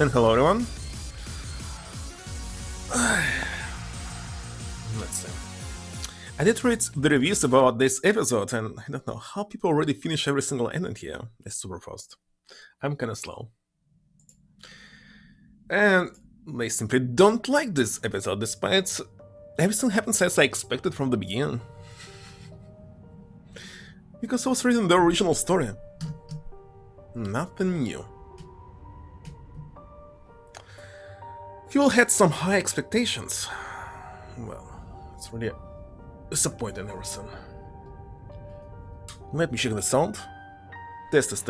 And hello everyone. Let's see. I did read the reviews about this episode, and I don't know how people already finish every single ending here. It's super fast. I'm kinda slow. And they simply don't like this episode, despite everything happens as I expected from the beginning. Because I was reading the original story. Nothing new. People had some high expectations. Well, it's really disappointing everything. Let me check the sound. Test.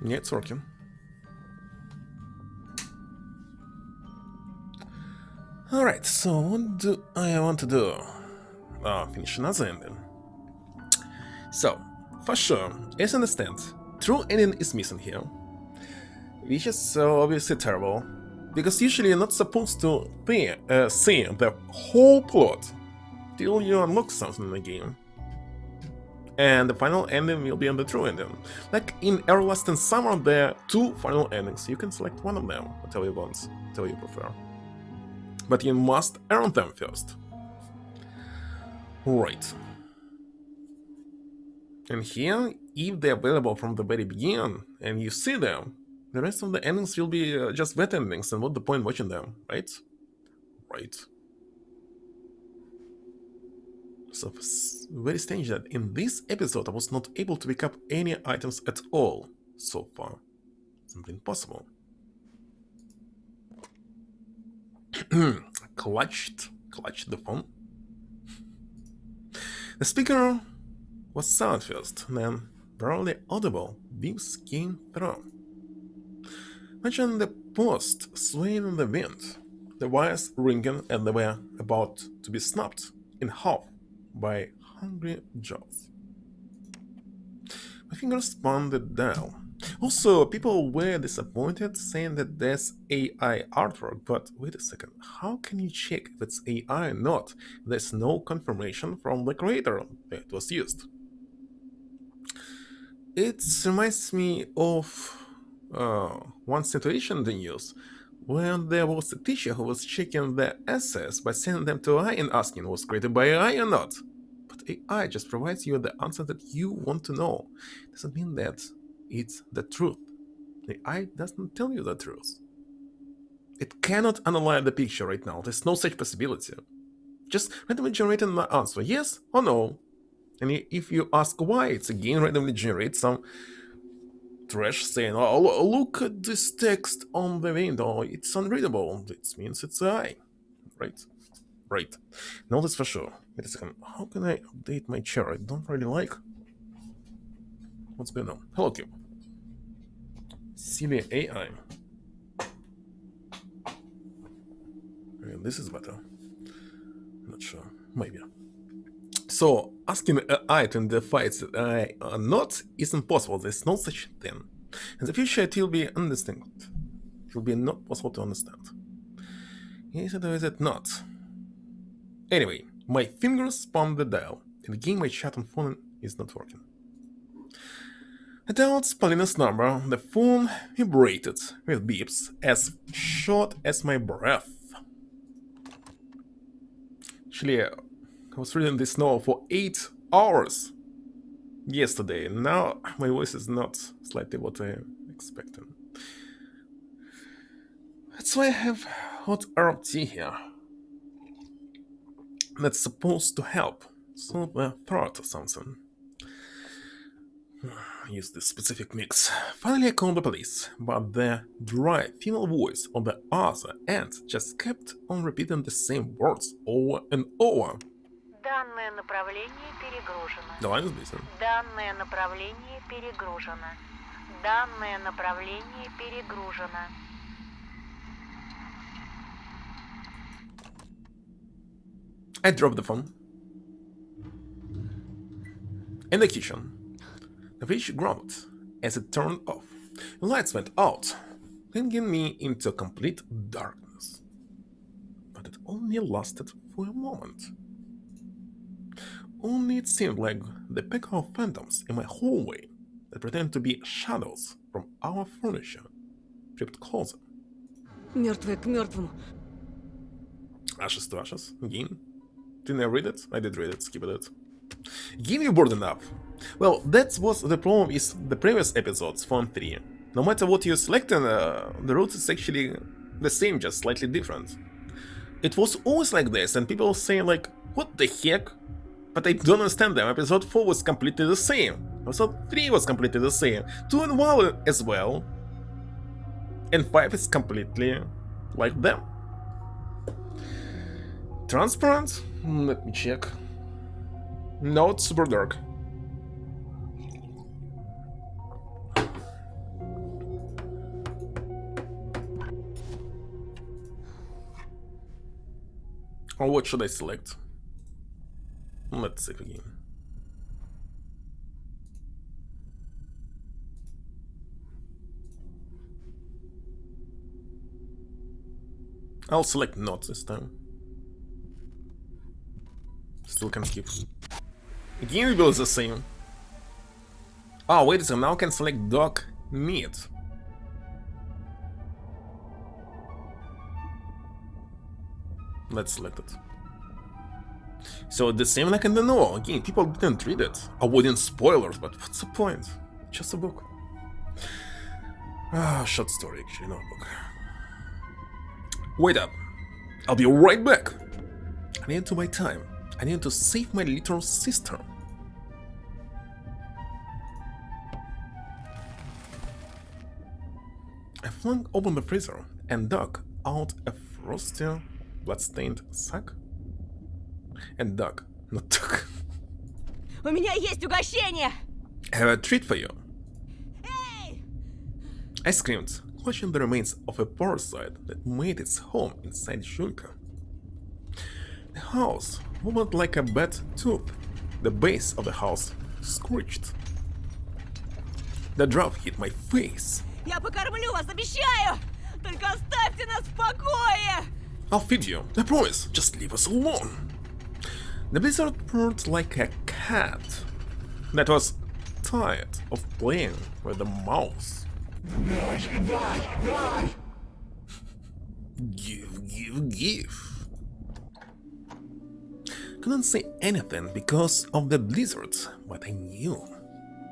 Yeah, it's working. Alright, so what do I want to do? Finish another ending. So, for sure, as I understand, true ending is missing here. Which is so obviously terrible, because usually you're not supposed to see the whole plot till you unlock something in the game. And the final ending will be on the true ending. Like in Everlasting Summer, there are two final endings. You can select one of them, whatever you want, whatever you prefer. But you must earn them first. Right. And here, if they're available from the very beginning, and you see them, the rest of the endings will be just wet endings, and what's the point watching them, right? Right. So it's very strange that in this episode I was not able to pick up any items at all so far. Simply impossible. Clutched the phone. The speaker was silent first, then barely audible beeps came through. Imagine the post swaying in the wind, the wires ringing and they were about to be snapped in half by hungry jaws. My fingers spun the dial. Also, people were disappointed saying that there's AI artwork, but wait a second, how can you check if it's AI or not? There's no confirmation from the creator that it was used. It reminds me of one situation in the news when there was a teacher who was checking their essays by sending them to AI and asking was created by AI or not. But AI just provides you the answer that you want to know. Doesn't mean that it's the truth. The AI doesn't tell you the truth. It cannot analyze the picture right now. There's no such possibility. Just randomly generating the answer, yes or no. And if you ask why, it's again randomly generates some trash saying, oh, look at this text on the window, it's unreadable. It means it's AI. Right. Know this for sure. Wait a second, how can I update my chair? I don't really like. What's going on? Hello, Cube. Silly AI. This is better. Not sure. Maybe. So, asking AI to identify its AI or not is impossible. There's no such thing. In the future, it will be indistinct. It will be not possible to understand. Is it or is it not? Anyway, my fingers spun the dial, and again my chat on phone is not working. I dialed Spolina's number, the phone vibrated with beeps as short as my breath. Actually, I was reading this novel for 8 hours yesterday, and now my voice is not slightly what I expected. That's why I have hot herb tea here. That's supposed to help soothe the throat or something. Use this specific mix. Finally I called the police, but the dry female voice on the other end just kept on repeating the same words over and over. Данное направление перегружено. The line is busy. Данное направление перегружено. Данное направление перегружено. I dropped the phone. In the kitchen, the fridge grumbled as it turned off. The lights went out, plunging me into complete darkness. But it only lasted for a moment. only it seemed like the pack of phantoms in my hallway that pretended to be shadows from our furniture crept closer. Мертвая к мертвому. Ashes to ashes, again. Didn't I read it? I did read it, skip it. Give you bored enough. Well, that was the problem with the previous episodes, Phone 3. No matter what you select, the route is actually the same, just slightly different. It was always like this, and people say like, what the heck? But I don't understand them. Episode 4 was completely the same. Episode 3 was completely the same. 2 and 1 as well. And 5 is completely like them. Transparent? Let me check. No, it's super dark. Or what should I select? Let's save again. I'll select not this time. Still can skip. Again, it goes the same. Oh, wait a second, now I can select dog meat. Let's select it. So the same like in the novel. Again, people didn't read it. Avoiding spoilers, but what's the point? Just a book. Ah, short story actually, not a book. Wait up. I'll be right back. I need to buy time. I need to save my little sister. I flung open the freezer and dug out a frosty, blood-stained sack. And dug, not dug. У меня есть угощение! I have a treat for you. Эй! I screamed, clutching the remains of a parasite that made its home inside Shulka. The house wobbled like a bad tooth. The base of the house screeched. The drop hit my face. Я покормлю вас, обещаю! Только оставьте нас в покое! I'll feed you, I promise. Just leave us alone. The blizzard purred like a cat that was tired of playing with the mouse. Give. Couldn't say anything because of the blizzard, but I knew.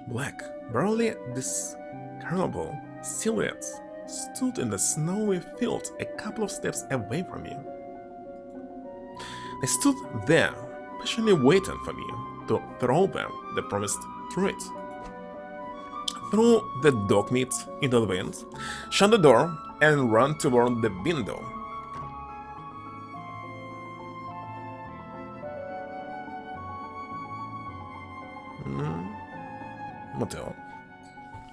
Black, barely discernible silhouettes stood in the snowy field a couple of steps away from me. They stood there, patiently waiting for me to throw them the promised treat. Threw the dog meat into the wind, shut the door, and ran toward the window. Mateo.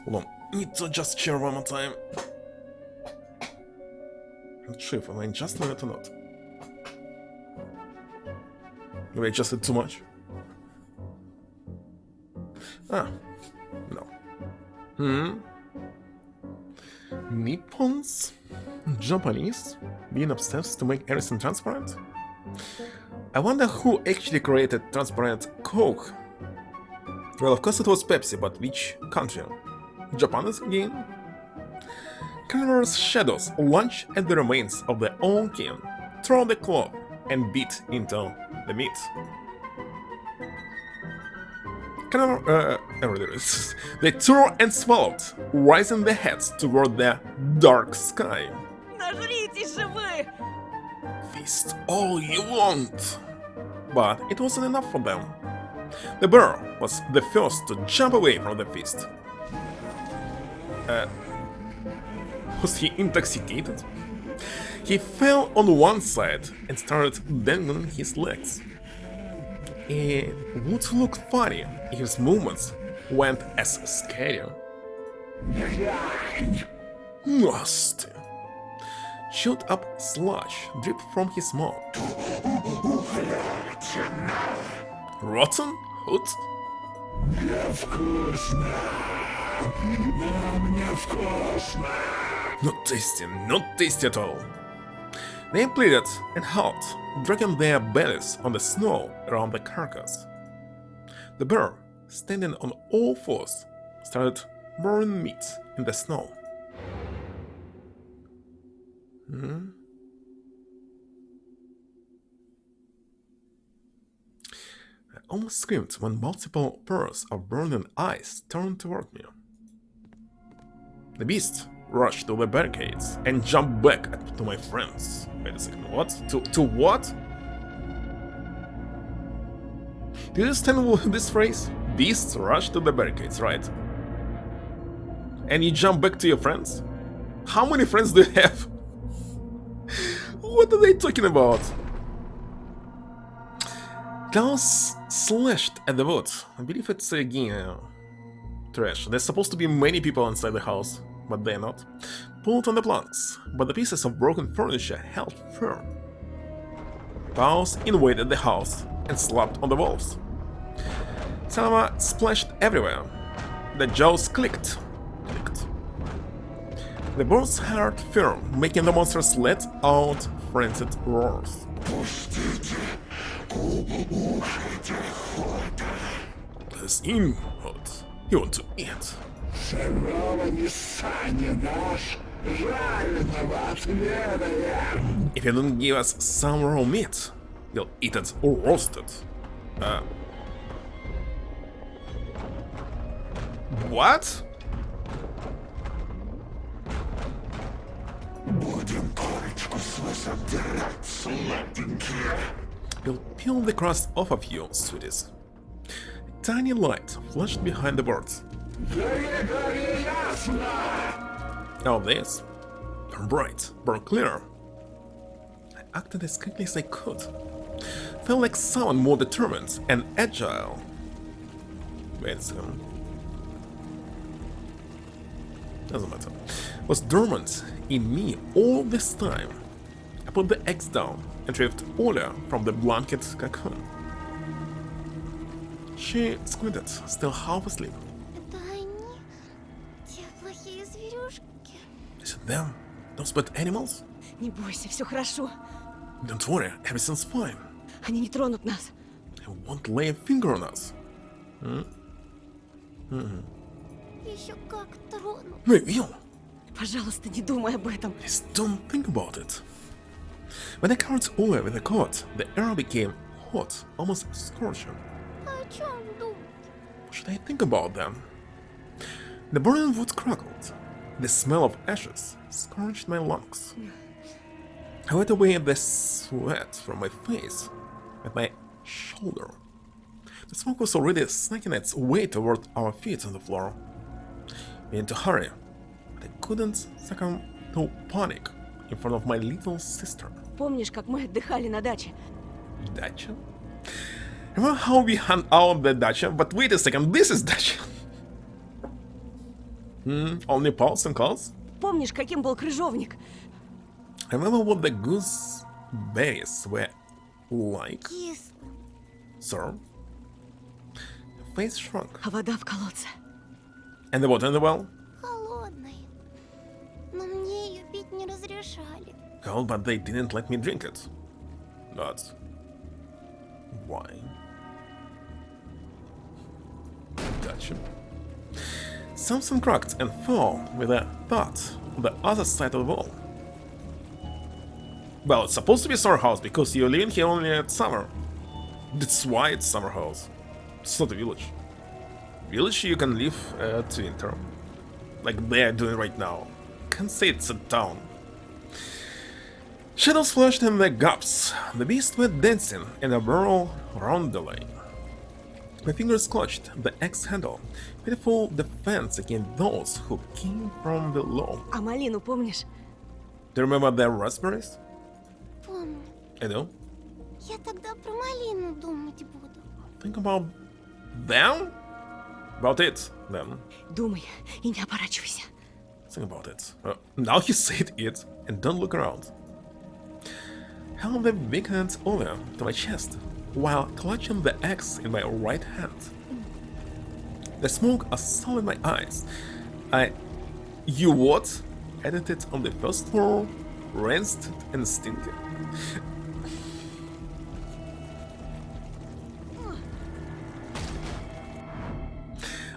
Hold on. Need to adjust chair one more time. Not sure if I adjusted it or not. Maybe I adjusted too much. Ah, no. Nippons? Japanese? Being obsessed to make everything transparent? I wonder who actually created transparent Coke. Well, of course it was Pepsi, but which country? Japan again? Carnivorous shadows lunge at the remains of the old king, throw the cloth, and beat into the meat. They tore and swallowed, raising their heads toward the dark sky. Нажритесь же вы! Feast all you want! But it wasn't enough for them. The bear was the first to jump away from the feast. Was he intoxicated? He fell on one side and started dangling his legs. It would look funny if his movements went as scary. Nasty. Chewed up sludge dripped from his mouth. Rotten? Hoot? Not tasty at all. They pleaded and howled, dragging their bellies on the snow around the carcass. The bear, standing on all fours, started burning meat in the snow. I almost screamed when multiple pairs of burning eyes turned toward me. The beast rushed to the barricades and jumped back to my friends. Wait a second, what? To what? Do you understand this phrase? Beasts rush to the barricades, right? And you jump back to your friends? How many friends do you have? What are they talking about? Klaus slashed at the wood. I believe it's again trash. There's supposed to be many people inside the house, but they're not. Pulled on the planks, but the pieces of broken furniture held firm. Klaus invaded the house and slapped on the walls. Salama splashed everywhere. The jaws clicked. The birds held firm, making the monsters let out frenzied roars. Let in, hot. You want to eat. If you don't give us some raw meat, you'll eat it roasted. What? You'll peel the crust off of you, sweeties. A tiny light flashed behind the birds. Oh, this? Burn bright, burn clear. I acted as quickly as I could. Felt like someone more determined and agile. Wait a second. Doesn't matter. Was dormant in me all this time. I put the eggs down and retrieved Ola from the blanket cocoon. She squinted, still half asleep. Это они? Те плохие зверюшки. Is it them? Those bad animals? Не бойся, все хорошо. Don't worry, everything's fine. Они не тронут нас. They won't lay a finger on us. Еще как трону. They will. Пожалуйста, не думай об этом. Please don't think about it. When I covered Ola with a coat, the air became hot, almost scorching. О чем думать? What should I think about them? The burning wood crackled. The smell of ashes scorched my lungs. I wiped away the sweat from my face with my shoulder. The smoke was already snacking its way toward our feet on the floor. We had to hurry, but I couldn't succumb to panic in front of my little sister. Помнишь, как мы отдыхали на даче? Dacha? Remember how we hung out at the dacha? But wait a second, this is dacha. Only pulse and calls? Помнишь, каким был крыжовник? Remember what the gooseberries were like? Кисло. Sir? Her face shrunk. А вода в колодце. And the water in the well? Холодная. Но мне ее пить не разрешали. Cold, but they didn't let me drink it. But why? Gotcha. Something cracked and fell with a thud on the other side of the wall. Well, it's supposed to be summer house because you're living here only at summer. That's why it's summer house. It's not a village. Village you can live at winter. Like they're doing right now. Can't say it's a town. Shadows flashed in the gaps. The beasts were dancing in a whirl around the lane. My fingers clutched the axe handle, pitiful defense against those who came from below. А малину помнишь? Do you remember the raspberries? Помню. I do. Я тогда про малину думать буду. Think about them? About it, then. Думай и не оборачивайся. Think about it. Now he said it, and don't look around. Held the vacant Ola to my chest, while clutching the axe in my right hand. The smoke assaulted my eyes. You what? Edited on the first floor, rinsed and stinky.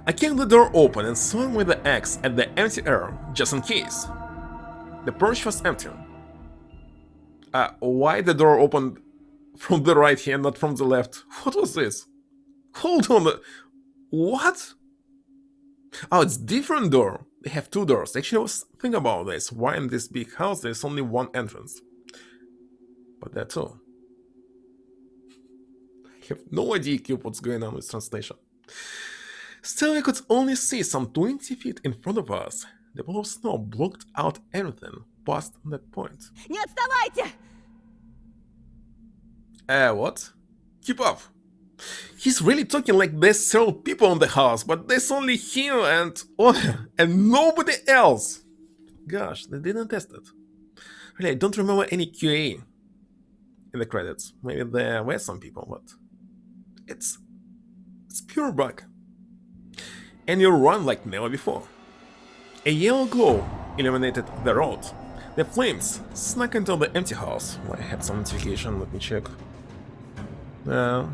I kicked the door open and swung with the axe at the empty air, just in case. The porch was empty. Why the door opened from the right here, not from the left? What was this? Hold on. What? Oh, it's different door. They have two doors. Actually, I was thinking about this. Why in this big house there's only one entrance? But that's all. I have no idea what's going on with translation. Still, I could only see some 20 feet in front of us. The wall of snow blocked out everything past that point. Не отставайте! What? Keep up. He's really talking like there's several people in the house, but there's only him and nobody else. Gosh, they didn't test it. Really, I don't remember any QA in the credits. Maybe there were some people, but it's pure bug. And you run like never before. A yellow glow illuminated the road. The flames snuck into the empty house. I had some notification, let me check. Nothing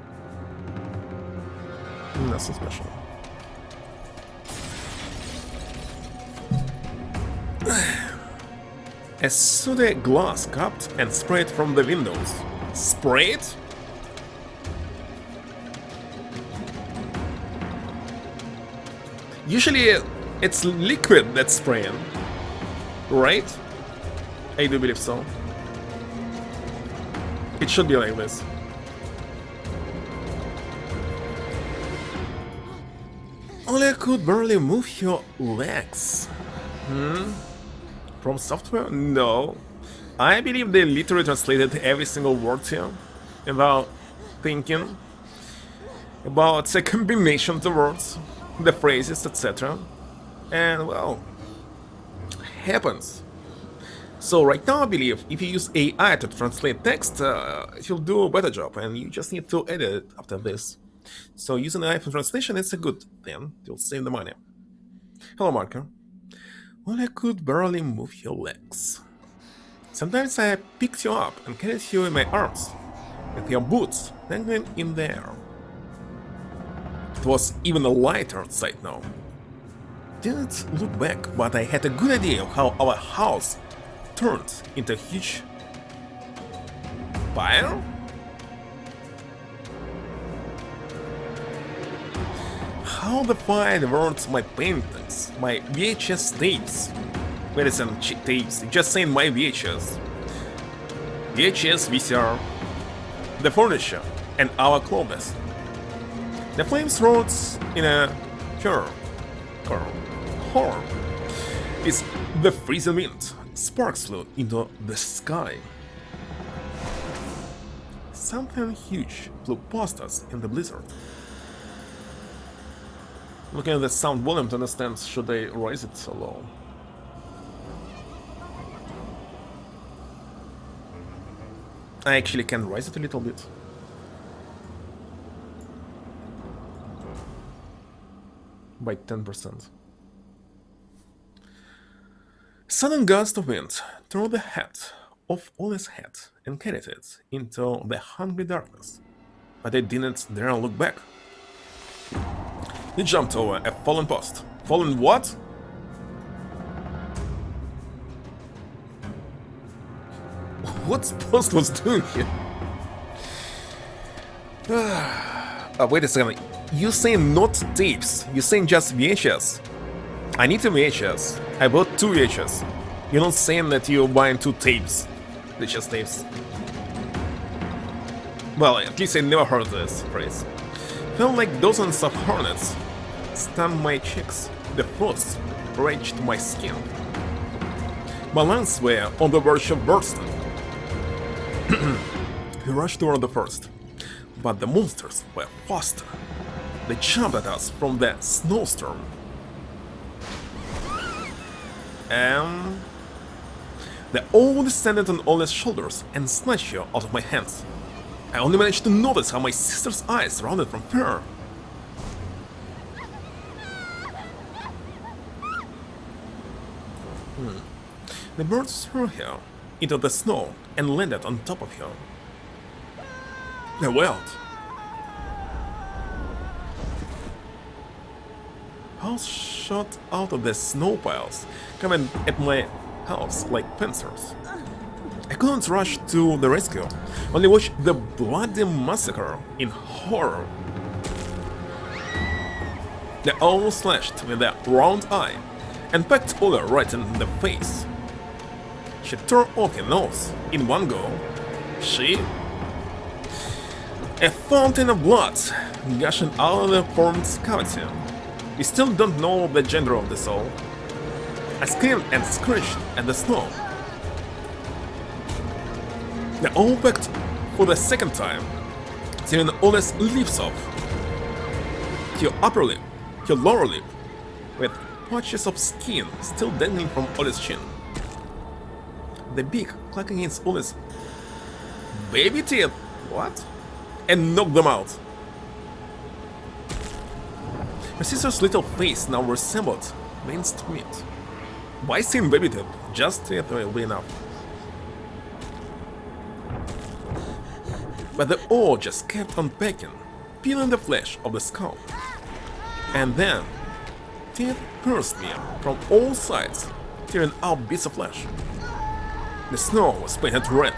special. A sooty glass cupped and sprayed from the windows. Sprayed? Usually it's liquid that's spraying, right? I do believe so. It should be like this. Only could barely move your legs. From software? No. I believe they literally translated every single word here without thinking about a combination of the words, the phrases, etc. And well, happens. So right now I believe if you use AI to translate text, it will do a better job, and you just need to edit it after this. So using AI for translation is a good thing, you'll save the money. Hello, Marker. Well, I could barely move your legs. Sometimes I picked you up and carried you in my arms, with your boots dangling in the air. It was even lighter outside now. Didn't look back, but I had a good idea of how our house turned into a huge fire? How the fire burned my paintings, my VHS tapes. Where is some tapes? Just saying my VHS. VHS, VCR, the furniture, and our clothes. The flames rose in a curve. It's the freezing wind. Sparks flew into the sky. Something huge flew past us in the blizzard. Looking at the sound volume to understand should I raise it so low. I actually can raise it a little bit. By 10%. Sudden gust of wind tore the hat off Ollie's head and carried it into the hungry darkness, but I didn't dare look back. He jumped over a fallen post. Fallen what? What's post was doing here? Wait a second. You're saying not tapes. You're saying just VHS. I need a VHS. I bought 2 VHS. You're not saying that you're buying 2 tapes. VHS tapes. Well, at least I never heard this phrase. Felt like dozens of hornets stung my cheeks. The frost raged my skin. My lungs were on the verge of bursting. We rushed toward the first, but the monsters were faster. They jumped at us from the snowstorm. And they all descended on Ollie's shoulders and snatched her out of my hands. I only managed to notice how my sister's eyes rounded from fear. The birds threw her into the snow and landed on top of her. They wailed. house shot out of the snow piles, coming at my house like pincers. I couldn't rush to the rescue, only watch the bloody massacre in horror. They all slashed with a round eye and pecked Ola right in the face. She tore off her nose in one go. A fountain of blood gushing out of the formed cavity. We still don't know the gender of the soul. I screamed and screeched at the snow. They all pecked for the second time, tearing Ola's lips off. Her upper lip, her lower lip, with patches of skin still dangling from Ola's chin. The beak clacking against Ola's baby teeth, what? And knocked them out. My sister's little face now resembled minced meat. Why seeing baby teeth? Just teeth will be enough. But the ore just kept on pecking, peeling the flesh of the skull. And then, teeth pierced me from all sides, tearing out bits of flesh. The snow was painted red.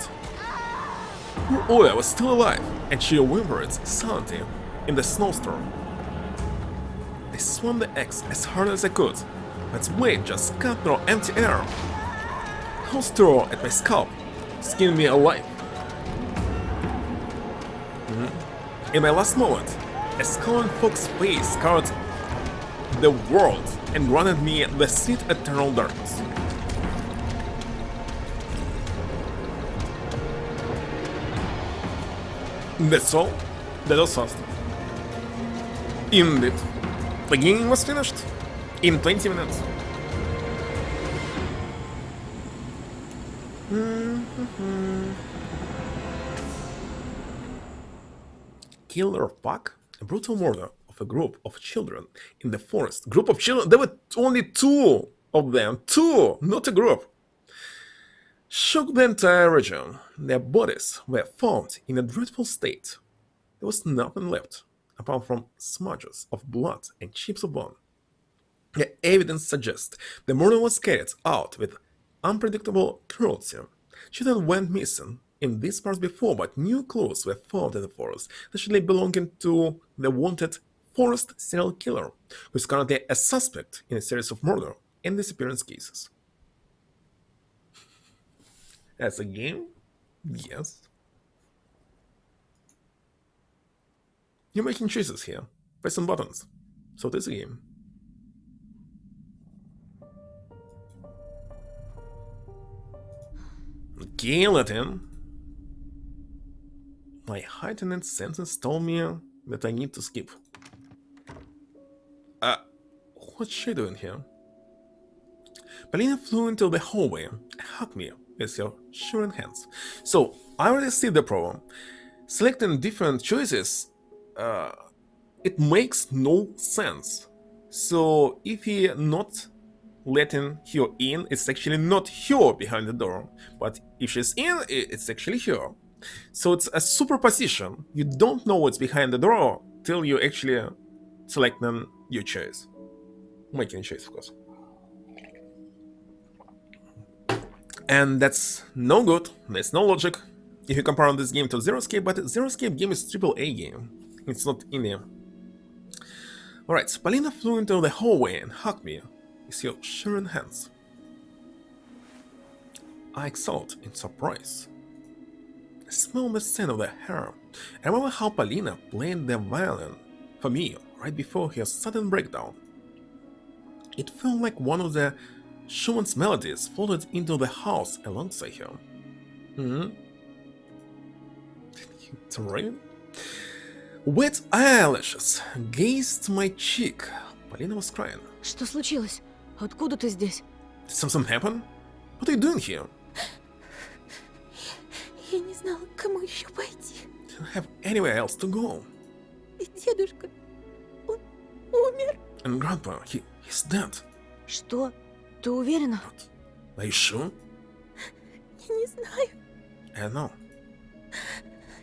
Poor Oya was still alive, and she whimpered silently in the snowstorm. I swung the axe as hard as I could, but its blade just cut through empty air. House tore at my scalp, skinning me alive. In my last moment, a skull fox face scarred the world and granted me the sweet eternal darkness. That's all? That was fast. Indeed. The game was finished in 20 minutes. Killer Pack, a brutal murder of a group of children in the forest. Group of children? There were only two of them. Two, not a group. Shook the entire region. Their bodies were found in a dreadful state. There was nothing left, apart from smudges of blood and chips of bone. The evidence suggests the murder was carried out with unpredictable cruelty. Children went missing in these parts before, but new clues were found in the forest, actually belonging to the wanted forest serial killer, who is currently a suspect in a series of murder and disappearance cases. As a game? Yes. You're making choices here, pressing buttons, so it is a game. Okay, Latin. My heightened senses told me that I need to skip. What's she doing here? Paulina flew into the hallway and hugged me with her shivering hands. So, I already see the problem. Selecting different choices, it makes no sense. So, if you're not letting her in, it's actually not her behind the door. But if she's in, it's actually her. So it's a superposition. You don't know what's behind the door till you actually selecting your choice. Making a choice, of course. And that's no good. There's no logic if you compare this game to Zero Escape, but Zero Escape game is AAA game. It's not indie. Alright, Paulina flew into the hallway and hugged me with her shivering hands. I exhaled in surprise. I smelled the scent of the hair. I remember how Paulina played the violin for me right before her sudden breakdown. It felt like one of the Schumann's melodies floated into the house alongside her. It's raining. Wet eyelashes gazed my cheek. Paulina was crying. Что случилось? Откуда ты здесь? Did something happen? What are you doing here? Я не знала, к кому еще пойти. You don't have anywhere else to go. И дедушка, он умер. And Grandpa, he's dead. Что? Ты уверена? Are you sure? Я не знаю. I know.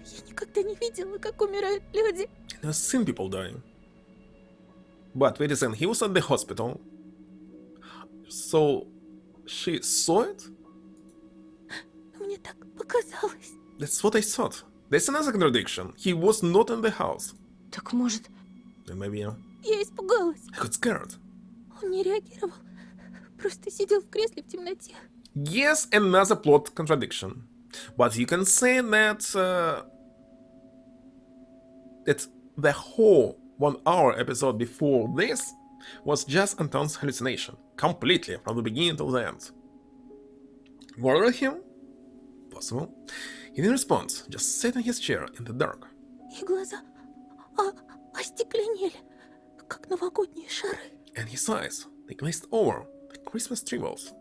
Я никогда не видела, как умирают люди. I've never seen people dying. But wait a second, he was at the hospital. So she saw it? Мне так показалось. That's what I thought. There's another contradiction. He was not in the house. Так может, Then maybe Я испугалась. I got scared. Он не реагировал. Просто сидел в кресле в темноте. Yes, another plot contradiction. But you can say that that the whole 1 hour episode before this was just Anton's hallucination, completely from the beginning to the end. Murder him? Possible. He didn't respond, just sat in his chair in the dark. И глаза остекленели, как новогодние шары. And his eyes, they glazed over like Christmas tree balls.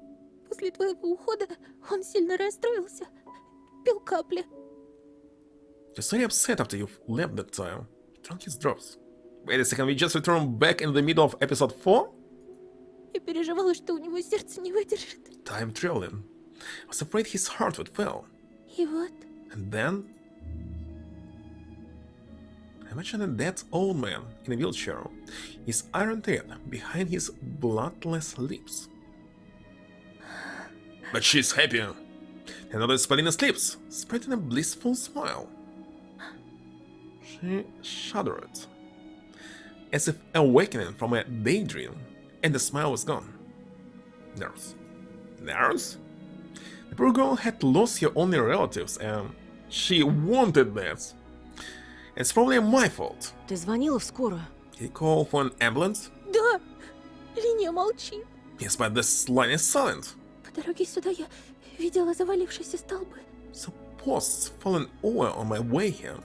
После твоего ухода он сильно расстроился. Пил капли. He was very upset after you've left that time. He drank his drops. Wait a second, we just returned back in the middle of episode 4? Я переживала, что у него сердце не выдержит. Time traveling. I was afraid his heart would fail. И вот, And then I imagined a dead old man in a wheelchair, his iron teeth behind his bloodless lips. But she's happy. And noticed Polina's lips, spreading a blissful smile. She shuddered, as if awakening from a daydream, and the smile was gone. Nurse. Nurse? The poor girl had lost her only relatives, and she wanted that. It's probably my fault. ты звонила в скорую? Did you call for an ambulance? да, линия молчит. Yes, but this line is silent. По дороге сюда я видела завалившиеся столбы. So posts fallen over on my way here.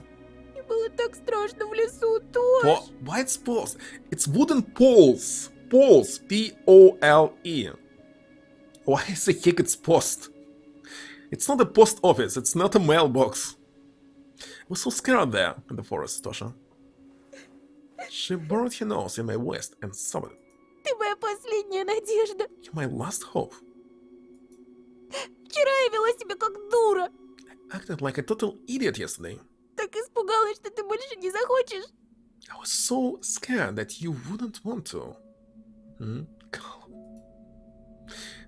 Мне было так страшно в лесу тоже. Why it's posts? It's wooden poles. Poles. P-O-L-E. Why is the heck it's post? It's not a post office. It's not a mailbox. I was so scared there in the forest, Tosha. She buried her nose in my waist and sobbed. Ты моя последняя надежда. You're my last hope. Вчера я вела себя как дура. I acted like a total idiot yesterday. Так испугалась, что ты больше не захочешь. I was so scared that you wouldn't want to.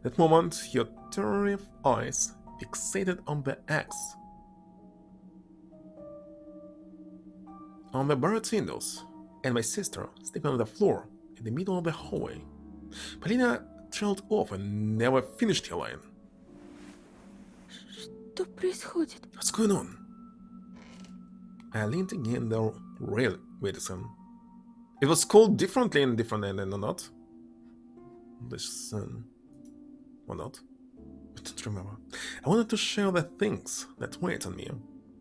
That moment, your terrified eyes fixated on the axe. On the buried windows, and my sister sleeping on the floor in the middle of the hallway. Polina trailed off and never finished her line. Что происходит? What's going on? I leaned against the rail. Wait a second. It was called differently in different ending or not? This or not? I don't remember. I wanted to share the things that weighed on me,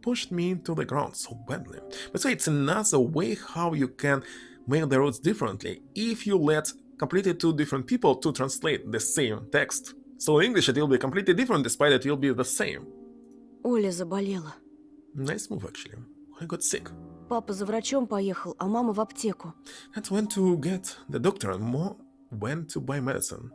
pushed me to the ground so badly. But so it's another way how you can make the roads differently if you let completely two different people to translate the same text. So in English it will be completely different despite it will be the same. Оля заболела. Nice move actually. I got sick. Папа за врачом поехал, а мама в аптеку. And went to get the doctor and Mom went to buy medicine.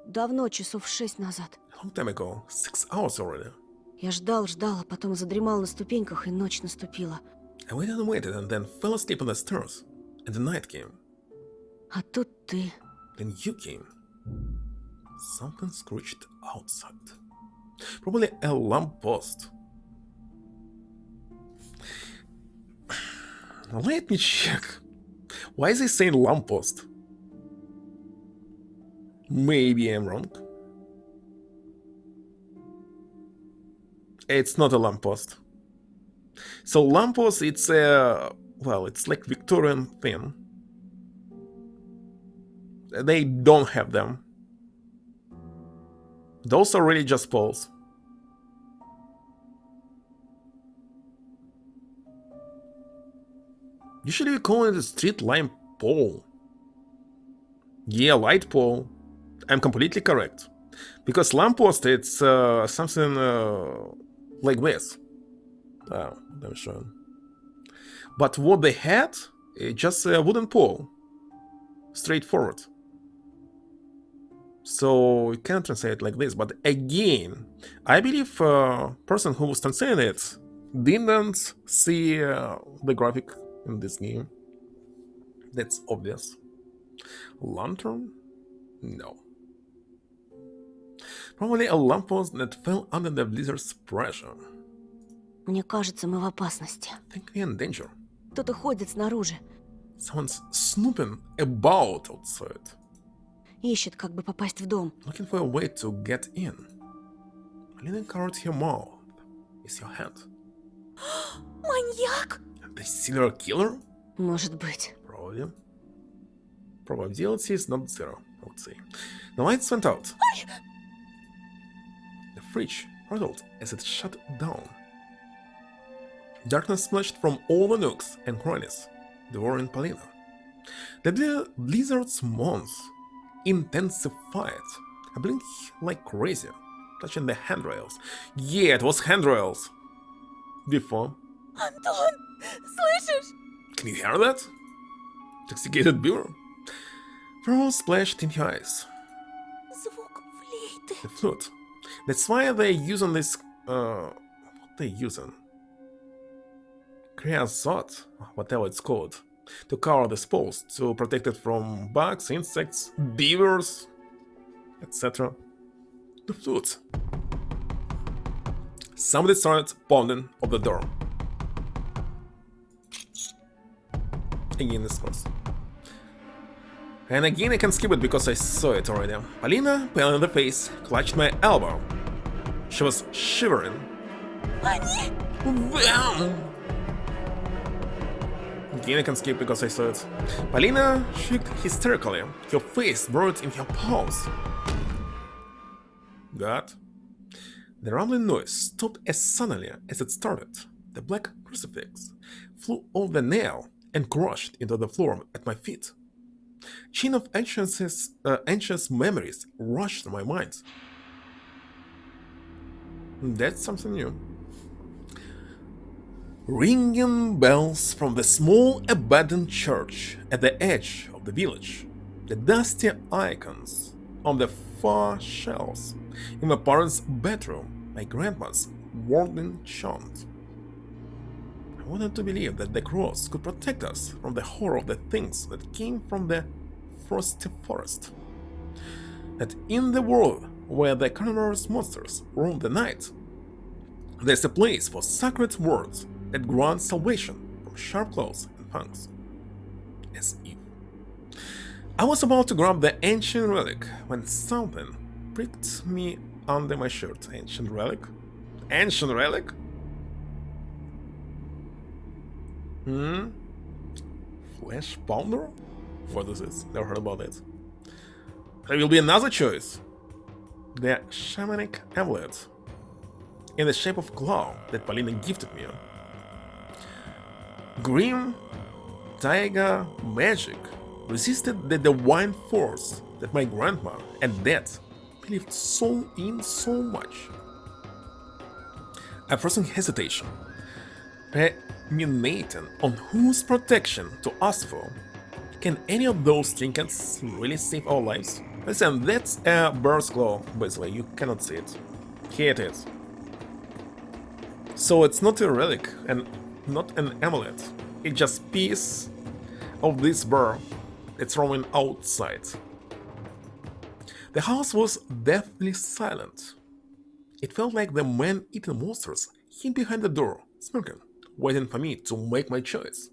Давно, часов 6 назад. A long time ago, 6 hours already. Я ждал, а потом задремал на ступеньках, и ночь наступила. I waited and then fell asleep on the stairs. And the night came. А тут ты. Then you came. Something screeched outside. Probably a lamppost. Let me check. Why is he saying lamppost? Maybe I'm wrong. It's not a lamppost. So lamppost, it's a, well, it's like Victorian thing. They don't have them. Those are really just poles. Usually we call it a street lamp pole. Yeah, light pole. I'm completely correct. Because lamppost, it's something like this. Let me show you. But what they had, just a wooden pole. Straightforward. So you can translate it like this. But again, I believe person who was translating it didn't see the graphic in this game. That's obvious. Lantern? No. Probably a lamppost that fell under the blizzard's pressure. Мне кажется, мы в опасности. I think we're in danger. Кто-то ходит снаружи, Someone's snooping about outside, ищет, как бы попасть в дом. looking for a way to get in. Polina covered her mouth. Is your hand? Маньяк? The serial killer? Может быть. Probably. Probability is not zero, I would say. The lights went out. The fridge rattled as it shut down. Darkness splashed from all the nooks and crannies. Devouring Polina. The blizzard's moans intensified. I blinked like crazy, touching the handrails. Yeah, it was handrails. Before. Антон, слышишь? Can you hear that? Intoxicated beer. Pearl splashed in her eyes. Звук флейты. The flute. That's why they're using this. What they using? Creosote, whatever it's called, to cover the spoils, to protect it from bugs, insects, beavers, etc. The flute. Somebody started pounding on the door. Again, this course. And again I can skip it because I saw it already. Polina, pale in the face, clutched my elbow. She was shivering. Они? Damn! Again I can skip because I saw it. Polina shook hysterically, her face buried in her palms. God. The rumbling noise stopped as suddenly as it started. The black crucifix flew off the nail and crashed into the floor at my feet. Chain of anxious memories rushed through my mind. That's something new. Ringing bells from the small abandoned church at the edge of the village. The dusty icons on the far shelves in my parents' bedroom. My grandma's warning chant. I wanted to believe that the cross could protect us from the horror of the things that came from the frosty forest. That in the world where the carnivorous monsters roam the night, there's a place for sacred words that grant salvation from sharp claws and fangs. As if. I was about to grab the ancient relic when something pricked me under my shirt. Ancient relic? Ancient relic? Flesh pounder? What is this? Never heard about it. There will be another choice. The shamanic amulet in the shape of claw that Polina gifted me. Grim Taiga magic resisted the divine force that my grandma and dad believed so much. A frozen hesitation, ruminating on whose protection to ask for. Can any of those trinkets really save our lives? Listen, that's a bird's claw, basically, you cannot see it. Here it is. So it's not a relic and not an amulet. It's just piece of this bird that's roaming outside. The house was deathly silent. It felt like the man-eating monsters hid behind the door, smirking, waiting for me to make my choice.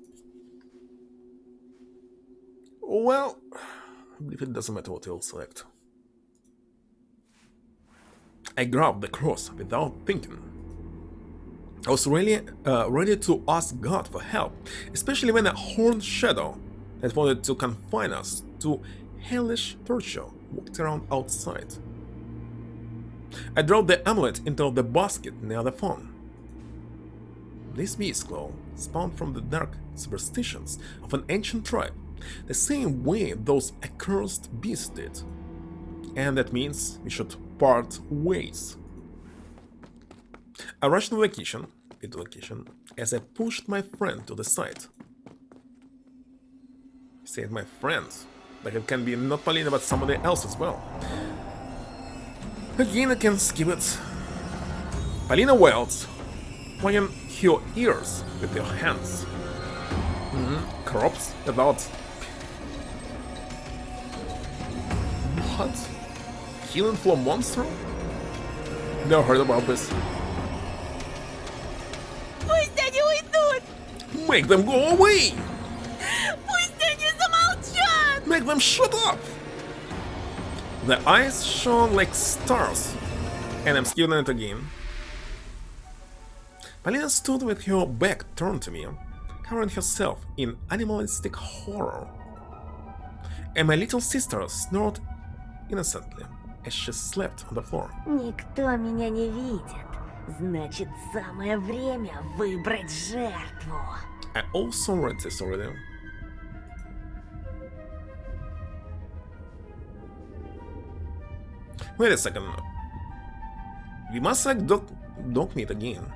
Well, I believe it doesn't matter what you'll select. I grabbed the cross without thinking. I was really ready to ask God for help, especially when a horned shadow that wanted to confine us to hellish torture walked around outside. I dropped the amulet into the basket near the phone. This beast claw spawned from the dark superstitions of an ancient tribe, the same way those accursed beasts did. And that means we should part ways. I rushed into the kitchen, as I pushed my friend to the side. I said my friend, like it can be not Polina but somebody else as well. Again I can skip it. Polina wailed, pointing her ears with her hands. Crops about What? Killing floor monster? Never heard about this. Пусть они уйдут! Make them go away! Пусть они замолчат! Make them shut up! The eyes shone like stars, and I'm skewing it again. Polina stood with her back turned to me, covering herself in animalistic horror. And my little sister snored innocently as she slept on the floor. Никто меня не видит. Значит, самое время выбрать жертву. I also read this already. Wait a second. We must like dog meat again.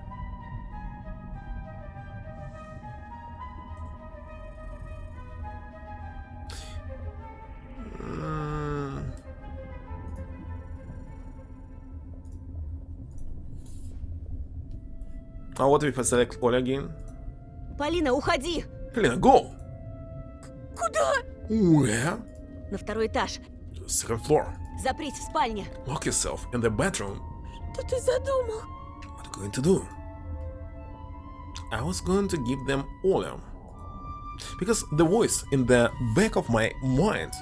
What if I select all again? Полина, уходи! Polina, go! Куда? Where? На второй этаж. Second floor. Запрись в спальне. Lock yourself in the bedroom. Что ты задумал? What are you going to do? I was going to give them Olam. Because the voice in the back of my mind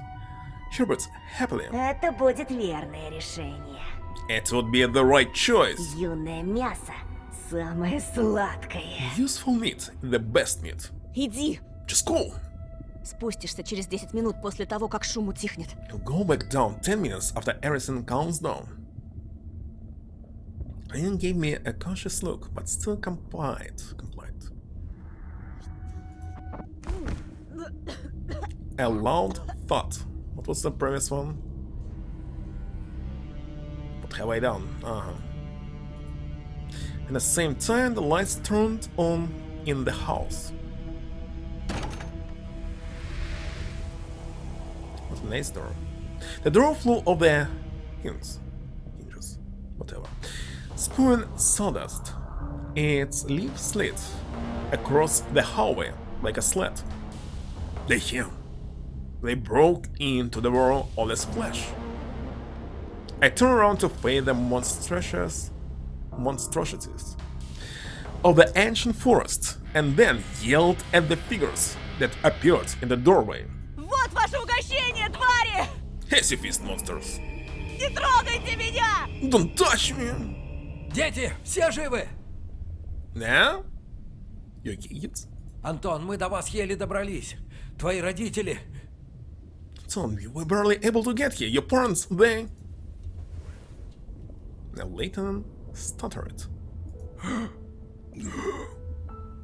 chirped happily. Это будет верное решение. It would be the right choice. Юное мясо самое сладкое. Useful meat, the best meat. Иди! Just go. Спустишься через 10 минут после того, как шум утихнет. You'll go back down 10 minutes after everything calms down. Polina gave me a cautious look, but still complied. A loud thought. What was the previous one? What have I done? At the same time, the lights turned on in the house. What a nice door. The door flew off the hinges, whatever, spewing sawdust. Its leaf slid across the hallway like a slat. They came. They broke into the world of this flesh. I turned around to face the monstrosities of the ancient forest, and then yelled at the figures that appeared in the doorway. Вот ваше угощение, твари! Hesifist monsters! Не трогайте меня! Don't touch me! Дети, все живы? Now? You kids? Антон, мы до вас еле добрались. Твои родители... Tom, we were barely able to get here. Your parents, they... The lieutenant stuttered.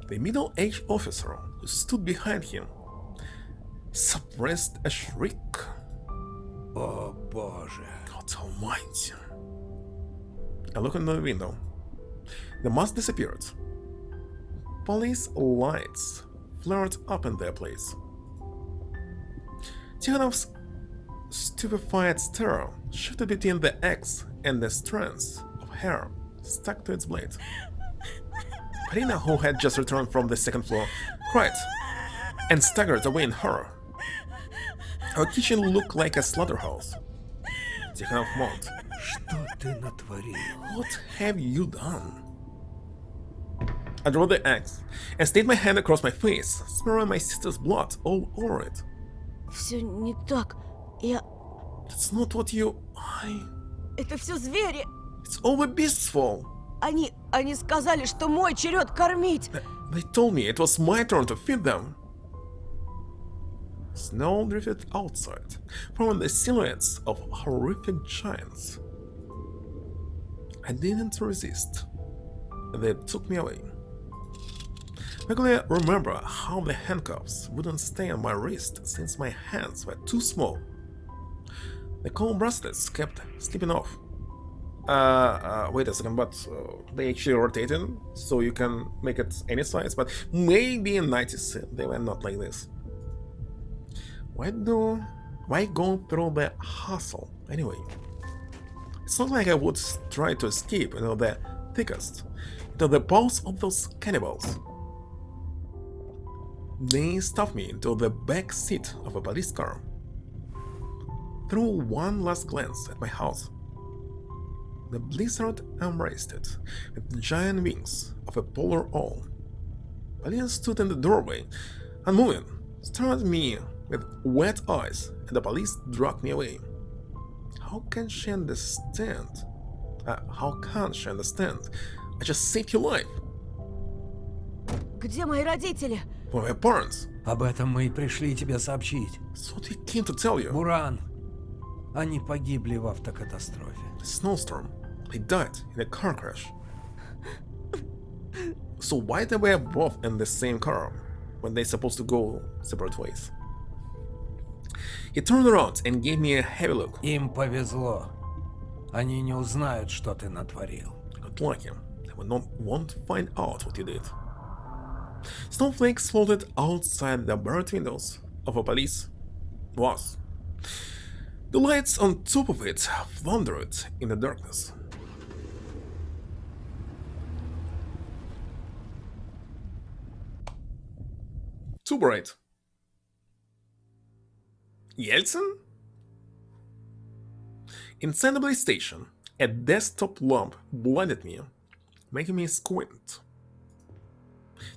The middle-aged officer who stood behind him suppressed a shriek. О, боже. God almighty. I looked in the window. The mask disappeared. Police lights flared up in their place. Tikhonov's stupefied stare shifted between the axe and the strands of hair stuck to its blade. Polina, who had just returned from the second floor, cried and staggered away in horror. Her kitchen looked like a slaughterhouse. Tikhonov moaned. Что ты натворил? What have you done? I drew the axe and stayed my hand across my face, smearing my sister's blood all over it. Все не так. Я... That's not what you... Это все звери. It's all the beast's fault. Они сказали, что мой черед кормить. They told me it was my turn to feed them. Snow drifted outside, forming the silhouettes of horrific giants. I didn't resist. They took me away. I can remember how the handcuffs wouldn't stay on my wrist since my hands were too small. The cold bracelets kept slipping off. Wait a second, but they actually rotated, so you can make it any size, but maybe in 90s they were not like this. Why go through the hassle anyway? It's not like I would try to escape into the thickest, into the paws of those cannibals. They stuffed me into the back seat of a police car. threw one last glance at my house. The blizzard embraced it with the giant wings of a polar owl. Polina stood in the doorway, unmoving, stared at me with wet eyes, and the police dragged me away. How can she understand? How can she understand? I just saved your life. Где мои родители? For my parents. Об этом мы и пришли тебе сообщить. That's what we came to tell you. Буран, они погибли в автокатастрофе. Snowstorm. They died in a car crash. So why they were both in the same car when they're supposed to go separate ways? He turned around and gave me a heavy look. Им повезло. Они не узнают, что ты натворил. Good luck, they won't find out what you did. Snowflakes floated outside the barred windows of a police bus. The lights on top of it floundered in the darkness. Too bright. Yeltsin? Inside the police station, a desktop lamp blinded me, making me squint.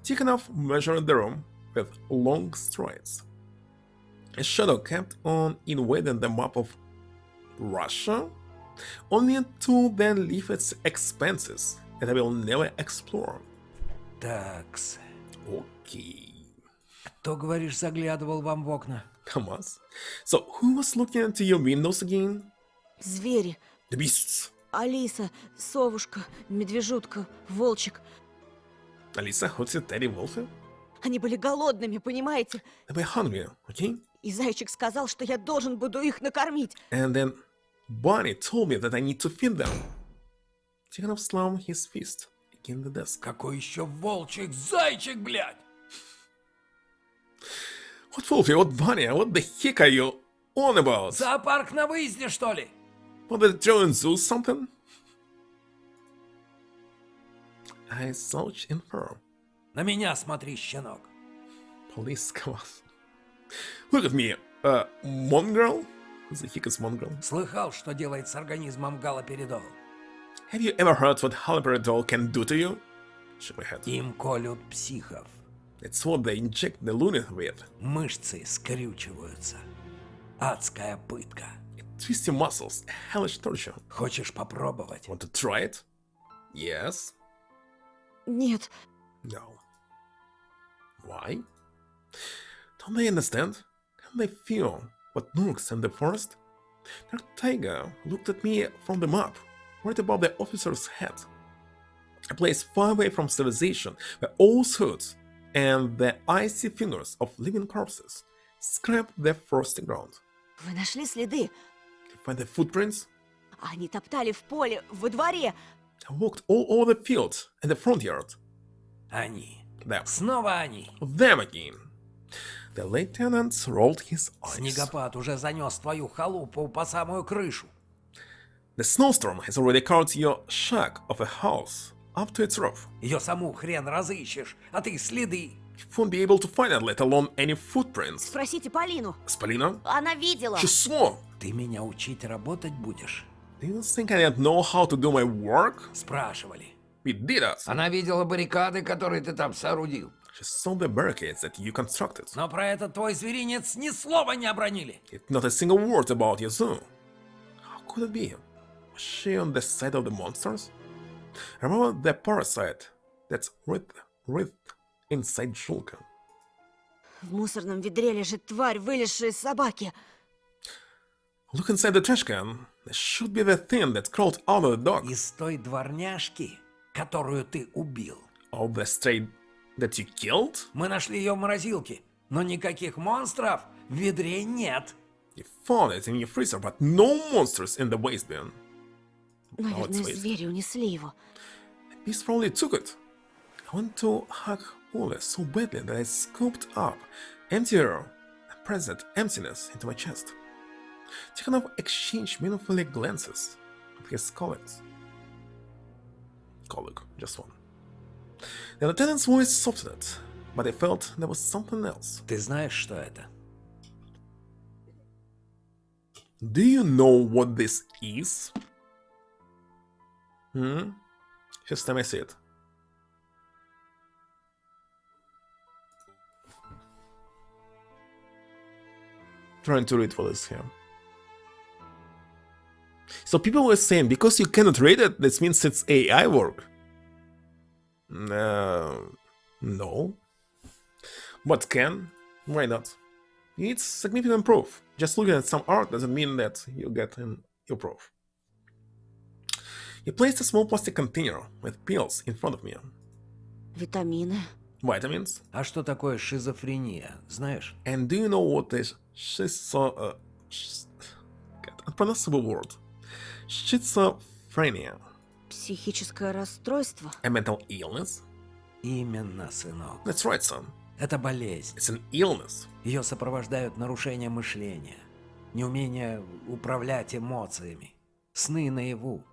Tikhonov measured the room with long strides. A shadow kept on invading the map of Russia, only to then leave its expanses that I will never explore. Такс. Okay. Кто, говоришь, заглядывал вам в окна? Thomas. So who was looking into your windows again? Звери. The beasts. Алиса, совушка, медвежутка, волчик. Alisa, what's your daddy Wolfie? Они были голодными, понимаете? They were hungry, okay? И зайчик сказал, что я должен буду их накормить. And then Bonnie told me that I need to feed them. Tikhonov slammed his fist against the desk. Какой еще волчик, зайчик, блядь! What Wolfie, what Bonnie, what the heck are you on about? Зоопарк на выезде, что ли? What, the German zoo something? I slouched in firm. На меня смотри, щенок. Police, come on. Look at me, mongrel? Who the heck is mongrel? Слыхал, что делает с организмом галоперидол? Have you ever heard what haloperidol can do to you? Shook my head. Им колют психов. It's what they inject the lunatic with. Мышцы скрючиваются. Адская пытка. It twists your muscles, a hellish torture. Хочешь попробовать? Want to try it? Yes? Нет, No. Why? Don't they understand? Can't they feel what lurks in the forest? Their tiger looked at me from the map, right above the officer's head. A place far away from civilization, where all suits and the icy fingers of living corpses scraped the frosty ground. вы нашли следы. To find the footprints, Они топтали в поле, во дворе. I walked all over the field and the front yard. Они. Them. Снова они. Them again. The lieutenant rolled his eyes. Снегопад уже занес твою халупу по самую крышу. The snowstorm has already carried your shack of a house up to its roof. Ее саму хрен разыщешь, а ты следы. You won't be able to find it, let alone any footprints. Спросите Полину. Spolina? Она видела. She swore. Ты меня учить работать будешь? Do you think I didn't know how to do my work? Спрашивали. We did it. Она видела баррикады, которые ты там соорудил. She saw the barricades that you constructed. Но про этот твой зверинец ни слова не обронили. Yet not a single word about your zoo. How could it be? Was she on the side of the monsters? Remember the parasite that's writhed inside Shulka? В мусорном ведре лежит тварь, вылезшая из собаки. Look inside the trash can. There should be the thing that crawled out of the dog. Из той дворняжки, которую ты убил. Of the stray that you killed? Мы нашли ее в морозилке, но никаких монстров в ведре нет. You found it in your freezer, but no monsters in the waste bin. Наверное, waste. звери унесли его. The beast probably took it. I went to hug Ole so badly that I scooped up empty air and pressed that emptiness into my chest. Tikhonov exchanged meaningfully glances with his colleagues. Colleague, just one. The lieutenant's voice softened, but I felt there was something else. Ты знаешь, что это? Do you know what this is? First time I see it. Trying to read for this here. So people were saying, because you cannot read it, this means it's AI work. No. But can? Why not? It's significant proof. Just looking at some art doesn't mean that you get your proof. He placed a small plastic container with pills in front of me. Витамины. Vitamins. А что такое шизофрения, знаешь? And do you know what is unpronounceable word? Schizophrenia. Психическое расстройство. A mental illness? Именно, сынок. That's right, son. Это болезнь. It's an illness. Ее сопровождают нарушения мышления, неумение управлять эмоциями, сны наяву.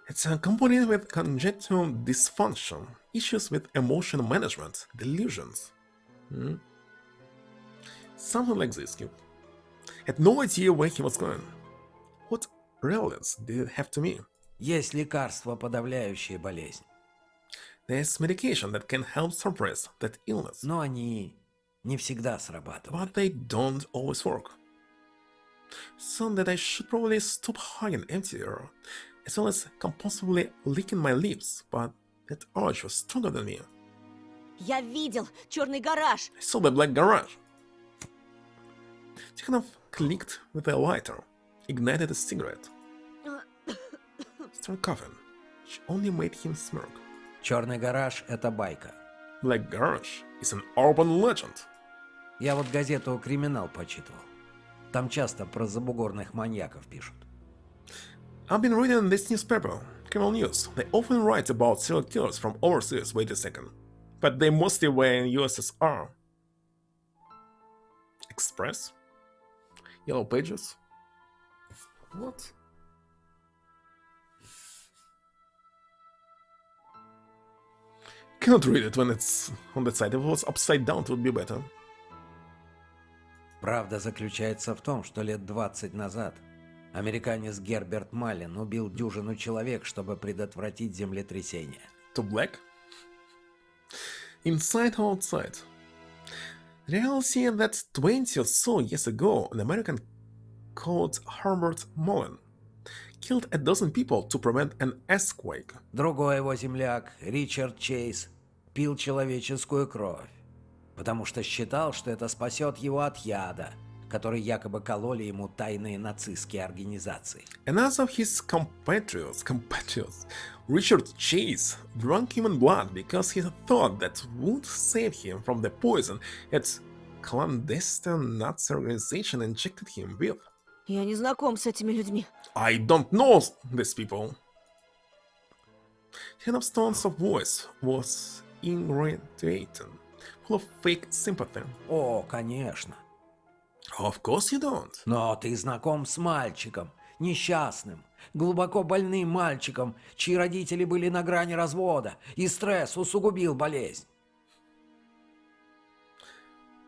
It's accompanied with congenital dysfunction, issues with emotional management, delusions. Something like this, kid. Had no idea where he was going. What relevance did it have to me? Есть лекарства, подавляющие болезнь, There's medication that can help suppress that illness, но они не всегда срабатывают. but they don't always work. So that I should probably stop hugging empty air, as well as compulsively licking my lips, but that urge was stronger than me. Я видел черный гараж. I saw the black garage. Tikhonov clicked with a lighter, ignited a cigarette. Started coughing, which only made him smirk. Черный гараж — это байка. Black Garage is an urban legend. Я вот газету «Криминал» почитывал. Там часто про забугорных маньяков пишут. I've been reading this newspaper, Criminal News. They often write about serial killers from overseas, wait a second. But they mostly were in USSR. Express? Yellow Pages? What? Cannot read it when it's on that side. If it was upside down, it would be better. Правда заключается в том, что лет 20 назад американец Герберт Маллен убил дюжину человек, чтобы предотвратить землетрясение. To black? Inside or outside? Reality that 20 or so years ago, an American called Herbert Mullen killed a dozen people to prevent an earthquake. Другой его земляк, Ричард Чейз, пил человеческую кровь, потому что считал, что это спасет его от яда, который якобы кололи ему тайные нацистские организации. Another of his compatriots, Richard Chase, drank human blood because he thought that would save him from the poison that clandestine Nazi organization injected him with. Я не знаком с этими людьми. I don't know these people. Tikhonov's tone of voice was irritating, full of fake sympathy. О, конечно. Of course you don't. Но ты знаком с мальчиком, несчастным, глубоко больным мальчиком, чьи родители были на грани развода, и стресс усугубил болезнь.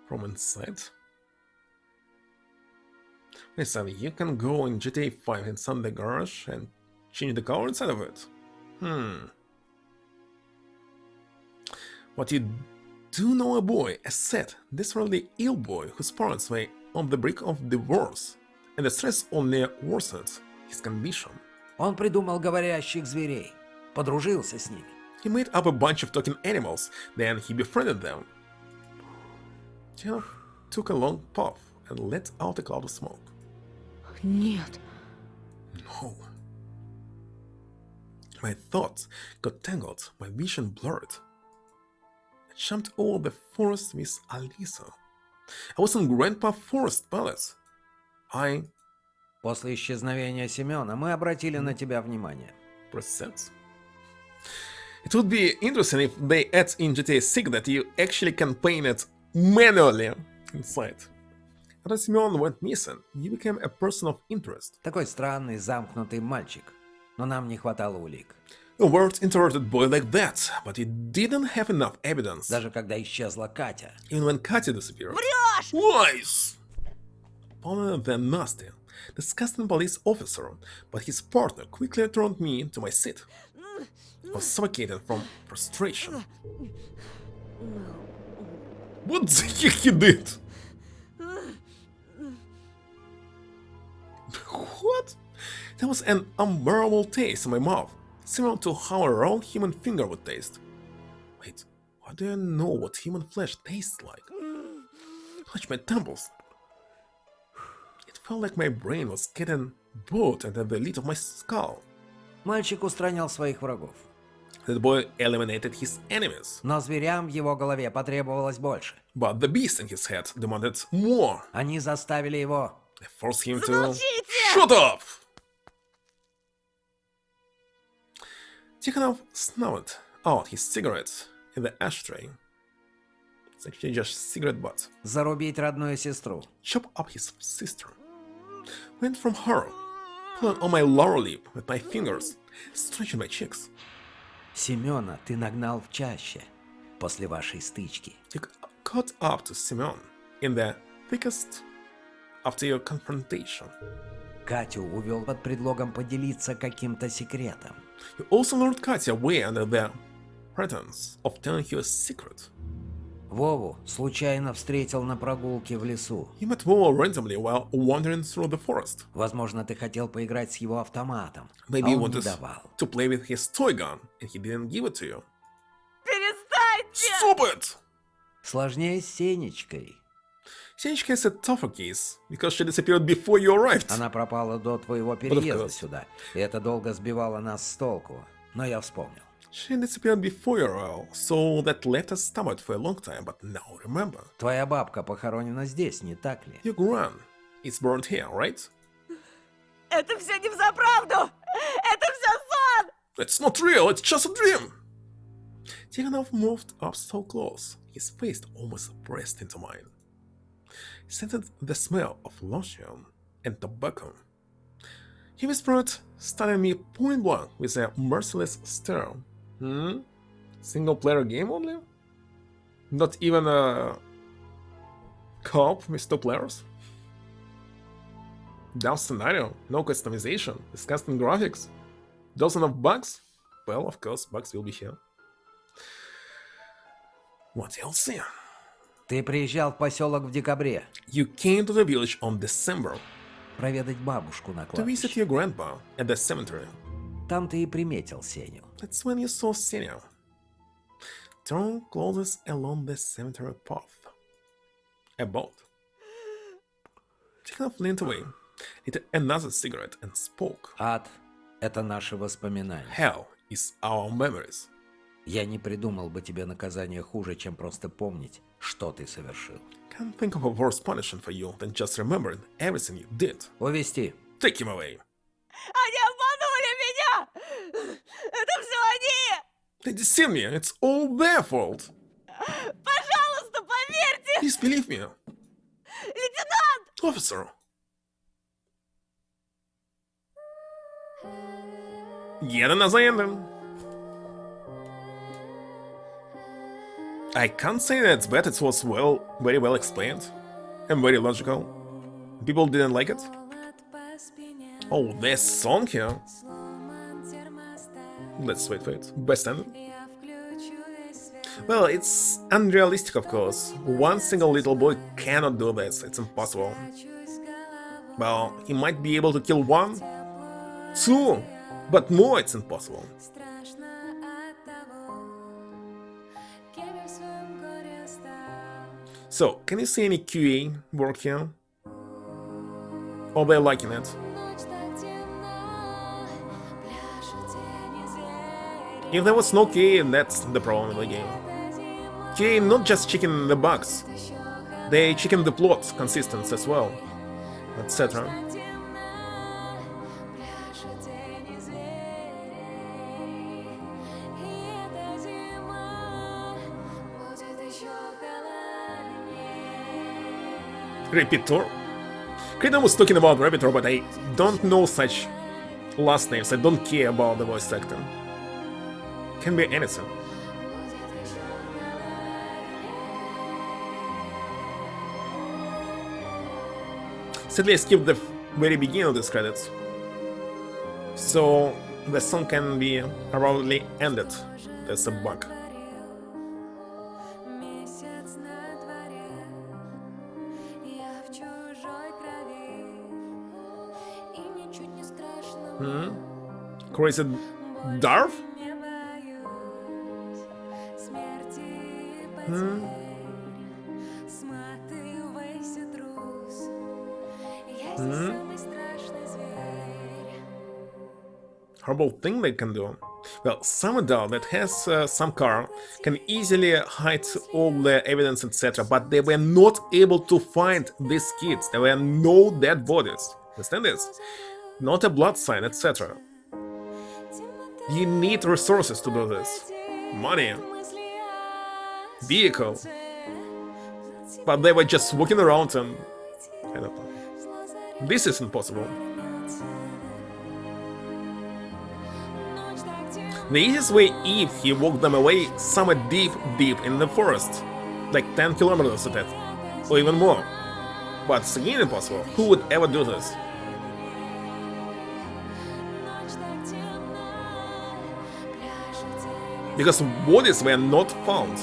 From inside? Listen, you can go in GTA 5 inside the garage and change the color inside of it. But you do know a boy, a sad, desperately ill boy whose parents were on the brink of divorce, and the stress only worsened his condition. Он придумал говорящих зверей, подружился с ними. He made up a bunch of talking animals, then he befriended them. Tikhanov took a long puff and let out a cloud of smoke. Нет. No. My thoughts got tangled, my vision blurred. I jumped over the forest with Alisa. I was in Grandpa Forest Palace. После исчезновения Семена мы обратили на тебя внимание. Presets? It would be interesting if they add in GTA 6 that you actually can paint it manually inside. After Simeon went missing, you became a person of interest. Такой странный, замкнутый мальчик. Но нам не хватало улик. A word introverted boy like that, but you didn't have enough evidence. Даже когда исчезла Катя. Even when Katya disappeared. Врешь! Lies! Funnier than nasty. disgusting police officer, but his partner quickly turned me to my seat. I was suffocating from frustration. What the heck he did? What? There was an unbearable taste in my mouth, similar to how a raw human finger would taste. Wait, why do I know what human flesh tastes like? Touch my temples. It felt like my brain was getting bored under the lid of my skull. Мальчик устранял своих врагов. That boy eliminated his enemies, Но зверям в его голове потребовалось больше. but the beast in his head demanded more. Они заставили его... They forced him to Замолчите! shut up. Tikhonov snuffed out his cigarette in the ashtray. It's actually just cigarette butt. зарубить родную сестру. Chop up his sister. Went from her, pulling on my lower lip with my fingers, stretching my cheeks. Семена ты нагнал в чаще после вашей стычки. You caught up to Semyon in the thickest after your confrontation. Катю увел под предлогом поделиться каким-то секретом. You also lured Katya away under the pretense of telling you a secret. Вову случайно встретил на прогулке в лесу. You met Vova randomly while wandering through the forest. Возможно, ты хотел поиграть с его автоматом, Maybe а you он не wanted давал. to play with his toy gun and he didn't give it to you. Перестаньте! Stop it! Сложнее с Сенечкой. Senechka is a tougher case because she disappeared before you arrived. Она пропала до твоего переезда course. сюда, и это долго сбивало нас с толку. Но я вспомнил. She disappeared before your arrival, so that left us stumbled for a long time, but now remember. Твоя бабка похоронена здесь, не так ли? Your gran is burned here, right? Это все не взаправду! Это все сон! It's not real, it's just a dream! Tikhonov moved up so close, his face almost pressed into mine. He scented the smell of lotion and tobacco. He whispered, staring me point blank with a merciless stare. Single player game only? Not even a co-op with two players? Down scenario, no customization, disgusting graphics, dozen of bugs? Well, of course, bugs will be here. What else? Ты приезжал в поселок в декабре You came to the village on December проведать бабушку на to visit кладбище. your grandpa at the cemetery. Там ты и приметил Сеню. That's when you saw Senya. Turn closest along the cemetery path. A boat. Tikhonov leaned away, lit another cigarette and spoke. Ад — это наши воспоминания. Hell is our memories. Я не придумал бы тебе наказание хуже, чем просто помнить, что ты совершил. Can't think of a worse punishment for you than just remembering everything you did. Увести. Take him away. Они обманули меня! Это все они! They deceived me. It's all their fault. Пожалуйста, поверьте! Please believe me, Лейтенант! officer. Yet another ending. I can't say that it's bad. It was very well explained and very logical. People didn't like it. Oh, this song here. Let's wait for it. Best ending. Well, it's unrealistic, of course. One single little boy cannot do this. It's impossible. Well, he might be able to kill one, two, but more it's impossible. So, can you see any QA work here? Or they're liking it? If there was no QA, that's the problem with the game. QA not just checking the bugs, they checking the plot consistency as well, etc. Repeator? Kratom was talking about Repeator, but I don't know such last names. I don't care about the voice acting. Can be anything. Sadly, I skipped the very beginning of this credits. So the song can be abruptly ended. That's a bug. Месяц на дворе, я в чужой крови, и ничуть не страшно. Crazy Darth? Не боюсь смерти и потерь. Сматывайся, трус, я здесь самый страшный зверь. Horrible thing they can do. Well, some doll that has some car can easily hide all the evidence, etc. But they were not able to find these kids. There were no dead bodies. Understand this? Not a blood sign, etc. You need resources to do this. Money. Vehicle. But they were just walking around and... I don't know. This is impossible. The easiest way if he walked them away somewhere deep in the forest, like 10 kilometers at that, or even more. But it's again impossible. Who would ever do this? Because bodies were not found.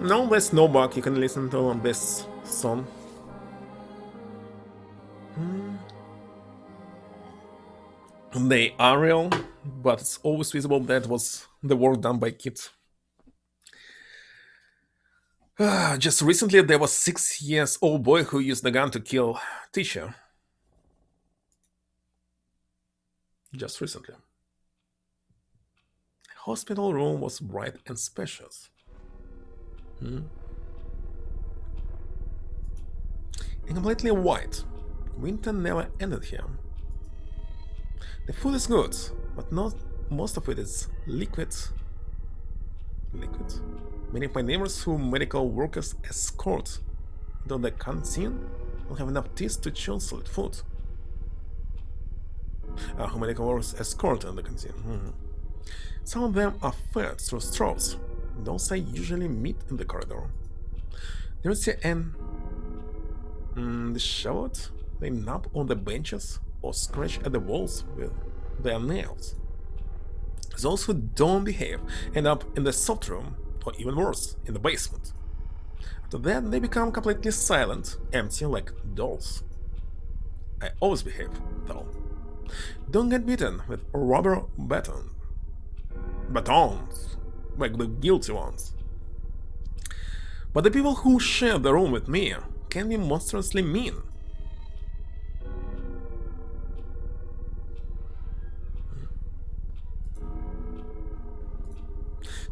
No, there's no bug. You can listen to this song. They are real, but it's always visible that was the work done by kids. Just recently there was 6-year-old boy who used the gun to kill teacher. Just recently. Hospital room was bright and spacious. And completely white. Winter never ended here. The food is good, but not most of it is liquid. Many of my neighbors who medical workers escort into the canteen don't have enough teeth to chew solid food. Who medical workers escort in the canteen. Some of them are fed through straws. Those I usually meet in the corridor. There's an disheveled. They nap on the benches or scratch at the walls with their nails. Those who don't behave end up in the soft room, or even worse, in the basement. After that, they become completely silent, empty like dolls. I always behave, though. Don't get beaten with rubber batons, like the guilty ones. But the people who share the room with me can be monstrously mean.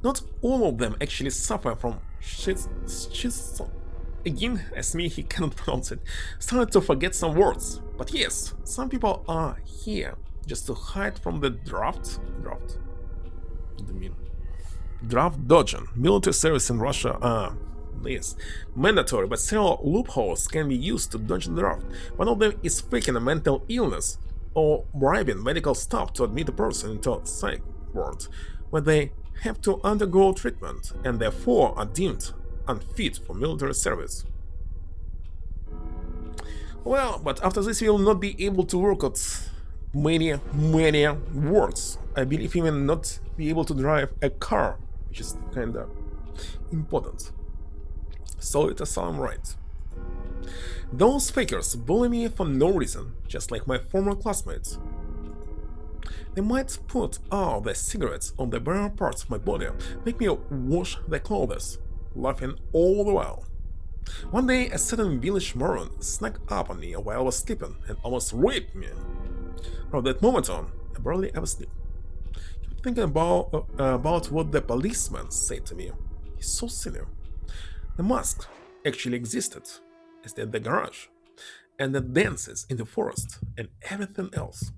Not all of them actually suffer from again, as me, he cannot pronounce it, started to forget some words. But yes, some people are here just to hide from the draft dodging. Military service in Russia are mandatory, but several loopholes can be used to dodge the draft. One of them is faking a mental illness or bribing medical staff to admit a person into a psych ward where they have to undergo treatment and therefore are deemed unfit for military service. Well, but after this you will not be able to work at many works. I believe even not be able to drive a car, which is kinda important. So it's a solemn right. Those fakers bully me for no reason, just like my former classmates. They might put out their cigarettes on the bare parts of my body, make me wash their clothes, laughing all the while. One day, a certain village moron snuck up on me while I was sleeping and almost raped me. From that moment on, I barely ever sleep. Keep thinking about what the policeman said to me. He's so silly. The mask actually existed. as did the garage, and the dances in the forest, and everything else.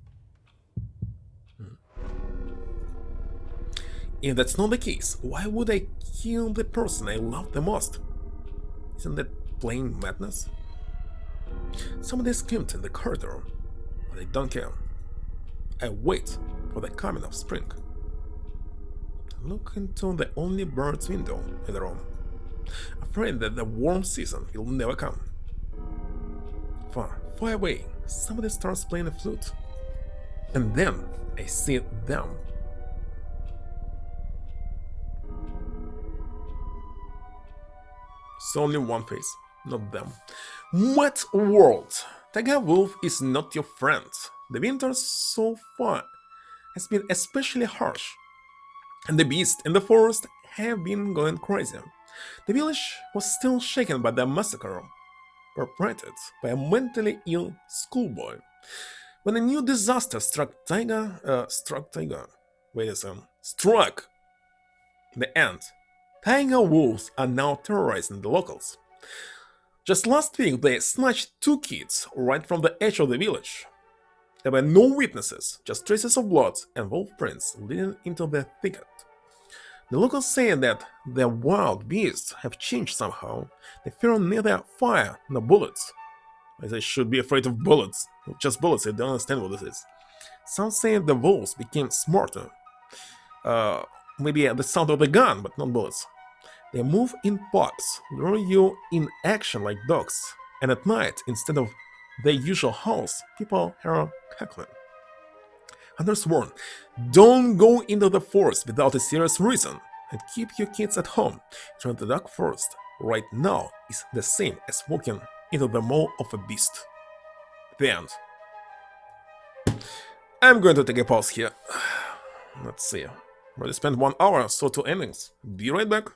If that's not the case, why would I kill the person I love the most? Isn't that plain madness? Somebody screamed in the corridor, but I don't care. I wait for the coming of spring. Look into the only bird's window in the room, afraid that the warm season will never come. Far, far away, somebody starts playing a flute, and then I see them. It's only one face, not them. What world? Tiger Wolf is not your friend. The winter so far has been especially harsh, and the beasts in the forest have been going crazy. The village was still shaken by the massacre perpetrated by a mentally ill schoolboy. When a new disaster struck the end, tiger wolves are now terrorizing the locals. Just last week, they snatched 2 kids right from the edge of the village. There were no witnesses, just traces of blood and wolf prints leading into the thicket. The locals say that the wild beasts have changed somehow. They fear neither fire nor bullets. They should be afraid of bullets. Just bullets, I don't understand what this is. Some say the wolves became smarter. Maybe at the sound of the gun, but not bullets. They move in packs, lure you in action like dogs, and at night, instead of their usual howls, people hear cackling. Others warn, don't go into the forest without a serious reason, and keep your kids at home. Entering the dark forest right now is the same as walking into the maw of a beast. The end. I'm going to take a pause here. Let's see. Already spent 1 hour, so 2 endings. Be right back.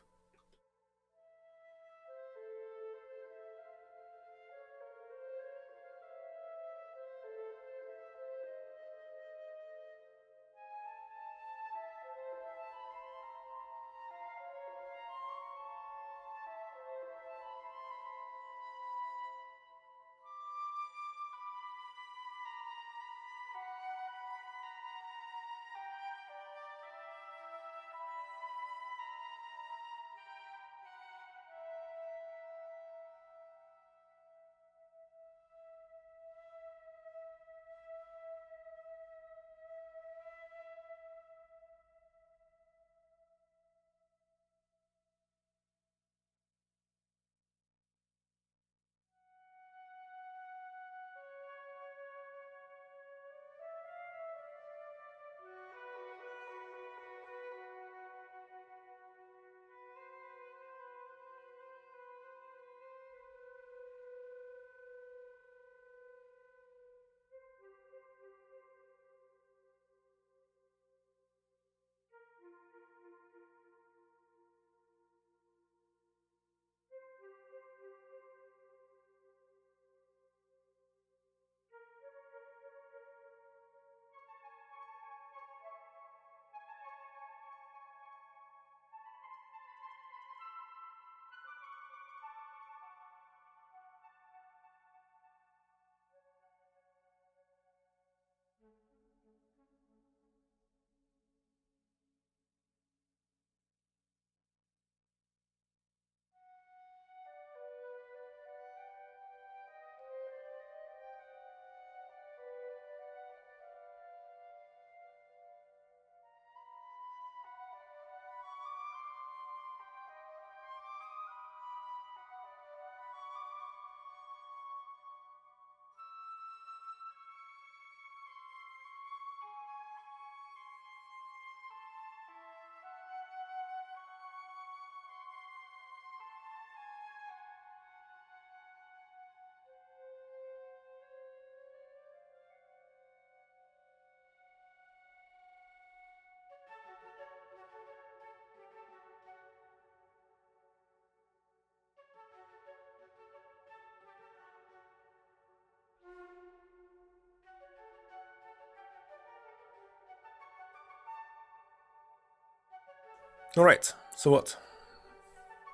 Alright, so what?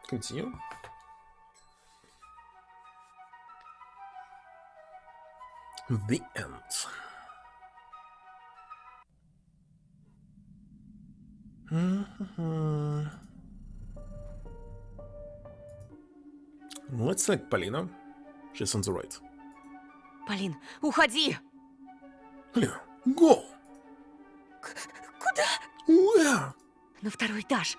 Continue. The end. Let's select Polina. She's on the right. Полин, уходи! Polina, go! Куда? Where? На второй этаж.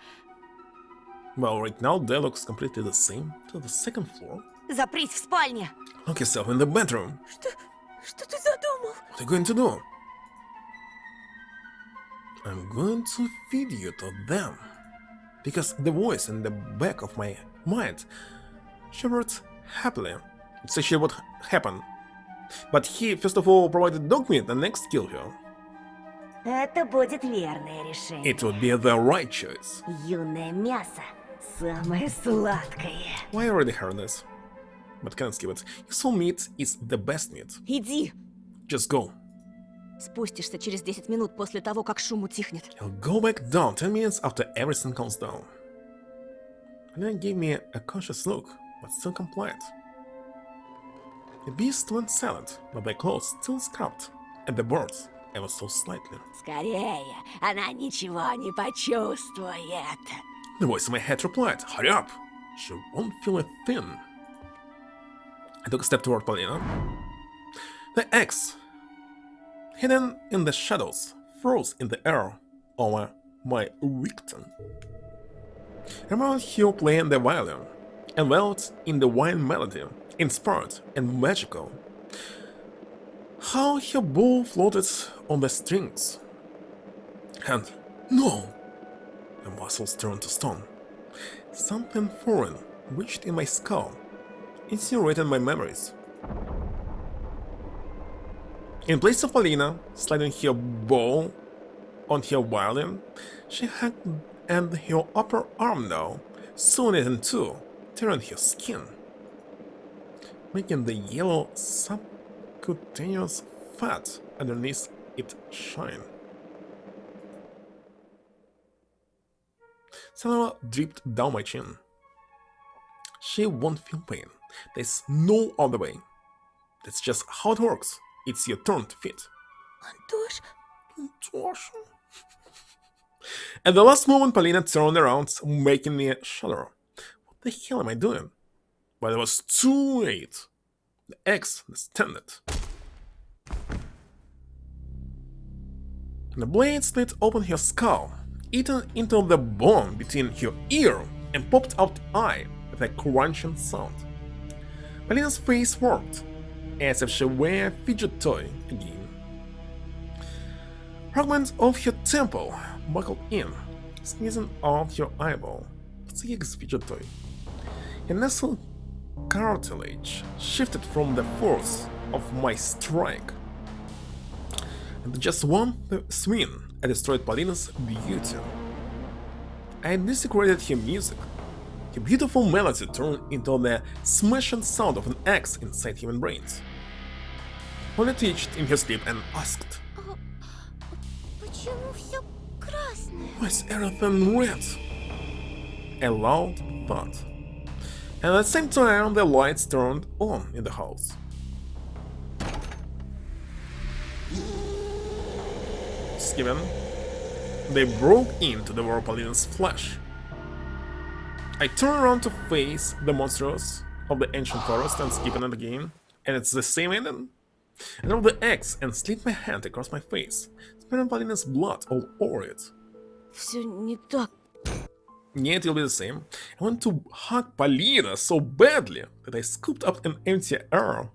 Well, right now dialogue is completely the same to the second floor. Запрись в спальне. Lock yourself in the bedroom. Что ты задумал? What are you going to do? I'm going to feed you to them. Because the voice in the back of my mind shivered happily. It's actually what happened. But he, first of all, provided dog meat and next killed her. Это будет верное решение. It would be the right choice. Юное мясо. Самое сладкое. Why already heard this? But can't skip it. Your soul meat is the best meat. Иди. Just go. Спустишься через 10 минут после того, как шум утихнет. I'll go back down 10 minutes after everything calms down. And then gave me a cautious look, but still complied. The beast went silent, but their clothes still scrubbed, and the birds ever so slightly. Скорее, она ничего не почувствует. The voice in my head replied, "Hurry up! She won't feel a thing." I took a step toward Polina. The axe, hidden in the shadows, froze in the air over my victim. I remembered Hugh playing the violin, enveloped in the wine melody, inspired and magical. How her bow floated on the strings. And no! My muscles turned to stone. Something foreign reached in my skull, incinerated my memories. In place of Polina sliding her bow on her violin, she had and her upper arm now, sewn it in two, tearing her skin, making the yellow subcutaneous fat underneath it shine. Saliva dripped down my chin. She won't feel pain. There's no other way. That's just how it works. It's your turn to fit. Антош, Antosh. At the last moment, Polina turned around, making me shudder. What the hell am I doing? But it was too late. The axe descended. The blade split open her skull, eaten into the bone between her ear, and popped out eye with a crunching sound. Polina's face worked, as if she were a fidget toy again. Fragments of her temple buckled in, squeezing out her eyeball. What's the fidget toy? Her nasal cartilage shifted from the force of my strike. And just one swing, I destroyed Polina's beauty. I desecrated her music. Her beautiful melody turned into the smashing sound of an axe inside human brains. Polina twitched in her sleep and asked, Почему все красное? "Why is everything red?" A loud thud. And at the same time, the lights turned on in the house. Given, they broke into the Polina's flesh. I turn around to face the monsters of the ancient forest and skipping it again, and it's the same ending. I drop the axe and slip my hand across my face, smearing Polina's blood all over it. все не так. Yeah, it will be the same. I want to hug Polina so badly that I scooped up an empty air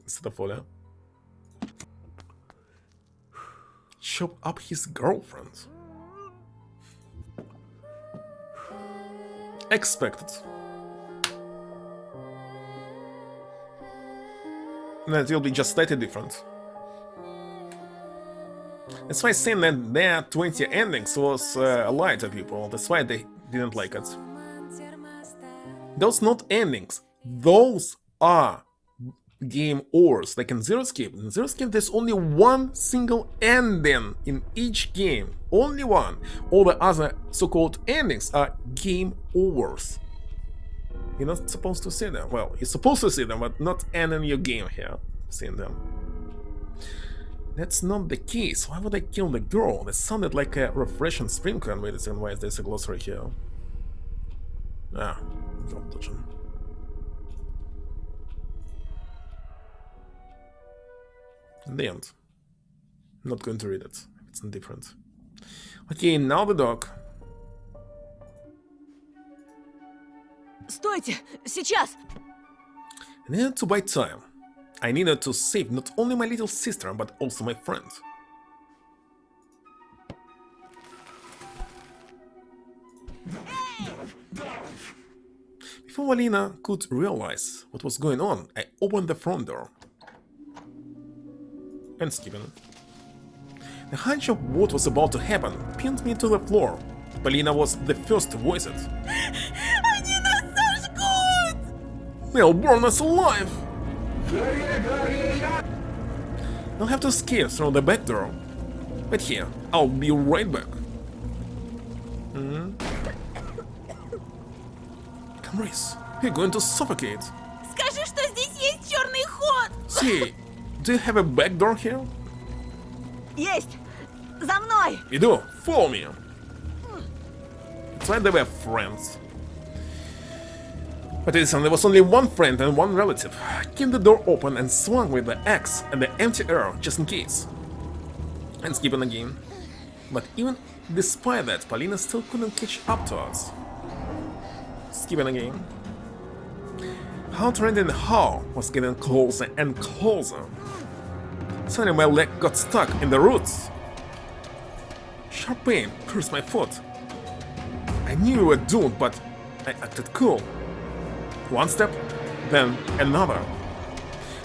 instead of Oля. Chop up his girlfriend. Expected. That will be just slightly different. That's why saying that their 20 endings was a lie to people. That's why they didn't like it. Those not endings. Those are game overs. Like in Zero Escape. In Zero Escape, there's only one single ending in each game. Only one. All the other so-called endings are game overs. You're not supposed to see them. Well, you're supposed to see them, but not ending your game here. Seeing them. That's not the case. Why would I kill the girl? That sounded like a refreshing sprinkler. Wait a second, why is there a glossary here? Ah, don't touch him. The end. Not going to read it. It's indifferent. Okay, now the dog. Стойте! Сейчас! I needed to buy time. I needed to save not only my little sister, but also my friend. Before Alina could realize what was going on, I opened the front door. And skipping. The hunch of what was about to happen pinned me to the floor. Polina was the first to voice it. Они нас сожгут! They'll burn us alive! I'll have to escape through the back door. But here, I'll be right back. Камрис, you're going to suffocate. Скажи, что здесь есть черный ход! See, do you have a back door here? Есть! За мной! You do, follow me. It's like they were friends. But listen, there was only one friend and one relative. I kept the door open and swung with the axe at the empty air just in case. And skipping again. But even despite that, Polina still couldn't catch up to us. Skipping again. Heart-rending howl was getting closer and closer. Suddenly my leg got stuck in the roots. Sharp pain pierced my foot. I knew we were doomed, but I acted cool. One step, then another.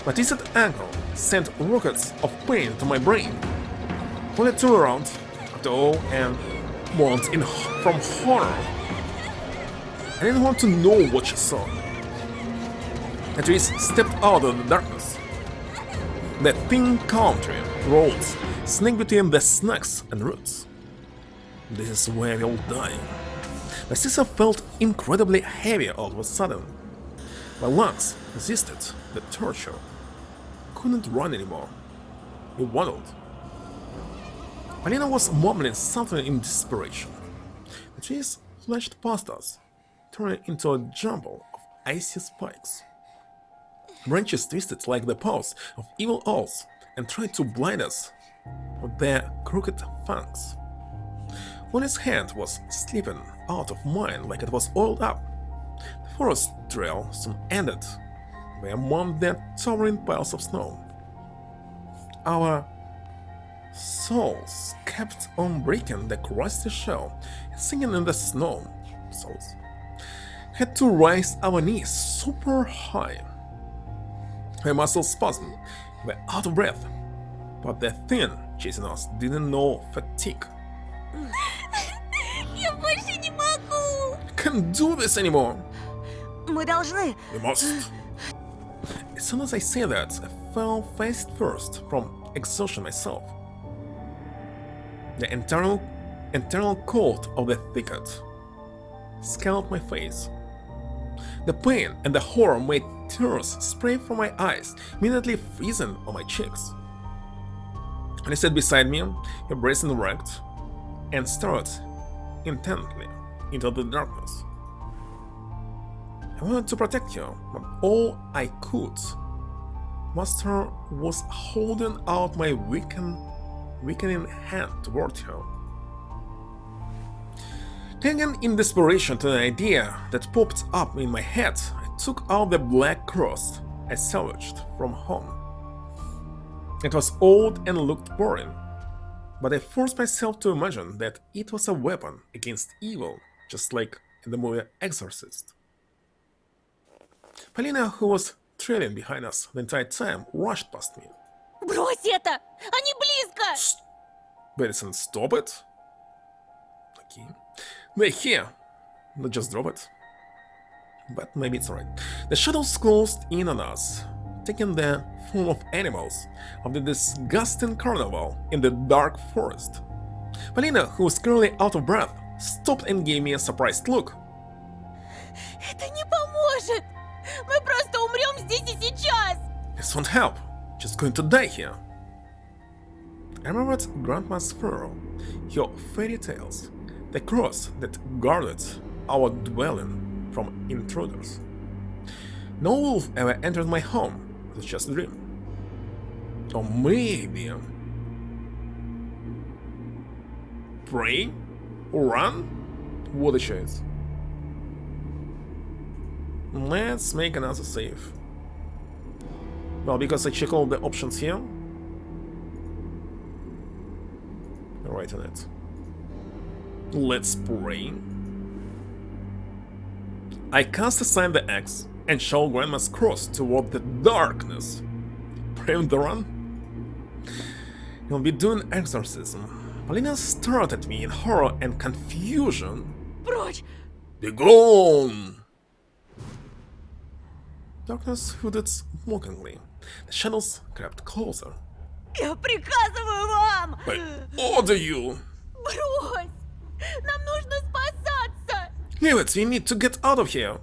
My twisted ankle sent rockets of pain to my brain. When I turned around, after all, and moaned from horror. I didn't want to know what she saw. The trees stepped out of the darkness. The thin country roads snake between the snags and roots. This is where we'll die. My sister felt incredibly heavy all of a sudden. My lungs resisted the torture. Couldn't run anymore. We waddled. Polina was mumbling something in desperation. The trees flashed past us, turning into a jumble of icy spikes. Branches twisted like the paws of evil owls and tried to blind us with their crooked fangs. Ollie's hand was slipping out of mine like it was oiled up. The forest trail soon ended by among the towering piles of snow. Our souls kept on breaking the crusty shell and sinking in the snow. Souls had to raise our knees super high. My muscles spasmed, we were out of breath, but the thing chasing us didn't know fatigue. Я больше не могу! Can't do this anymore! Мы должны... We must! As soon as I say that, I fell face first from exhaustion myself. The internal cold of the thicket scalded my face. The pain and the horror made tears spray from my eyes, immediately freezing on my cheeks. And he sat beside me, her breast erect, and stared intently into the darkness. I wanted to protect her, but all I could muster was holding out my weakening hand toward her. Clinging in desperation to an idea that popped up in my head, I took out the black cross I salvaged from home. It was old and looked boring, but I forced myself to imagine that it was a weapon against evil, just like in the movie Exorcist. Polina, who was trailing behind us the entire time, rushed past me. Брось это! Они близко! Madison, stop it. Okay. They're here. Not just drop it. But maybe it's alright. The shadows closed in on us, taking the form of animals of the disgusting carnival in the dark forest. Polina, who was clearly out of breath, stopped and gave me a surprised look. Это не поможет! Мы просто умрем здесь и сейчас! This won't help. Just going to die here. I remembered Grandma's funeral, your fairy tales, the cross that guarded our dwelling from intruders. No wolf ever entered my home, it was just a dream. Or maybe... Pray? Run? What a choice. Let's make another save. Well, because I check all the options here. Right on it. Let's pray. I cast aside the axe and shove Grandma's cross toward the darkness. Prevent the run? You'll be doing exorcism. Polina stared at me in horror and confusion. Прочь! Be gone! Darkness hooded mockingly. The shadows crept closer. Я приказываю вам! I order you! Брось! Нам нужно спасаться! Leave it, we need to get out of here!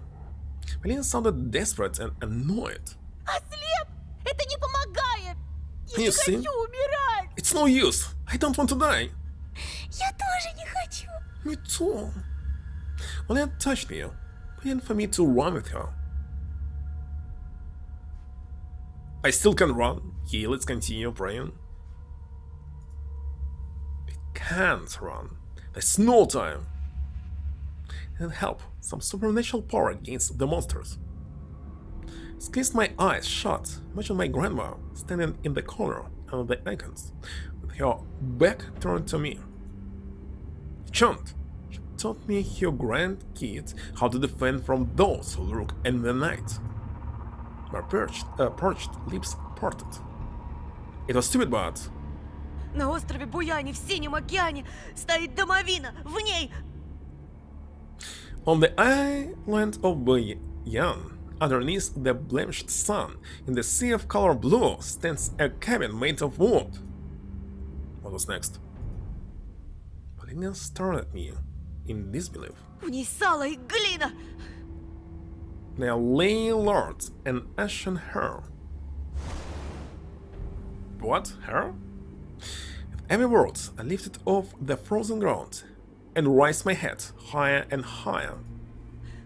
Polina sounded desperate and annoyed. Ослеп! Это не помогает! Я You не see? хочу умирать! It's no use! I don't want to die! Я тоже не хочу. Me too. Polina touched me, waiting for me to run with her. I still can run. Okay, let's continue praying. We can't run. There's no time. And help, some supernatural power against the monsters. Squeezed my eyes shut. Imagine my grandma standing in the corner of the icons, with her back turned to me. Chant, she taught me her grandkids how to defend from those who lurk in the night. My parched lips parted. It was stupid, but На острове Буяне в Синем океане стоит домовина. В ней... on the island of Bayan, underneath the blemished sun, in the sea of color blue, stands a cabin made of wood. What was next? Polina stared at me in disbelief. В ней сало и глина. There lay lords and ashen hair. What? Hair? With every word, I lifted off the frozen ground and raised my head higher and higher.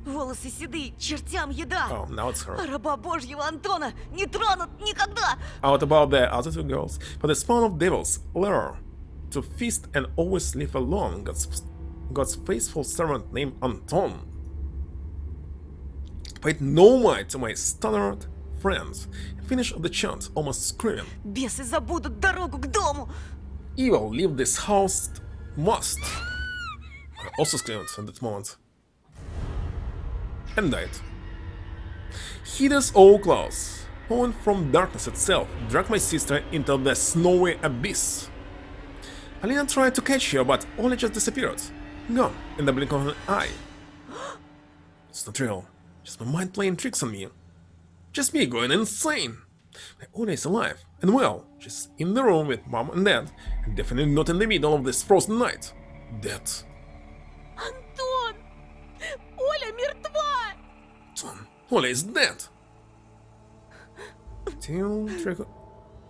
Волосы седые, чертям еда. Oh, now it's her. А раба Божьего Антона не тронут никогда. What about the other two girls? For the spawn of devils, lure to feast and always leave alone God's faithful servant named Anton. Paid no mind to my stuttered friends and finished the chant, almost screaming. Бесы забудут дорогу к дому. Evil leave this house must. I also screamed at that moment. And died. Hideous old claws, born from darkness itself, dragged my sister into the snowy abyss. Polina tried to catch her, but only just disappeared. Gone in the blink of an eye. It's not real. Just my mind playing tricks on me. Just me going insane. My Ola is alive and well. She's in the room with mom and dad, and definitely not in the middle of this frozen night. Dead. Антон! Оля мертва! Tom, Ola is dead. Tear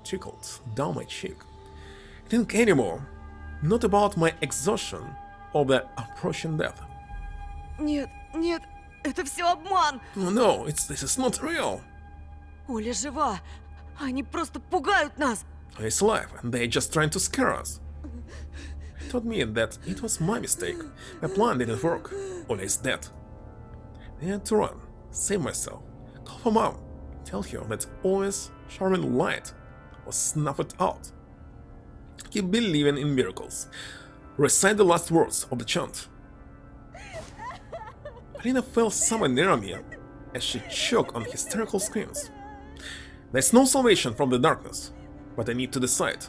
trickled down my cheek. I didn't care anymore. Not about my exhaustion or the approaching death. Нет, нет, это все обман. Oh no, this is not real. Оля жива. Они просто пугают нас. Ola is alive, and they're just trying to scare us. I told me that it was my mistake. My plan didn't work. Ola is dead. I had to run, save myself, call for mom, tell her that Ola's charming light was snuffed out. Keep believing in miracles. Recite the last words of the chant. Polina felt someone near me as she choked on hysterical screams. There's no salvation from the darkness, but I need to decide.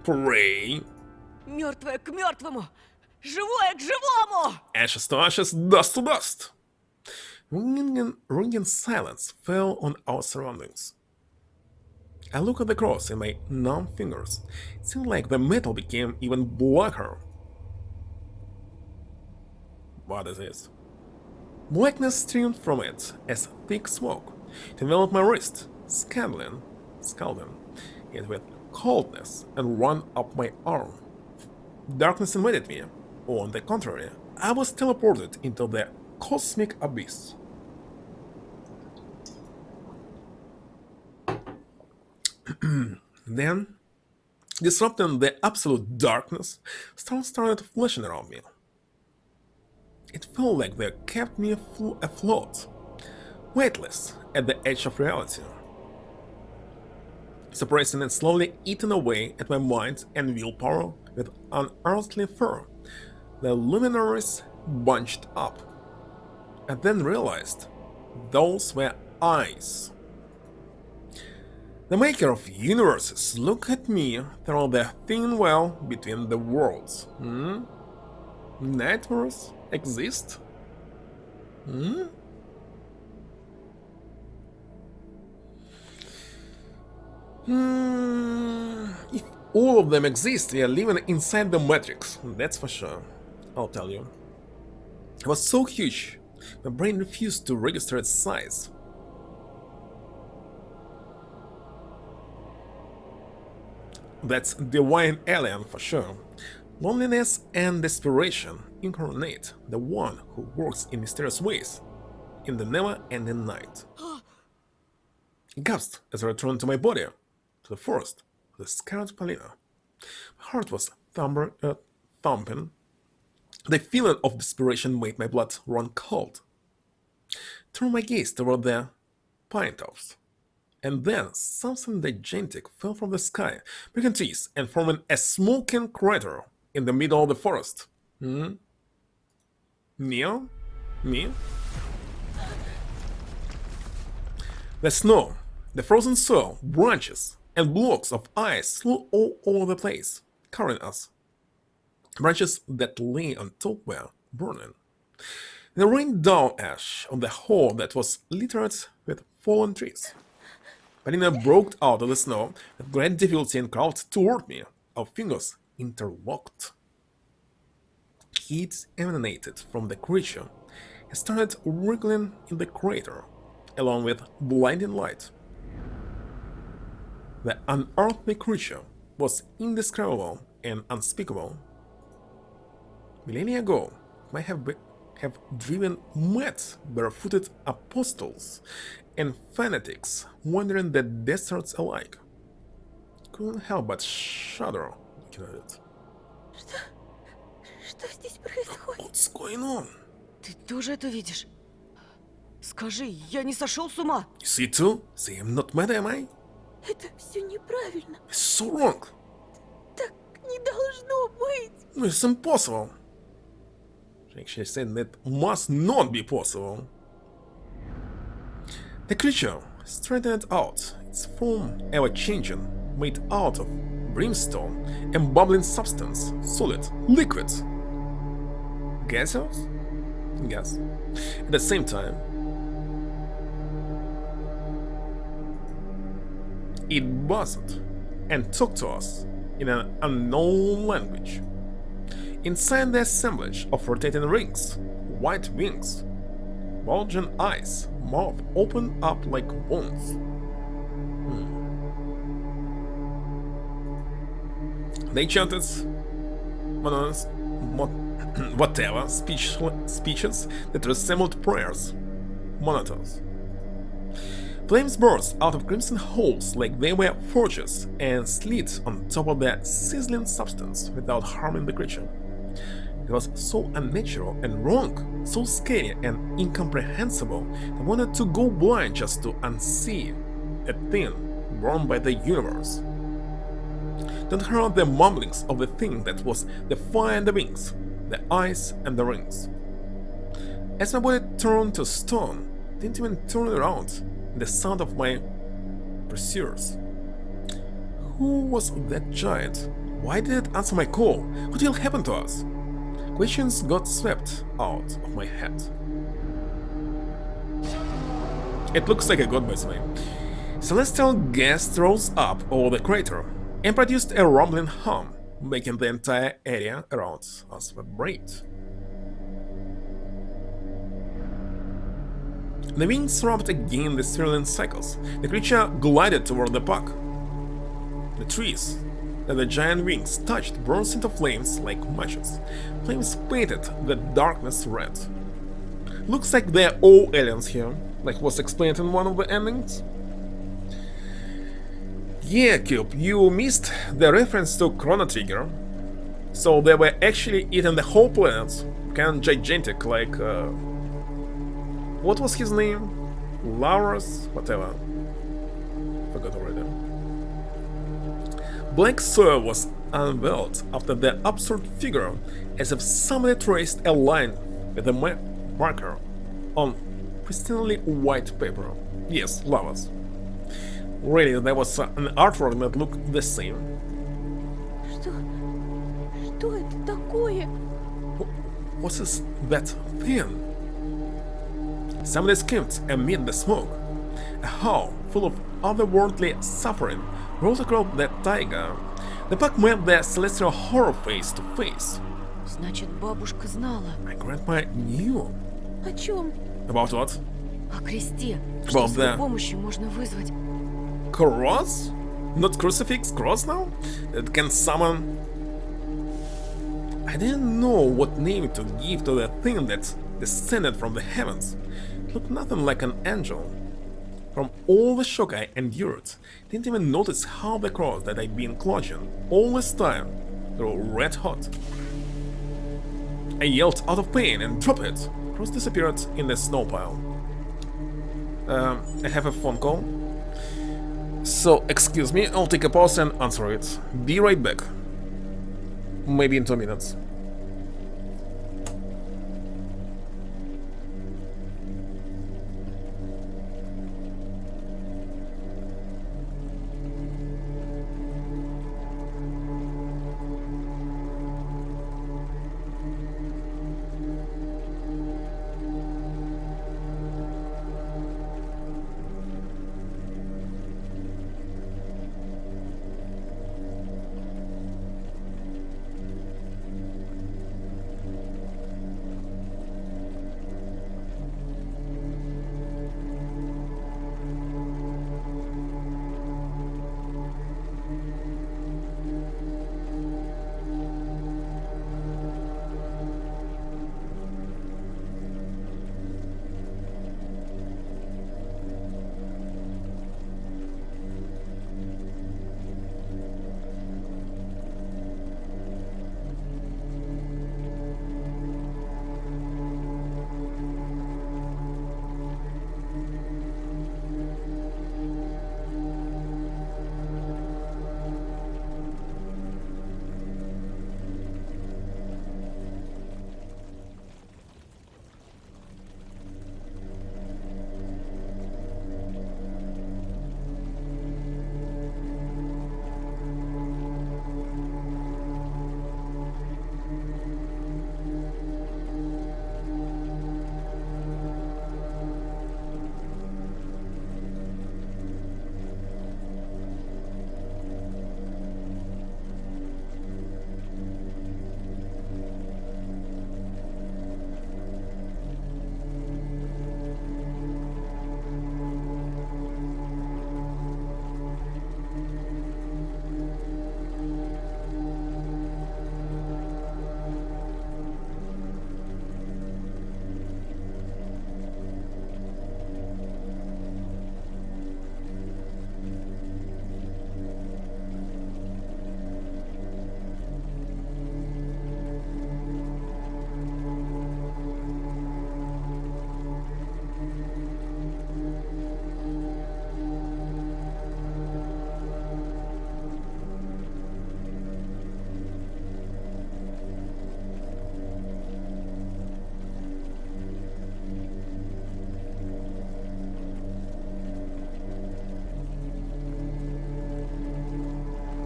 Pray. Мертвое к мертвому. Живое к живому. Ashes to ashes, dust to dust. Ringing silence fell on our surroundings. I looked at the cross in my numb fingers. It seemed like the metal became even blacker. What is this? Blackness streamed from it as thick smoke. It enveloped my wrist, scalding, yet with coldness and ran up my arm. Darkness invaded me. On the contrary, I was teleported into the cosmic abyss. Then, disrupting the absolute darkness, stars started flashing around me. It felt like they kept me afloat, weightless at the edge of reality, suppressing and slowly eating away at my mind and willpower with unearthly fear. The luminaries bunched up. I then realized those were eyes. The maker of universes looked at me through the thin veil between the worlds. Nightmares exist? If all of them exist, we are living inside the Matrix, that's for sure. I'll tell you. It was so huge, my brain refused to register its size. That's divine alien for sure. Loneliness and desperation incarnate the one who works in mysterious ways in the never-ending night. I gasped as I returned to my body, to the forest, to the scared Polina. My heart was thumping. The feeling of desperation made my blood run cold. Turned my gaze toward the pine tops. And then something gigantic fell from the sky, breaking trees and forming a smoking crater in the middle of the forest. Neo? Me? The snow, the frozen soil, branches, and blocks of ice flew all over the place, covering us. Branches that lay on top were burning. They rained down ash on the hole that was littered with fallen trees. Polina broke out of the snow with great difficulty and crawled toward me, our fingers interlocked. Heat emanated from the creature and started wriggling in the crater, along with blinding light. The unearthly creature was indescribable and unspeakable. Millennia ago, it might have driven mad, barefooted apostles and fanatics wandering the deserts alike. Couldn't help but shudder looking at it. Что здесь происходит? What's going on? Ты тоже это видишь? Скажи, я не сошел с ума? You see too? See, I'm not mad, am I? Это все неправильно. It's so wrong. Так не должно быть. No, it's impossible. She actually said that must not be possible. The creature straightened out, its form ever-changing, made out of brimstone and bubbling substance, solid, liquid. Gaseous? Gas. At the same time, it buzzed and talked to us in an unknown language. Inside the assemblage of rotating rings, white wings, bulging eyes, mouth opened up like wounds. They chanted whatever speeches that resembled prayers, monotones. Flames burst out of crimson holes like they were forges and slid on top of the sizzling substance without harming the creature. It was so unnatural and wrong, so scary and incomprehensible, I wanted to go blind just to unsee a thing born by the universe. Then heard the mumblings of the thing that was the fire and the wings, the eyes and the rings. As my body turned to stone, didn't even turn around, the sound of my pursuers. Who was that giant? Why did it answer my call? What will happen to us? Questions got swept out of my head. It looks like a god, by the way. Celestial gas rose up over the crater and produced a rumbling hum, making the entire area around us vibrate. The wings rubbed again the swirling cycles. The creature glided toward the pack. The trees that the giant wings touched burst into flames like matches. Flames painted the darkness red. Looks like they're all aliens here, like was explained in one of the endings. Yeah, Cube, you missed the reference to Chrono Trigger. So they were actually eating the whole planet, kind of gigantic, like what was his name? Laurus? Whatever. Forgot already. Black soil was unveiled after the absurd figure, as if somebody traced a line with a marker on pristinely white paper. Yes, Lavas. Really, there was an artwork that looked the same. Что это такое? What is that thing? Somebody screamed amid the smoke. A howl full of otherworldly suffering rolled across the taiga. The pack met their celestial horror face to face. Значит, бабушка знала. My grandma knew. О чем? About what? О кресте. About Что с его the- помощью можно вызвать. Cross? Not crucifix, cross now? That can summon... I didn't know what name to give to the thing that descended from the heavens. It looked nothing like an angel. From all the shock I endured, didn't even notice how the cross that I'd been clutching all this time grew red hot. I yelled out of pain and dropped it. Cross disappeared in the snow pile. I have a phone call. So, excuse me, I'll take a pause and answer it. Be right back. Maybe in 2 minutes.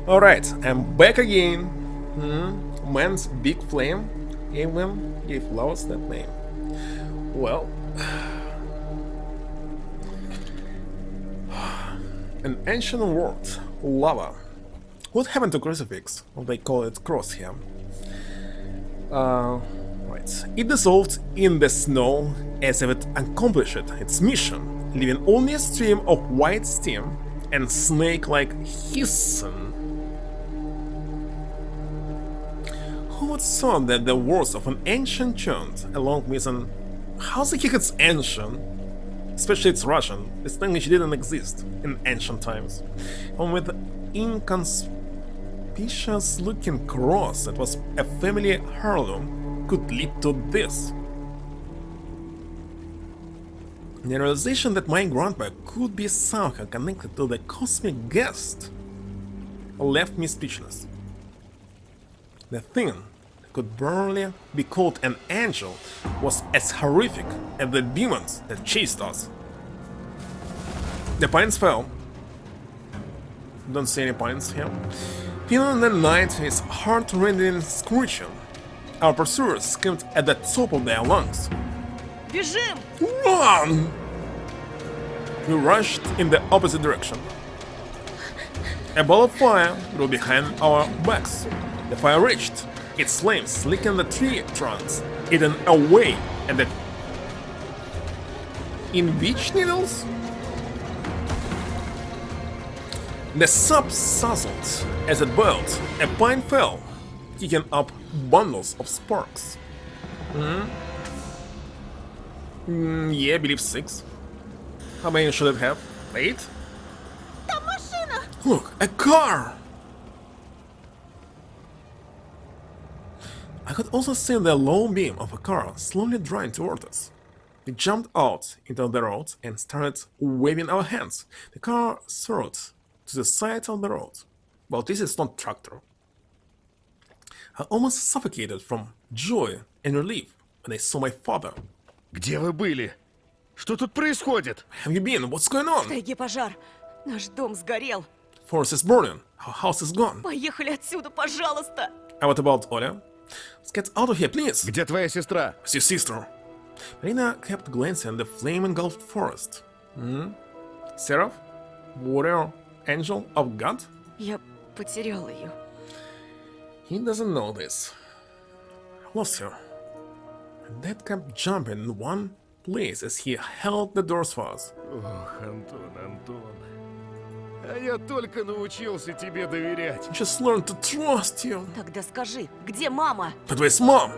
Alright, I'm back again. Man's big flame even gave Laos that name. Well, an ancient word, lava. What happened to crucifix? Well, they call it cross here. Right. It dissolved in the snow as if it accomplished its mission, leaving only a stream of white steam and snake-like hissing Who would thought that the words of an ancient chant, along with an... How's the kick it's ancient? Especially it's Russian. This language didn't exist in ancient times. And with inconspicuous looking cross that was a family heirloom could lead to this. The realization that my grandpa could be somehow connected to the cosmic guest left me speechless. The thing that could barely be called an angel was as horrific as the demons that chased us. The pines fell. Don't see any pines here. Feeling the night is heart-rending screeching. Our pursuers screamed at the top of their lungs. Бежим! Run! We rushed in the opposite direction. A ball of fire grew behind our backs. The fire reached, its flames licking the tree trunks, eaten away, and the... In beech needles? The sap sizzled as it boiled. A pine fell, kicking up bundles of sparks. Yeah, I believe 6. How many should it have? 8? Там машина! Look, a car! I could also see the low beam of a car slowly drawing toward us. We jumped out into the road and started waving our hands. The car soared to the side of the road. Well, this is not tractor. I almost suffocated from joy and relief when I saw my father. Где вы были? Что тут происходит? Have you been? What's going В on? тайге пожар. Наш дом сгорел. Forest is burning. Our house is gone. Поехали отсюда, пожалуйста. And what about Oля? Let's get out of here, please. Где твоя сестра? It's your sister. Marina kept glancing at the flame-engulfed forest. Seraph? Warrior? Angel of God? Я потеряла ее. He doesn't know this. I lost her. And Dad kept jumping in one place as he held the doors for us. Ох, Антон, Антон. А я только научился тебе доверять. I just learned to trust you. Тогда скажи, где мама? But where's Mom?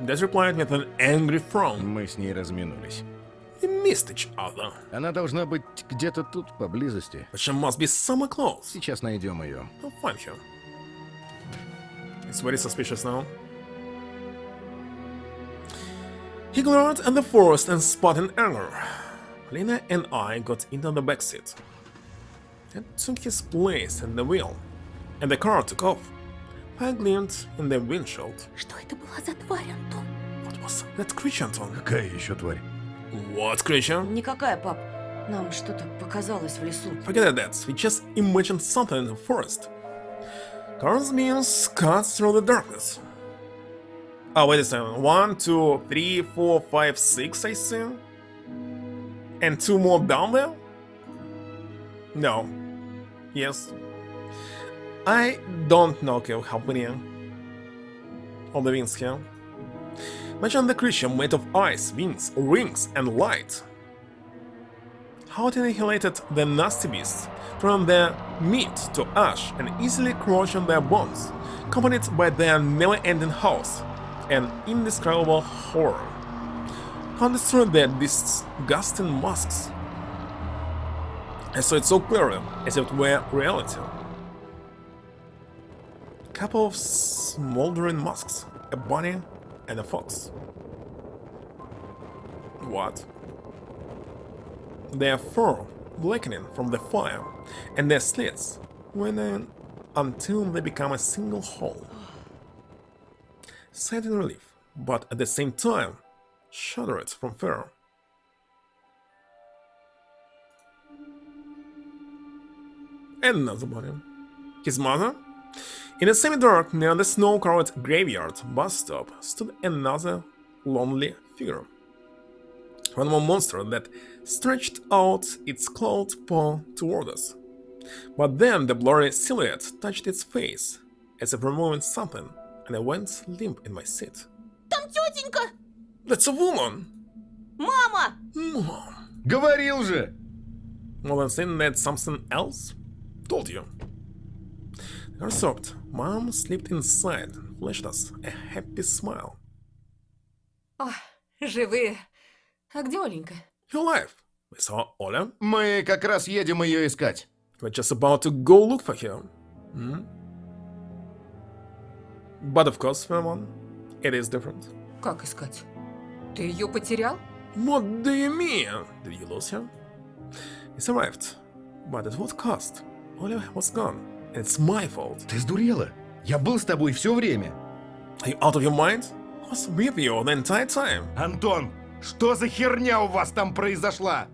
Dad replied with an angry frown. Мы с ней разминулись. We missed each other. Она должна быть где-то тут, поблизости. But she must be somewhere close. Сейчас найдем ее. I'll find her. It's very suspicious now. He glared at the forest and spat in anger. Lena and I got into the back seat. Ed took his place at the wheel, and the car took off. Fire gleamed in the windshield. Что это была за тварь, Антон? What was that creature, Anton? Какая еще тварь? What creature? Никакая, пап. Нам что-то показалось в лесу. Forget that, we just imagined something in the forest. Carl's beams cut through the darkness. Oh, wait a second. 1, 2, 3, 4, 5, 6, I see. And 2 more down there? No. Yes. I don't know how many on the wings here. Imagine the creature made of ice, wings, rings, and light. How it annihilated the nasty beasts, turned their meat to ash and easily crushing their bones, accompanied by their never-ending howls and indescribable horror. How destroyed their disgusting masks. I saw it so clearly, as if it were reality. A couple of smoldering masks, a bunny and a fox. What? Their fur blackening from the fire, and their slits widening until they become a single whole. Sighed in relief, but at the same time shuddered from fear. Another body. His mother? In the semi-dark near the snow-covered graveyard bus stop stood another lonely figure. One more monster that stretched out its clawed paw toward us. But then the blurry silhouette touched its face, as if removing something, and I went limp in my seat. Там тетенька! That's a woman! Мама! Mom. Говорил же! More than saying that something else? Told you. The Her sobbed. Mom slipped inside, flashed us a happy smile. О, живые. А где Оленька? You're alive. We saw Ola. Мы как раз едем ее искать. We're just about to go look for her. Hmm? But of course, Ramon, it is different. Как искать? Ты ее потерял? What do you mean? Did you lose her? It's arrived, but at what cost? Ola was gone. It's my fault. Ты сдурела? Я был с тобой все время. Are you out of your mind? I was with you the entire time. Антон, что за херня у вас там произошла?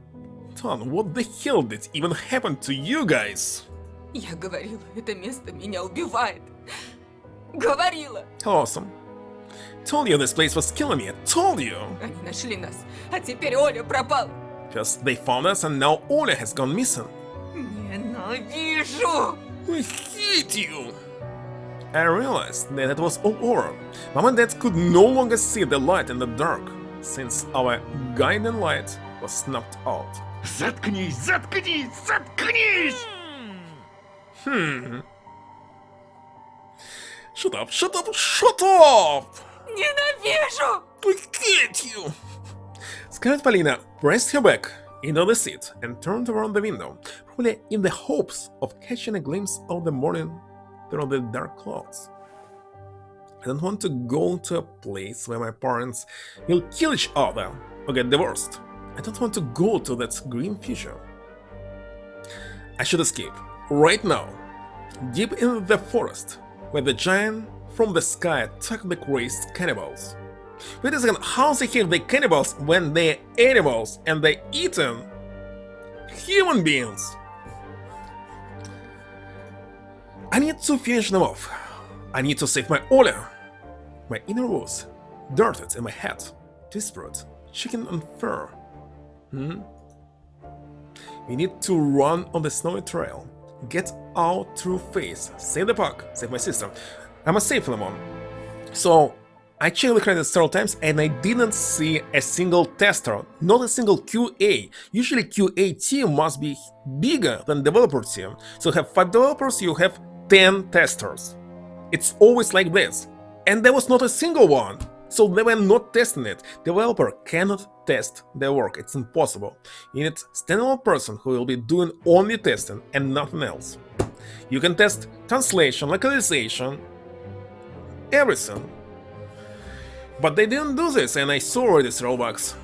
Ton, what the hell did even happen to you guys? Я говорила, это место меня убивает. Говорила. Awesome. Told you this place was killing me. I told you. Они нашли нас, а теперь Оля пропала. First they found us and now Ola has gone missing. Ненавижу! We hate you. I realized that it was all over. Mom and Dad could no longer see the light in the dark, since our guiding light was knocked out. Заткнись, заткнись, заткнись! Shut up, shut up, shut up! Ненавижу! We hate you! Scarlet Polina pressed her back into the seat and turned around the window, probably in the hopes of catching a glimpse of the morning through the dark clouds. I don't want to go to a place where my parents will kill each other or get divorced. I don't want to go to that grim future. I should escape, right now, deep in the forest, where the giant from the sky attack the crazed cannibals. Wait a second, how they kill the cannibals when they're animals and they're eaten human beings? I need to finish them off. I need to save my Ola. My inner voice darted in my head, whispered, chicken and fur. We need to run on the snowy trail, get out through face, save the park, save my sister. I must save Lemon. So I checked the credits several times and I didn't see a single tester, not a single QA. Usually QA team must be bigger than developer team. So you have 5 developers, you have 10 testers. It's always like this. And there was not a single one. So they were not testing it. Developer cannot test their work. It's impossible. You need a standalone person who will be doing only testing and nothing else. You can test translation, localization, everything. But they didn't do this, and I saw already several bugs.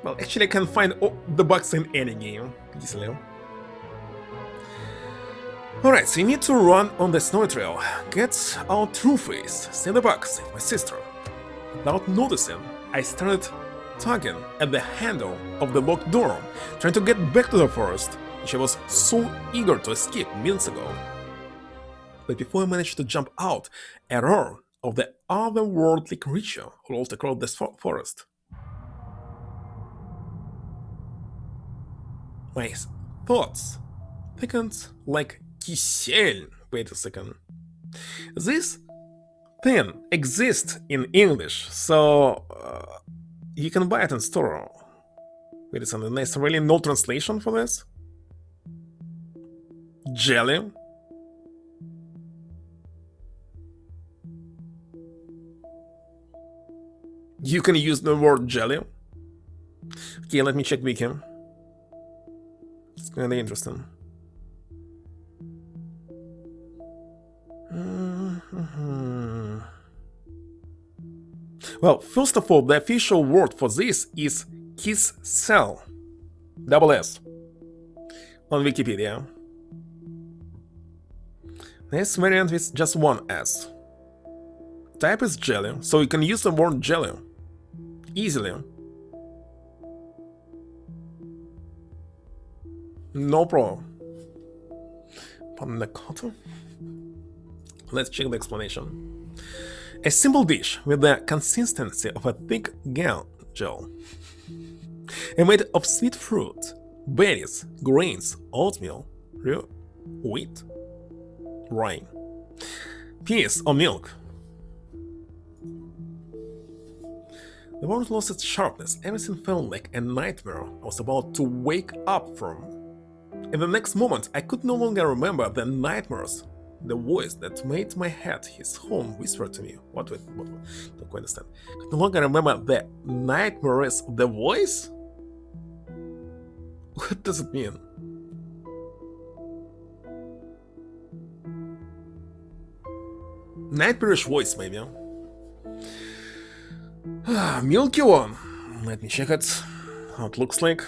Well, actually I can find all the bugs in any game, easily. Alright, so you need to run on the snowy trail, get out through face, save the bugs, save my sister. Without noticing, I started tugging at the handle of the locked door, trying to get back to the forest, which I was so eager to escape minutes ago. But before I managed to jump out, a roar of the otherworldly creature rolled across this forest. My thoughts thickened like кисель. Wait a second. This thing exists in English, so you can buy it in store. Wait a second, there's really no translation for this? Jelly? You can use the word jelly. Okay, let me check Wiki. It's kinda interesting. Well, first of all, the official word for this is kiss cell. Double S. On Wikipedia. This variant with just one S. Type is jelly, so you can use the word jelly easily. No problem. Panna cotta? Let's check the explanation. A simple dish with the consistency of a thick gel, and made of sweet fruit, berries, grains, oatmeal, wheat, rye, peas or milk. The word lost its sharpness. Everything felt like a nightmare I was about to wake up from. In the next moment, I could no longer remember the nightmares The voice that made my head his home whispered to me. What? Don't quite understand. I no longer remember the nightmares of the voice? What does it mean? Nightmarish voice, maybe. Milky One. Let me check it. How it looks like.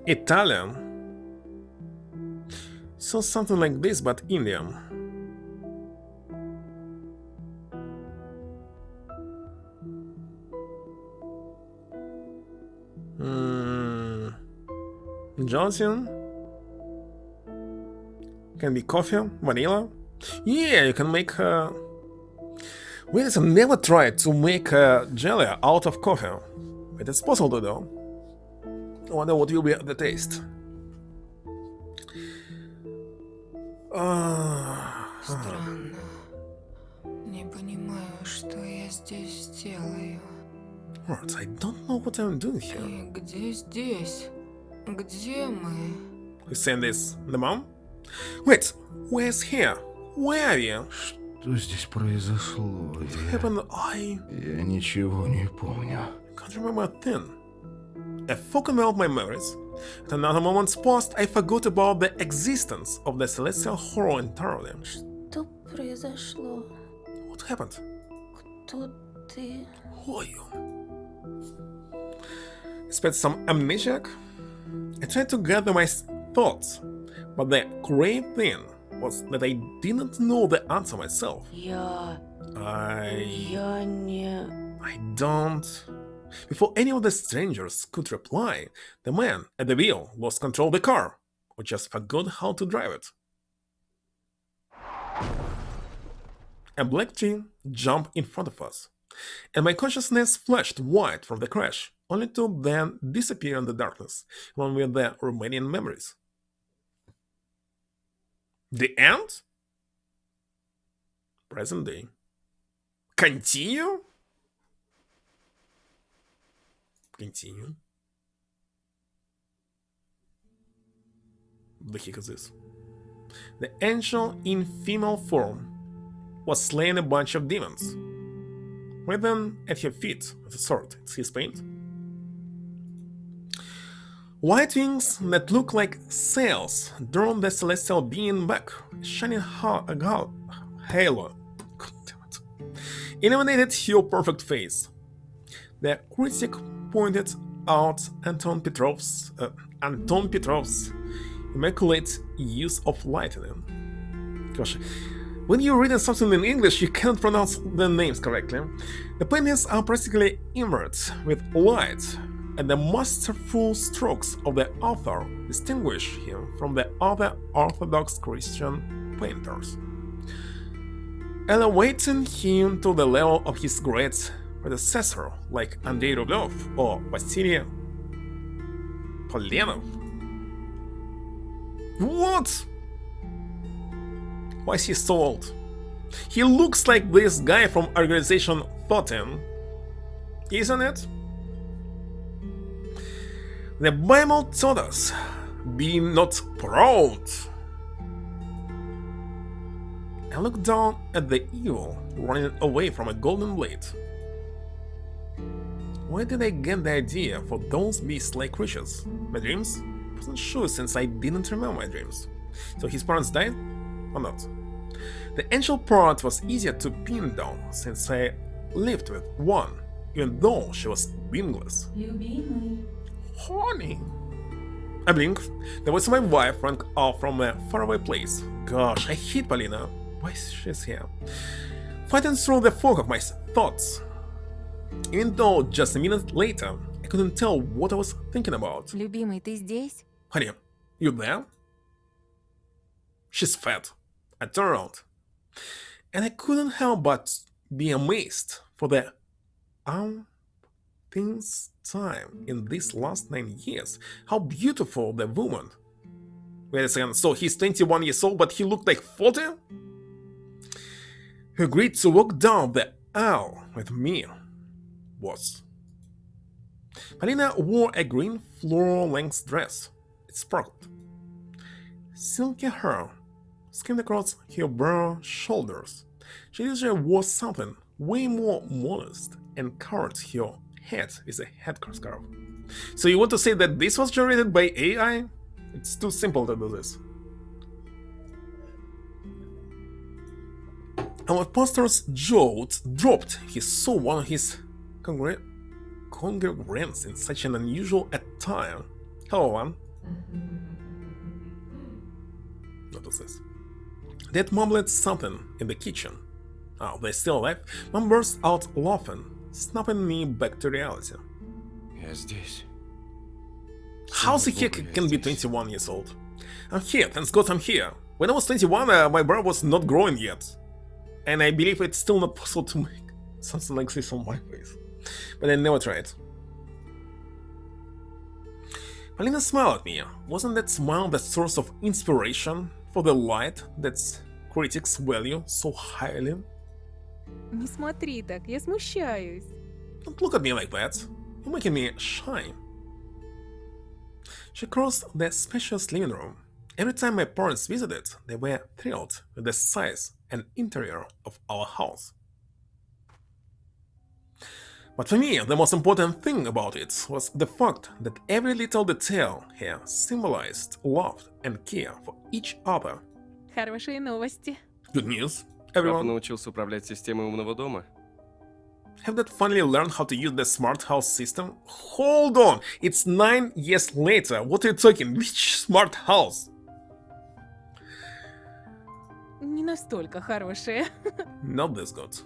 Italian. So something like this, but Indian. Gelatin. Can be coffee, vanilla. Yeah, you can make. Wait, I've never tried to make jelly out of coffee, but it's possible though. I wonder what will be the taste. Странно. Не понимаю, что я здесь делаю. Right, I don't know what I'm doing here. И где здесь? Где мы? Who's saying this? The mom? Wait, where's here? Where are you? Что здесь произошло? What happened? Я ничего не помню. Can't remember a thing. I forgot about my memories. At another moment's past, I forgot about the existence of the celestial horror entirely. Что произошло? What happened? Кто ты? Who are you? Expect some amnesiac? I tried to gather my thoughts, but the great thing was that I didn't know the answer myself. Я I не... don't. Before any of the strangers could reply, the man at the wheel lost control of the car, or just forgot how to drive it. A black tree jumped in front of us, and my consciousness flashed white from the crash, only to then disappear in the darkness, along with the remaining memories. The end? Present day. Continue? Continue. The heck is this? The angel in female form was slaying a bunch of demons. Right then at her feet with a sword. It's his paint. White wings that look like sails drawn the celestial being back, shining a halo. God damn it. Illuminated her perfect face. The critic pointed out Anton Petrov's immaculate use of lighting. Gosh, when you're reading something in English, you can't pronounce the names correctly. The paintings are practically invert with light, and the masterful strokes of the author distinguish him from the other Orthodox Christian painters, elevating him to the level of his great predecessor like Andrei Rublev or Vasily Polenov. What? Why is he so old? He looks like this guy from Organization 13, isn't it? The Bible taught us, be not proud. I looked down at the evil running away from a golden blade. Where did I get the idea for those beast-like creatures? My dreams? I wasn't sure since I didn't remember my dreams. So his parents died? Or not? The angel part was easier to pin down since I lived with one, even though she was wingless. Honey! I blinked. The voice of my wife rang out from a faraway place. Gosh, I hate Polina. Why is she here? Fighting through the fog of my thoughts. Even though just a minute later, I couldn't tell what I was thinking about. Любимый, ты здесь? Honey, you there? She's fat. I turned around. And I couldn't help but be amazed for the umpteenth time in these last 9 years. How beautiful the woman. Wait a second, so he's 21 years old but he looked like 40? He agreed to walk down the aisle with me. was. Polina wore a green floor-length dress. It sparkled. Silky hair skimmed across her bare shoulders. She usually wore something way more modest and covered her head with a headscarf. So you want to say that this was generated by AI? It's too simple to do this. Our pastor's jaw dropped. He saw one of his congregants in such an unusual attire. Hello, one. What was this? Dad mumbled something in the kitchen. Oh, they're still alive? Mom burst out laughing, snapping me back to reality. Я здесь. How the heck can be 21 years old? I'm here, thanks God I'm here. When I was 21, my brow was not growing yet. And I believe it's still not possible to make something like this on my face. But I never tried. Polina smiled at me. Wasn't that smile the source of inspiration for the light that critics value so highly? Не смотри так, я смущаюсь. Don't look at me like that. You're making me shy. She crossed the spacious living room. Every time my parents visited, they were thrilled with the size and interior of our house. But for me, the most important thing about it was the fact that every little detail here symbolized love and care for each other. Хорошие новости. Good news, Папа everyone. научился управлять системой умного дома. Have that finally learned how to use the smart house system? Hold on! It's 9 years later. What are you talking? Which smart house? Не настолько хорошие. Not this good.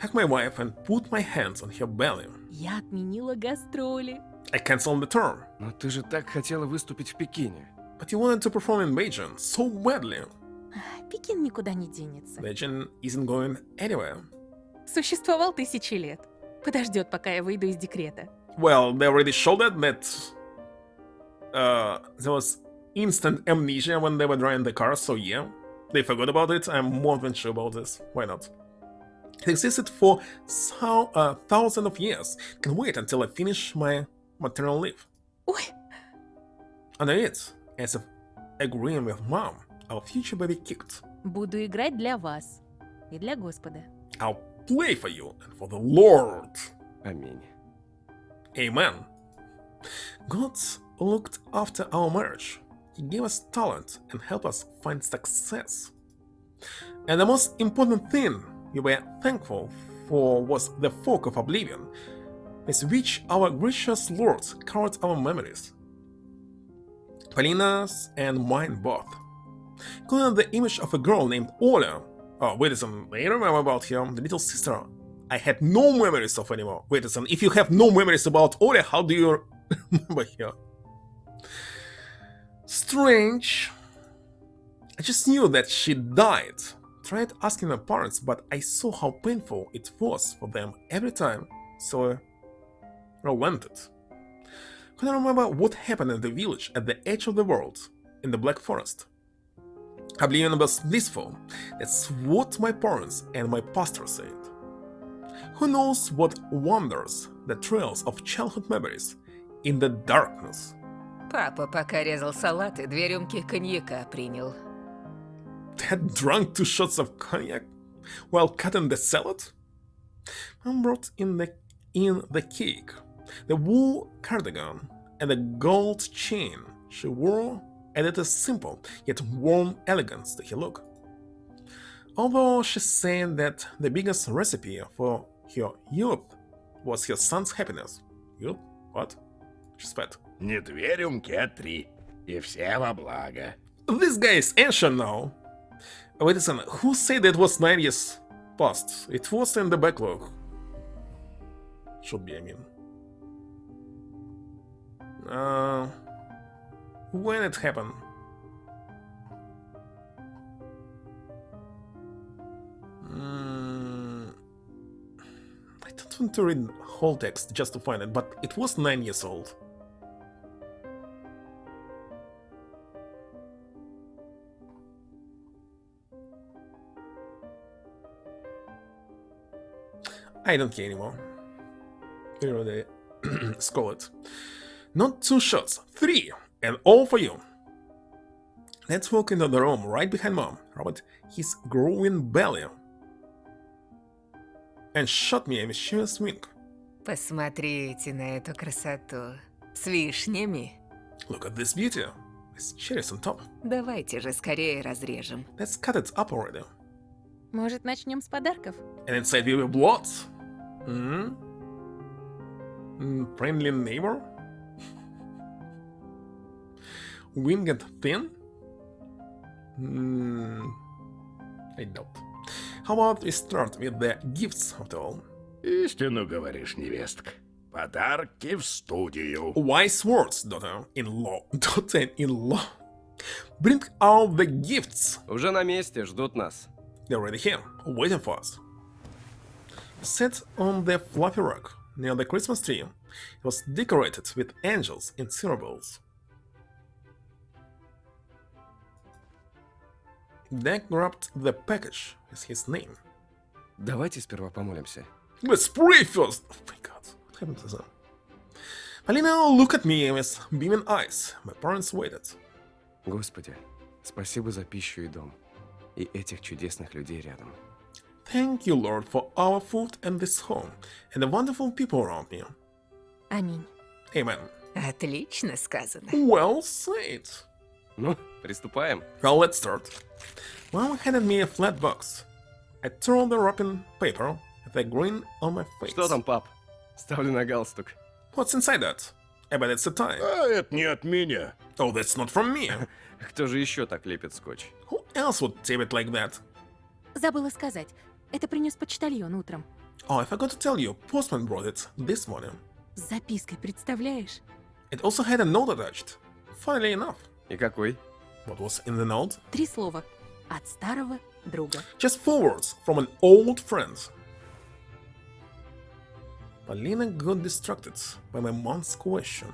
Hug my wife and put my hands on her belly. Я отменила гастроли. I canceled the tour. Но ты же так хотела выступить в Пекине. But you wanted to perform in Beijing so badly. Пекин никуда не денется. Beijing isn't going anywhere. Существовал 1000 лет. Подождет, пока я выйду из декрета. Well, they already showed that there was instant amnesia when they were driving the car, so yeah. They forgot about it. I'm more than sure about this. Why not? It existed for thousands of years. Can wait until I finish my maternal leave. Ой, Under it, as if agreeing with mom, our future baby kicked. буду играть для вас и для Господа. I'll play for you and for the Lord. Аминь. Amen. God looked after our marriage. He gave us talent and helped us find success. And the most important thing we were thankful for was the fog of oblivion, with which our gracious Lord covered our memories. Polina's and mine both. Including the image of a girl named Ola. Oh, wait a second, I remember about her, the little sister I had no memories of anymore. Wait a second, if you have no memories about Ola, how do you remember her? Strange. I just knew that she died. Tried asking my parents, but I saw how painful it was for them every time, so I relented. Couldn't remember what happened in the village at the edge of the world, in the Black Forest. Oblivion was blissful. That's what my parents and my pastor said. Who knows what wonders the trails of childhood memories in the darkness. Папа, пока резал салат, и 2 рюмки коньяка принял. Had drunk 2 shots of cognac while cutting the salad? Mom brought in the cake, the wool cardigan, and the gold chain she wore added a simple yet warm elegance to her look. Although she said that the biggest recipe for her youth was her son's happiness. Youth? What? She's fat. Не 2 рюмки, а 3. И все во благо. This guy is ancient now. Wait a second, who said it was 9 years past? It was in the backlog. Should be, I mean. When it happened? I don't want to read whole text just to find it, but it was 9 years old. I don't care anymore. Here they scroll it. Not 2 shots, 3, and all for you. Let's walk into the room right behind Mom, rubbed his growing belly, and shot me a mischievous wink. Посмотрите на эту красоту. С вишнями. Look at this beauty, with cherries on top. Давайте же скорее разрежем. Let's cut it up already. Может, начнем с подарков? And inside will be blood. Friendly neighbor? Winged thin? I doubt. How about we start with the gifts after all? Истину говоришь, невестка. Подарки в студию. Wise words, daughter-in-law. Daughter-in-law. Bring out the gifts. Уже на месте, ждут нас. They're already here, waiting for us. Set on the fluffy rug near the Christmas tree, it was decorated with angels in cereals. Deck grabbed the package with his name. Давайте сперва помолимся. Let's pray first! Oh my god, what happened to them? Полина looked at me with beaming eyes. My parents waited. Господи, спасибо за пищу и дом. И этих чудесных людей рядом. Thank you, Lord, for our food and this home, and the wonderful people around me. Аминь. Amen. Отлично сказано. Well said. Ну, приступаем. Well, let's start. Mom handed me a flat box. I tore the wrapping paper with a grin on my face. Что там, пап? Ставлю на галстук. What's inside that? I bet it's a tie. А это не от меня. Oh, that's not from me. Кто же еще так лепит скотч? Who else would tape it like that? Забыла сказать. Это принес почтальон утром. Oh, I forgot to tell you, postman brought it this morning. С запиской, представляешь? It also had a note attached. Funnily enough. И какой? What was in the note? 3 слова. От старого друга. Just 4 words from an old friend. Polina got distracted by my mom's question.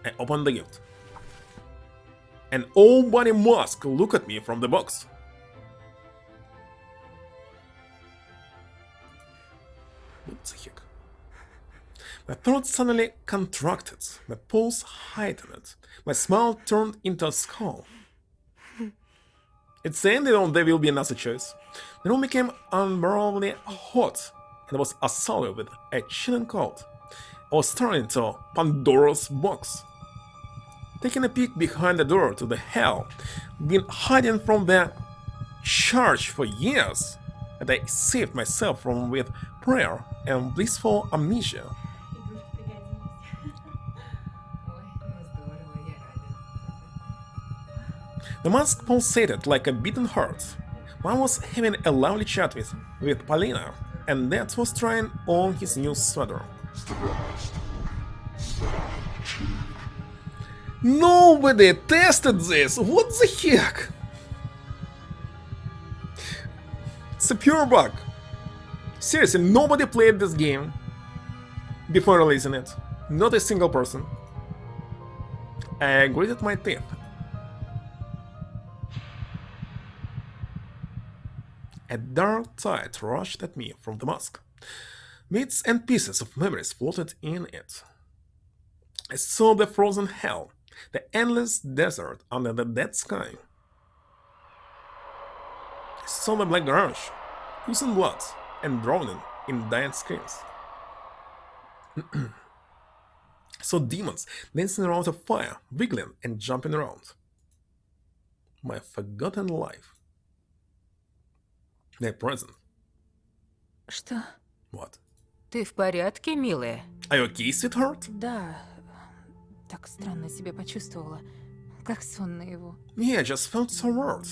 I opened the gift. An all-body mask looked at me from the box. What the heck? My throat suddenly contracted, my pulse heightened, my smile turned into a scowl. It seemed that there will be another choice. The room became unbearably hot, and I was assaulted with a chilling cold. I was staring into Pandora's box. Taking a peek behind the door to the hell, been hiding from the charge for years, and I saved myself from with prayer and blissful amnesia. The mask pulsated like a beating heart. One was having a lovely chat with Polina, and Dad was trying on his new sweater. Nobody tested this! What the heck? It's a pure bug. Seriously, nobody played this game before releasing it. Not a single person. I gritted my teeth. A dark tide rushed at me from the mask. Bits and pieces of memories floated in it. I saw the frozen hell, the endless desert under the dead sky. I saw the black garage, oozing blood and drowning in dying screams. I saw demons dancing around a fire, wiggling and jumping around. My forgotten life. Their present. Что? What? Ты в порядке, милая? Are you okay, sweetheart? Да, так странно себя почувствовала. Как сон наяву. Yeah, I just felt so weird,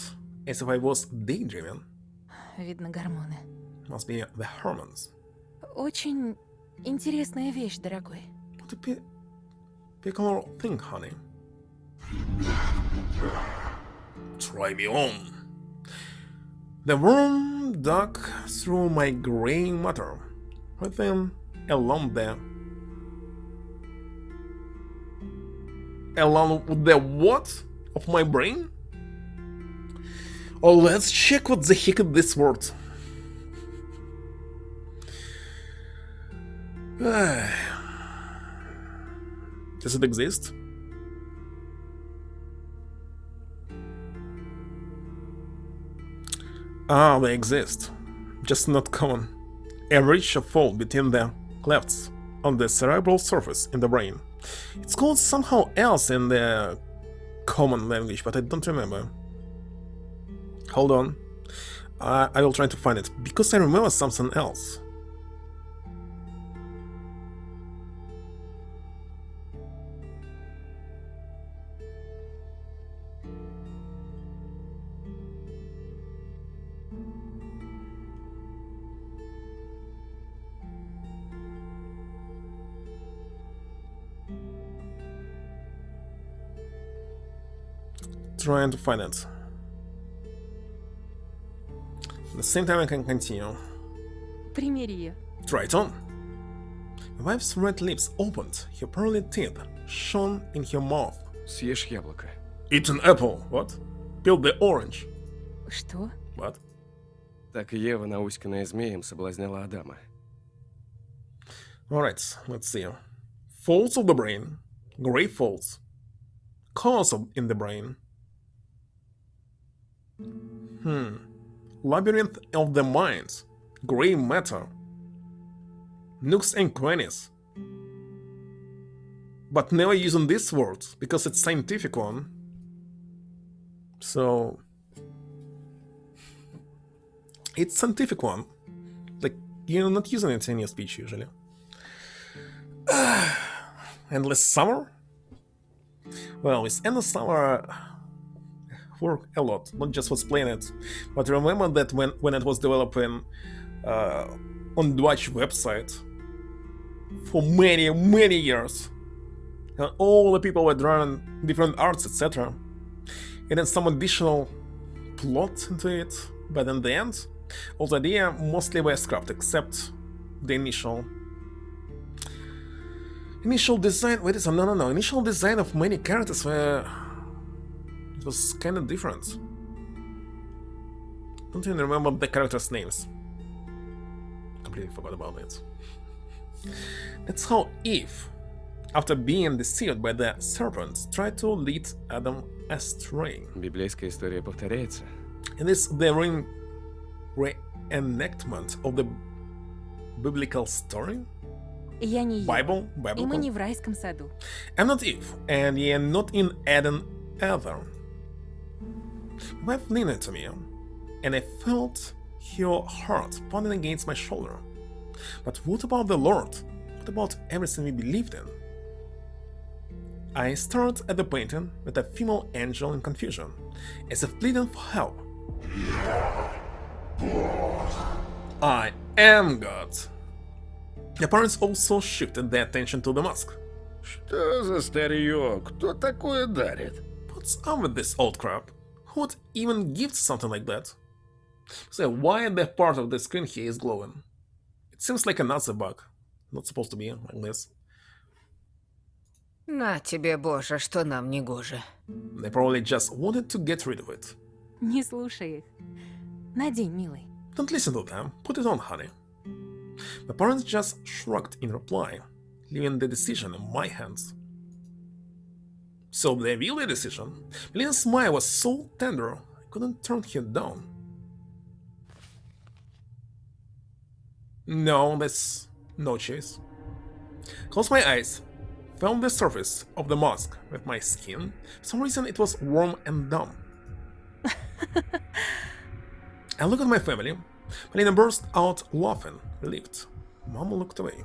as if I was daydreaming. Видно, гормоны. Must be the hormones. Очень интересная вещь, дорогой. What a peculiar thing, honey. Try me on. The worm dug through my graying matter, within along the what of my brain? Oh, let's check what the heck is this word. Does it exist? Ah, they exist. Just not common. A ridge of fold between the clefts on the cerebral surface in the brain. It's called somehow else in the common language, but I don't remember. Hold on. I will try to find it, because I remember something else. Trying to find it. At the same time I can continue. Примири. Try it on. The wife's red lips opened, her pearly teeth shone in her mouth. Съешь яблоко. Eat an apple. What? Peel the orange. Что? What? Так и Ева, науськанная змеем, соблазняла Адама. Alright, let's see. Folds of the brain. Gray folds. Colors in the brain. Labyrinth of the mind. Gray matter. Nooks and crannies. But never using this word, because it's scientific one. So... it's scientific one. Like, you're not using it in your speech usually. Endless summer? Well, with Endless Summer work a lot, not just was playing it, but remember that when it was developing on Dutch website for many years, and all the people were drawing different arts, etc. And then some additional plot into it, but in the end, all the idea mostly were scrapped, except the initial design. Wait a second, no. Initial design of many characters were... it was kind of different. Don't even remember the characters' names. Completely forgot about it. That's how Eve, after being deceived by the serpent, tried to lead Adam astray. Библейская история повторяется. And this the reenactment of the biblical story? Я не Ева. Bible? И мы Biblical? не в райском саду. I'm not Eve, and you're not in Eden either. Wife leaned to me, and I felt her heart pounding against my shoulder. But what about the Lord? What about everything we believed in? I stared at the painting with a female angel in confusion, as if pleading for help. I am God. The parents also shifted their attention to the mask. Что за старье? Кто такое дарит? What's up with this old crap? Who would even gift something like that? So why the part of the screen here is glowing? It seems like another bug. Not supposed to be like this. На тебе, Боже, что нам не гоже. They probably just wanted to get rid of it. Не слушай их. Надень, милый. Don't listen to them. Put it on, honey. The parents just shrugged in reply, leaving the decision in my hands. So they reveal the decision. Melina's smile was so tender, I couldn't turn her down. No, there's no choice. Closed my eyes, felt the surface of the mask with my skin. For some reason it was warm and numb. I looked at my family. Melina burst out laughing, relieved. Mom looked away.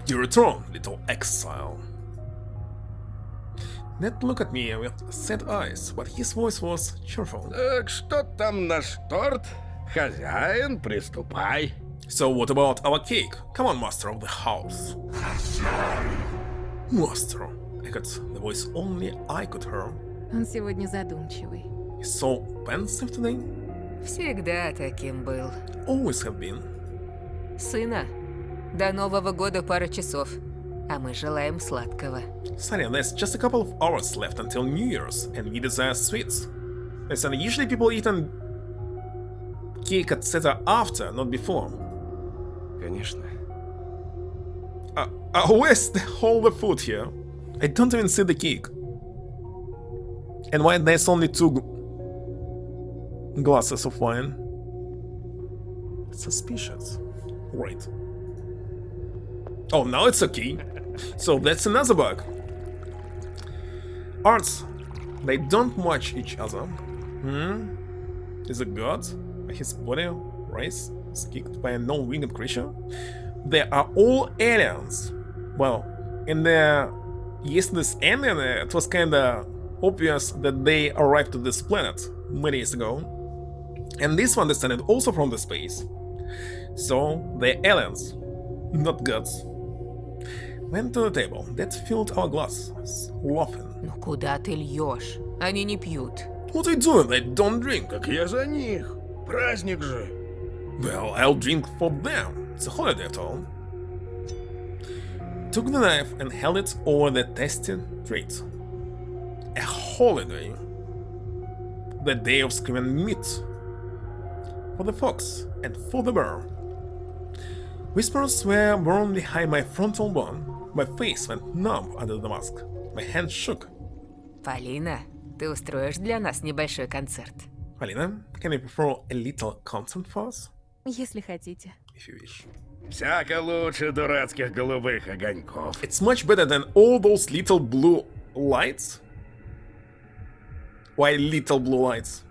You return, little exile. Ned looked at me with sad eyes, but his voice was cheerful. Так, что там наш торт? Хозяин, приступай. So what about our cake? Come on, master of the house. Master, echoed the voice only I could hear. Он сегодня задумчивый. He's so pensive today. Всегда таким был. Always have been. Сына, до Нового года пара часов, а мы желаем сладкого. Sonny, there's just a couple of hours left until New Year's, and we desire sweets. Listen, usually people eat on cake, etc. after, not before. Конечно. Where's all the food here? I don't even see the cake. And why there's only 2 glasses of wine? Suspicious. Right. Oh, now it's okay. So that's another bug. Arts. They don't match each other. Is a god? His body, race, is kicked by a non-winged creature? They are all aliens. Well, in the yesterday's ending, it was kinda obvious that they arrived to this planet many years ago. And this one descended also from the space. So, they're aliens, not gods. Went to the table that filled our glasses, laughing. Ну куда ты льешь? Они не пьют. What are you doing? They don't drink. Так я за них. Праздник же. Well, I'll drink for them. It's a holiday at all. Took the knife and held it over the tasty treat. A holiday. The day of screaming meat. For the fox and for the bear. Whispers were born behind my frontal bone. My face went numb under the mask. My hand shook. Полина, ты устроишь для нас небольшой концерт? Alina, can you perform a little concert for us? Если хотите. If you wish. Всяко лучше дурацких голубых огоньков. It's much better than all those little blue lights. Why little blue lights?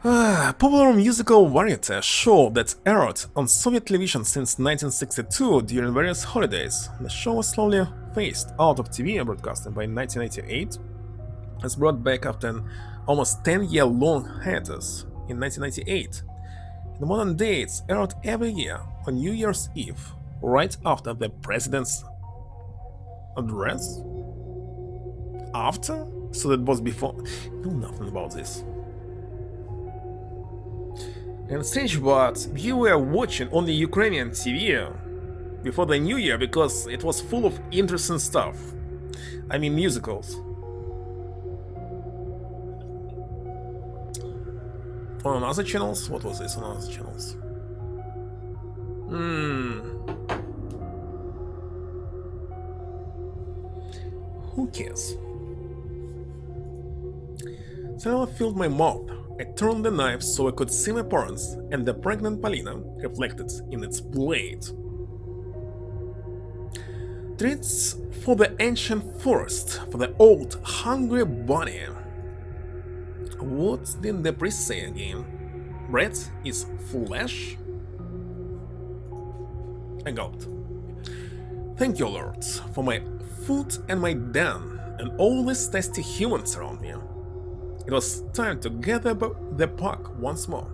Popular musical variety show that aired on Soviet television since 1962 during various holidays. The show was slowly phased out of TV broadcasting by 1998. It's brought back after an almost 10-year-long hiatus in 1998. In the modern day, it's aired every year on New Year's Eve, right after the president's address? After? So that was before? I know nothing about this. And strange, but we were watching only Ukrainian TV before the New Year because it was full of interesting stuff. I mean musicals. On other channels? What was this on other channels? Who cares? So I filled my mouth. I turned the knife so I could see my parents and the pregnant Polina reflected in its blade. Treats for the ancient forest, for the old, hungry body. What did the priest say again? Bread is flesh? I gulped. Thank you, Lord, for my food and my den, and all these tasty humans around me. It was time to gather the pack once more,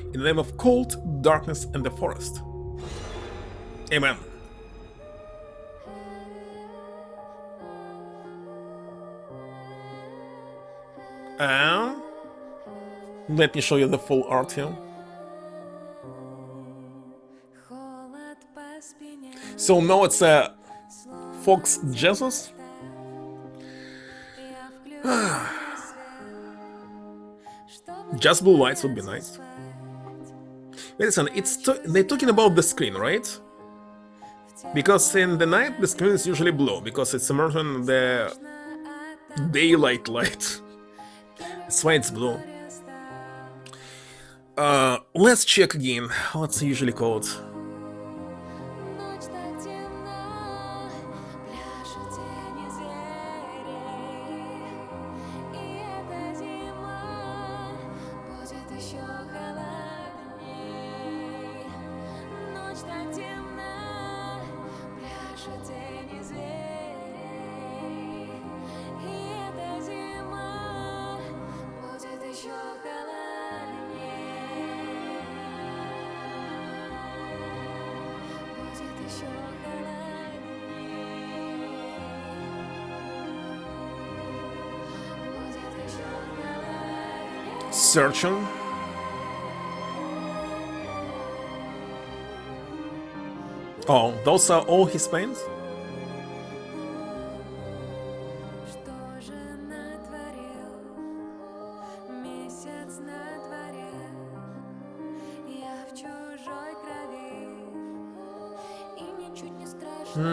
in the name of cold, darkness, and the forest. Amen. Let me show you the full art here. So now it's a Fox Jesus. Just blue lights would be nice. Listen, they're talking about the screen, right? Because in the night the screen is usually blue because it's immersing the daylight light. That's why it's blue. Let's check again. What's usually called? Searching. Oh, those are all his pains? Больше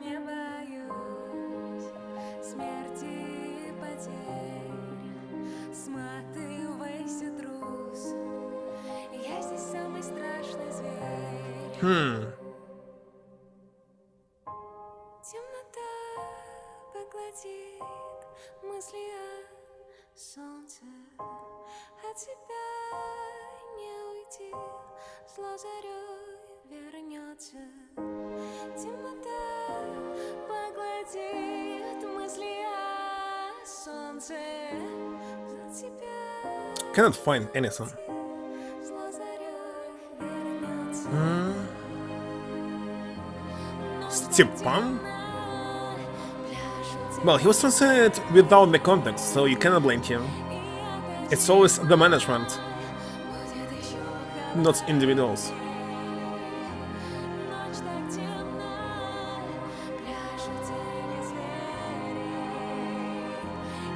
не боюсь смерти и потерь. Сматывайся, трус. Я здесь самый страшный зверь. Темнота поглотит мысли о солнце. От тебя не уйти, зло зарей вернется. Темнота поглотит мысли о солнце. За тебя Cannot find anything. зло зарей вернется. Stepan? Well, he was translated without the context, so you cannot blame him. It's always the management, not individuals. Ночь так темна, пляшут тени зверей.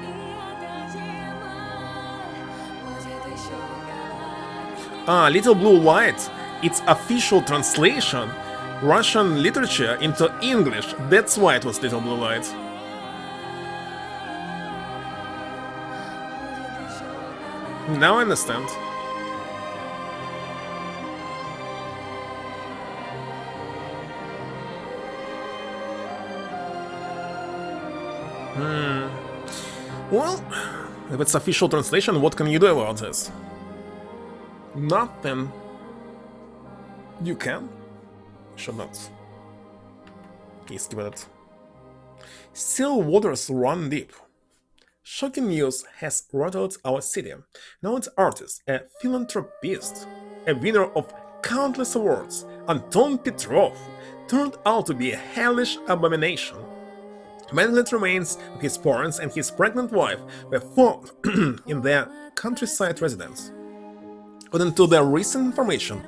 И эта зима будет еще коварней. Little Blue Light. Its official translation, Russian literature into English. That's why it was Little Blue Light. Now I understand. Well, if it's official translation, what can you do about this? Nothing. You can? Should not. Please give it. Still waters run deep. Shocking news has rattled our city. Known artist, a philanthropist, a winner of countless awards, Anton Petrov, turned out to be a hellish abomination. Mangled remains of his parents and his pregnant wife were found in their countryside residence. According to the recent information,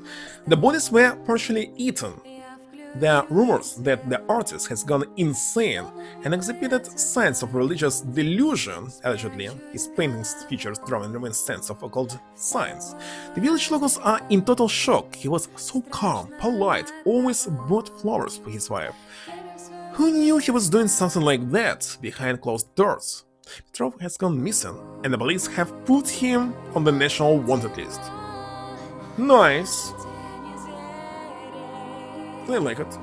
the bodies were partially eaten. There are rumors that the artist has gone insane and exhibited signs of religious delusion. Allegedly, his paintings features drawing reminiscence of occult signs. The village locals are in total shock. He was so calm, polite, always bought flowers for his wife. Who knew he was doing something like that behind closed doors? Petrov has gone missing, and the police have put him on the national wanted list. Nice. I like it.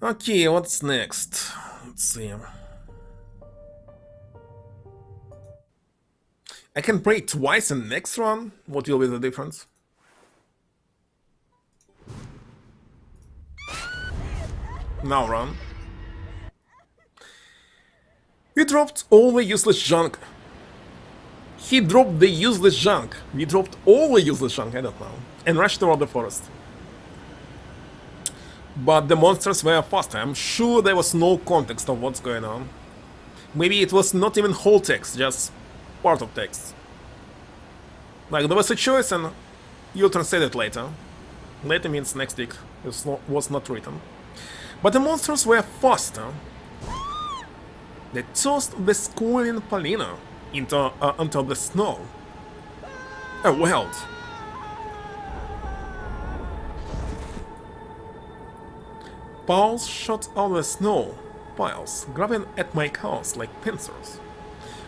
Okay, what's next? Let's see. I can pray twice in the next run? What will be the difference? Now run. We dropped all the useless junk. He dropped the useless junk. We dropped all the useless junk, I don't know. And rushed toward the forest. But the monsters were faster. I'm sure there was no context of what's going on. Maybe it was not even whole text, just part of text. Like there was a choice and you'll translate it later. Later means next week. It was not written. But the monsters were faster. They tossed the squalling Polina onto the snow. A weld. Paws shot out the snow piles, grabbing at my cows like pincers.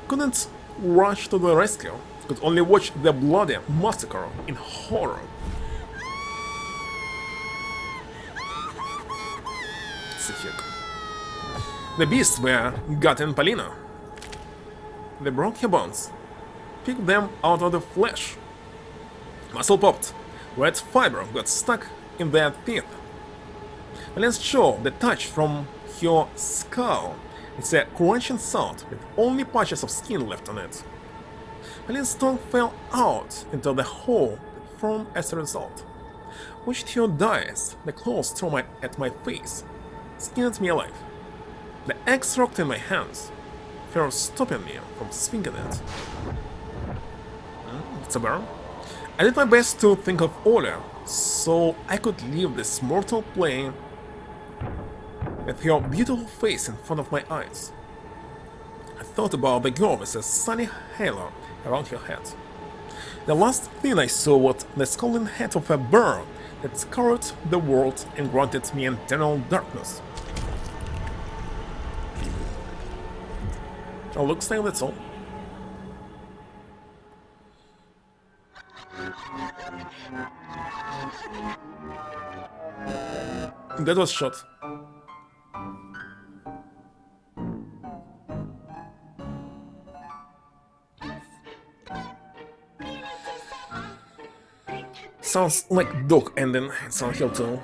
Couldn't rush to the rescue, could only watch the bloody massacre in horror. The beasts were gutting Polina. They broke her bones, picked them out of the flesh. Muscle popped, red fiber got stuck in their teeth. Polina's jaw detached from her skull. It's a crunching sound with only patches of skin left on it. Polina's tongue fell out into the hole that formed as a result. Watched her die as the claws threw at my face, skinned me alive. The axe rocked in my hands, fear stopping me from swinging it. It's a burn. I did my best to think of Ola, so I could leave this mortal plane with her beautiful face in front of my eyes. I thought about the girl with a sunny halo around her head. The last thing I saw was the scalding head of a bear that scoured the world and granted me eternal darkness. Oh, looks like that's all. That was shot. Sounds like dog ending in Silent Hill 2.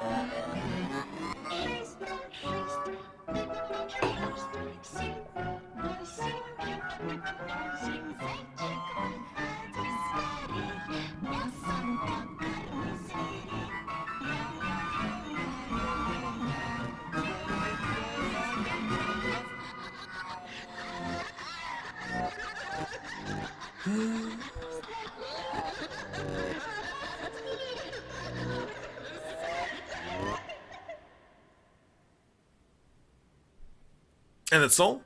And that's all?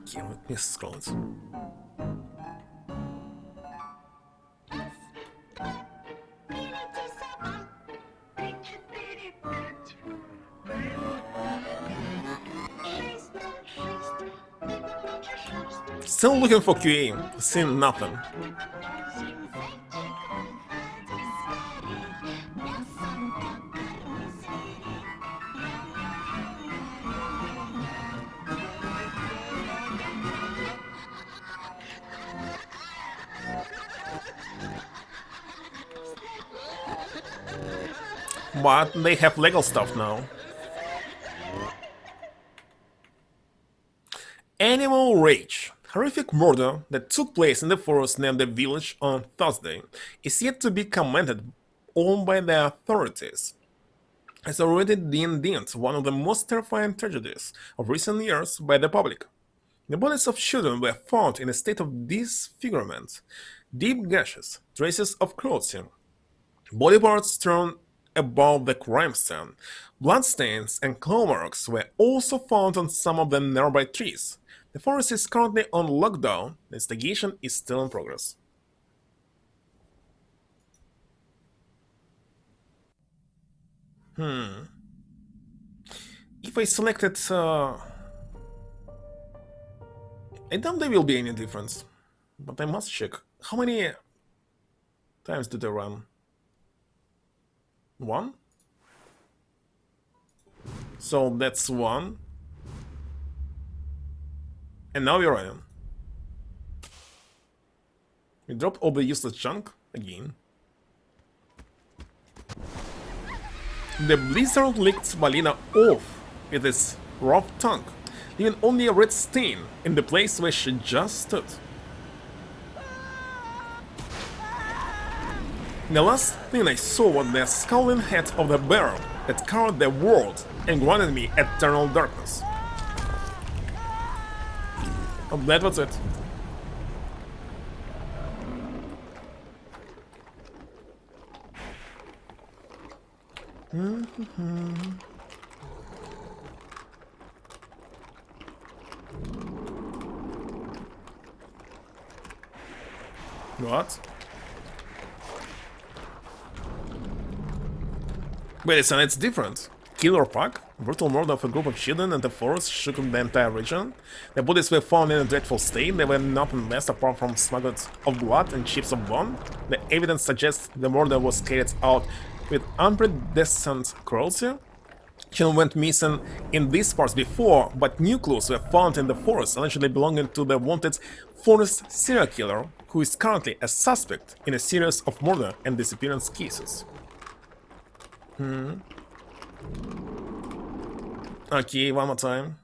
Okay, let me scroll it. Still looking for QA, seeing nothing. But they have legal stuff now. Animal Rage. Horrific murder that took place in the forest near the village on Thursday is yet to be commented on by the authorities. It's already been deemed one of the most terrifying tragedies of recent years by the public. The bodies of children were found in a state of disfigurement, deep gashes, traces of cruelty, body parts strewn above the crime scene. Bloodstains and claw marks were also found on some of the nearby trees. The forest is currently on lockdown. The investigation is still in progress. If I select it, I doubt there will be any difference. But I must check. How many times do they run? One? So that's one. And now we're running. We drop all the useless junk again. The blizzard licked Malina off with its rough tongue, leaving only a red stain in the place where she just stood. The last thing I saw was the scowling head of the bear that covered the world and granted me eternal darkness. Oh, that was it. What? Wait a second, it's different. Killer pack, brutal murder of a group of children in the forest shook the entire region. The bodies were found in a dreadful state. They were nothing less apart from smuggles of blood and chips of bone. The evidence suggests the murder was carried out with unprecedented cruelty. Children went missing in these parts before, but new clues were found in the forest, allegedly belonging to the wanted forest serial killer, who is currently a suspect in a series of murder and disappearance cases. Okay, one more time.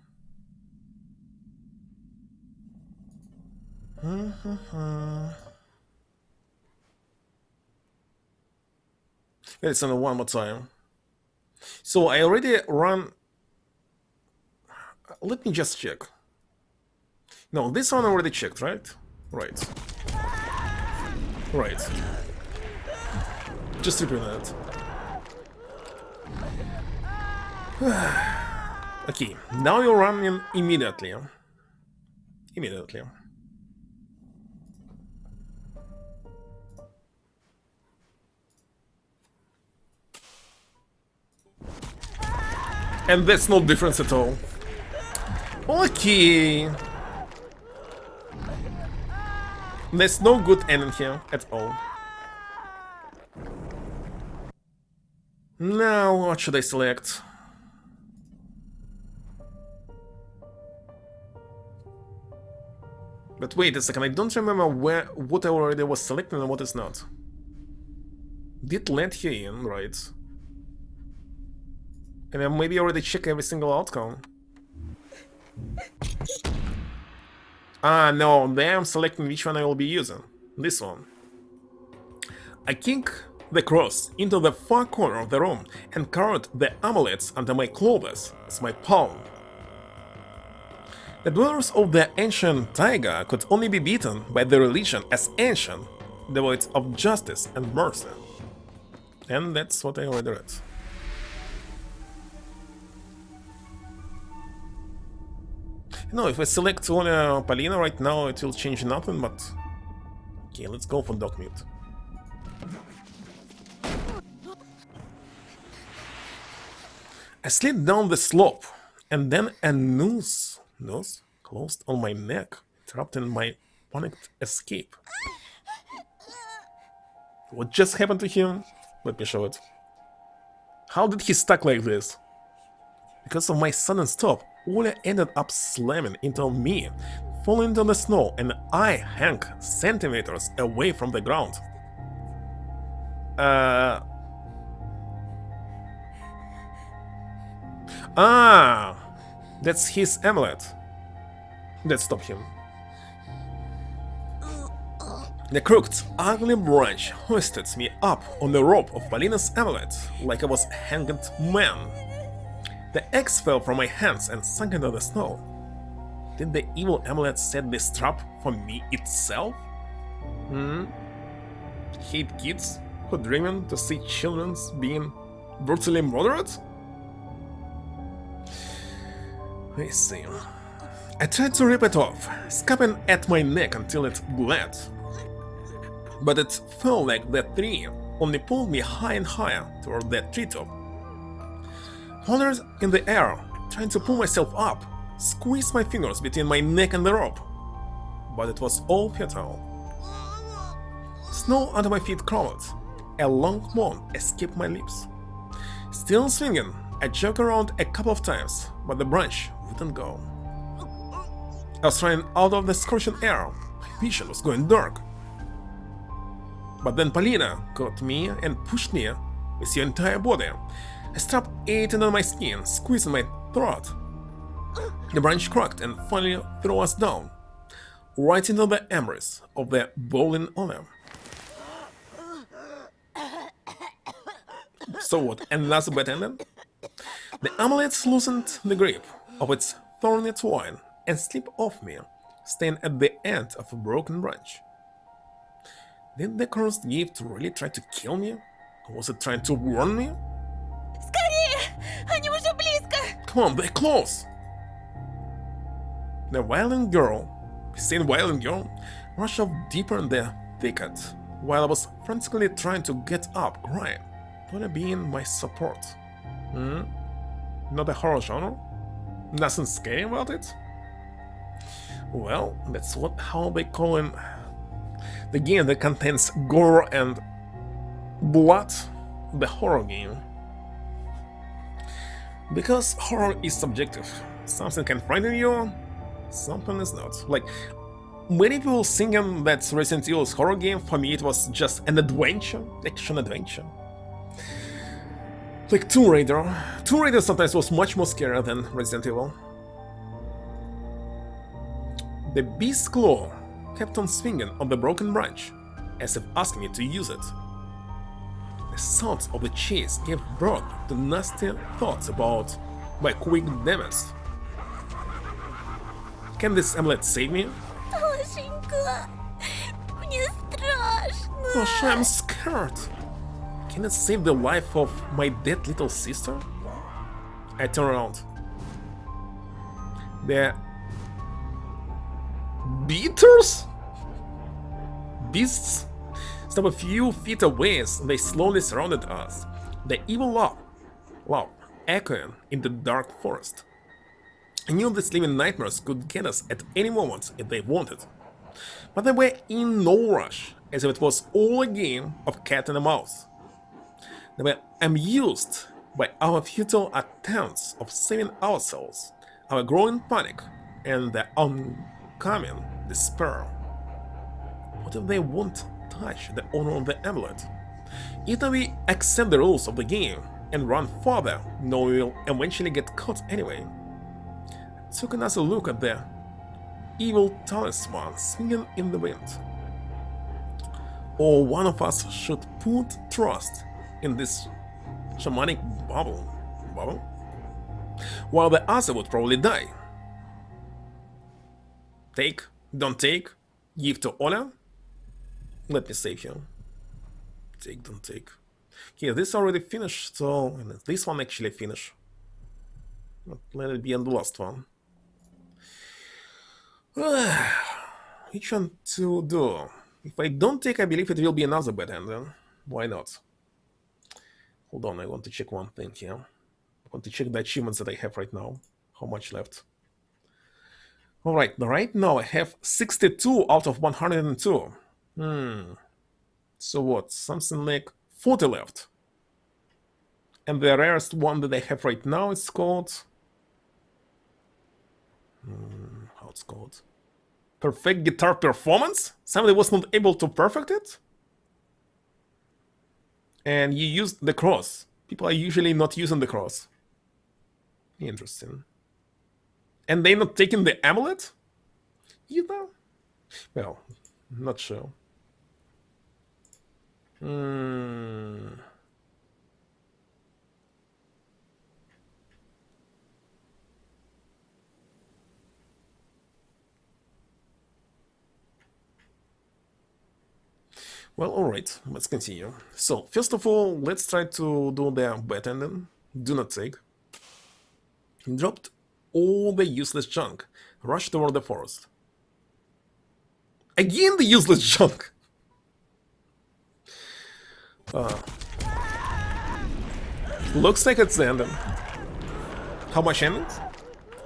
It's on one more time. So I already run. Let me just check. No, this one already checked, right? Right. Right. Just repeat that. Okay, now you're running immediately. Immediately. And that's no difference at all. Okay. There's no good ending here at all. Now, what should I select? But wait a second, I don't remember what I already was selecting and what is not. Did let here in, right? And I maybe already check every single outcome. Ah, no, there I'm selecting which one I will be using. This one. I kick the cross into the far corner of the room and carried the amulets under my clothes as my palm. The dwellers of the ancient taiga could only be beaten by the religion as ancient, devoid of justice and mercy. And that's what I already read. You know, if I select only Polina right now, it will change nothing, but... Okay, let's go for Dog Mute. I slid down the slope, and then a noose closed on my neck, interrupting my panicked escape. What just happened to him? Let me show it. How did he stuck like this? Because of my sudden stop, Ola ended up slamming into me, falling into the snow, and I hang centimeters away from the ground. That's his amulet. That stopped him. The crooked, ugly branch hoisted me up on the rope of Polina's amulet like I was a hanged man. The axe fell from my hands and sunk into the snow. Did the evil amulet set this trap for me itself? Hate kids who dreaming to see children being brutally murdered? I see. I tried to rip it off, scraping at my neck until it bled. But it felt like the tree only pulled me higher and higher toward the treetop. Hovered in the air, trying to pull myself up, squeezed my fingers between my neck and the rope. But it was all futile. Snow under my feet crawled. A long moan escaped my lips. Still swinging, I jerked around a couple of times, but the branch wouldn't go. I was trying out of the scorching air. My vision was going dark. But then Polina caught me and pushed me with her entire body. A strap ate into my skin, squeezing my throat. The branch cracked and finally threw us down, right into the embers of the bowling alley. So what, another bad ending? The amulet loosened the grip of its thorny twine and slipped off me, staying at the end of a broken branch. Did the cursed gift really try to kill me? Or was it trying to warn me? Скорее! Они уже близко! Come on, they're close! The violent girl, rushed off deeper in the thicket, while I was frantically trying to get up, crying, Polina being my support. Not a horror genre? Nothing scary about it? Well, that's how they call it. The game that contains gore and blood, the horror game. Because horror is subjective. Something can frighten you, something is not. Like, many people thinking that Resident Evil is a horror game, for me it was just an adventure, action adventure. Like Tomb Raider. Tomb Raider sometimes was much more scarier than Resident Evil. The beast's claw kept on swinging on the broken branch, as if asking me to use it. The sounds of the chase gave birth to nasty thoughts about my quick damage. Can this amulet save me? Тошенька, мне страшно. Gosh, I'm scared. Can it save the life of my dead little sister? I turn around. The beaters? Beasts? Stop a few feet away as they slowly surrounded us. The evil laugh echoing in the dark forest. I knew these living nightmares could get us at any moment if they wanted. But they were in no rush, as if it was all a game of cat and mouse. They were amused by our futile attempts of saving ourselves, our growing panic, and the oncoming despair. What if they won't touch the owner of the amulet? Either we accept the rules of the game and run further, knowing we'll eventually get caught anyway. I took another look at the evil talisman swinging in the wind. Or one of us should put trust in this shamanic bubble, while the other would probably die. Take, don't take, give to Ola. Let me save you. Take, don't take. Okay, this already finished, so this one actually finished. Let it be on the last one. Which one to do? If I don't take, I believe it will be another bad ending. Why not? Hold on, I want to check one thing here. I want to check the achievements that I have right now. How much left? Alright, right now I have 62 out of 102. So what? Something like 40 left. And the rarest one that I have right now is called... how it's called? Perfect guitar performance? Somebody was not able to perfect it? And you used the cross. People are usually not using the cross. Interesting. And they not taking the amulet? Either? Well, not sure. Well, alright, let's continue. So, first of all, let's try to do the bad ending. Do not take. Dropped all the useless junk. Rush toward the forest. Again the useless junk! Looks like it's the ending. How much endings?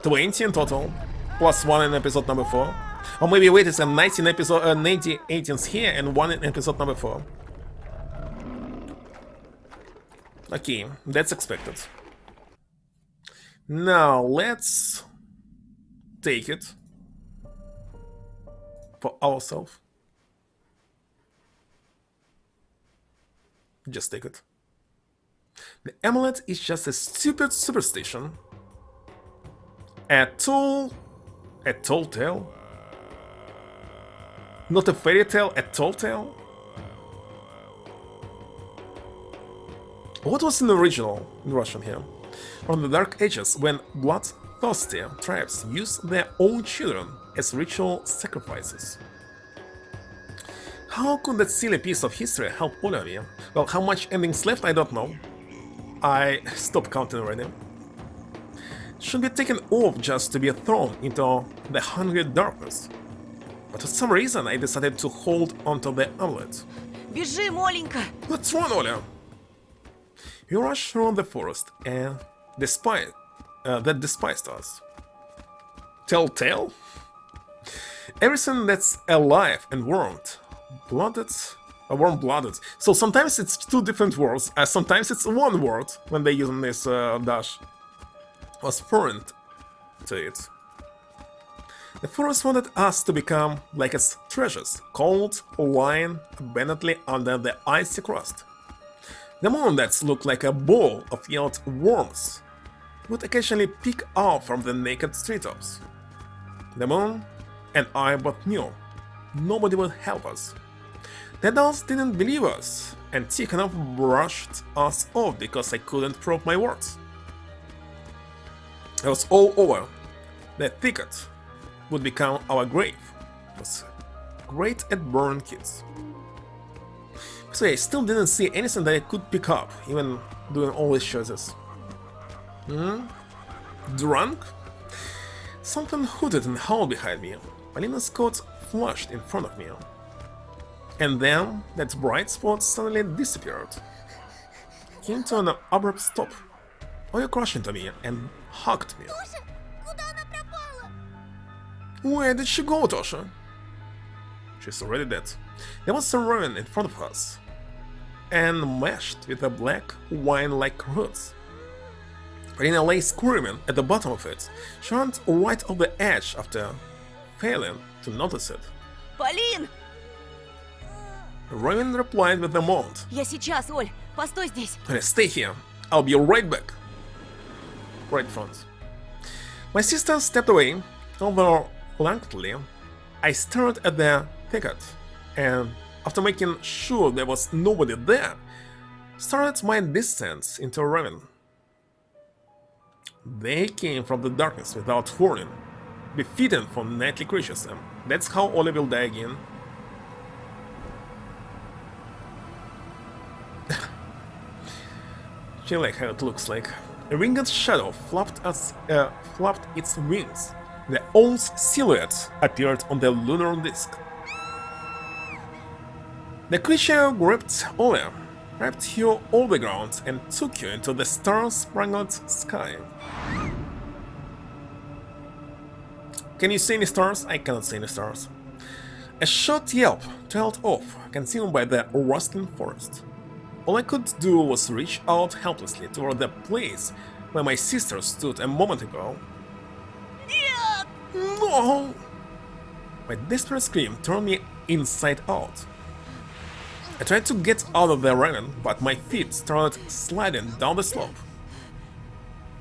20 in total. Plus 1 in episode number 4. Or maybe wait, it's a 19 episode, 90 18s here and 1 in episode number 4. Okay, that's expected. Now let's take it for ourselves. Just take it. The amulet is just a stupid superstition. A tall tale. Not a fairy tale, a tall tale? What was in the original in Russian here? On the Dark Ages, when bloodthirsty tribes used their own children as ritual sacrifices. How could that silly piece of history help Olivia? Well, how much endings left, I don't know. I stopped counting already. Should be taken off just to be thrown into the hungry darkness. But for some reason, I decided to hold onto the amulet. Бежим, Оленька! Let's run, Oля! We rushed through the forest, and that despised us. Telltale? Everything that's alive and warm-blooded. So sometimes it's two different words, sometimes it's one word when they use this dash. Was foreign to it. The forest wanted us to become like its treasures, cold, lying abandonedly under the icy crust. The moon that looked like a ball of yellowed worms would occasionally peek out from the naked treetops. The moon and I both knew nobody would help us. The adults didn't believe us, and Tikhonov brushed us off because I couldn't prove my words. It was all over. The thicket would become our grave. It was great at burning kids. So I still didn't see anything that I could pick up, even doing all these choices. Drunk? Something hooted and howled behind me. Polina's coat flashed in front of me. And then that bright spot suddenly disappeared. Came to an abrupt stop. Oya crashed into me and hugged me. Тоша, куда она пропала? Where did she go, Tosha? She's already dead. There was a ruin in front of us, and meshed with a black wine-like roots. Polina lay screaming at the bottom of it. She ran right off the edge after failing to notice it. Полин! Ruin replied with a moan. Я сейчас, Оль. Постой здесь. Stay here. I'll be right back. Right front. My sister stepped away. Although reluctantly, I stared at the thicket, and after making sure there was nobody there, started my descent into a ravine. They came from the darkness without warning, befitting for nightly creatures, and that's how Ollie will die again. She like how it looks like. A winged shadow flapped its wings. The owl's silhouette appeared on the lunar disk. The creature gripped Olia, wrapped you all the ground, and took you into the star-spangled sky. Can you see any stars? I cannot see any stars. A short yelp tailed off, consumed by the rustling forest. All I could do was reach out helplessly toward the place where my sister stood a moment ago. No! My desperate scream turned me inside out. I tried to get out of the ravine, but my feet started sliding down the slope.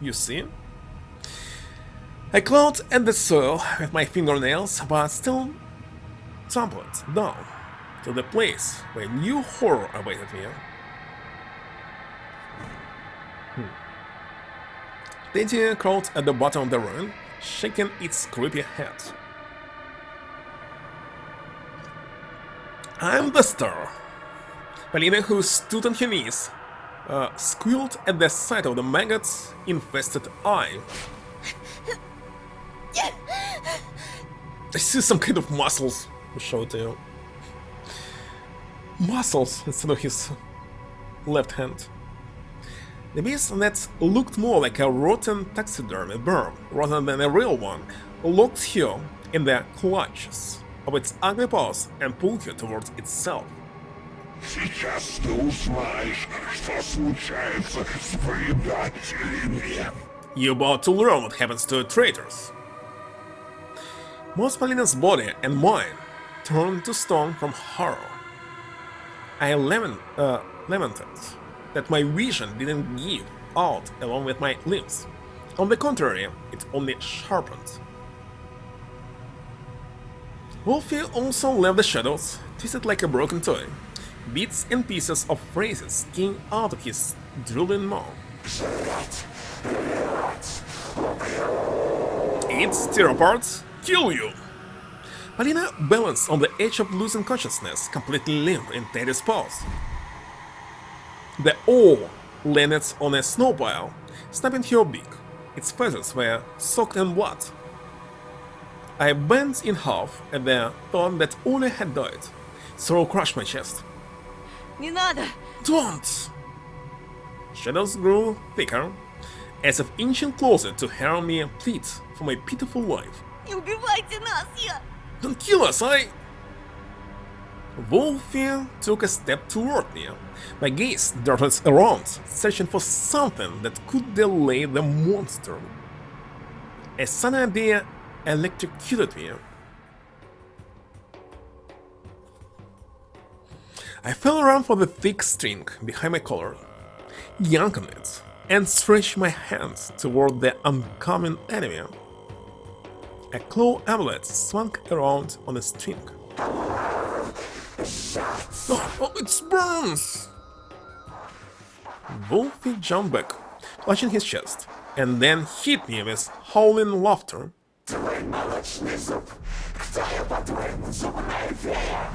You see? I clawed at the soil with my fingernails, but still tumbled down to the place where new horror awaited me. Teddy crawled at the bottom of the ruin, shaking its creepy head. I'm the star. Polina, who stood on her knees, squealed at the sight of the maggot's infested eye. I see some kind of muscles, he showed you. Muscles instead of his left hand. The beast that looked more like a rotten taxidermy bird rather than a real one locked you in the clutches of its ugly paws and pulled you towards itself. Сейчас ты узнаешь, что случается с предателями. You're about to learn what happens to traitors. Most Polina's body and mine turned to stone from horror. I lamented that my vision didn't give out along with my limbs. On the contrary, it only sharpened. Wolfie also left the shadows, twisted like a broken toy. Bits and pieces of phrases came out of his drooling mouth. It's tear apart, kill you! Polina balanced on the edge of losing consciousness, completely limp in Teddy's paws. The owl landed on a snow pile, snapping her beak. Its feathers were soaked in blood. I bent in half at the thought that Ole had died. Sorrow crushed my chest. Не надо! Don't! Shadows grew thicker, as if inching closer to hear me plead for my pitiful life. Не убивайте нас, я... Don't kill us, Wolfie took a step toward me. My gaze darted around, searching for something that could delay the monster. A sudden idea electrocuted me. I fell around for the thick string behind my collar, yanked on it, and stretched my hands toward the oncoming enemy. A claw amulet swung around on a string. Oh, it burns! Wolfie jumped back, clutching his chest, and then hit me with howling laughter.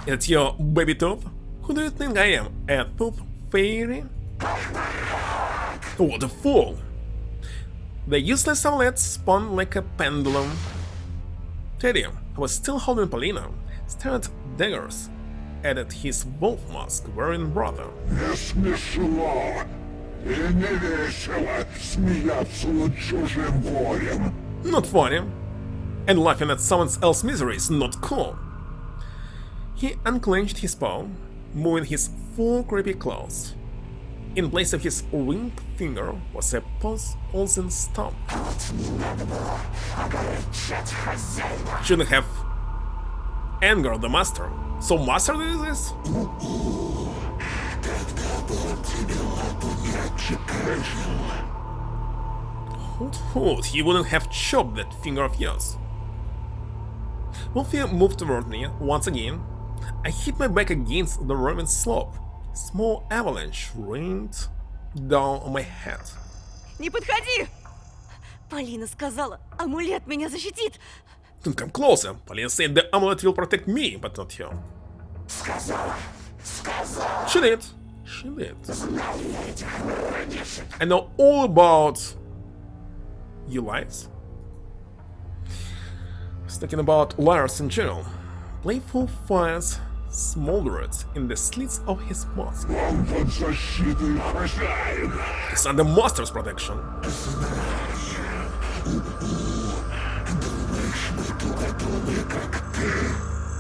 It's your baby tooth? Who do you think I am? A tooth fairy? What a fool! The useless amulet spun like a pendulum, Teddy, who was still holding Polina, stared daggers at his wolf mask wearing brother. Не смешно и не весело смеяться над чужим горем. Not funny. And laughing at someone else's misery is not cool. He unclenched his palm, moving his 4 creepy claws. In place of his ring finger was a pulsing stump. Shouldn't have angered the master. So master did this? Hoot, he wouldn't have chopped that finger of yours. Wolfie moved toward me once again. I hit my back against the Roman slope. Small avalanche rained down on my head. Не подходи! Полина сказала, амулет меня защитит. Don't come closer. Polina said the amulet will protect me, but not you. She did. She did. I know all about you lies. He's talking about liars in general. Playful fires smoldered in the slits of his mask. Он под защитой хозяина. He's under master's protection.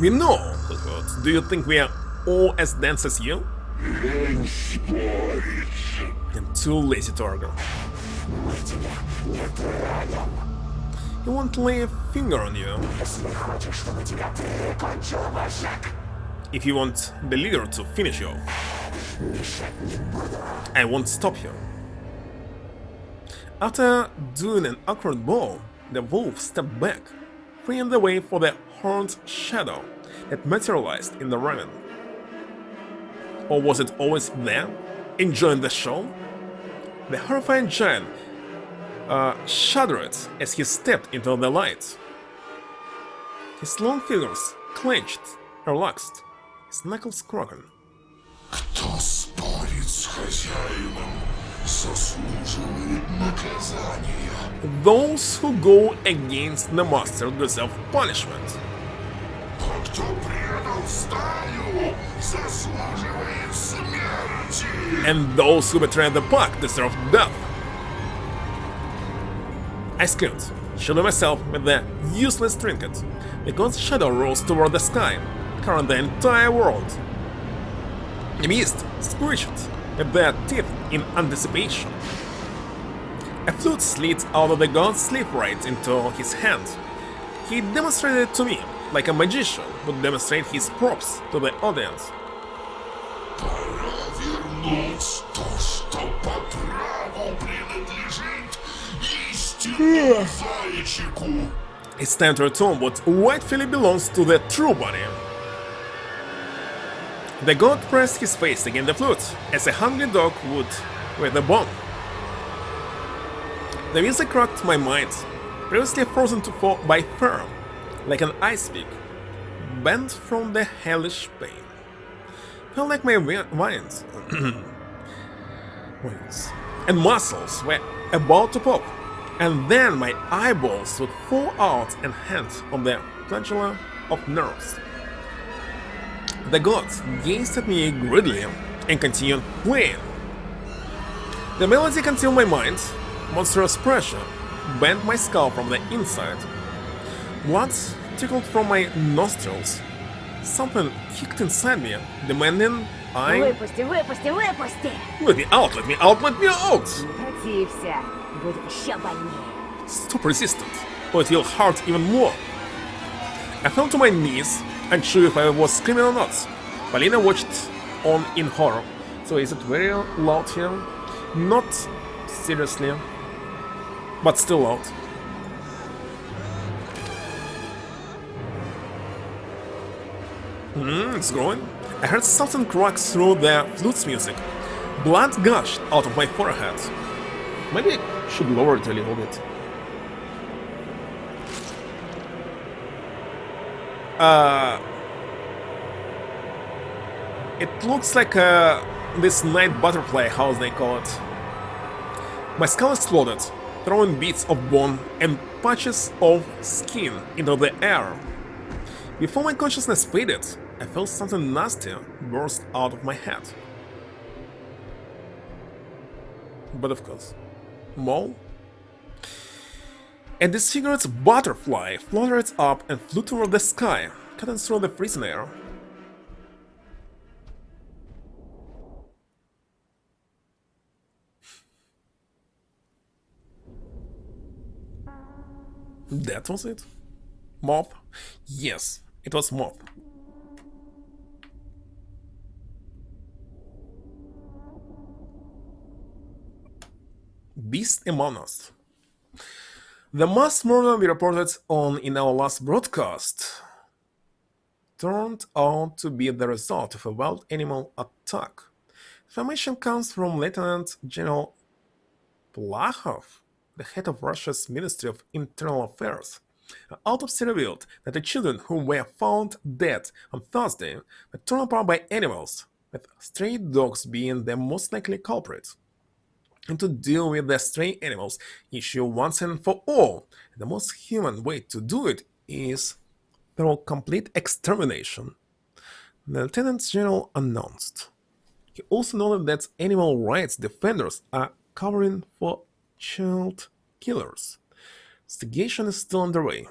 We know, but do you think we are all as dense as you? Лень спорить. I'm too lazy to argue. He won't lay a finger on you. If you want the leader to finish you off, I won't stop you. After doing an awkward bow, the wolf stepped back, freeing the way for the horned shadow that materialized in the raven. Or was it always there, enjoying the show? The horrifying giant shuddered as he stepped into the light. His long fingers clenched, relaxed, his knuckles crooked. Кто спорит с хозяином, заслуживает наказания. Those who go against the master deserve punishment. А кто предал стаю, заслуживает смерти. And those who betray the pack deserve death. I screamed, shielding myself with the useless trinket. The god's shadow rose toward the sky, covering the entire world. The mist screeched with their teeth in anticipation. A flute slid out of the god's sleeve right into his hand. He demonstrated it to me, like a magician would demonstrate his props to the audience. Пора вернуть то, что по праву принадлежит истинному зайчику. It's time to return what rightfully belongs to the true body. The god pressed his face against the flute, as a hungry dog would with a bone. The music rocked my mind, previously frozen to fall by fur, like an ice pick, bent from the hellish pain. Felt like my veins and muscles were about to pop, and then my eyeballs would fall out and hand on the flagella of nerves. The gods gazed at me greedily and continued playing. The melody consumed my mind, monstrous pressure bent my skull from the inside. Blood trickled from my nostrils. Something kicked inside me, demanding I... Выпусти, выпусти, выпусти! Let me out, let me out, let me out! Протився. Будет еще больнее. Stop resisting, or it will hurt even more. I fell to my knees, unsure if I was screaming or not. Polina watched on in horror. So is it very loud here? Not seriously, but still loud. It's growing. I heard something crack through the flute's music. Blood gushed out of my forehead. Maybe I should lower it a little bit. It looks like this night butterfly, how they call it. My skull exploded. throwing bits of bone and patches of skin into the air. Before my consciousness faded, I felt something nasty burst out of my head. But of course, mole? A disfigured butterfly fluttered up and flew toward the sky, cutting through the freezing air. That was it? Moth? Yes, it was Moth. Beast among us. The mass murder we reported on in our last broadcast turned out to be the result of a wild animal attack. Information comes from Lieutenant General Plahov, the head of Russia's Ministry of Internal Affairs. An autopsy revealed that the children who were found dead on Thursday were torn apart by animals, with stray dogs being the most likely culprit. And to deal with the stray animals issue once and for all, the most human way to do it is through complete extermination, the Lieutenant General announced. He also noted that animal rights defenders are covering for child killers. Investigation is still underway.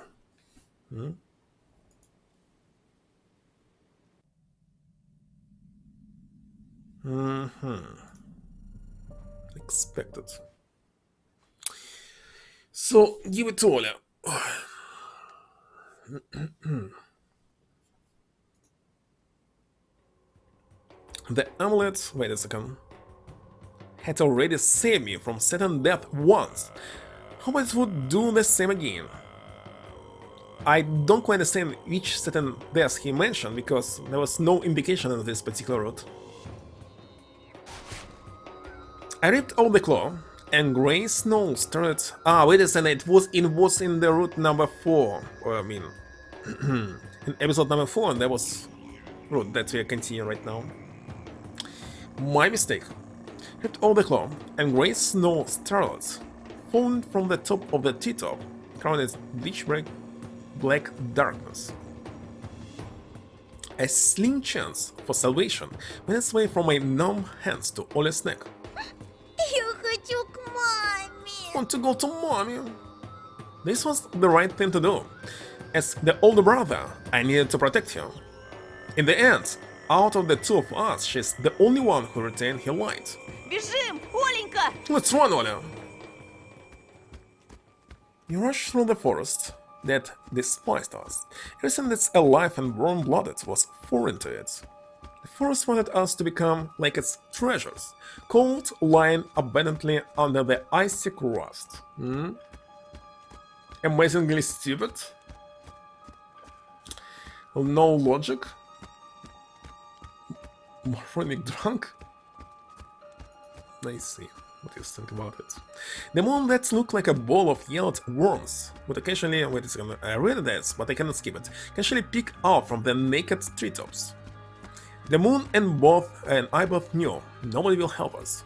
Expected. So, give it to Oля. The amulet, wait a second, had already saved me from certain death once. Hope it would do the same again. I don't quite understand which certain deaths he mentioned because there was no indication in this particular route. I ripped out the claw, and Grey Snow started. Wait a second, it was in the route number 4. Or I mean, in episode number 4, there was route that we are continuing right now. My mistake. Ripped out the claw, and Grey Snow startled, falling from the top of the T-top, crowned in bleach black darkness. A slim chance for salvation made its way from my numb hands to Ola's neck. Я хочу к маме. Want to go to mommy? This was the right thing to do. As the older brother, I needed to protect her. In the end, out of the two of us, she's the only one who retained her light. Бежим, Оленька! Let's run, Ola! We rushed through the forest that despised us. Everything that's alive and warm-blooded was foreign to it. The forest wanted us to become like its treasures, cold, lying abundantly under the icy crust. Amazingly stupid? No logic? Moronic drunk? I see. What do you think about it? The moon that looked like a ball of yellowed worms would occasionally, wait a second, I read this, but I cannot skip it, occasionally peek out from the naked treetops. The moon and I both knew nobody will help us.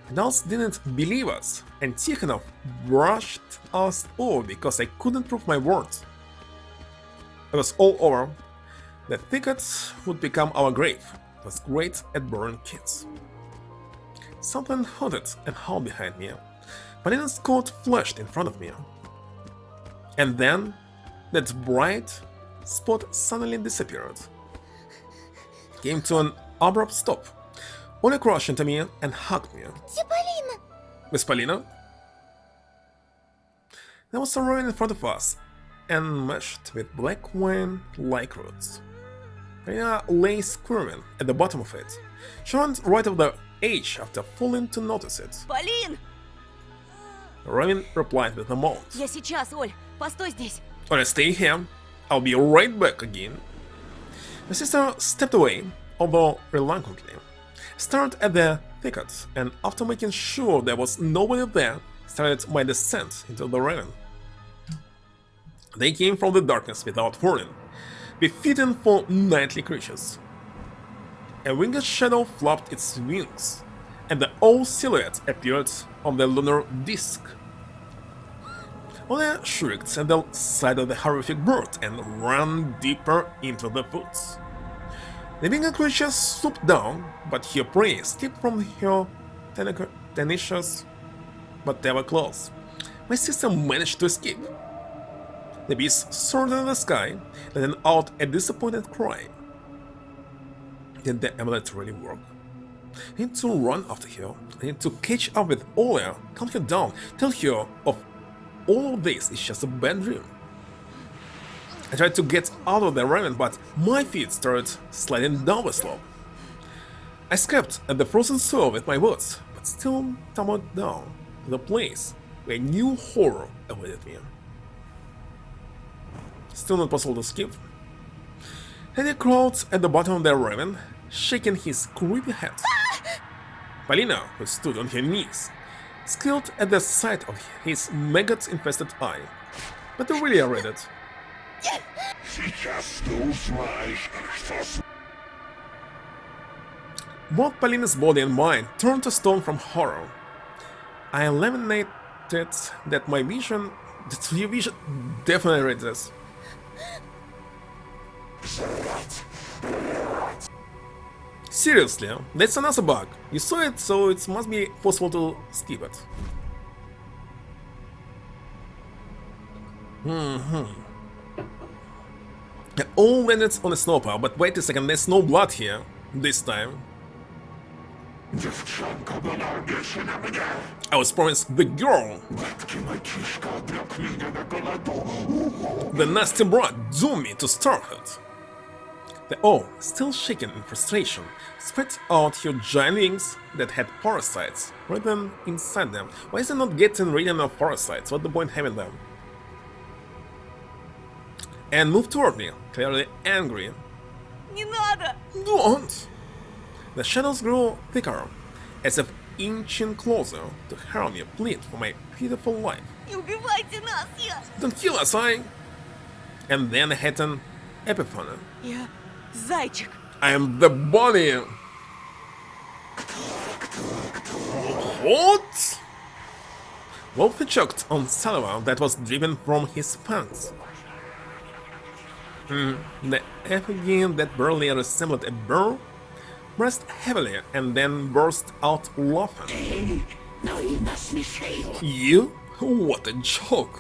Adults didn't believe us, and Tikhonov brushed us off because I couldn't prove my words. It was all over. The thicket would become our grave. It was great at burning kids. Something hooted and howled behind me. Polina's coat flashed in front of me. And then, that bright spot suddenly disappeared. Came to an abrupt stop. Ola crashed into me and hugged me. Где Полина? Miss Polina? There was a ruin in front of us, enmeshed with black wine-like roots. Polina lay squirming at the bottom of it. She ran right over the edge after falling to notice it. Полин! Robin replied with a moan. Я сейчас, Оль. Постой здесь. Ola, stay here. I'll be right back again. My sister stepped away, although reluctantly, stared at the thicket, and after making sure there was nobody there, started my descent into the ravine. They came from the darkness without warning, befitting for nightly creatures. A winged shadow flapped its wings, and the old silhouette appeared on the lunar disk. Ola shrieked at the sight of the horrific bird and ran deeper into the woods. The bigger creature swooped down, but her prey slipped from her tenacious but ever claws. My sister managed to escape. The beast soared in the sky, letting out a disappointed cry. Did the amulet really work? I need to run after her. I need to catch up with Ola, calm her down, tell her of all of this is just a bad dream. I tried to get out of the raven, but my feet started sliding down the slope. I scraped at the frozen soil with my boots, but still tumbled down to the place where new horror awaited me. Still not possible to skip. Teddy crawled at the bottom of the raven, shaking his creepy head. Polina, who stood on her knees, squealed at the sight of his maggot-infested eye, but I really read it. Both Polina's body and mine turned to stone from horror. I lamented that my vision, definitely read this. Seriously, that's another bug. You saw it, so it must be possible to skip it. I all landed on a snow pile, but wait a second, there's no blood here. This time. I was promised the girl. The nasty brat doomed me to starhood. The owl, still shaking in frustration, spread out her giant wings that had parasites written inside them. Why is it not getting rid of parasites? What's the point having them? And moved toward me, clearly angry. Не надо! Don't! The shadows grew thicker, as if inching closer to hear me plead for my pitiful life. Не убивайте нас, я... Don't kill us, And then I had an epiphany. Я зайчик. I am the bunny! What? Wolfie choked on saliva that was driven from his fangs. The effigy that barely resembled a bird breathed heavily and then burst out laughing. You? What a joke!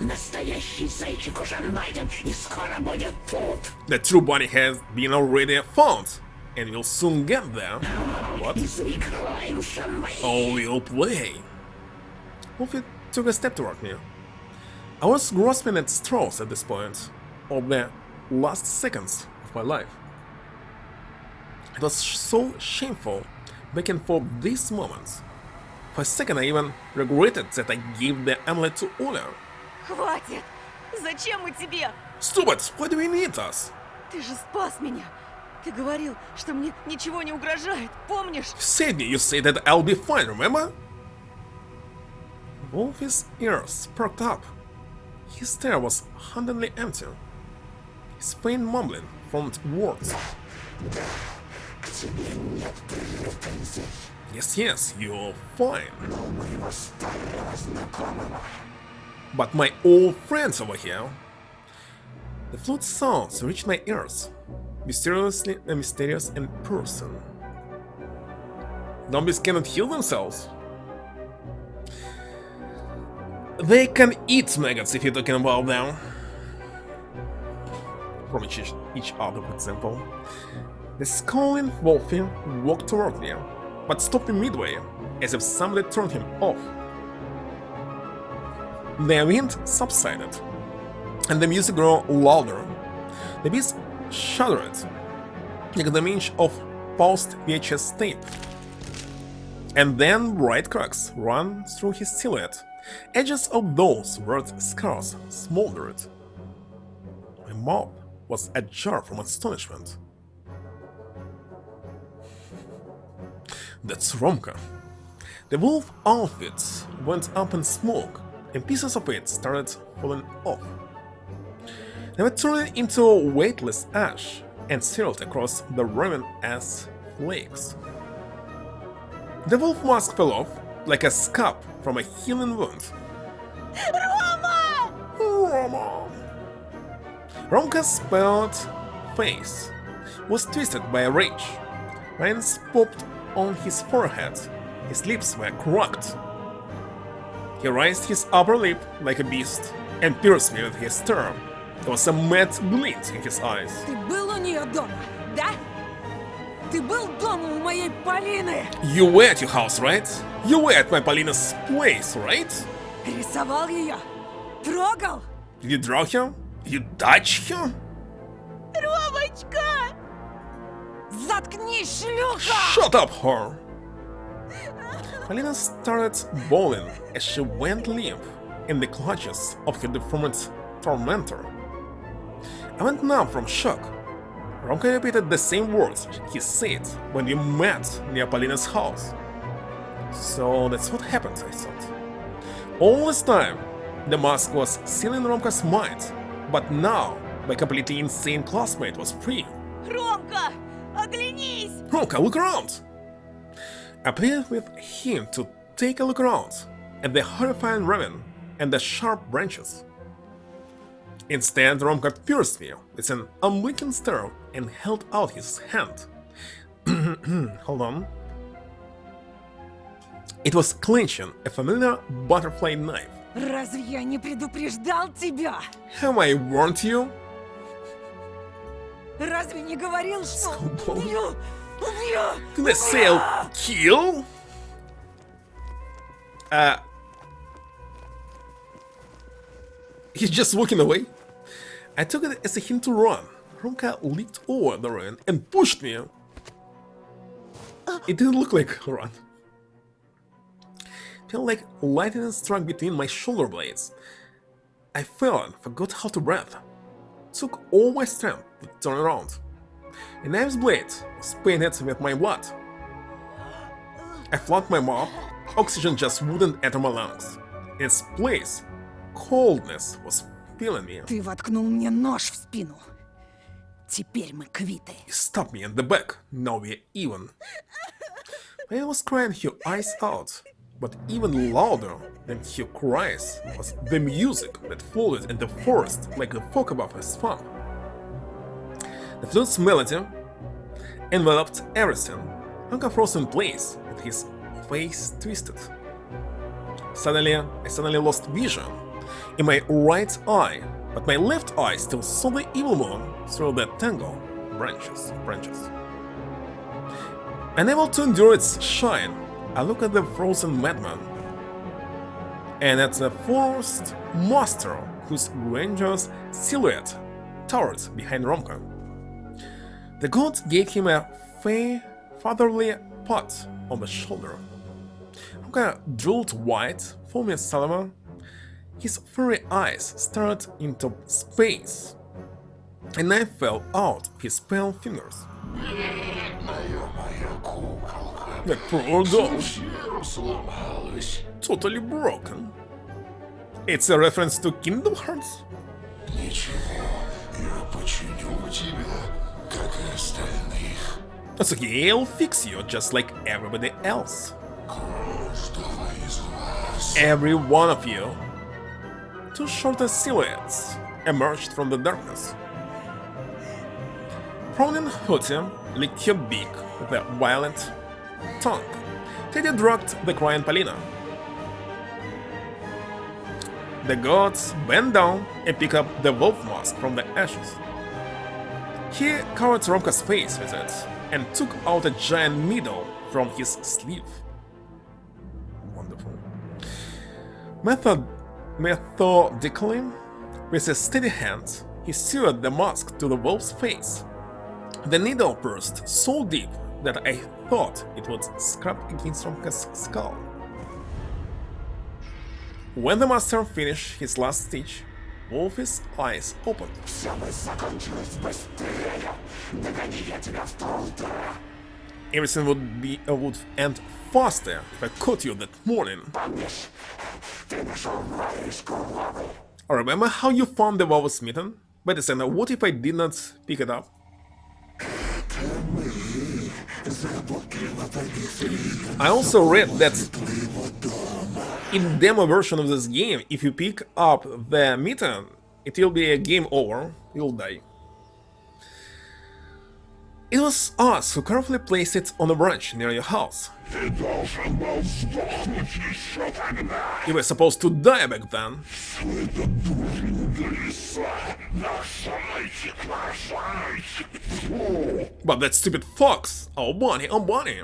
The true bunny has been already found, and we'll soon get there. What? Oh, we'll play. Wolfie took a step toward me. I was grasping at straws at this point, of the last seconds of my life. It was so shameful back and forth these moments. For a second I even regretted that I gave the amulet to Ola. Хватит! Зачем мы тебе? Stupid! Why do we need us? Ты же спас меня. Ты говорил, что мне ничего не угрожает, помнишь? You saved me, you said that I'll be fine, remember? Wolfie's ears perked up. His stare was hauntingly empty. His faint mumbling formed words. Yes, you're fine. But my old friends over here... The flute sounds reached my ears, mysterious and person. Zombies cannot heal themselves. They can eat maggots if you're talking about them. From each other, for example. The scowling Wolfie walked toward me, but stopped midway, as if somebody turned him off. The wind subsided, and the music grew louder. The beast shuddered, like the image of paused VHS tape. And then bright cracks ran through his silhouette. Edges of those red scars smoldered. My mouth was ajar from astonishment. That's Romka. The wolf outfit went up in smoke, and pieces of it started falling off. They were turning into weightless ash and swirled across the raven as flakes. The wolf mask fell off like a scab from a healing wound. Рома! trauma. Romka's spelled face was twisted by rage. Veins popped on his forehead. His lips were cracked. He raised his upper lip like a beast and pierced me with his stare. There was a mad glint in his eyes. Ты был у нее дома, да? Ты был дома у моей Полины? You were at your house, right? You were at my Polina's place, right? Рисовал ее? Трогал? Did you draw her? Did you touch her? Ромочка! Заткнись, шлюха! Shut up, whore! Polina started bawling as she went limp in the clutches of her deformed tormentor. I went numb from shock. Romka repeated the same words he said when we met near Polina's house. So that's what happened, I thought. All this time, the mask was still in Romka's mind, but now my completely insane classmate was free. Ромка, оглянись! Romka, look around! I pleaded with him to take a look around at the horrifying ravine and the sharp branches. Instead, Romka pierced me with an unblinking stare and held out his hand. Hold on. It was clenching a familiar butterfly knife. Разве я не предупреждал тебя? Have I warned you? Разве не говорил, что Скобол. убью? Убью! Did I say I'll kill? He's just walking away. I took it as a hint to run. Romka leaped over the ravine and pushed me. It didn't look like a run. It felt like lightning struck between my shoulder blades. I fell and forgot how to breathe. Took all my strength to turn around. A knife's blade was painted with my blood. I flanked my mouth. Oxygen just wouldn't enter my lungs. In its place, coldness was filling me. Ты воткнул мне нож в спину. Теперь мы квиты. He stabbed me in the back. Now we're even. I was crying her eyes out, but even louder than her cries was the music that floated in the forest like a fog above a swamp. The flute's melody enveloped everything. Romka froze in place with his face twisted. Suddenly, I lost vision in my right eye, but my left eye still saw the evil moon through the tangled branches. Unable to endure its shine, I look at the frozen madman and at the forest master whose grandiose silhouette towered behind Romka. The god gave him a fatherly pat on the shoulder. Romka drooled white, foamy saliva. His furry eyes stared into space. A knife fell out of his pale fingers. That poor doll. Totally broken. It's a reference to Kingdom Hearts? That's okay, I'll fix you just like everybody else. Every one of you. Two shorter silhouettes emerged from the darkness. Frowning Hootie licked her beak with a violent tongue. Teddy drugged the crying Polina. The gods bent down and picked up the wolf mask from the ashes. He covered Romka's face with it and took out a giant needle from his sleeve. Wonderful. Methodically, with a steady hand, he seared the mask to the wolf's face. The needle pierced so deep that I thought it would scrape against Romka's skull. When the master finished his last stitch, Wolf's eyes opened. Everything would end faster if I caught you that morning. Remember how you found the wolf's mitten? But what if I did not pick it up? I also read that in demo version of this game, if you pick up the mitten, it will be a game over. You'll die. It was us who carefully placed it on a branch near your house. You were supposed to die back then. But that stupid fox! Oh bunny, oh bunny!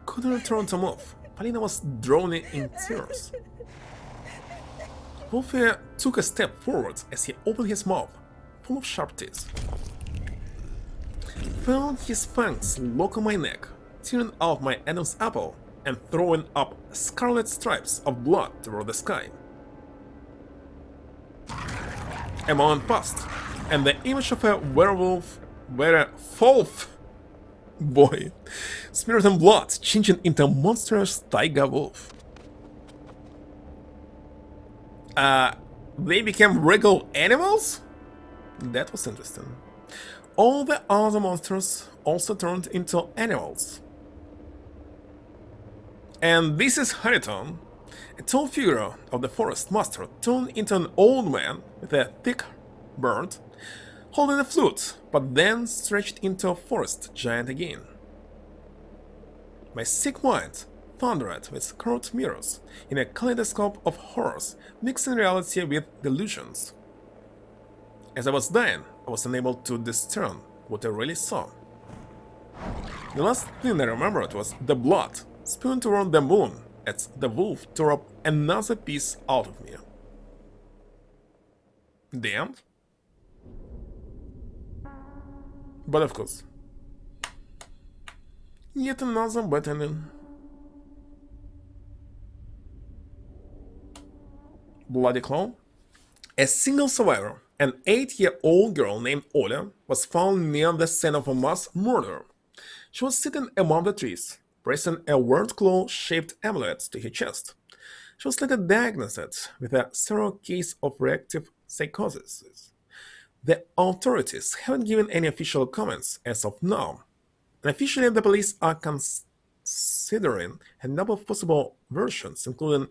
Couldn't return to move. Polina was drowning in tears. Wolfie took a step forward as he opened his mouth, full of sharp teeth. Felt his fangs lock on my neck, tearing out my Adam's apple and throwing up scarlet stripes of blood toward the sky. A moment passed, and the image of a werewolf, boy, smeared in blood, changing into a monstrous taiga wolf. They became regal animals? That was interesting. All the other monsters also turned into animals. And this is Hariton, a tall figure of the forest master turned into an old man with a thick beard, holding a flute, but then stretched into a forest giant again. My sick mind thundered with curved mirrors in a kaleidoscope of horrors, mixing reality with delusions. As I was dying, I was unable to discern what I really saw. The last thing I remembered was the blood spewing toward the moon as the wolf tore up another piece out of me. The end? But of course, yet another bad ending. Bloody Claw. A single survivor, an 8-year-old girl named Oля, was found near the scene of a mass murder. She was sitting among the trees, pressing a word claw-shaped amulet to her chest. She was later diagnosed with a severe case of reactive psychosis. The authorities haven't given any official comments as of now, and officially the police are considering a number of possible versions, including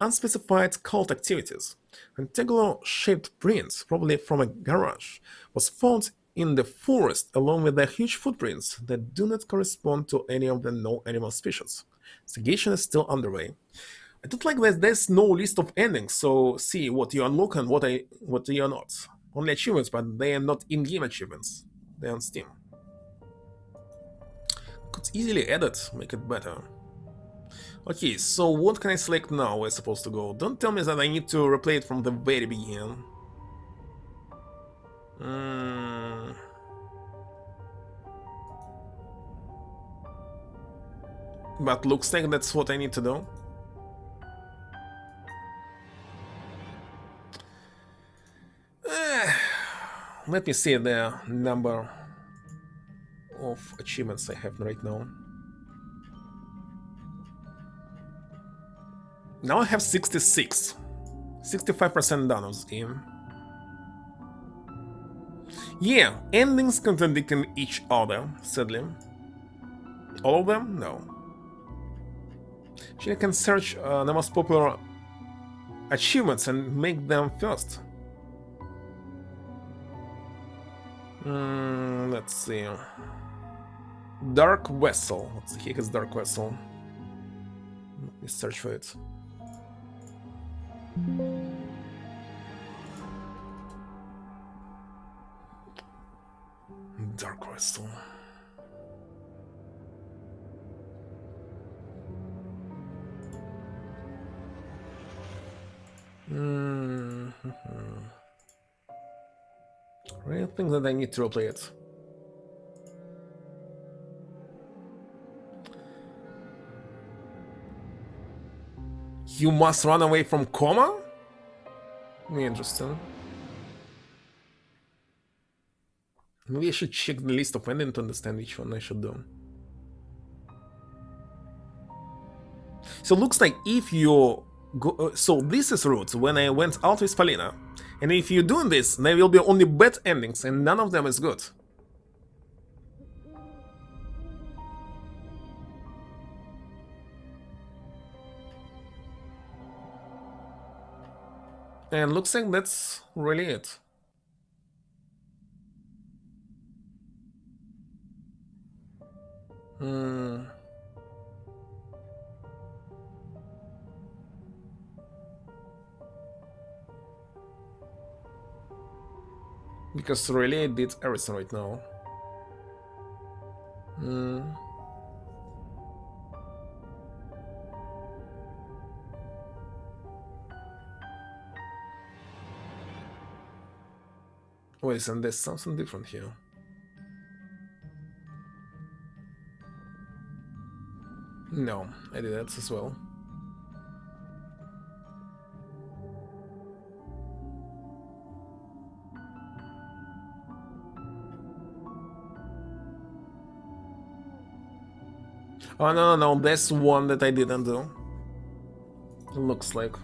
unspecified cult activities. Pentagonal-shaped prints, probably from a garage, was found in the forest along with the huge footprints that do not correspond to any of the known animal species. Investigation is still underway. I don't like that there's no list of endings, so see what you unlock and what you are not. Only achievements, but they are not in-game achievements. They're on Steam. Could easily edit, make it better. Okay, so what can I select now where I'm supposed to go? Don't tell me that I need to replay it from the very beginning. But looks like that's what I need to do. Let me see the number of achievements I have right now. Now I have 66. 65% done of this game. Yeah, endings contradicting each other, sadly. All of them? No. Actually, I can search the most popular achievements and make them first. Let's see. Dark Vessel. What the heck is Dark Vessel? Let me search for it. Dark Vessel. I think that I need to replay it. You must run away from coma? Interesting. Maybe I should check the list of endings to understand which one I should do. So it looks like if you go, so this is route when I went out with Polina, and if you're doing this, there will be only bad endings, and none of them is good. And looks like that's really it. Hmm. Because really I did everything right now. Hmm. Wait a second, there's something different here. No, I did that as well. Oh no, that's one that I didn't do. Looks like.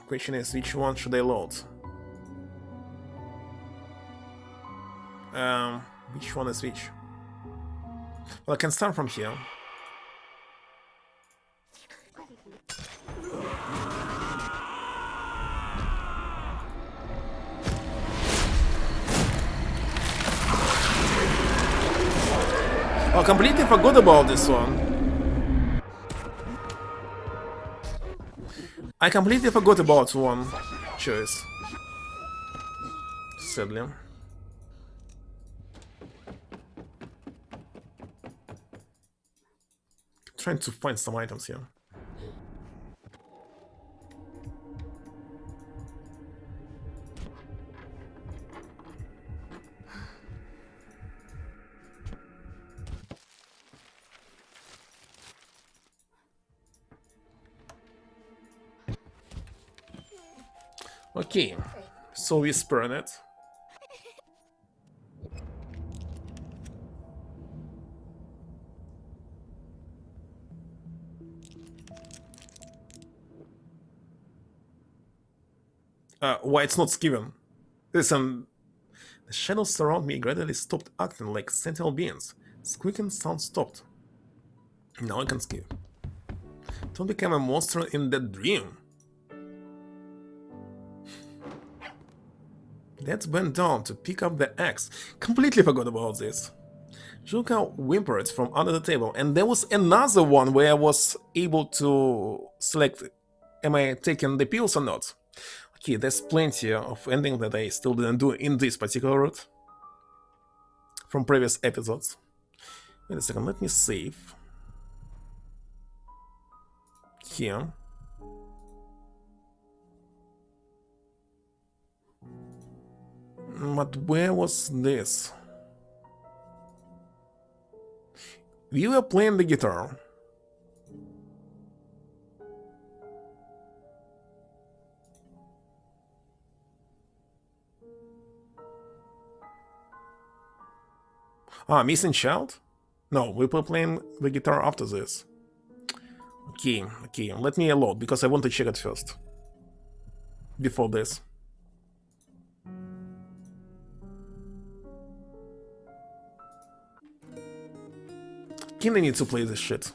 Question is, which one should I load? Which one is which? Well, I can start from here. I completely forgot about this one. I completely forgot about one choice. Sadly. Trying to find some items here. Okay, so we spurn it. Why it's not skiven? Listen, the shadows surround me gradually stopped acting like sentinel beings. Squeaking sound stopped. Now I can skip. Don't become a monster in that dream. Let's bend down to pick up the axe. Completely forgot about this. Julka whimpered from under the table, and there was another one where I was able to select am I taking the pills or not. Okay, there's plenty of ending that I still didn't do in this particular route from previous episodes. Wait a second, let me save. Here. But where was this? We were playing the guitar. Ah, missing child? No, we were playing the guitar after this. Okay, let me load because I want to check it first. Before this. Kinda need to play this shit.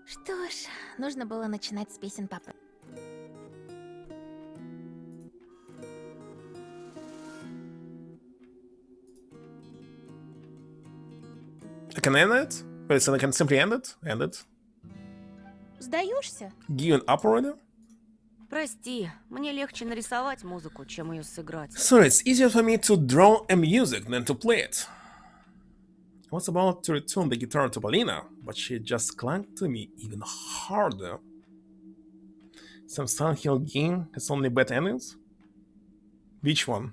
Что ж, нужно было начинать с песен папы. I can end it? Wait, so I can simply end it? End it? Сдаешься? Given up already? Прости, мне легче нарисовать музыку, чем ее сыграть. Sorry, it's easier for me to draw a music than to play it. I was about to return the guitar to Polina, but she just clung to me even harder. Some Silent Hill game has only bad endings? Which one?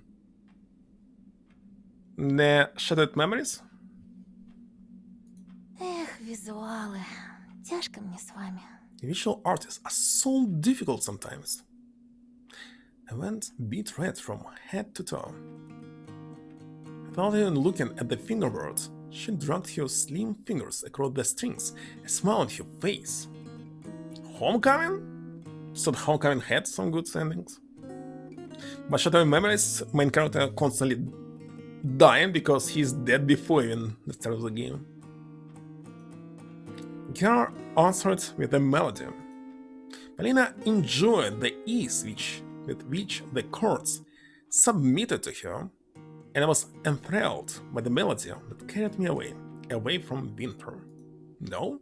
The Shattered Memories? Эх, визуалы. Тяжко мне с вами. Visual artists are so difficult sometimes. I went beat red from head to toe. Without even looking at the fingerboard, she dragged her slim fingers across the strings, a smile on her face. Homecoming? Thought Homecoming had some good endings. But Shattered Memories, main character constantly dying because he's dead before even the start of the game. girl answered with a melody. Polina enjoyed the ease with which the chords submitted to her, and I was enthralled by the melody that carried me away from winter. No?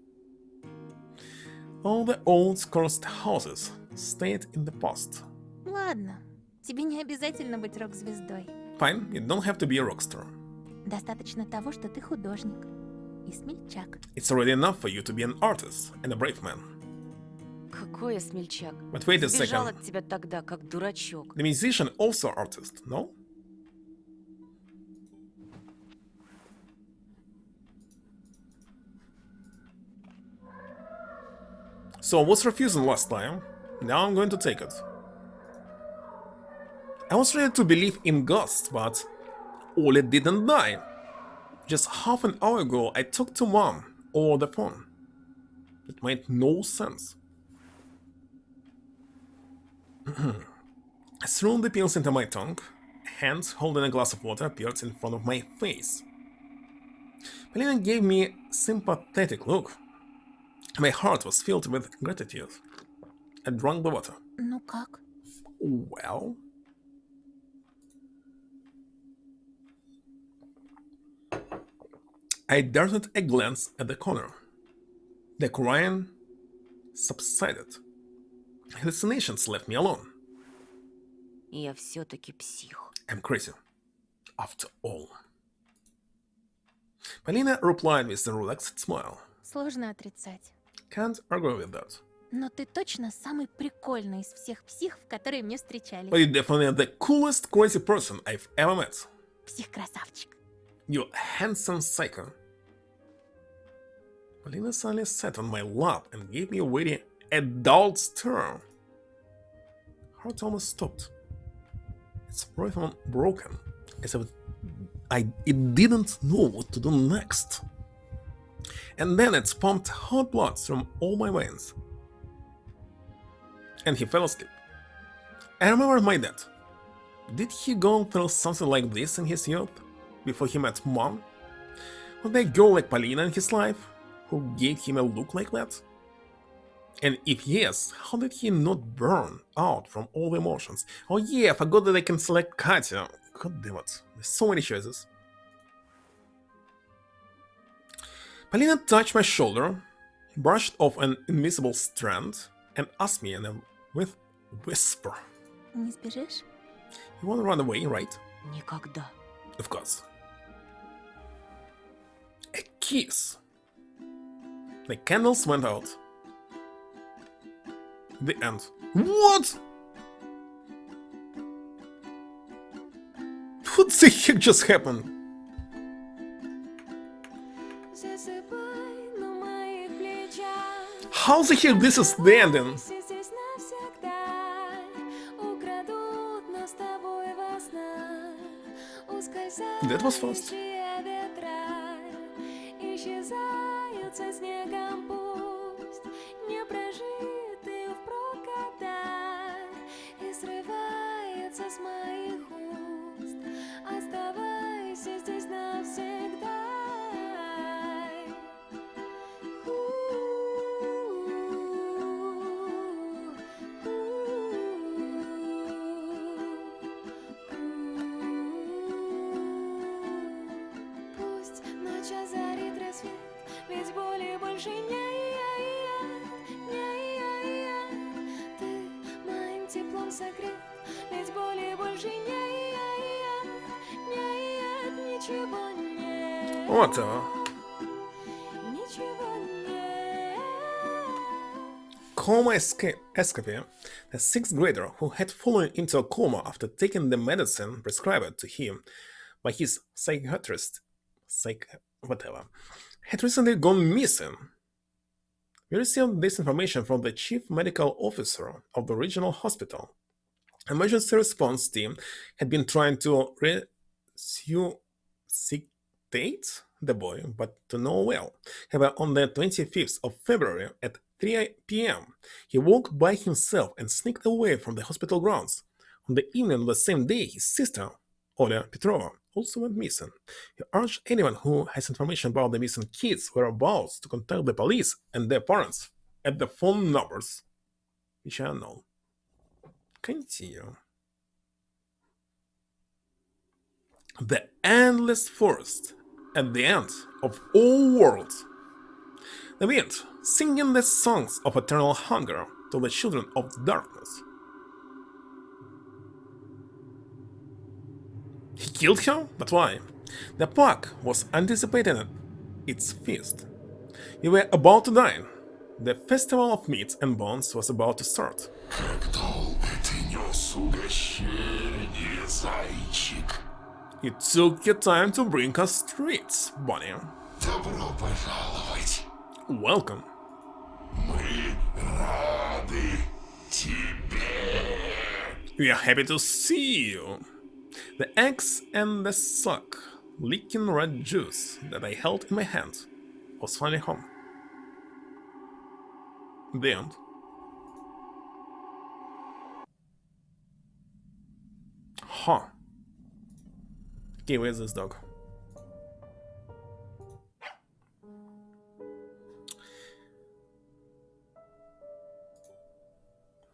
All the old cursed houses stayed in the past. Ладно, тебе не обязательно быть рок-звездой. Fine, you don't have to be a rock star. Достаточно того, что ты художник и смельчак. It's already enough for you to be an artist and a brave man. Какой я смельчак. But wait a Сбежал second. от тебя тогда, как дурачок. The musician also artist, no? So I was refusing last time. Now I'm going to take it. I was ready to believe in ghosts, but Ole didn't die. Just half an hour ago I talked to Mom over the phone. It made no sense. I threw the pills into my tongue. A hand holding a glass of water appeared in front of my face. Polina gave me a sympathetic look. My heart was filled with gratitude. I drank the water. Ну как? Well... I darted a glance at the corner. The crying subsided. Hallucinations left me alone. Я все-таки псих. I'm crazy. After all. Polina replied with a relaxed smile. Сложно отрицать. Can't argue with that. Но ты точно самый прикольный из всех психов, которые мне встречались. But you're definitely the coolest crazy person I've ever met. Псих-красавчик. You handsome psycho. Polina suddenly sat on my lap and gave me a very adult stare. Heart almost stopped. Its rhythm broken, as if it didn't know what to do next. And then it pumped hot blood from all my veins. And he fell asleep. I remember my dad. Did he go through something like this in his youth, before he met Mom? Was there a girl like Polina in his life, who gave him a look like that? And if yes, how did he not burn out from all the emotions? Oh yeah, I forgot that I can select Katya. God damn it, there's so many choices. Polina touched my shoulder, brushed off an invisible strand, and asked me in a whisper. Не сбежишь? You wanna run away, right? Никогда. Of course. A kiss. The candles went out. The end. What? What the heck just happened? Засыпай на моих плечах. How the heck this is the ending? Все здесь навсегда. Украдут нас с тобой во снах. That was fast. Ускользающие ветра исчезают со снегом, пусть не прожитые впрок года, и срывается с моих уст. Оставайся здесь навсегда. Пусть ночь озарит рассвет, ведь боли больше нет. Ты моим теплом согрет, ведь боли больше нет. Ничего нет. What? Ничего нет. Coma Escapee, a sixth grader who had fallen into a coma after taking the medicine prescribed to him by his psychiatrist, had recently gone missing. We received this information from the chief medical officer of the regional hospital. Emergency response team had been trying to resuscitate the boy, but to no avail. However, on the 25th of February at 3 p.m., he walked by himself and sneaked away from the hospital grounds. On the evening of the same day, his sister, Oля Petrova, also went missing. He urged anyone who has information about the missing kids' whereabouts to contact the police and their parents at the phone numbers which are known. Continue. The endless forest at the end of all worlds. The wind singing the songs of eternal hunger to the children of darkness. He killed her? But why? The pack was anticipating its feast. You were about to dine. The festival of meats and bones was about to start. Как долго ты нес угощение, зайчик? It took your time to bring us treats, Bonnie. Добро пожаловать. Welcome. Мы рады тебе. We are happy to see you. The eggs and the suck, leaking red juice that I held in my hand was finally home. The end. Huh. Okay, where's this dog?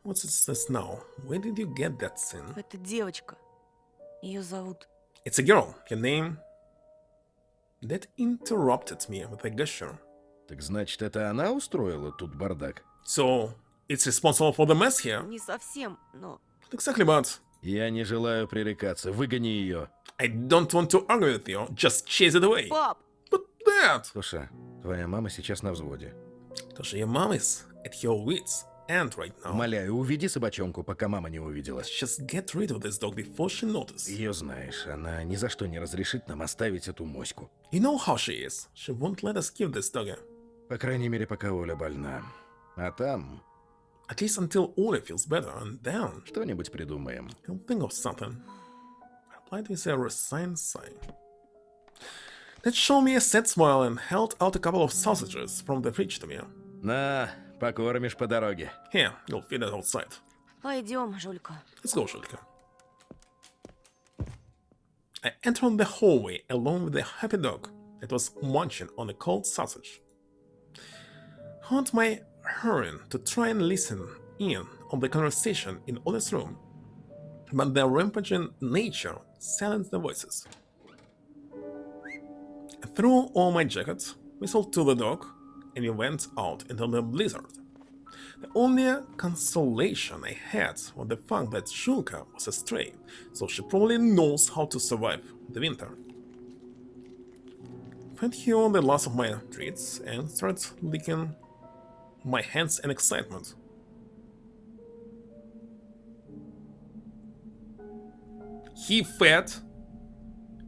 What's this now? Where did you get that scene? Это девочка. Ее зовут... It's a girl. Her name... That interrupted me with a gesture. Так значит, это она устроила тут бардак? So, it's responsible for the mess here? Не совсем, но... Not exactly, but... Я не желаю пререкаться. Выгони ее. I don't want to argue with you. Just chase it away. Пап! But Dad! Слушай, твоя мама сейчас на взводе. Tosha, your mom is at your wits' end right now. Умоляю, уведи собачонку, пока мама не увидела. Let's just get rid of this dog before she notices. Ее знаешь, она ни за что не разрешит нам оставить эту моську. You know how she is. She won't let us keep this doggy. По крайней мере, пока Оля больна. А там At least until Ola feels better, and then что-нибудь придумаем. he'll think of something. I replied with a resigned sigh. That showed me a sad smile and held out a couple of sausages from the fridge to me. На, покормишь по дороге. Here, you'll feed it outside. Пойдем, Жулька. Let's go, Shulka. I entered the hallway along with the happy dog that was munching on a cold sausage. Haunt my hurrying to try and listen in on the conversation in Ola's room, but their rampaging nature silenced the voices. I threw on my jacket, whistled to the dog, and we went out into the blizzard. The only consolation I had was the fact that Shulka was a stray, so she probably knows how to survive the winter. Fed her the last of my treats and started licking my hands in excitement. He fed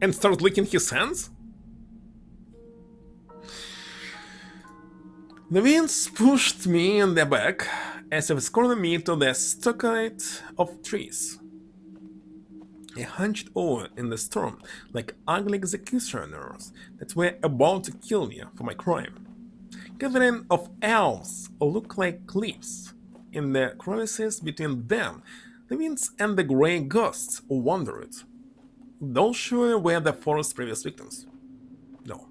and started licking his hands? The winds pushed me in the back as if escorting me to the stockade of trees. I hunched over in the storm like ugly executioners that were about to kill me for my crime. Gathering of elves looked like cliffs. In the crevices between them, the winds and the grey ghosts wandered. Those sure were the forest's previous victims. No,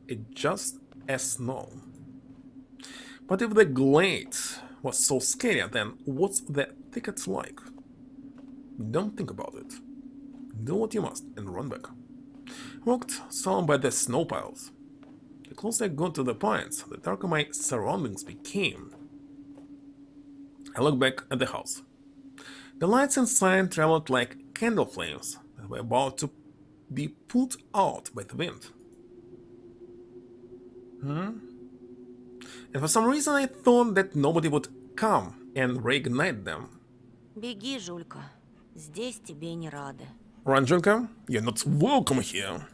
it just a snow. But if the glade was so scary, then what's the thicket like? Don't think about it. Do what you must and run back. I walked some by the snow piles. The closer I got to the pines, the darker my surroundings became. I looked back at the house. The lights inside traveled like candle flames that were about to be put out by the wind. And for some reason I thought that nobody would come and reignite them. Беги, Жулька. Здесь тебе не рады. Run, Junka, you're not welcome here.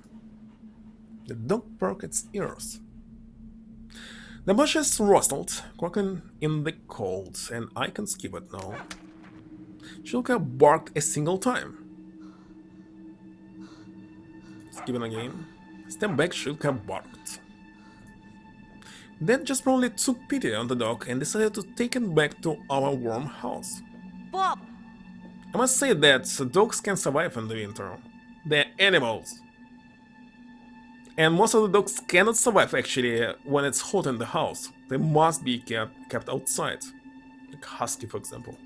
The dog perked its ears. The bushes rustled, quaking in the cold, and I can skip it now. Shulka barked a single time. Skipping again. Step back, Shulka barked. Dad just probably took pity on the dog and decided to take it back to our warm house. Пап! I must say that dogs can survive in the winter. Their animals. And most of the dogs cannot survive actually when it's hot in the house. They must be kept outside. Like husky, for example.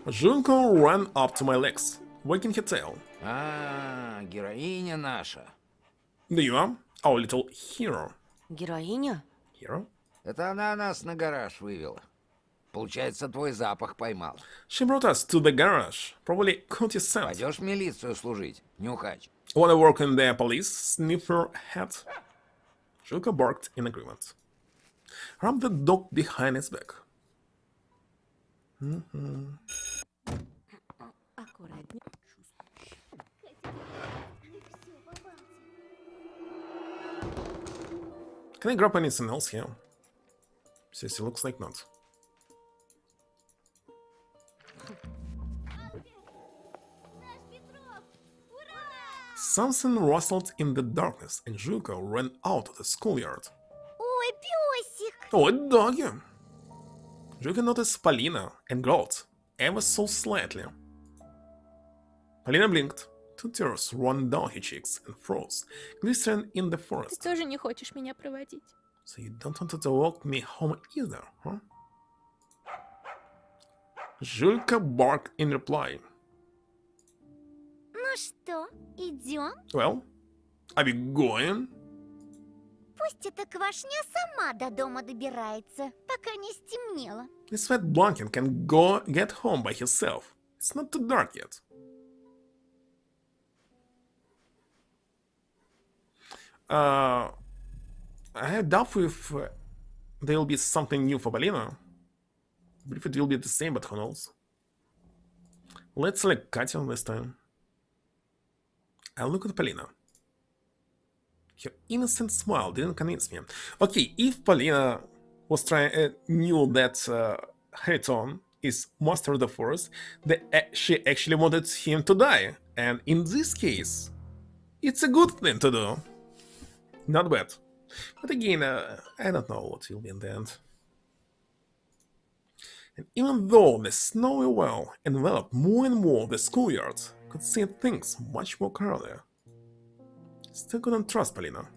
Junko ran up to my legs, wagging her tail. А, героиня наша. There you are, our little hero. Героиня? Hero? Это она нас на гараж вывела. Получается, твой запах поймал. She brought us to the garage. Probably caught your scent. Пойдешь в милицию служить, нюхач? Wanna work in the police sniffer hat? Junko barked in agreement. Rubbed the dog behind his back. Аккуратнее. Can I grab anything else here? Seriously, looks like not. Something rustled in the darkness, and Junko ran out of the schoolyard. Ой, песик! Oh, a doggy! Junko noticed Polina and growled, ever so slightly. Polina blinked. 2 tears ran down her cheeks and froze, glistering in the forest. Тоже не хочешь меня проводить? So you don't want to walk me home either, huh? Julka barked in reply. Ну что, идем? Well, are we going? Пусть эта квашня сама до дома добирается, пока не стемнело. This fat Blankin can go get home by herself. It's not too dark yet. I doubt if there will be something new for Polina. I believe it will be the same, but who knows. Let's select Katya this time. I'll look at Polina. Her innocent smile didn't convince me. Okay, if Polina was knew that Heriton is master of the forest, she actually wanted him to die. And in this case, it's a good thing to do. Not bad. But again, I don't know what will be in the end. And even though the snowy well enveloped more and more the schoolyard, could see things much more clearly. Still couldn't trust Polina.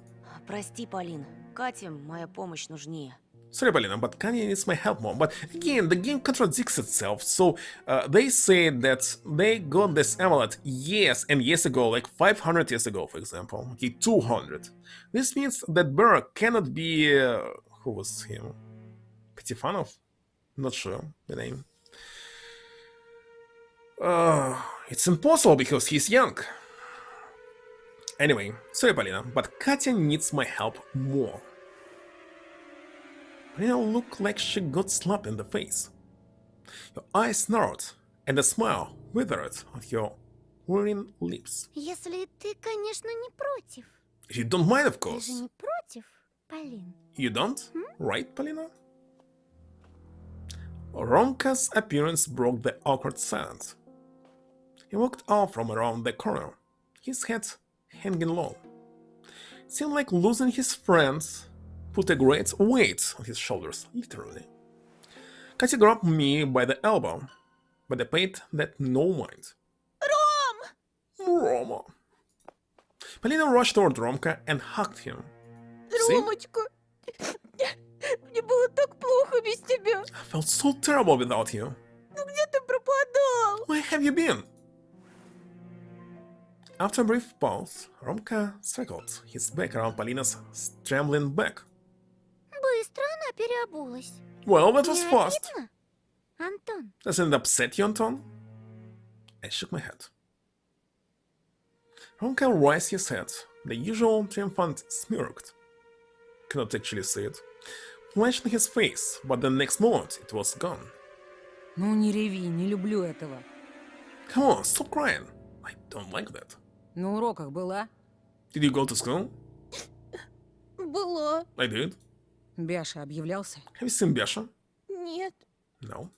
Прости, Полин. Кате моя помощь нужнее. Sorry, Polina, but Kanye needs my help more. But again, the game contradicts itself. So they say that they got this amulet years and years ago, like 500 years ago, for example. Okay, 200. This means that Burr cannot be... who was him? Petifanov? Not sure the name. It's impossible because he's young. Anyway, sorry, Polina, but Katya needs my help more. Polina looked like she got slapped in the face. Her eyes narrowed, and a smile withered on her wearing lips. Если ты, конечно, не против. If you don't mind, of Ты course. же не против, Полин? You don't? Right, Polina? Ronka's appearance broke the awkward silence. He walked out from around the corner, his head hanging low. It seemed like losing his friends put a great weight on his shoulders, literally. Katya grabbed me by the elbow, but I paid that no mind. Roma! Polina rushed toward Romka and hugged him. See? Ромочка, мне было так плохо без тебя. I felt so terrible without you. Ну где ты пропадал? Where have you been? After a brief pause, Romka circled his back around Polina's trembling back. Быстро она переобулась. Well, that was Не fast. обидно? Антон, Doesn't it upset you, Anton? I shook my head. Romka raised his head, the usual triumphant smirked. Cannot actually see it. Flashed in his face, but the next moment it was gone. Ну не реви, не люблю этого. Come on, stop crying. I don't like that. На уроках была. Did you go to school? Была. I did. Бяша объявлялся. Have you seen Besha? Нет. No.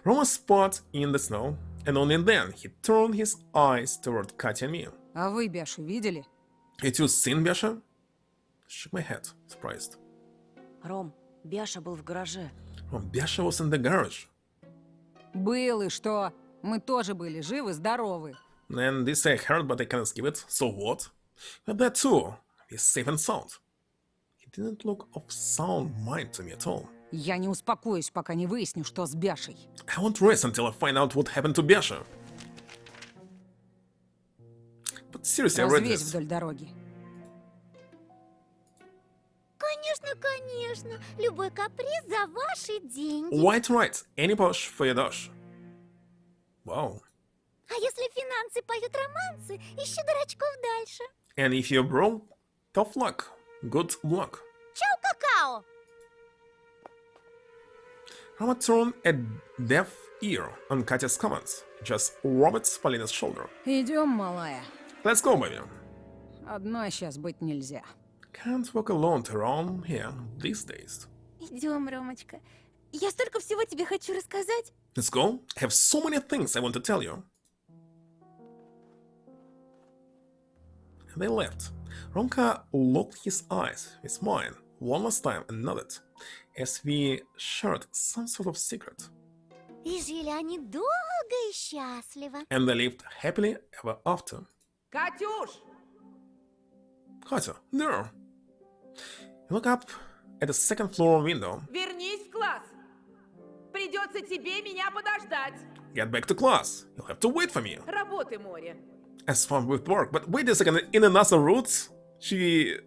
Roma spot in the snow, and only then he turned his eyes toward Katya and me. А вы Бяшу видели? Had you seen Besha? Shook my head, surprised. Ром, Бяша был в гараже. Biasha was in the garage. Был и что? Мы тоже были живы-здоровы. And this I heard, but I can't skip it. So what? But that too. He's safe and sound. He didn't look of sound mind to me at all. Я не успокоюсь, пока не выясню, что с Бяшей. I won't rest until I find out what happened to Biasha. But seriously, I read Развесь this. вдоль дороги. Конечно, конечно. Любой каприз за ваши деньги. White right. Any push for your dash. Wow. А если финансы поют романсы, ищи дурачков дальше. And if you're broke, tough luck. Good luck. Чау, какао! Rama turned a deaf ear on Katya's comments, just rubbed Polina's shoulder. Идем, малая. Let's go, baby. Одной сейчас быть нельзя. Can't walk alone around here these days. Идем, Ромочка. Я столько всего тебе хочу рассказать. Let's go. I have so many things I want to tell you. And they left. Ronka locked his eyes with mine one last time and nodded, as we shared some sort of secret. И жили они долго и счастливо. And they lived happily ever after. Катюш! Katya, there. You look up at the second floor window. Вернись в класс. Придется тебе меня подождать. Get back to class. You'll have to wait for me. Работы море. As fun with work, but wait a second, in another route, she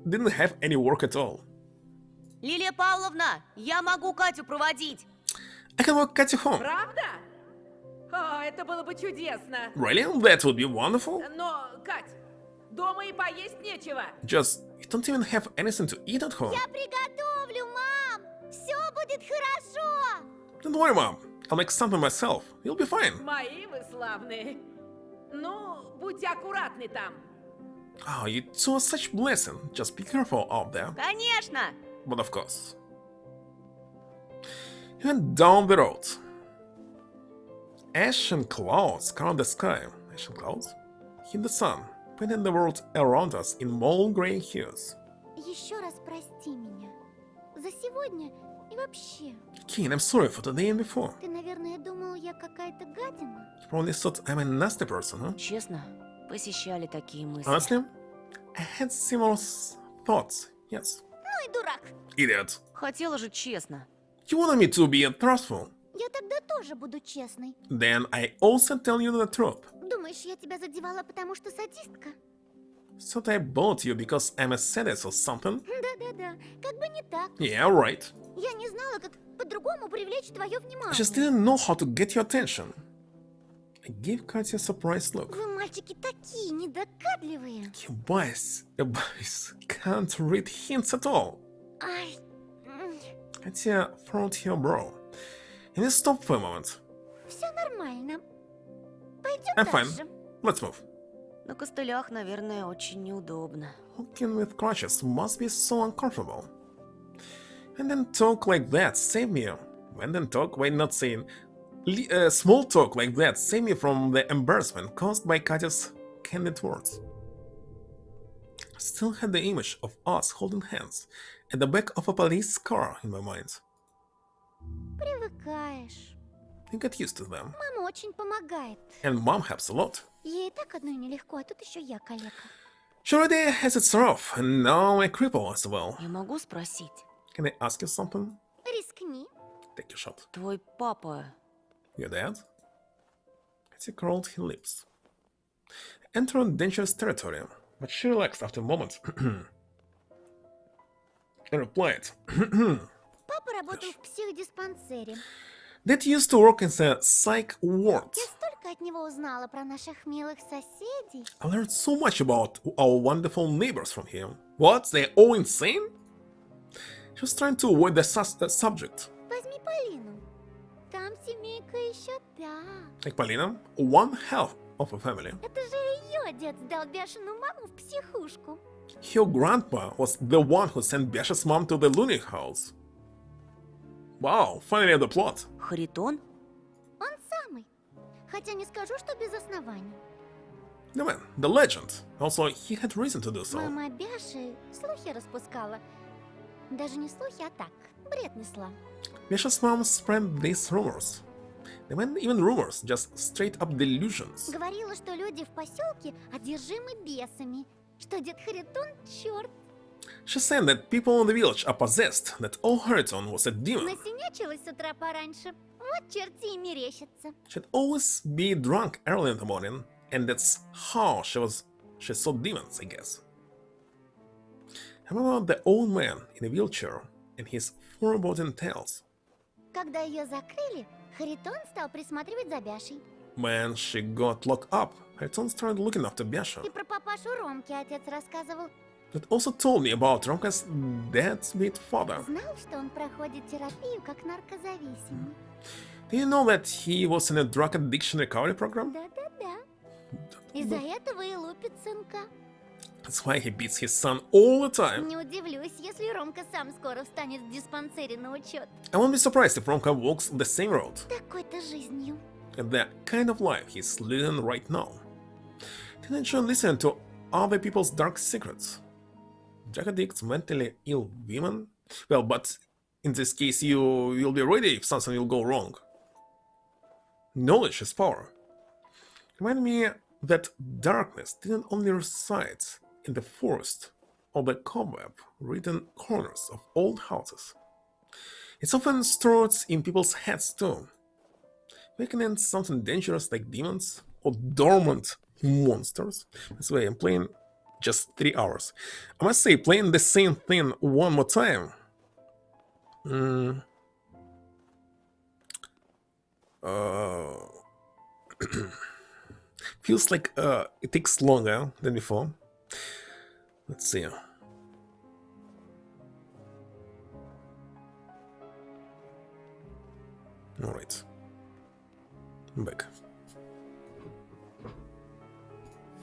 didn't have any work at all. Лилия Павловна, я могу Катю проводить. I can walk Katya home. Правда? О, это было бы чудесно. Really? That would be wonderful. Но, Кать, дома и поесть нечего. Just, you don't even have anything to eat at home. Я приготовлю, мам. Все будет хорошо. Don't worry, Mom. I'll make something myself. You'll be fine. Мои вы славные. Ну, будьте аккуратны там. Oh, you two are such blessing. Just be careful out there. Конечно. But of course. He went down the road. Ash and clouds covered the sky. Ash and clouds hid the sun, painting the world around us in more gray hues. Еще раз прости меня. За сегодня и вообще. Keen, I'm sorry for today and before. Ты, наверное, думал, я какая-то гадина? You probably thought I'm a nasty person, huh? Честно, посещали такие мысли. Honestly, I had similar thoughts, yes. Ну и дурак. Idiot. Хотела же честно. You wanted me to be truthful. Я тогда тоже буду честной. Then I also tell you the truth. Думаешь, я тебя задевала, потому что садистка? So I bought you because I'm a sadist or something? Да-да-да, как бы не так. Yeah, right. Я не знала, как по-другому привлечь твое I внимание. just didn't know how to get your attention. I gave Katya a surprised look. Вы, мальчики, такие недогадливые. You boys can't read hints at all. Ай, Katya furrowed her brow. And you stopped for a moment. все нормально. Пойдем I'm fine. дальше. Let's move. На костылях, наверное, очень неудобно. Walking with crutches must be so uncomfortable. And then talk like that saved me. And then talk, wait, not saying. Small talk like that saved me from the embarrassment caused by Katya's candid words. I still had the image of us holding hands at the back of a police car in my mind. Привыкаешь. I get used to them. Мама очень помогает. And Mom helps a lot. Ей и так одной нелегко, а тут еще я калека. She already has it rough, and now I cripple as well. Я могу спросить? Can I ask you something? Рискни. Take your shot. Твой папа... Your dad? Katya curled her lips. Entered dangerous territory, but she relaxed after a moment. And replied, Папа работал в психодиспансере. Dad used to work in the psych ward. Я столько от него узнала про наших милых соседей. I learned so much about our wonderful neighbors from him. What? They're all insane? She was trying to avoid the subject. Возьми Полину. Там семейка еще та. Like Polina, one half of a family. Это же ее отец сдал бешеную маму в психушку. Her grandpa was the one who sent Biasha's mom to the loony house. Wow, finally the plot. Харитон? Он самый. Хотя не скажу, что без оснований. The man, the legend. Also, he had reason to do so. Мама Бяши слухи распускала. Даже не слухи, а так. Бред несла. Biasha's mom spread these rumors. They weren't even rumors, just straight up delusions. Говорила, что люди в поселке одержимы бесами, что дед Харитон черт. She said that people in the village are possessed, that old Hariton was a demon. Насинячилась с утра пораньше. Вот черти и мерещатся. She'd always be drunk early in the morning, and that's how she saw demons, I guess. I remember the old man in a wheelchair and his foreboding tales. Когда ее закрыли, Харитон стал присматривать за Бяшей. When she got locked up, Hariton started looking after Biasha. И про папашу Ромки отец рассказывал. It also told me about Romka's deadbeat father. Знал, что он проходит терапию как наркозависимый. Do you know that he was in a drug addiction recovery program? Да-да-да. Из-за этого и лупит сынка. That's why he beats his son all the time. Не удивлюсь, если Ромка сам скоро встанет в диспансере на учет. I won't be surprised if Romka walks the same road. Такой-то жизнью. And the kind of life he's leading right now. Didn't you listen to other people's dark secrets? Drug addicts, mentally ill women? Well, but in this case you will be ready if something will go wrong. Knowledge is power. Remind me that darkness didn't only reside in the forest or the cobweb-ridden corners of old houses. It's often stored in people's heads too. Awakening something dangerous like demons or dormant monsters. That's why I'm playing just 3 hours. I must say, playing the same thing one more time. Feels like it takes longer than before. Let's see. Alright. I'm back.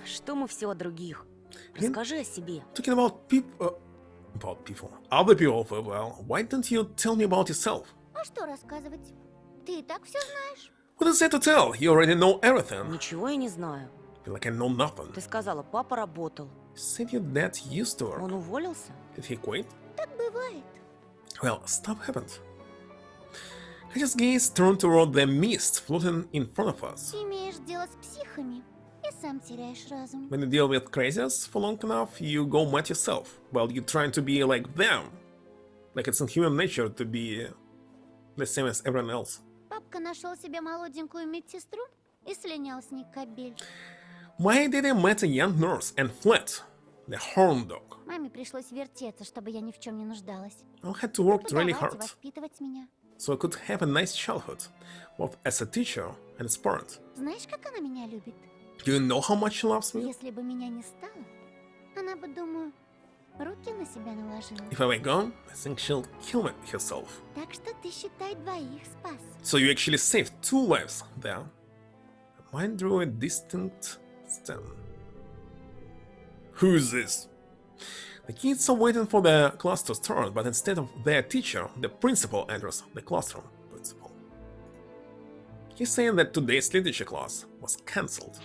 Что мы все о других? Расскажи о себе. Talking about people. Other people, well, why don't you tell me about yourself? А что рассказывать? Ты и так все знаешь. What is there to tell? You already know everything. Ничего я не знаю. Feel like I know nothing. Ты сказала, папа работал. Said your dad used to work. Он уволился? Did he quit? Так бывает. Well, stuff happened. His gaze turned toward the mist floating in front of us. Ты имеешь дело с психами и сам теряешь разум. When you deal with crazies for long enough, you go mad yourself. While you're trying to be like them. Like it's in human nature to be the same as everyone else. Папка нашел себе молоденькую медсестру и слинял с ней кобель. Why did he met a young nurse and fled? The horn dog. Маме пришлось вертеться, чтобы я ни в чем не нуждалась. I had to work really Подавать и hard, воспитывать меня. so I could have a nice childhood, both as a teacher and as a parent. Знаешь, как она меня любит? Do you know how much she loves me? Если бы меня не стало, она бы, думаю, руки на себя наложила. If I were gone, I think she'll kill me herself. Так что ты, считай, двоих спас. So you actually saved 2 lives there. Mine drew a distinct stand. Who is this? The kids are waiting for the class to start, but instead of their teacher, the principal enters the classroom. Principal. He's saying that today's literature class was cancelled.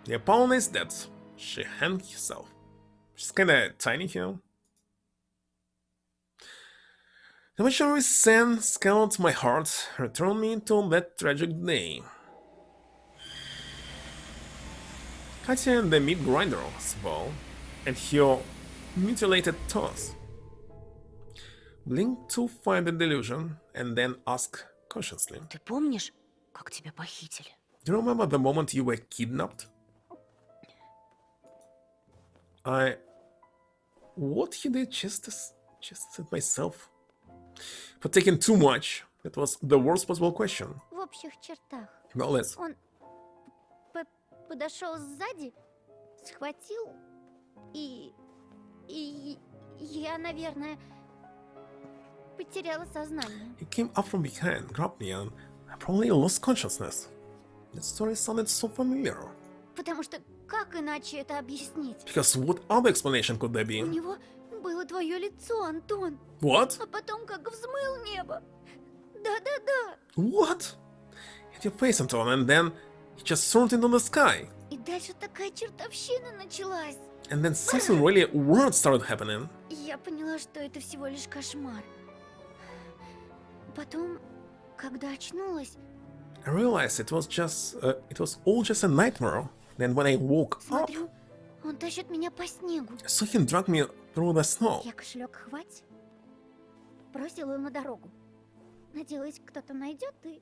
The opponent is dead. She hanged herself. She's kinda tiny here. The witchery scene scalded my heart, returned me to that tragic day. Katya and the meat grinder's ball, and her mutilated toes. Blink to find the delusion, and then ask cautiously. Ты помнишь, как тебя похитили? Do you remember the moment you were kidnapped? What he did just said myself. For taking too much, that was the worst possible question. В общих чертах. Well, let's. Он подошел сзади, схватил и я, наверное, потеряла сознание. He came up from behind, grabbed me, and I probably lost consciousness. That story sounded so familiar. Потому что как иначе это объяснить? Because what other explanation could there У be? него было твое лицо, Антон. What? А потом как взмыл небо. Да-да-да. What? Hit your face, Anton, and then he just soared into the sky. И дальше такая чертовщина началась. And then something really weird started happening. И я поняла, что это всего лишь кошмар. потом, когда очнулась, I realized it was all just a nightmare. Then when I woke up, смотрю, он тащит меня по снегу. I saw him drag me through the snow. Я кошелек хвать, бросила его на дорогу. Надеялась, кто-то найдет и...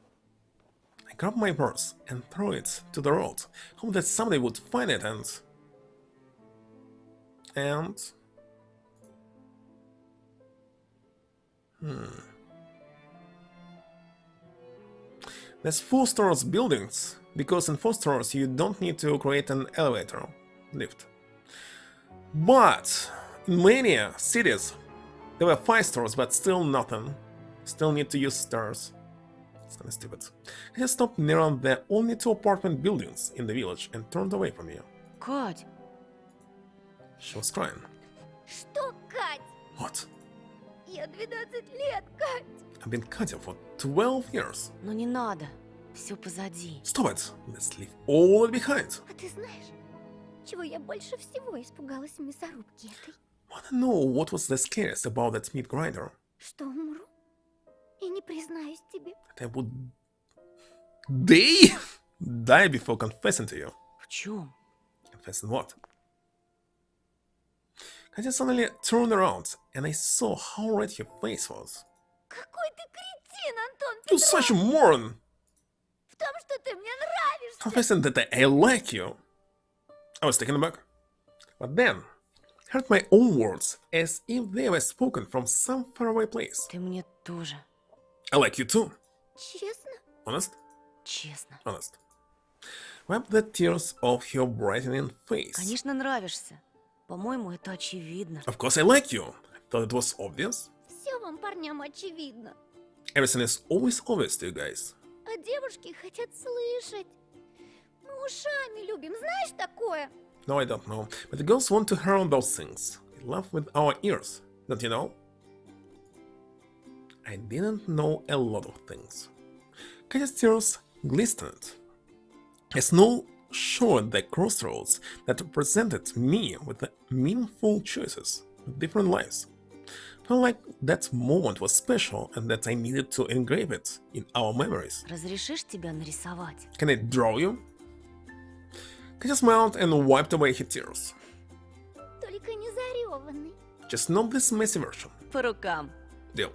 I grabbed my purse and threw it to the road, hoping that somebody would find it and... There's 4 stories buildings, because in 4 stories you don't need to create an elevator, lift. But in many cities, there were 5 stores, but still nothing. Still need to use stairs. It's kinda stupid. I just stopped near the only 2 apartment buildings in the village and turned away from me. Кать, She was crying. Что, Кать? What? Я 12 лет, Кать. I've been cutting for 12 years. ну не надо. Все позади. Stop it! Let's leave all it behind. А ты знаешь, чего я больше всего испугалась в мясорубке этой? Wanna know what was the scariest about that meat grinder? Что умру и не признаюсь тебе. That I would die before confessing to you. В чем? Confessing what? I just suddenly turned around and I saw how red your face was. Какой ты кретин, Антон You're Петров! such a moron! В том, что ты мне нравишься. Confessing that I like you. I was taken aback. But then, heard my own words as if they were spoken from some faraway place. Ты мне тоже. I like you too. Честно? Honest? Честно. Honest. Wipe the tears off your brightening face. Конечно, нравишься. По-моему, это очевидно. Of course I like you. I thought it was obvious. Все вам, парням, очевидно. Everything is always obvious to you guys. А девушки хотят слышать. Мы ушами любим, знаешь такое? No, I don't know. But the girls want to hear those things. We love with our ears. Don't you know? I didn't know a lot of things. Katya's tears glistened. A snow showed the crossroads that presented me with the meaningful choices, with different lives. Felt like that moment was special and that I needed to engrave it in our memories. Разрешишь тебя нарисовать? Can I draw you? Katya smiled and wiped away her tears. Только не зареванный. Just not this messy version. По рукам. Deal.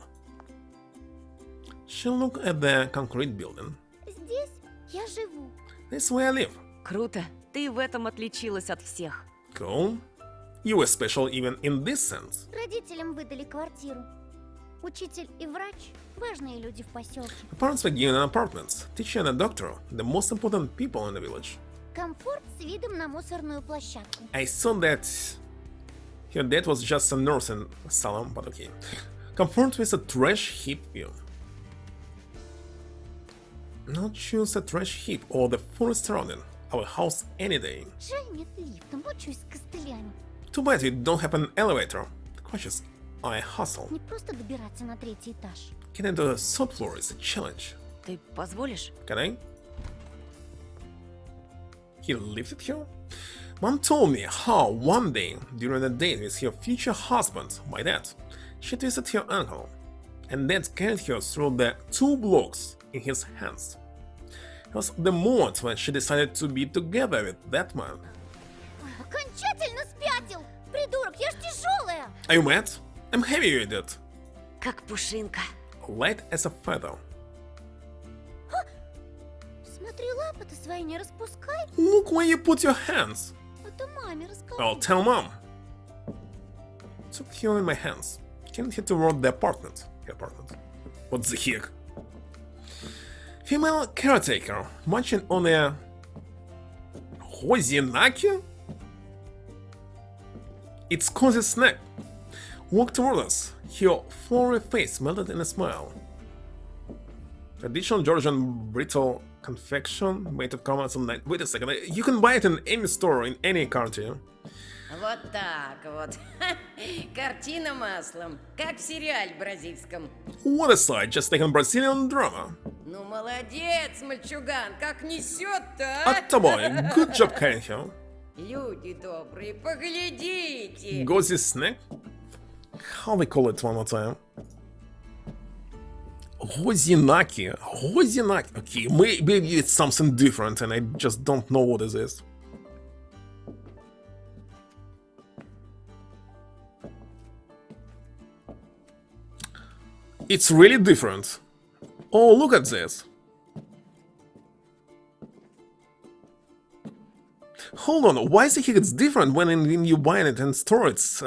She looked at the concrete building. Здесь я живу. This is where I live. Круто. Ты в этом отличилась от всех. Cool. You were special even in this sense. Родителям выдали квартиру. Учитель и врач – важные люди в поселке. The parents were given an apartment. Teacher and a doctor, the most important people in the village. Комфорт с видом на мусорную площадку. I saw that her dad was just a nurse in Salem, but okay. Comfort with a trash heap view. Not choose a trash heap or the forest surrounding our house any day. Жаль, нет лифта, мучаюсь с костылями. Too bad we don't have an elevator. The questions I hustle. Не просто добираться на 3-й этаж. Getting to the third floor is a challenge. Ты позволишь? Can I? He lifted her? Mom told me how one day, during a date with her future husband, my dad, she twisted her ankle, and Dad carried her through the 2 blocks in his hands. It was the moment when she decided to be together with that man. Окончательно спятил! Придурок, я ж тяжелая! Are you mad? I'm heavy, you idiot. Как пушинка. Light as a feather. Смотри, лапы-то свои не распускай, Look where you put your hands. а то маме расскажу. I'll tell Mom. Took her in my hands, carried her toward the apartment. Her apartment. What the heck? Female caretaker, munching on a Hozinaki? It's Cozy's snack. Walked toward us, her florid face melted in a smile. Traditional Georgian brittle confection made of comments on night. Wait a second, you can buy it in any store in any country. Вот так вот. Картина маслом, как в сериале бразильском. What a sight, just like in Brazilian drama. Ну, молодец, мальчуган, как несет-то, At the boy, good job carrying her. Люди добрые, поглядите. Gozy's snack? How they call it one more time? Hozinaki. Hozinaki. Okay, maybe it's something different and I just don't know what it is. It's really different. Oh, look at this. Hold on, why is it's different when you buy it and store it?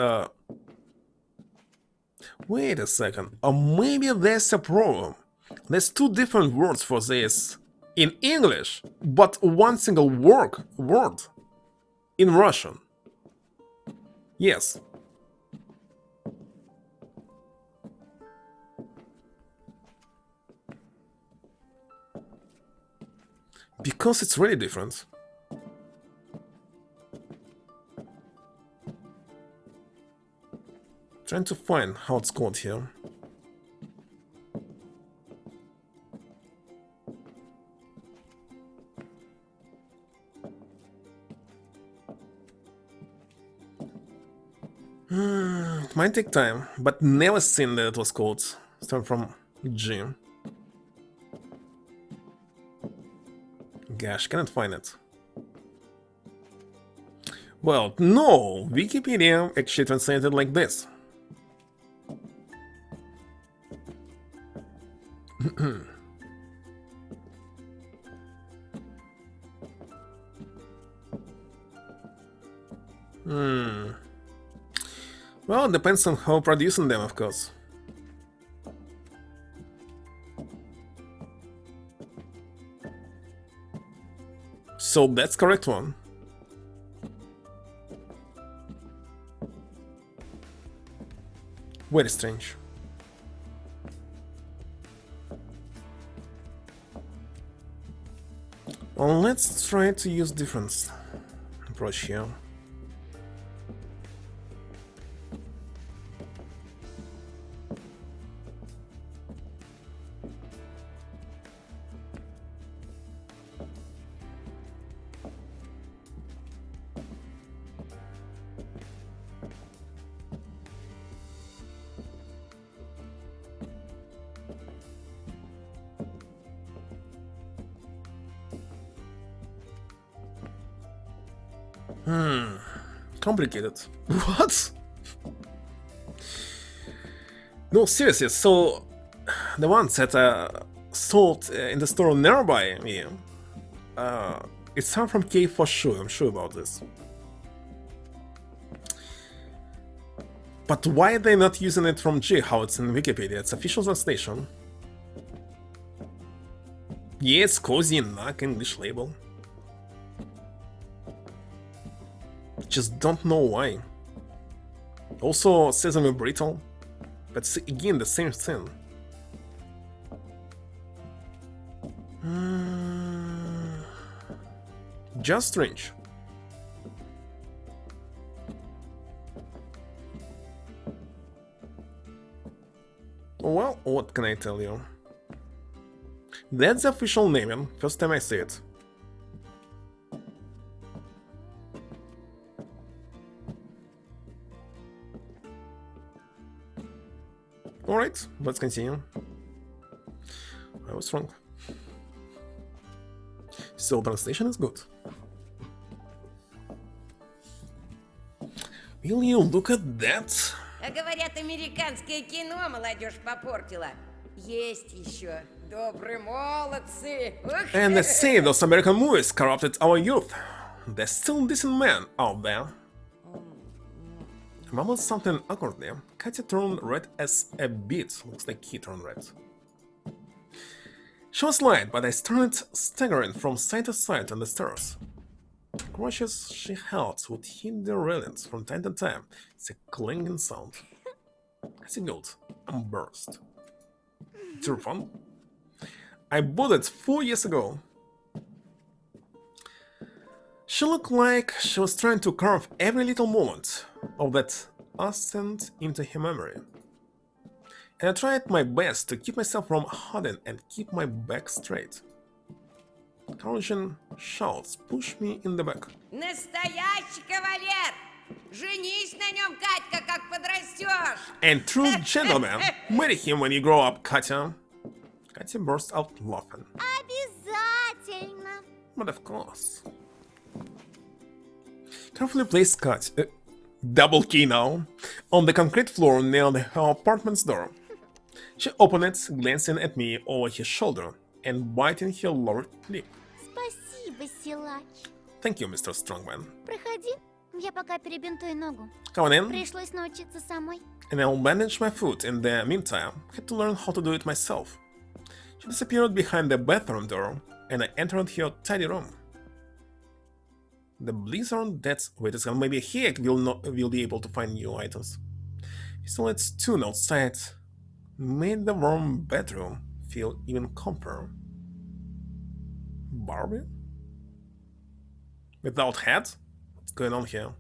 Wait a second. Or maybe there's a problem. There's two different words for this in English, but one single word in Russian. Yes. Because it's really different. Trying to find how it's called here. It might take time, but never seen that it was called. Starting from G. Gosh, cannot find it. Well, no! Wikipedia actually translated like this. Well, it depends on how producing them, of course. So that's correct one. Very strange. Well, let's try to use different approach here. Complicated. What? No, seriously, so the ones that are sold in the store nearby me, it's some from K for sure, I'm sure about this. But why are they not using it from G, how it's in Wikipedia? It's official translation. Yeah, it's cozy enough, English label. Just don't know why. Also, Sesame Brittle, but again the same thing. Just strange. Well, what can I tell you? That's the official naming, first time I see it. Alright, let's continue. I was wrong. So translation is good. Will you look at that? А говорят, американское кино молодежь попортила. Есть еще добрые молодцы. And they say those American movies corrupted our youth. There's still decent men out there. Mumbled something awkwardly. Katya turned red as a bit. Looks like he turned red. She was light, but I started staggering from side to side on the stairs. The crutches she held would hit the railings from time to time. It's a clanging sound. I signaled and burst. Telephone? I bought it 4 years ago. She looked like she was trying to carve every little moment of that ascent into her memory. And I tried my best to keep myself from hiding and keep my back straight. Encouraging shouts pushed me in the back. Настоящий кавалер! Женись на нем, Катька, как подрастешь! And true gentleman, marry him when you grow up, Katya. Katya burst out laughing. Обязательно. But of course. Carefully place Katya, double key now, on the concrete floor near her apartment's door. She opened it, glancing at me over her shoulder and biting her lower lip. Спасибо, силач. Thank you, Mr. Strongman. Проходи. Я пока перебинтую ногу. Come on in, Пришлось научиться самой. and I'll bandage my foot. In the meantime, I had to learn how to do it myself. She disappeared behind the bathroom door, and I entered her tidy room. The blizzard that's waiting on maybe here will be able to find new items. So it's 2 outside. Made the warm bedroom feel even comfortable. Barbie? Without hat? What's going on here?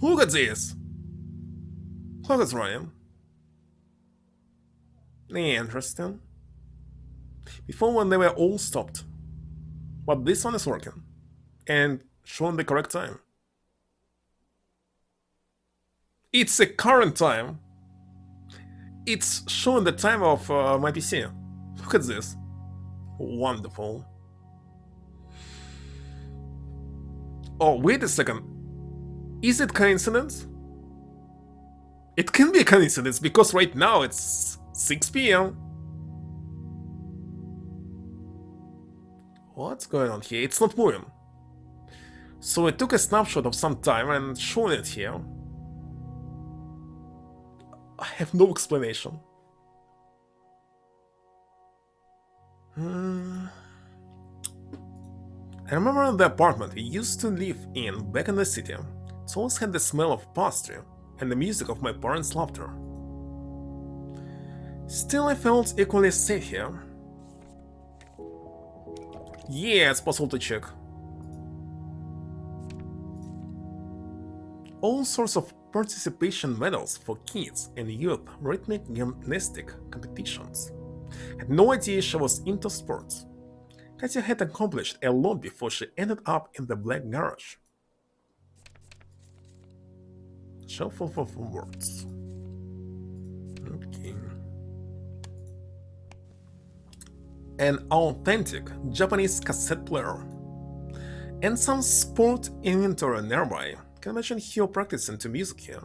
Look at this! Clock is running. Interesting. Before when they were all stopped. But this one is working. And showing the correct time. It's a current time. It's showing the time of my PC. Look at this. Wonderful. Oh, wait a second. Is it coincidence? It can be a coincidence because right now it's 6 p.m. What's going on here? It's not moving. So it took a snapshot of some time and shown it here. I have no explanation. I remember the apartment we used to live in back in the city. It always had the smell of pastry and the music of my parents' laughter. Still, I felt equally safe here. Yeah, it's possible to check. All sorts of participation medals for kids and youth rhythmic gymnastic competitions. Had no idea she was into sports. Katya had accomplished a lot before she ended up in the black garage. Shuffle for words. Okay. An authentic Japanese cassette player. And some sport inventory nearby. Can imagine her practicing to music here.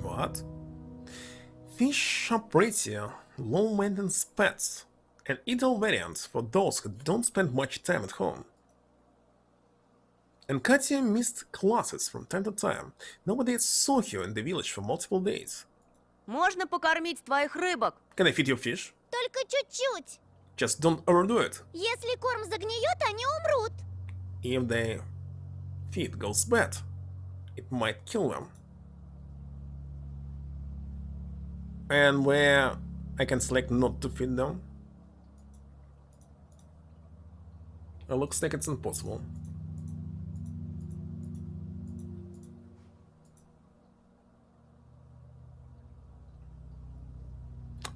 What? Fish are pretty, low-maintenance pets, an ideal variant for those who don't spend much time at home. And Katya missed classes from time to time. Nobody saw her in the village for multiple days. Можно покормить твоих рыбок? Can I feed your fish? Только чуть-чуть. Just don't overdo it. Если корм загниет, они умрут. If the feed goes bad, it might kill them. And where I can select not to feed them? It looks like it's impossible.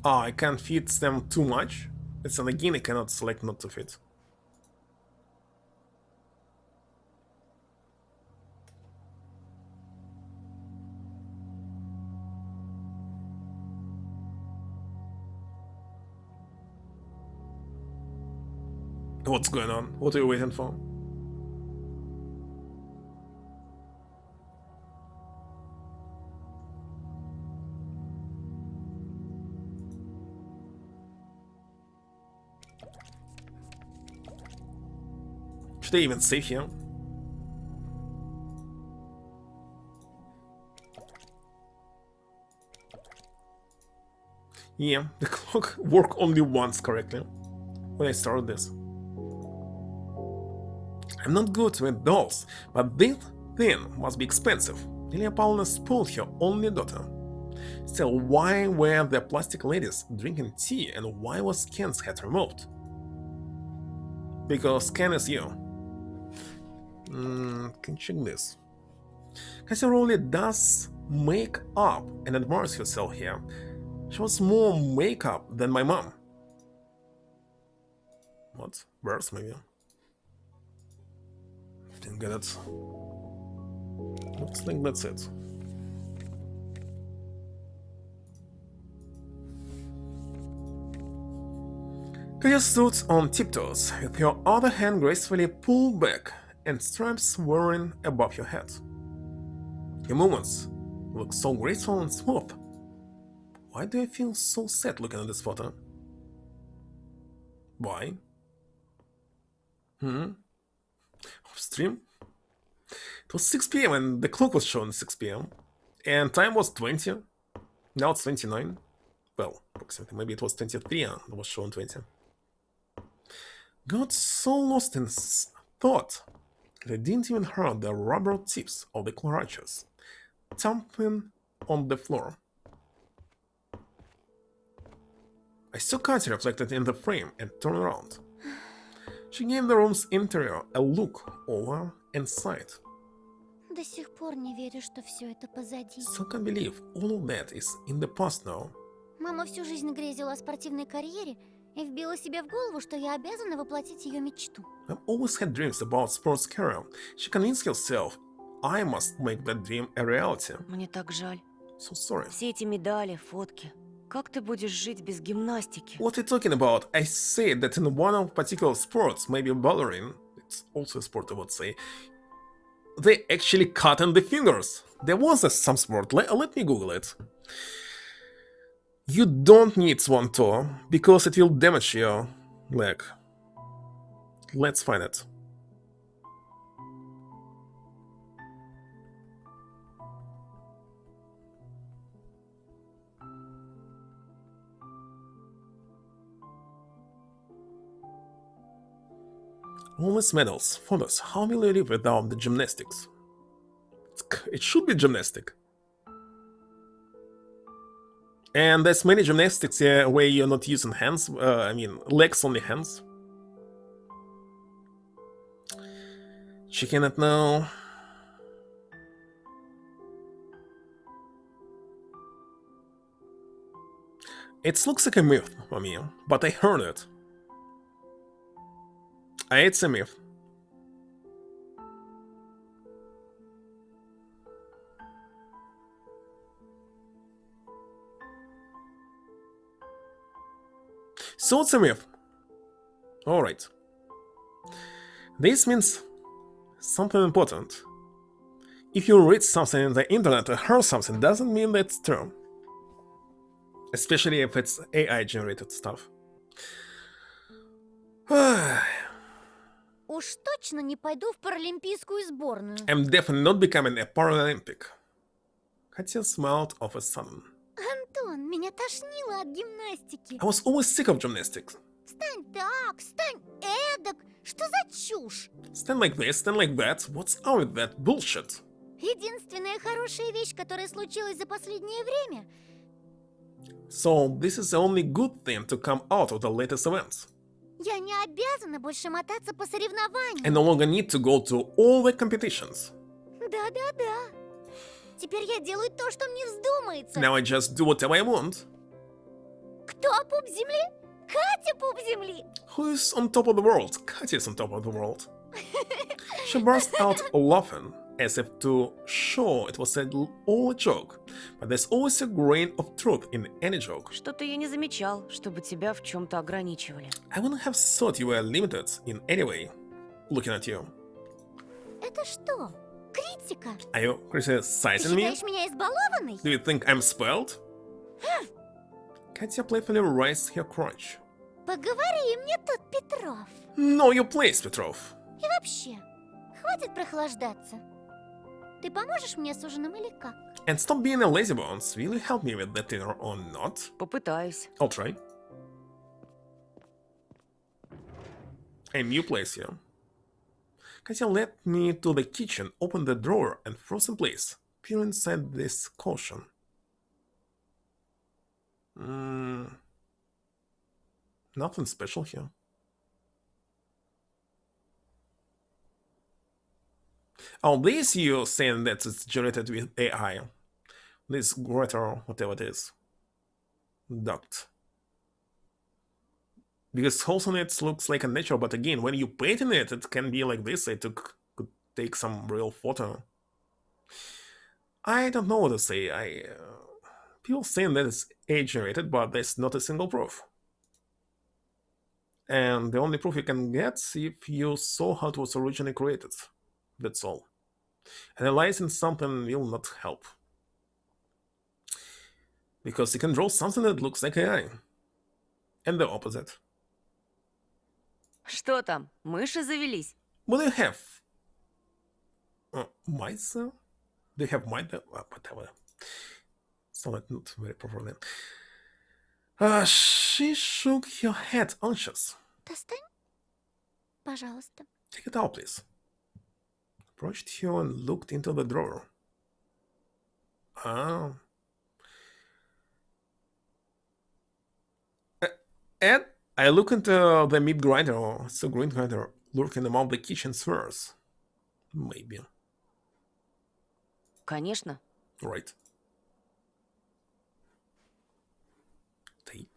Oh, I can't feed them too much. It's an again I cannot select not to feed. What's going on? What are you waiting for? Should I even save here? Yeah, the clock worked only once correctly when I started this. I'm not good with dolls, but this thing must be expensive. Lilia Paulina spoiled her only daughter. Still, why were the plastic ladies drinking tea and why was Ken's head removed? Because Ken is you. Can check this. Katya really does make up and admires herself here. She was more makeup than my mom. What? Worse, maybe. Didn't get it. Looks like that's it. Katya stood on tiptoes, with your other hand gracefully pulled back and straps whirring above your head. Your movements look so graceful and smooth. Why do I feel so sad looking at this photo? Why? Off stream? It was 6 p.m. and the clock was showing 6 p.m. And time was 20. Now it's 29. Well, approximately. Maybe it was 23 and it was showing 20. Got so lost in thought that I didn't even hear the rubber tips of the crutches thumping on the floor. I saw Katya reflected in the frame and turned around. She gave the room's interior a look over and sighed. До сих пор не верю, что все это позади. So can't believe all of that is in the past now. Мама всю жизнь грезила о спортивной карьере и вбила себе в голову, что я обязана воплотить ее мечту. I've always had dreams about sports career. She convinced herself I must make that dream a reality. Мне так жаль. So sorry. Все эти медали, фотки. Как ты будешь жить без гимнастики? What are you talking about? I said that in one of particular sports, maybe bouldering, it's also a sport I would say, they actually cut in the fingers. There was some sport, let me Google it. You don't need swan toe, because it will damage your leg. Let's find it. All these medals, photos, how will you live without the gymnastics? It should be gymnastic. And there's many gymnastics here where you're not using hands, legs, only hands. Checking it now. It looks like a myth for me, but I heard it. It's a myth. So it's a myth. Alright. This means something important. If you read something in the internet or hear something, doesn't mean that's true. Especially if it's AI generated stuff. Уж точно не пойду в паралимпийскую сборную. I'm definitely not becoming a Paralympic. Katya smiled of a sudden. Антон, меня тошнило от гимнастики. I was always sick of gymnastics. Стань так, стань эдак. Что за чушь? Stand like this, stand like that. What's up with that bullshit? Единственная хорошая вещь, которая случилась за последнее время. So this is the only good thing to come out of the latest events. Я не обязана больше мотаться по соревнованиям. I no longer need to go to all the competitions. Да-да-да. Теперь я делаю то, что мне вздумается. Now I just do whatever I want. Кто пуп земли? Катя пуп земли. Who is on top of the world? Katya is on top of the world. She burst out laughing, as if to show it was all a joke. But there's always a grain of truth in any joke. Что-то я не замечал, чтобы тебя в чем-то ограничивали. I wouldn't have thought you were limited in any way, looking at you. Это что? Критика? Are you Ты criticizing me? считаешь меня избалованной? Do you think I'm spoiled? Katya playfully raised her crotch. Поговори мне тут, Петров. Know your place, Petrov. И вообще, хватит прохлаждаться. Ты поможешь мне с ужином или как? And stop being a lazy bones. Will you help me with the dinner or not? Попытаюсь. I'll try. A new place here. Katya led me to the kitchen, opened the drawer, and froze in place. Peer inside this caution. Nothing special here. Oh, this you're saying that it's generated with AI. This greater whatever it is. Duct. Because holes on it looks like a natural, but again, when you paint in it, it can be like this. I took good take some real photo. I don't know what to say. People saying that it's age-rated, but there's not a single proof. And the only proof you can get is if you saw how it was originally created. That's all. Analyzing something will not help. Because you can draw something that looks like AI. And the opposite. Что там, мыши завелись? What do you have? Mice? Do you have mice? Whatever. Sounded not very proper then. She shook her head, anxious. Достань, пожалуйста. Take it out, please. Approached her and looked into the drawer. Ah. And I look into the meat grinder, or so green grinder, lurking among the kitchen spheres. Maybe. Конечно. Right. Take.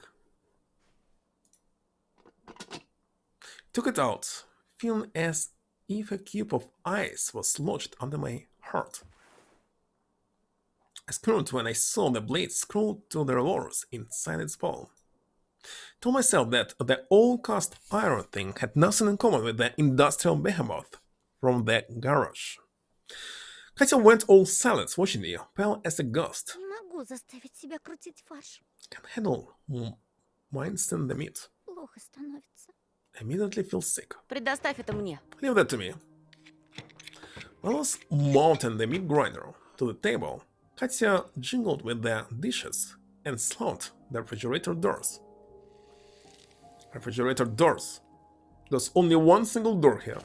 Took it out, feeling as if a cube of ice was lodged under my heart. I screamed when I saw the blades screwed to the rollers inside its ball. Told myself that the old cast iron thing had nothing in common with the industrial behemoth from the garage. Katya went all silent, watching me, pale as a ghost. Не могу заставить себя крутить фарш. Can't handle minds in the meat. Плохо становится. Immediately feel sick. Предоставь это мне. Leave that to me. While I was mounting the meat grinder to the table, Katya jingled with the dishes and slammed the refrigerator doors. Refrigerator doors. There's only one single door here.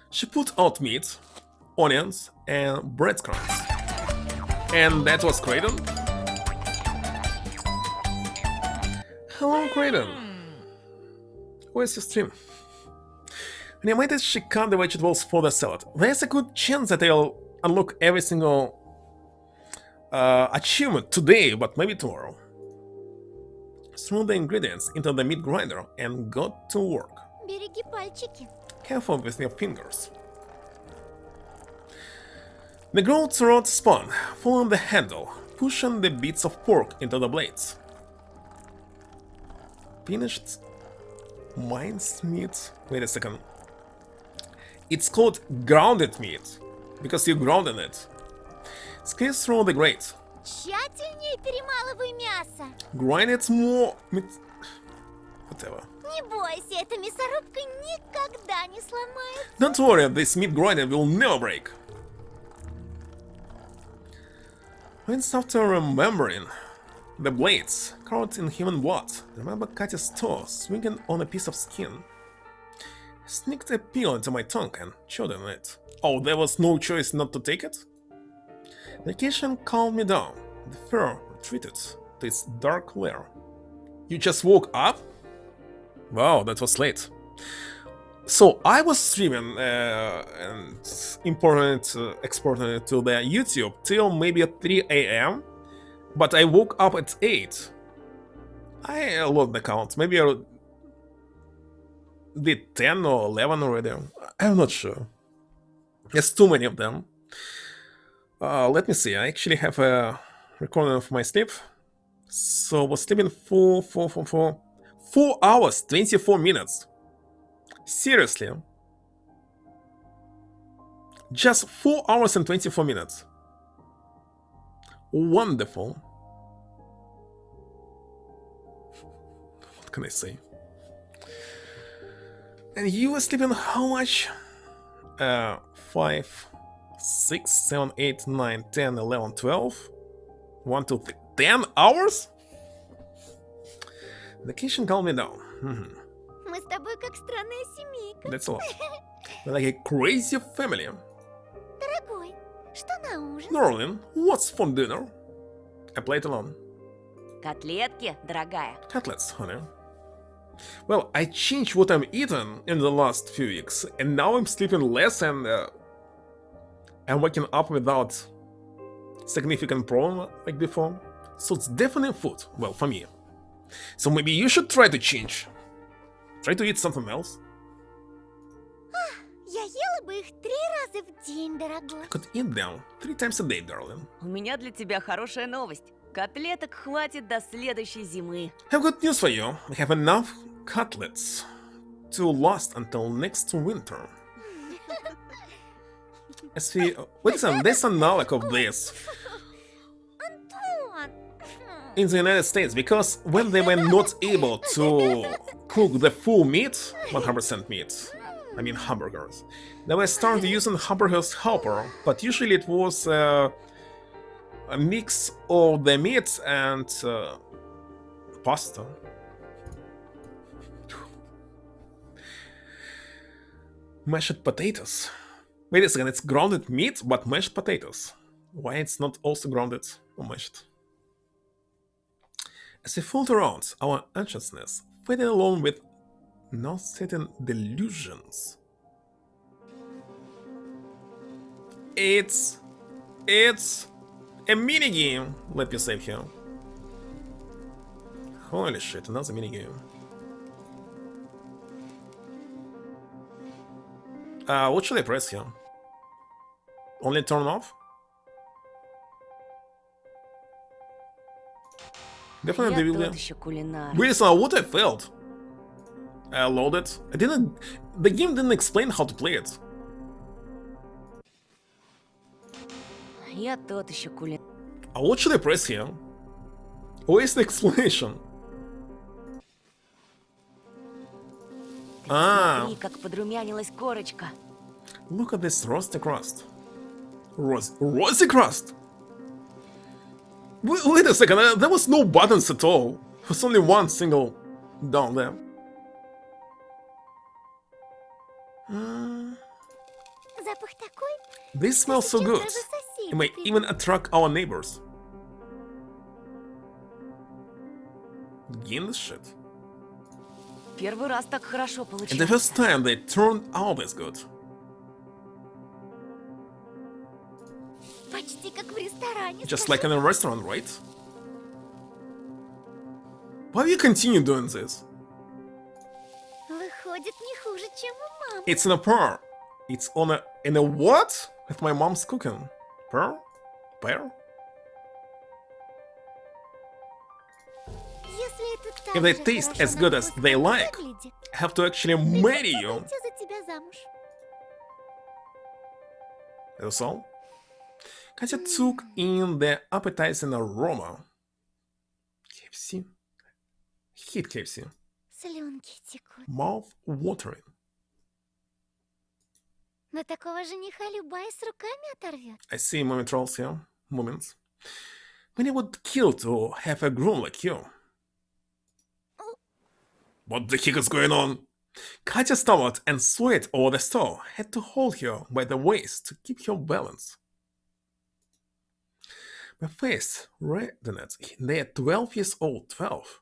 She put out meat, onions, and breadcrumbs. And that was Kraden? Hello, Kraden. Where's your stream? When I made it, she cut the vegetables for the salad. There's a good chance that I'll unlock every single achievement today, but maybe tomorrow. Threw the ingredients into the meat grinder and got to work. Береги пальчики. Careful with your fingers. The groat's rod spun, following the handle, pushing the bits of pork into the blades. Finished minced meat. Wait a second. It's called grounded meat because you grounded it. Squeeze through the grate. Тщательнее перемалывай мясо. Grind it more. Whatever. Не бойся, эта мясорубка никогда не сломается. Don't worry, this meat grinder will never break. Once after remembering the blades covered in human blood, remember Katya's toe swinging on a piece of skin. I sneaked a peel into my tongue and chewed on it. Oh, there was no choice not to take it? The occasion calmed me down. The fur retreated to its dark lair. You just woke up? Wow, that was late. So I was streaming and exporting it to the YouTube till maybe 3 AM, but I woke up at 8. I lost the count. Maybe I did 10 or 11 already. I'm not sure. There's too many of them. Let me see. I actually have a recording of my sleep. So I was sleeping 4 hours, 24 minutes. Seriously. Just 4 hours and 24 minutes. Wonderful. What can I say? And you were sleeping how much? 5, 6, 7, 8, 9, 10, 11, 12. 1, 2, 3. 10 hours? The kitchen calmed me down. Мы с тобой как странная семейка. That's a lot. We're like a crazy family. Дорогой, что на ужин? Darling, what's for dinner? I played alone. Котлетки, дорогая. Cutlets, honey. Well, I changed what I'm eating in the last few weeks, and now I'm sleeping less and I'm waking up without significant problem like before. So it's definitely food, well, for me. So maybe you should try to change. Try to eat something else. Я ела Ел бы их 3 раза в день, дорогой. I could eat them 3 times a day, darling. У меня для тебя хорошая новость. Котлеток хватит до следующей зимы. I have good news for you. We have enough cutlets to last until next winter. As we... Wait a second, there's an analog of this Антон! in the United States, because when they were not able to cook the full meat, 100% meat, I mean hamburgers, they were started using hamburgers helper, but usually it was a mix of the meat and pasta. Mashed potatoes. Wait a second, it's grounded meat, but mashed potatoes. Why it's not also grounded or mashed? As we fooled around, our anxiousness faded along with non-certain delusions. It's a minigame, let me save here. Holy shit, another minigame. What should I press here? Only turn off? Definitely Я will. тот еще кулинар. Wait a second, what I failed? I loaded. I didn't. The game didn't explain how to play it. Я тот еще кулинар. What should I press here? Where's the explanation? Смотри, как подрумянилась корочка. Look at this rusty crust. Rusty crust? Wait a second, there was no buttons at all. There was only one single down there. Запах такой. This smells so good. It may even attract our neighbors. Again, this shit. Первый раз так хорошо And the получилось. first time they turned out this good. Почти как в ресторане. Just скажи. like in a restaurant, right? Why do you continue doing this? Выходит не хуже, чем у мамы. It's in a par. It's on a... In a what? With my mom's cooking. Par? Pear? Если это так If they же taste хорошо as на good as вкус, they как like, выглядит, I have to actually marry я you. выйти за тебя замуж. That's all. Katya took in the appetizing aroma. KFC. Hate KFC. Слюнки текут. Mouth watering. Но такого жениха любая с руками оторвет. I see moment trolls here. Moments. Many would kill to have a groom like you. What the heck is going on? Katya stumbled and swayed over the stove, had to hold her by the waist to keep her balance. My face reddened. They are 12 years old, 12.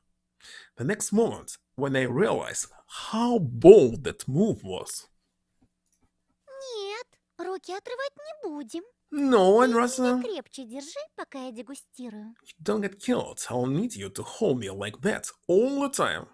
The next moment, when I realized how bold that move was. Нет, руки отрывать не будем. No, I'd Ты rather меня крепче держи, пока я дегустирую. you don't get killed. I'll need you to hold me like that all the time.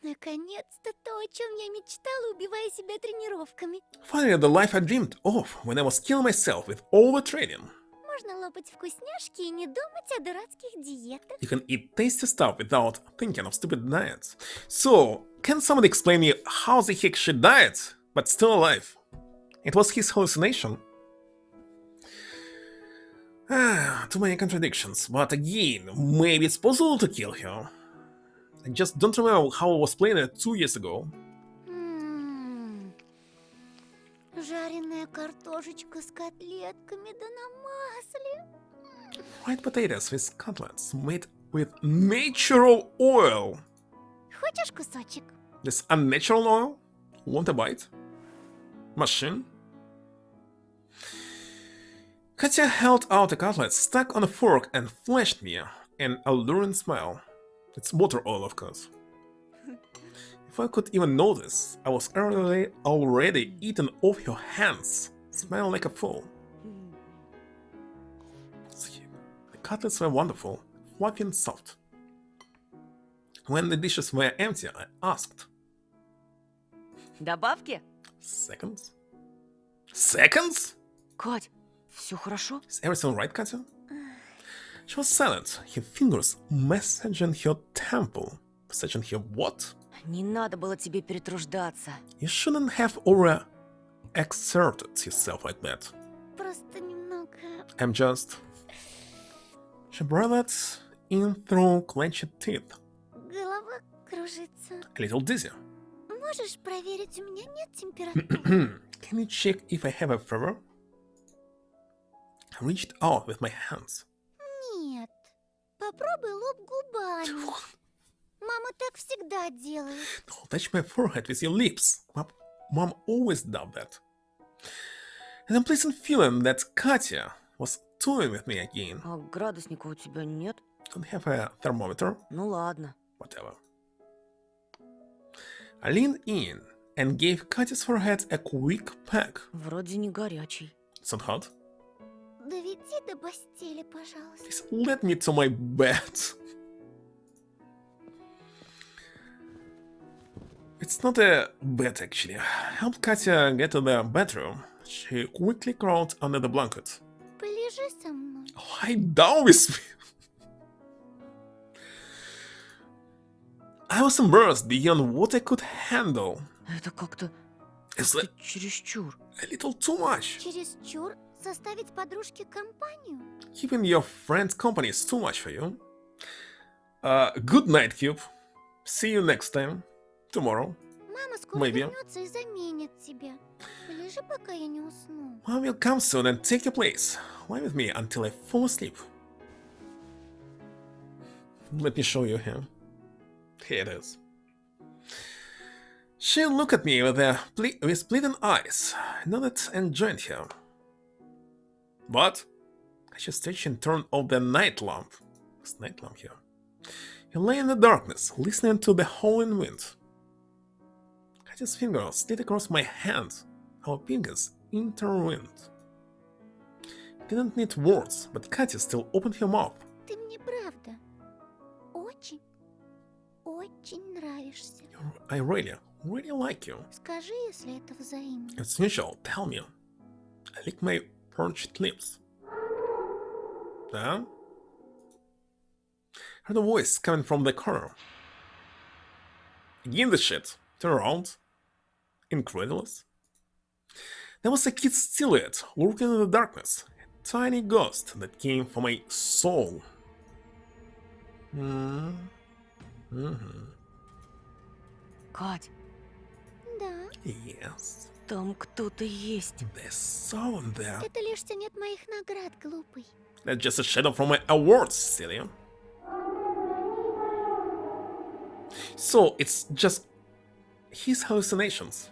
Наконец-то то, о чем я мечтала, убивая себя тренировками. Finally, the life I dreamed of when I was killing myself with all the training. Можно лопать вкусняшки и не думать о дурацких диетах. You can eat tasty stuff without thinking of stupid diets. So, can someone explain me how the heck she died, but still alive? It was his hallucination. Too many contradictions, but again, maybe it's possible to kill her. I just don't remember how I was playing it 2 years ago. Жареная картошечка с котлетками, да на масле. Fried potatoes with cutlets made with natural oil. Хочешь кусочек? This unnatural oil? Want a bite? Machine? Katya held out a cutlet stuck on a fork and flashed me an alluring smile. It's water oil, of course. If I could even notice, I was already eaten off your hands, smelling like a fool. The cutlets were wonderful, fluffy and soft. When the dishes were empty, I asked, Добавки? Seconds? Seconds? Кать, все хорошо? Is everything right, Katya? She was silent, her fingers massaging her temple. Massaging her what? Не надо было тебе перетруждаться. You shouldn't have over-exerted yourself like that. Просто немного... I'm just... She breathed in through clenched teeth. Голова кружится. A little dizzy. Можешь проверить, у меня нет температуры? Can you check if I have a fever? I reached out with my hands. Нет. Попробуй лоб губами. Мама так всегда делает. Oh, touch my forehead with your lips. Mom always does that. An unpleasant feeling that Katya was toying with me again. А градусника у тебя нет? Don't have a thermometer. Ну ладно. Whatever. I leaned in and gave Katya's forehead a quick peck. Вроде не горячий. It's not hot. Доведи до постели, пожалуйста. Please let me to my bed. It's not a bed actually. Help Katya get to the bedroom. She quickly crawled under the blanket. Полежи со мной. Lie down with me. I was embarrassed beyond what I could handle. Это как-то It's like чересчур. a little too much. Чересчур составить подружке компанию? Keeping your friend's company is too much for you. Good night, Cube. See you next time. Tomorrow. Мама скоро Maybe. вернется и заменит тебя. Полежи, пока я не усну. Mom will come soon and take your place. Lie with me until I fall asleep. Let me show you him. Here it is. She looked at me with pleading eyes, nodded and joined her. What? She stretched and turned off the night lamp. There's a night lamp here. He lay in the darkness, listening to the howling wind. Katya's fingers slid across my hand, our fingers intertwined. Didn't need words, but Katya still opened her mouth. Ты мне правда очень, очень нравишься. I really like you. Скажи, если это взаимно. It's usual, tell me. I lick my parched lips. Huh? Heard a voice coming from the corner. Again the shit. Turn around. Incredulous. There was a kid's silhouette lurking in the darkness. A tiny ghost that came for my soul. Кать, Да, Yes. там кто-то есть. There's someone there. это лишь тянет моих наград, глупый. That's just a shadow from my awards, silly. So it's just his hallucinations.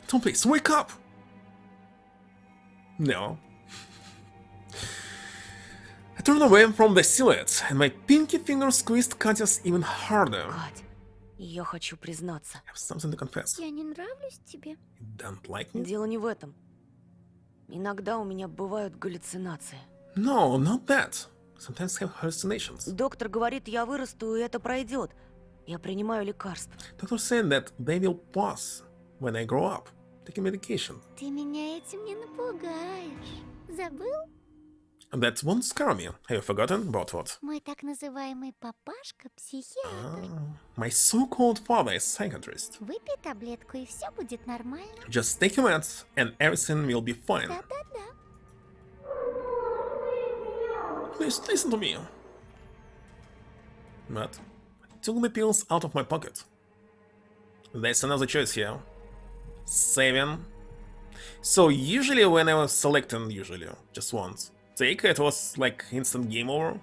Tom, please wake up. No. I turned away from the silhouette, and my pinky finger squeezed Katya's even harder. Кать, я хочу признаться. I have something to confess. Я не нравлюсь тебе? You don't like me? Дело не в этом. Иногда у меня бывают галлюцинации. No, not that. Sometimes I have hallucinations. Доктор говорит, я вырасту, и это пройдет. Я принимаю лекарства. Doctor said that they will pass when I grow up, taking medication. Ты меня этим не напугаешь. Забыл? That won't scare me. Have you forgotten about what? Мой так называемый папашка психиатр. My so-called father is psychiatrist. Выпей таблетку, и все будет нормально. Just take your meds and everything will be fine. Да-да-да. Please listen to me. But I took the pills out of my pocket. There's another choice here. Saving. So usually when I was selecting, just once, take it was like instant game over.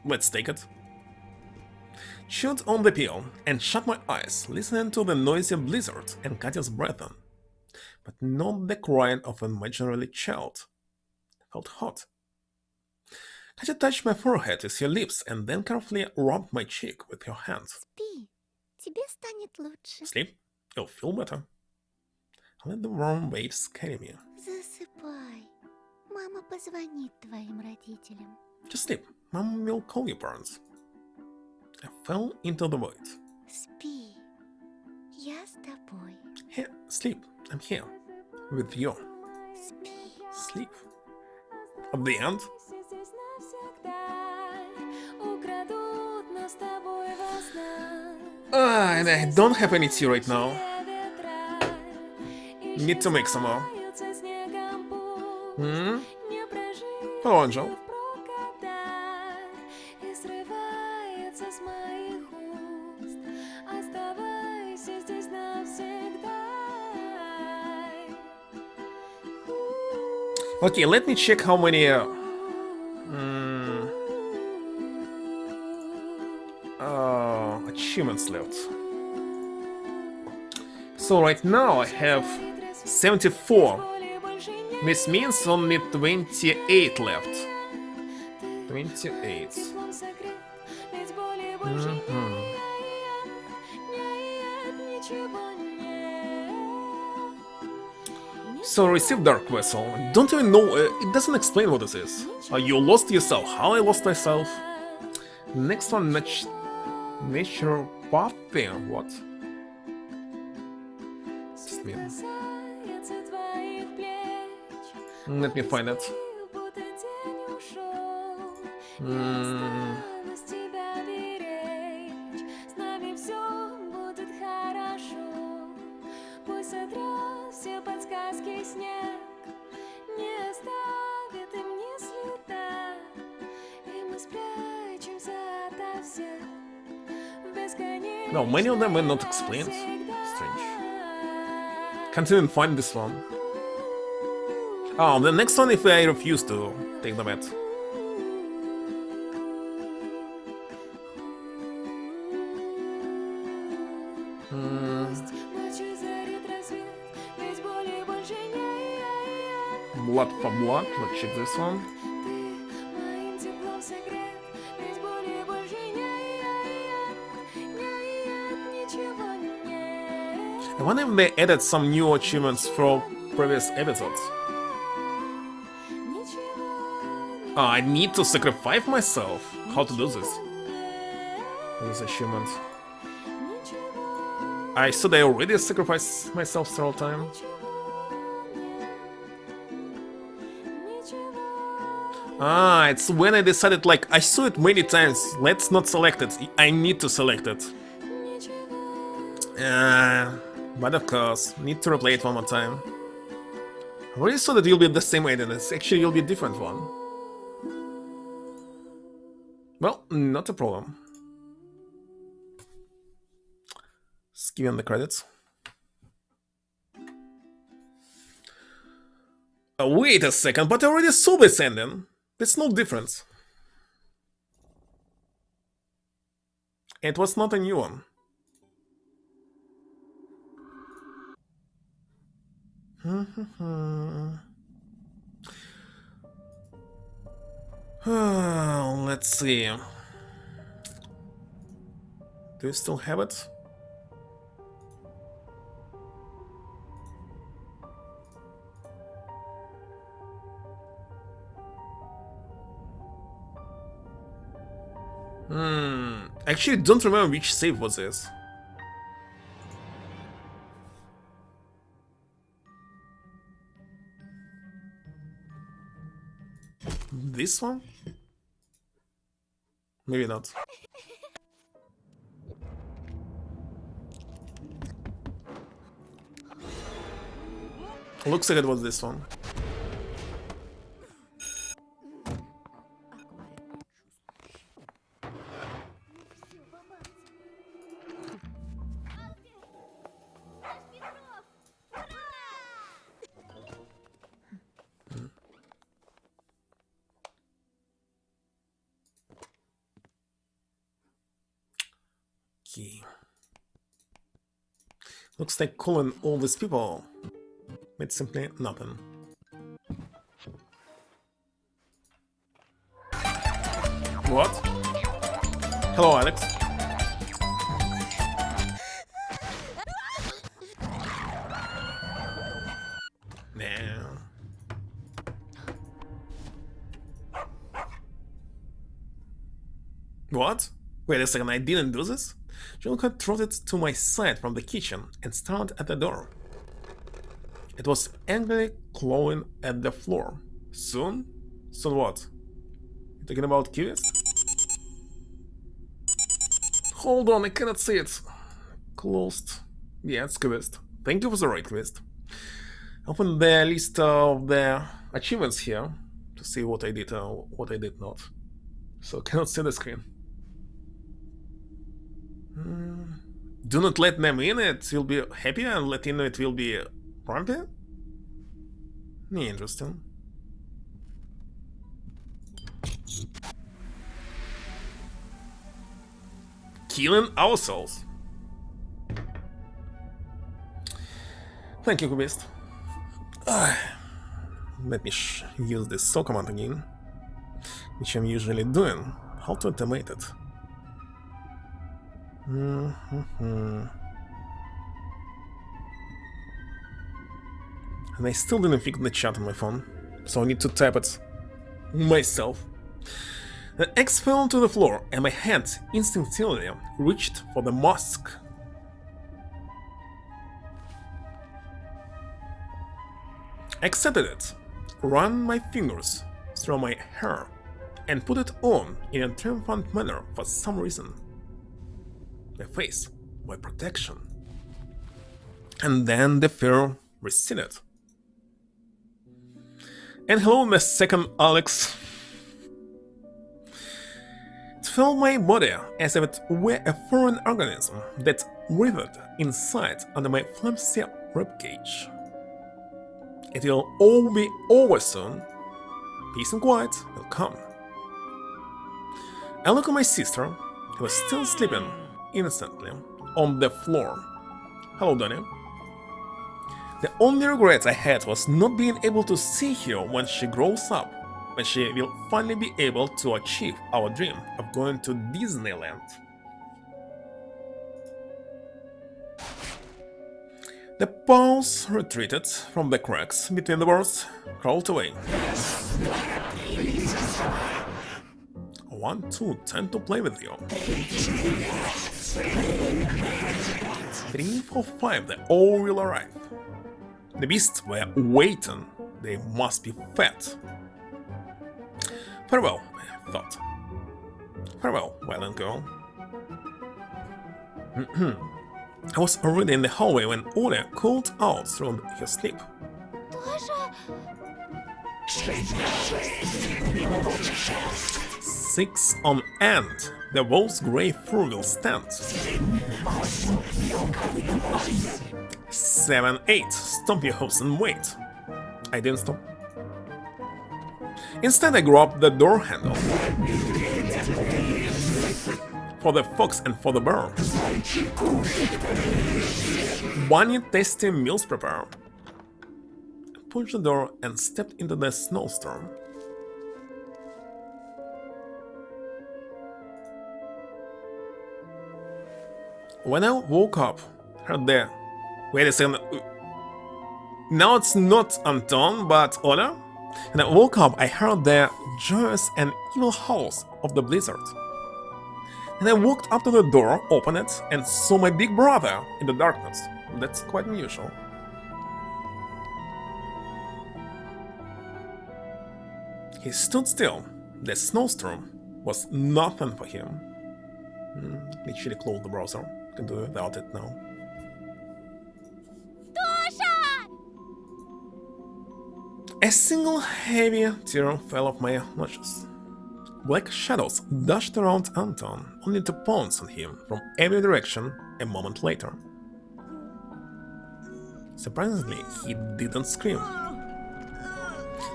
Let's take it. Chewed on the pill and shut my eyes, listening to the noisy blizzard and Katya's breathing, but not the crying of an imaginary child. I felt hot. Katya touched my forehead with her lips and then carefully rubbed my cheek with her hands. Спи. Тебе станет лучше. Sleep? You'll feel better. I let the warm waves carry me. Засыпай. Мама позвонит твоим родителям. Just sleep. Mom will call your parents. I fell into the void. Спи. Я с тобой. Here, sleep. I'm here. With you. Sleep. At the end? Здесь навсегда украдут нас с тобой во снах. And I don't have any tea right now. Need to make some more. Hmm? Oh, Angel. И срывается с моих уст. Оставайся здесь навсегда. Okay, let me check how many achievements left. So right now I have 74. This means only 28 left. 28. So receive Dark Vessel. Don't even know, it doesn't explain what this is. You lost yourself. How I lost myself? Next one, Nature Pathing. What? Just mean. Let me find it. Все подсказки снег не оставит им ни следа, и мы спрячемся ото всех в бесконечном. No, many of them were not explained. Strange. Can't even find this one. Oh, the next one if I refuse to take the bet. Blood for blood, let's check this one. I wonder if they added some new achievements from previous episodes. Oh, I need to sacrifice myself. How to do this? This achievement. I said I already sacrificed myself several times. Ah, it's when I decided, like, I saw it many times. Let's not select it. I need to select it. But of course, need to replay it one more time. I already saw that you'll be the same item. It's actually you'll be a different one. Well, not a problem. Let's give them the credits. Wait a second, but I already saw this ending. There's no difference. It was not a new one. Let's see. Do you still have it? Actually, don't remember which save was this. This one? Maybe not. Looks like it was this one. Okay. Looks like calling all these people made simply nothing. What? Hello, Alex. No. What? Wait a second, I didn't do this? Jill had trotted to my side from the kitchen and started at the door. It was angrily clawing at the floor. Soon? Soon what? You talking about Kivist? Hold on, I cannot see it. Closed. Yeah, it's Kivist. Thank you for the right quest. Open the list of the achievements here to see what I did or what I did not. So cannot see the screen. Do not let them in, it will be happy, and let in it will be grumpy? Interesting. Killing ourselves. Thank you, Kubist. Let me use this saw command again, which I'm usually doing. How to automate it? And I still didn't fix the chat on my phone, so I need to type it myself. The X fell to the floor, and my hand instinctively reached for the mask. Accepted it, ran my fingers through my hair, and put it on in a triumphant manner for some reason. My face, my protection. And then the fear receded. And hello, my second Alex. It felt my body as if it were a foreign organism that writhed inside under my flimsy ribcage. It will all be over soon. Peace and quiet will come. I look at my sister, who was still sleeping innocently on the floor. Hello, Donnie. The only regret I had was not being able to see her when she grows up, when she will finally be able to achieve our dream of going to Disneyland. The paws retreated from the cracks between the boards, crawled away. 1, 2, time to play with you. 3, 4, 5, they all will arrive. The beasts were waiting, they must be fed. Farewell, I thought. Farewell, violent girl. I was already in the hallway when Ola called out through her sleep. Тоже? 6 on end, the wolf's grey fur will stand. 7, 8, stomp your hooves and wait. I didn't stop. Instead, I grabbed the door handle. For the fox and for the bear. Bunny tasty meals prepared. I pushed the door and stepped into the snowstorm. When I woke up, heard the... Wait a second. Now it's not Anton, but Ola. And I woke up, I heard the joyous and evil howls of the blizzard. And I walked up to the door, opened it, and saw my big brother in the darkness. That's quite unusual. He stood still. The snowstorm was nothing for him. Literally close the browser. Can do without it now. A single heavy tear fell off my lashes. Black shadows dashed around Anton, only to pounce on him from every direction a moment later. Surprisingly, he didn't scream.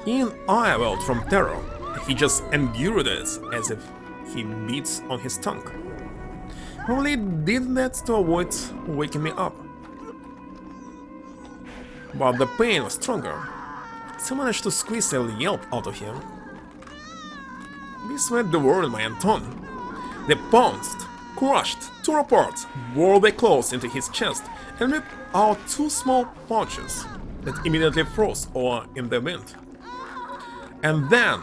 Ian I welled from terror. He just endured it as if he beats on his tongue. Probably did that to avoid waking me up. But the pain was stronger. So managed to squeeze a yelp out of him. This were the word, my Anton. They pounced, crushed, tore apart, wore their claws into his chest, and ripped out 2 small pouches that immediately froze over in the wind. And then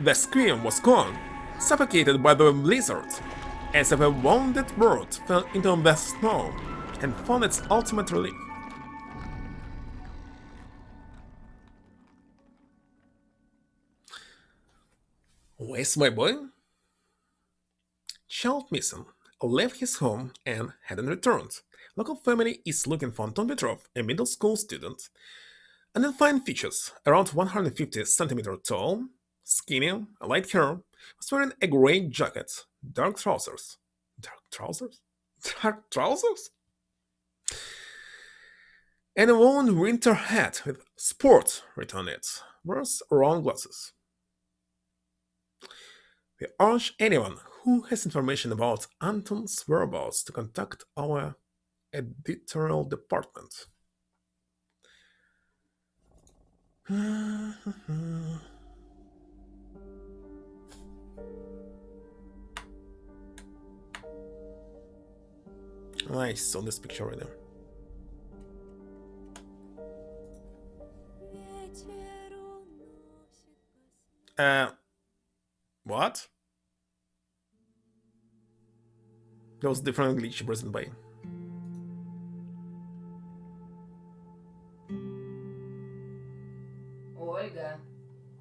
the scream was gone, suffocated by the blizzard. as if a wounded bird fell into the snow and found its ultimate relief. Where's my boy? Child missing, left his home and hadn't returned. Local family is looking for Anton Petrov, a middle school student. Undefined features, around 150 centimeters tall, skinny, light hair, was wearing a gray jacket, dark trousers. Dark trousers? Dark trousers? And a worn winter hat with sport written on it, wears round glasses. We urge anyone who has information about Anton's whereabouts to contact our editorial department. I saw this picture right there. What? That was different glitch present by. Ольга,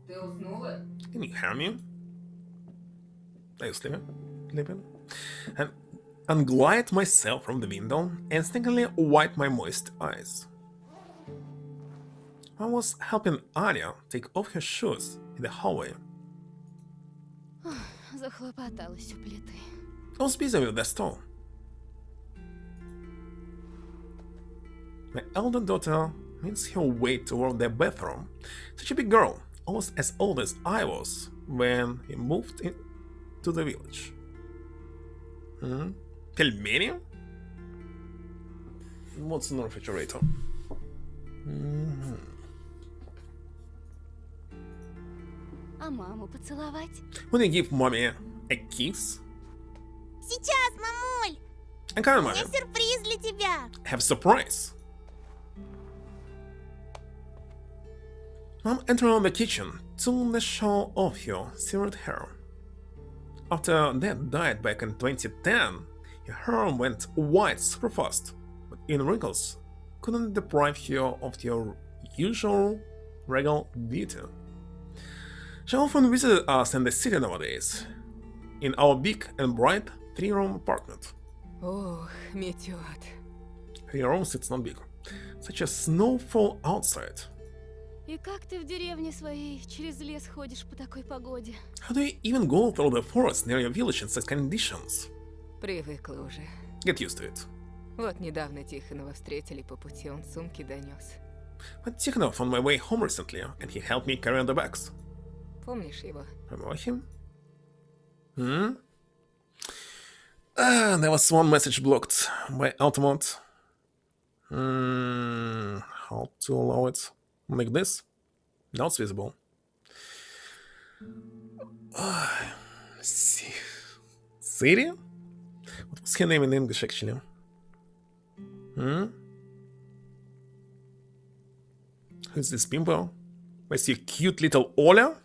ты уснула? Can you hear me? Are you sleeping? And unglide myself from the window and stinkingly wipe my moist eyes. I was helping Anya take off her shoes in the hallway. Захлопоталась у плиты. I was busy with the stove. My elder daughter means he'll wait toward the bathroom. Such a big girl, almost as old as I was when he moved into the village. Pelmeni? What's in the refrigerator? А маму поцеловать? Would you give mommy a kiss? Сейчас, мамуль! Okay, У mommy. меня сюрприз для тебя! Have a surprise. Mom entered the kitchen to the show of her severed hair. After Dad died back in 2010, her hair went white super fast, but in wrinkles couldn't deprive her of her usual regal beauty. She often visited us in the city nowadays, in our big and bright 3-room apartment. Ох, метет. 3 rooms, it's not big. Such a snowfall outside. И как ты в деревне своей через лес ходишь по такой погоде? How do you even go through the forest near your village in such conditions? Привыкла уже. Get used to it. Вот недавно Тихонова встретили по пути, он сумки донес. But Tikhonov on my way home recently, and he helped me carry the bags. Помнишь его? Remember him? There was one message blocked by Altamont. How to allow it? Like this? Now it's visible. City? What was her name in English actually? Who's this bimbo? I see a cute little Ola?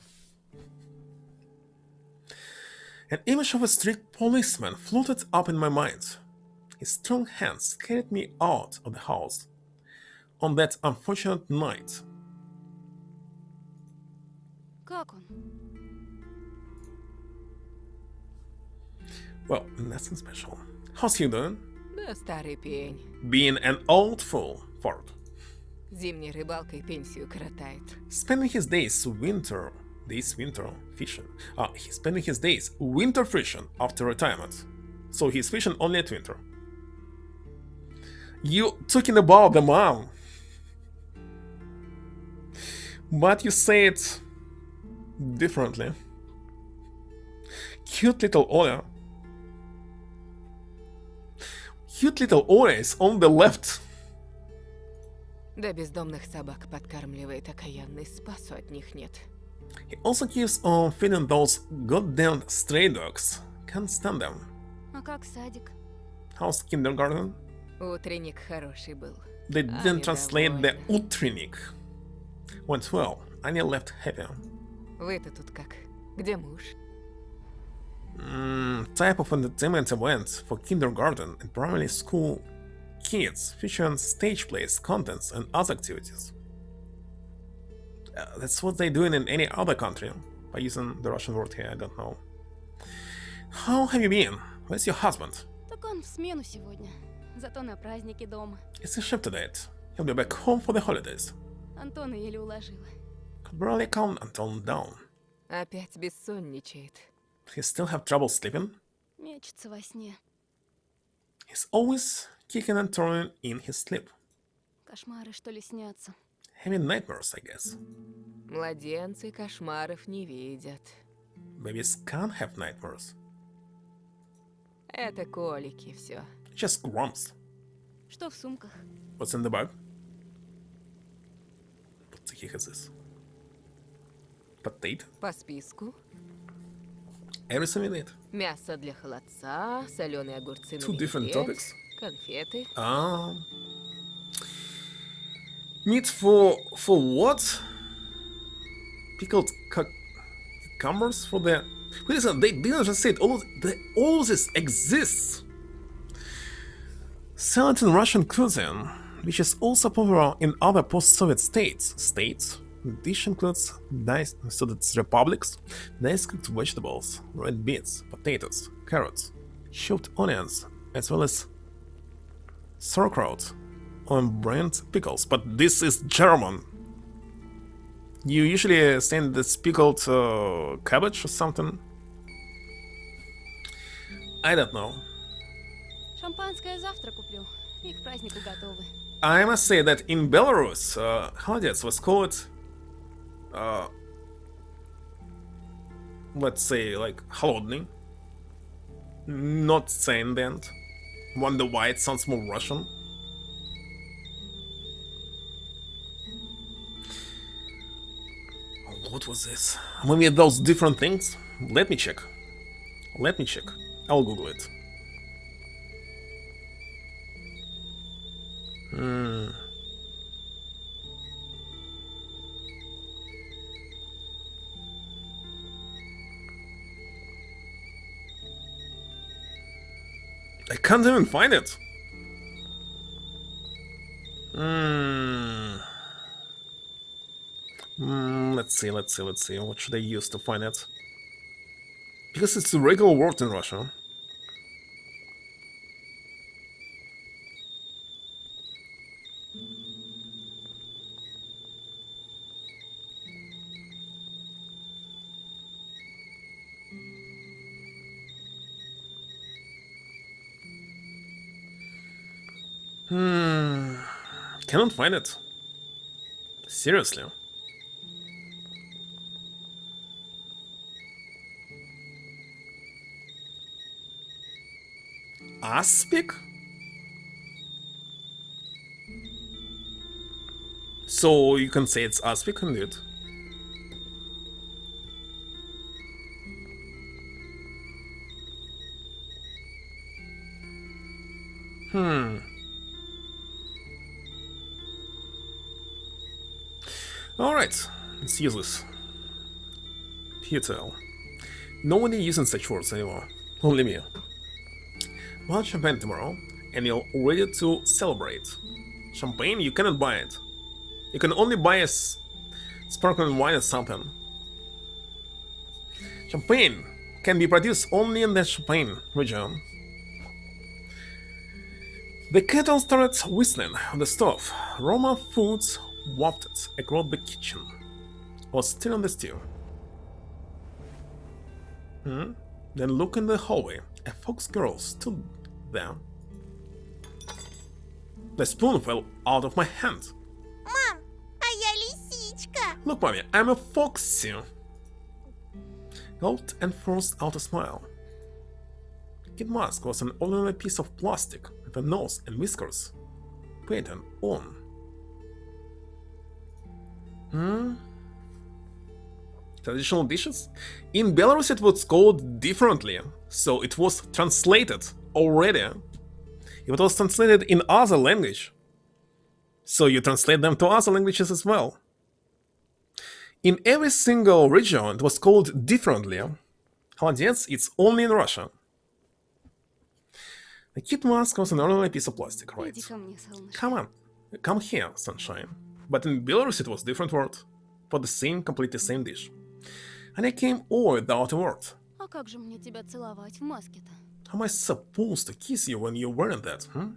An image of a strict policeman floated up in my mind. His strong hands carried me out of the house on that unfortunate night. Как он? Well, nothing special. How's he doing? Да, старый пень. Being an old fool, Ford. Зимней рыбалкой пенсию коротает. Spending his days winter fishing. He's spending his days winter fishing after retirement. So he's fishing only at winter. You talking about the mom. But you say it differently. Cute little Ola. Cute little Ola is on the left. Да бездомных собак подкармливает окаянный, спасу от них нет. He also keeps on feeding those goddamn stray dogs. Can't stand them. А как садик? How's kindergarten? Утренник хороший был. They didn't Аня translate the довольна. utrinik. Went well. Anya left happy. Вы-то тут как? Где муж? Type of entertainment event for kindergarten and primary school kids featuring stage plays, contents, and other activities. That's what they're doing in any other country. By using the Russian word here, I don't know. How have you been? Where's your husband? Так он в смену сегодня. Зато на празднике дома. It's a shift date. He'll be back home for the holidays. Антона еле уложила. Could barely calm Anton down. Опять бессонничает. He still have trouble sleeping? Мечется во сне. He's always kicking and turning in his sleep. Кошмары, что ли, снятся. Having nightmares, I guess. Младенцы кошмаров не видят. Babies can't have nightmares. Это колики все. Just grumps. Что в сумках? What's in the bag? What the heck is this? Potato? По списку. Everything in it. Мясо для холодца, соленые огурцы на Two different винегрет, topics. конфеты. Meat for what? Pickled cucumbers for the... Listen, they didn't just say it. All this exists. Certain Russian cuisine, which is also popular in other post-Soviet states. The dish includes republics, diced cooked vegetables, red beets, potatoes, carrots, chopped onions, as well as sauerkraut on brand pickles. But this is German. You usually send this pickled cabbage or something. I don't know. Шампанское завтра куплю. И к празднику готовы. I must say that in Belarus, holidays was called, let's say, like, холодный. Not saying that. Wonder why it sounds more Russian. What was this? Maybe those different things? Let me check. I'll Google it. I can't even find it. Let's see. What should I use to find it? Because it's a regular word in Russia. Cannot find it. Seriously. Aspic? So you can say it's aspic indeed. Alright, let's use this. Futile. Nobody using such words anymore. Only me. Want champagne tomorrow, and you're ready to celebrate. Champagne? You cannot buy it. You can only buy a sparkling wine or something. Champagne can be produced only in the Champagne region. The kettle started whistling on the stove. Aroma of foods wafted across the kitchen. I was still on the stew. Then look in the hallway. A fox girl stood there. The spoon fell out of my hand. Мам, а я лисичка. Look, mommy, I'm a foxy. Gulped and forced out a smile. Kid Mask was an ordinary piece of plastic with a nose and whiskers painted on. Traditional dishes? In Belarus it was called differently, so it was translated already. It was translated in other language, so you translate them to other languages as well. In every single region it was called differently, Холодец, it's only in Russia. The kid mask was an ordinary piece of plastic, right? Иди ко мне, солнышко. Come on, come here, sunshine. But in Belarus it was different word. For the same, completely same dish. And I came over without a word. А как же мне тебя целовать в маске-то? How am I supposed to kiss you when you're wearing that, hmm?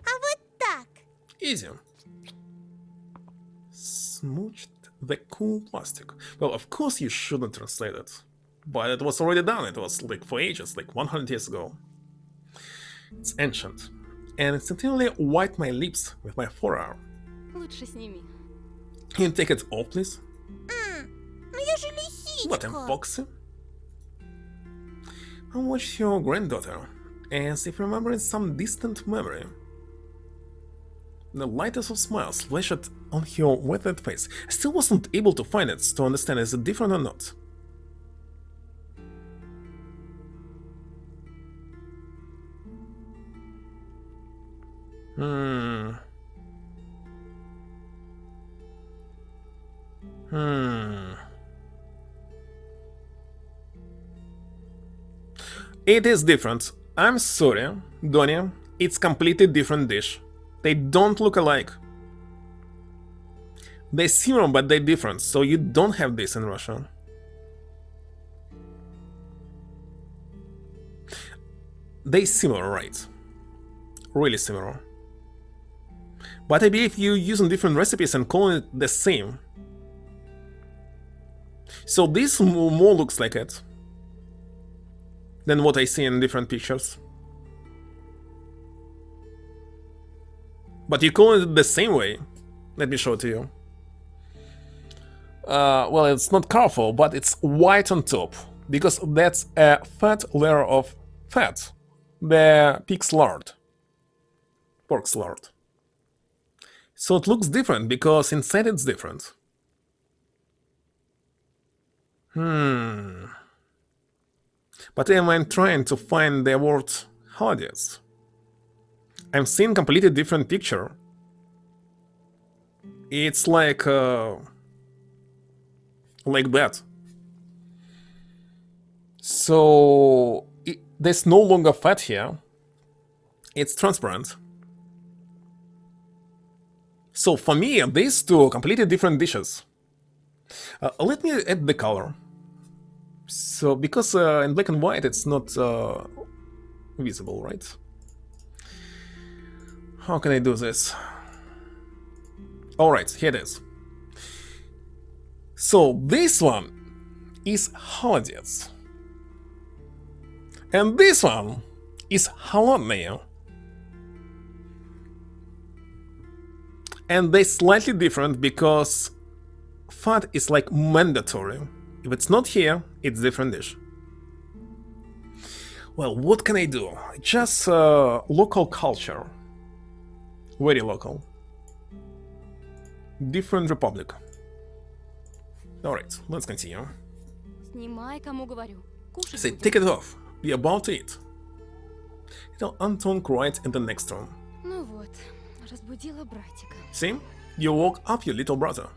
А вот так. Easy. Smooched the cool plastic. Well, of course you shouldn't translate it. But it was already done. It was like for ages, like 100 years ago. It's ancient. And instinctively wiped my lips with my forearm. Лучше сними. Can you take it off, please? Ну я же лисичка. What, I'm foxy? I watched your granddaughter, as if remembering some distant memory. The lightest of smiles flashed on her withered face. I still wasn't able to find it to understand is it different or not. It is different. I'm sorry, Donya. It's completely different dish. They don't look alike. They're similar, but they're different, so you don't have this in Russia. They're similar, right? Really similar. But I believe you're using different recipes and calling it the same. So this more looks like it than what I see in different pictures. But you call it the same way. Let me show it to you. Well, it's not colorful, but it's white on top, because that's a fat layer of fat. The pig's lard. Pork's lard. So it looks different, because inside it's different. But am I trying to find the word Hades? I'm seeing completely different picture. It's like that. So there's no longer fat here. It's transparent. So for me, these two are completely different dishes. Let me add the color. So because in black and white it's not visible, right? How can I do this? Alright, here it is. So this one is Холодец. And this one is Холодный. And they're slightly different because fat is like mandatory. If it's not here, it's different dish. Well, what can I do? Just local culture. Very local. Different republic. Alright, let's continue. Снимай, кому говорю. Кушать Say, будем. take it off. We're about to eat. Little Anton cried in the next room. Ну вот, разбудила братика. See? You woke up your little brother.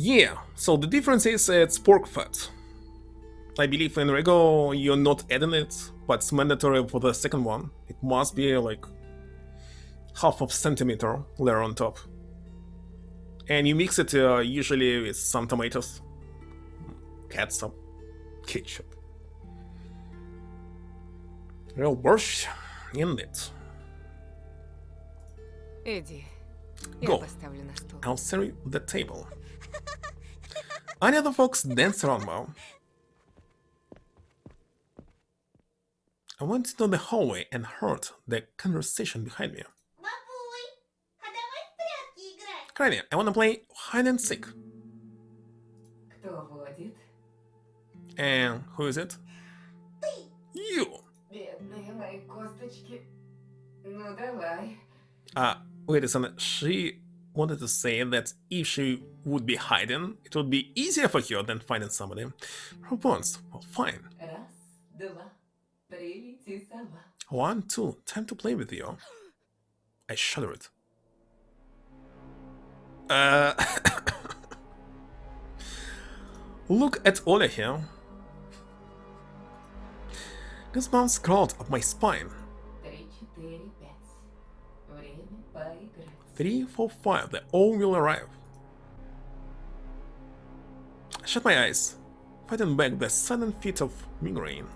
Yeah, so the difference is it's pork fat. I believe in Rego you're not adding it, but it's mandatory for the second one. It must be like half of centimeter layer on top. And you mix it usually with some tomatoes, ketchup, real борщ in it. Иди. Go. Я поставлю на стол. I'll serve the table. Anya the fox danced around well. I went into the hallway and heard the conversation behind me. Granny, I wanna play hide and seek. Кто водит? And who is it? You! Бедные мои косточки. Ну давай. Wait a second, she wanted to say that if she would be hiding, it would be easier for her than finding somebody. Her once, well, fine. Раз, два, прилети сова. 1, 2, time to play with you. I shuddered. Look at Ola here. Goosebumps crawled up my spine. 3, 4, 5, they all will arrive. I shut my eyes, fighting back the sudden fit of migraine.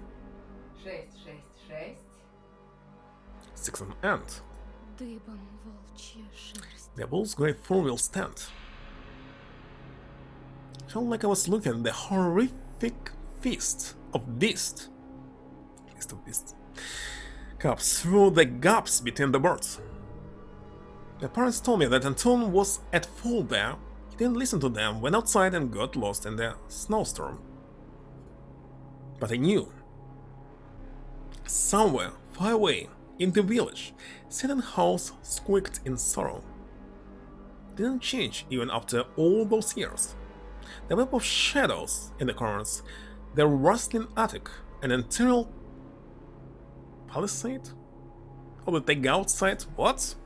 6 on end. Дыбом волчья шерсть. The bull's great fur will stand. Felt like I was looking at the horrific feast of beast. Cubs through the gaps between the birds. My parents told me that Anton was at fault there. He didn't listen to them, went outside and got lost in the snowstorm. But I knew. Somewhere far away in the village, Satan house squeaked in sorrow. Didn't change even after all those years. The web of shadows in the corners, the rustling attic, an internal palisade? Or the take outside? What?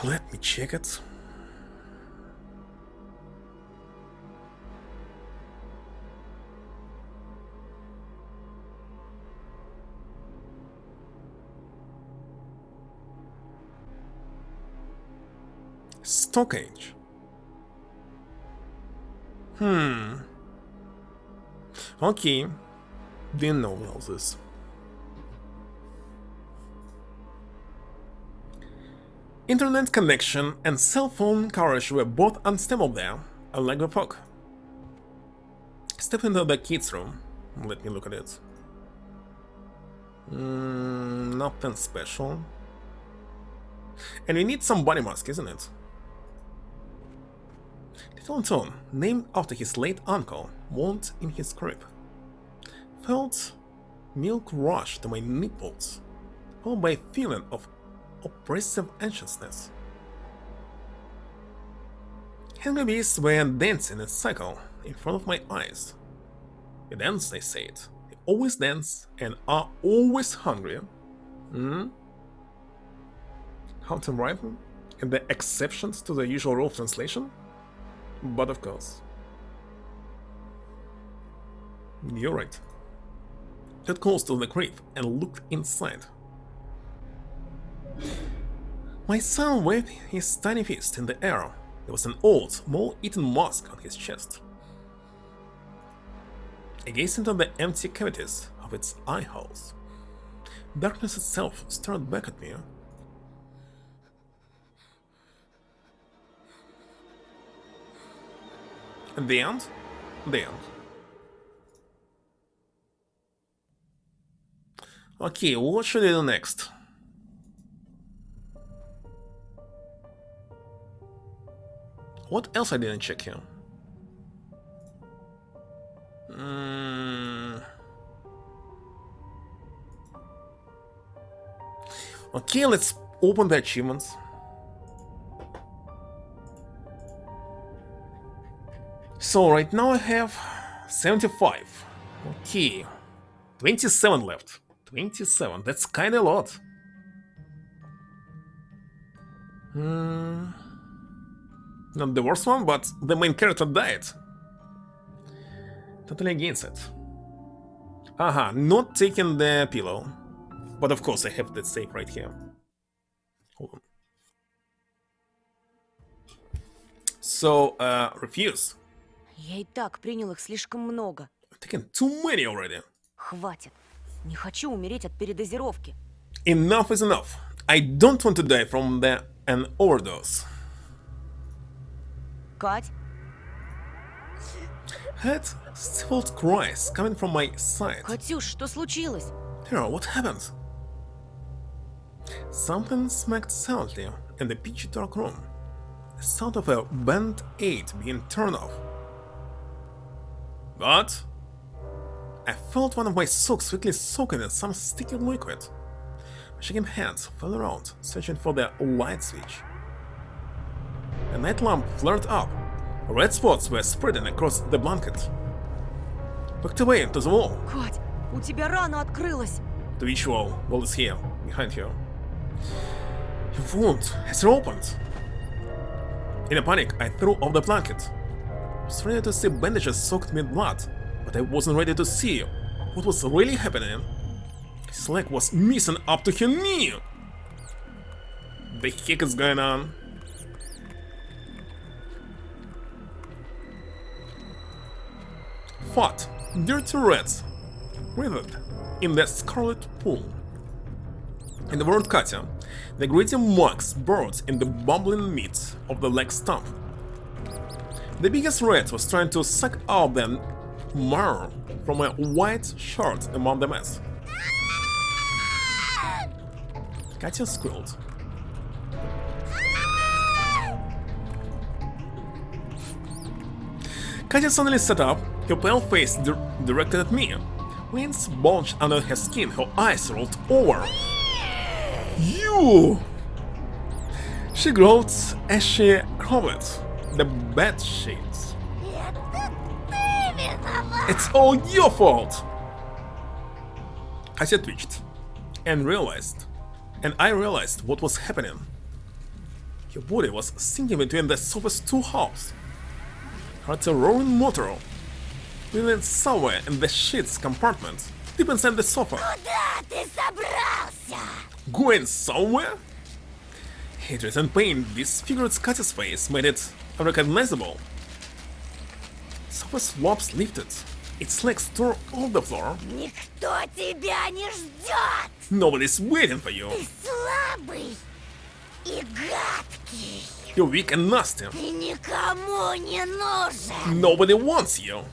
Let me check it. Stockage. Okay. Didn't know all this. Internet connection and cell phone coverage were both unstable there, unlike the fog. Step into the kids' room. Let me look at it. Nothing special. And we need some body mask, isn't it? Little Anton, named after his late uncle, mourned in his crib. Felt milk rush to my nipples, followed by a feeling of oppressive anxiousness. Hungry bees were dancing in a cycle in front of my eyes. They dance, they say it. They always dance and are always hungry. Hunting rifle and the exceptions to the usual rule of translation? But of course. You're right. Got close to the crib and looked inside. My son waved his tiny fist in the air. There was an old, mole-eaten mask on his chest. I gazed into the empty cavities of its eye holes. Darkness itself stared back at me. At the end? The end. Okay, what should I do next? What else I didn't check here? Okay, let's open the achievements. So right now I have 75. Okay, 27 left. 27, that's kinda a lot. Not the worst one, but the main character died. Totally against it. Aha, not taking the pillow. But of course I have that safe right here. Hold on. So, refuse. Я и так принял их слишком много. Taking too many already. Хватит. Не хочу умереть от передозировки. Enough is enough. I don't want to die from an overdose. Кать? Heard stifled cries coming from my side. Катюш, что случилось? Hero, what happened? Something smacked soundly in the pitchy dark room. The sound of a band-aid being torn off. But I felt one of my socks quickly soaking in some sticky liquid. My shaking hands fell around, searching for the light switch. A night lamp flared up. Red spots were spreading across the blanket. Backed away into the wall. Кать, у тебя рана открылась. The which wall? Wall is here, behind you. Your wound has opened. In a panic, I threw off the blanket. I was ready to see bandages soaked with blood, but I wasn't ready to see what was really happening. His leg was missing up to her knee! The heck is going on? Fat, dirty rats writhed in the scarlet pool. In the word Katya, the gritty mugs burrowed in the bubbling meat of the leg stump. The biggest rat was trying to suck out the marrow from a white shirt among the mess. Katya squealed. Katya suddenly sat up, her pale face directed at me. Veins bulged under her skin, her eyes rolled over. You! She growled as she covered the bed sheets. It's all your fault! Katya twitched and I realized what was happening. Her body was sinking between the sofa's two halves. Heard a roaring motor, wheeling somewhere in the sheets compartment, deep inside the sofa. Going somewhere? Hatred and pain disfigured Katya's face, made it unrecognizable. Sofa's slopes lifted, its legs tore off the floor. Никто тебя не ждет! Nobody's waiting for you. Ты слабый и гадкий. You're weak and nasty. Ты никому не нужен. Nobody wants you.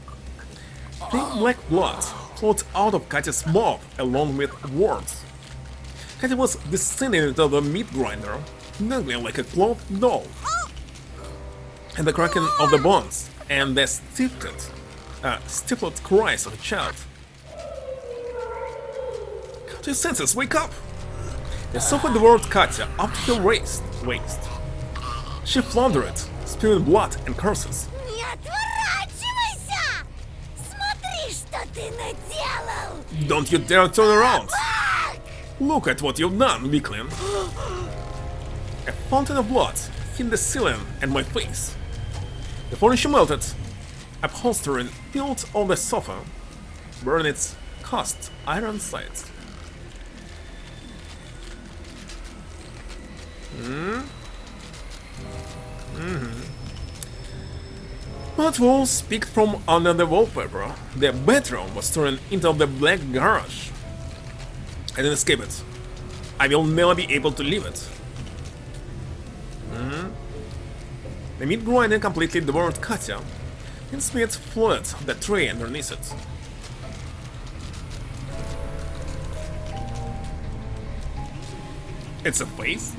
Pink black blood flowed out of Katya's mouth along with words. Katya was descending into the meat grinder, dangling like a clothed doll. And the cracking of the bones and the stifled cries of a child. Come to your senses, wake up! The sofa devoured Katya up to her waist. She floundered, spewing blood and curses. Не отворачивайся! Смотри, что ты наделал! Don't you dare turn around! Look at what you've done, weakling! A fountain of blood hit the ceiling and my face. The furniture melted, upholstery peeled off the sofa, burning its cast iron sides. But walls peeked from under the wallpaper. The bedroom was turned into the black garage. I didn't escape it. I will never be able to leave it. The meat grinder completely devoured Katya. Its meat flooded the tray underneath it. It's a face?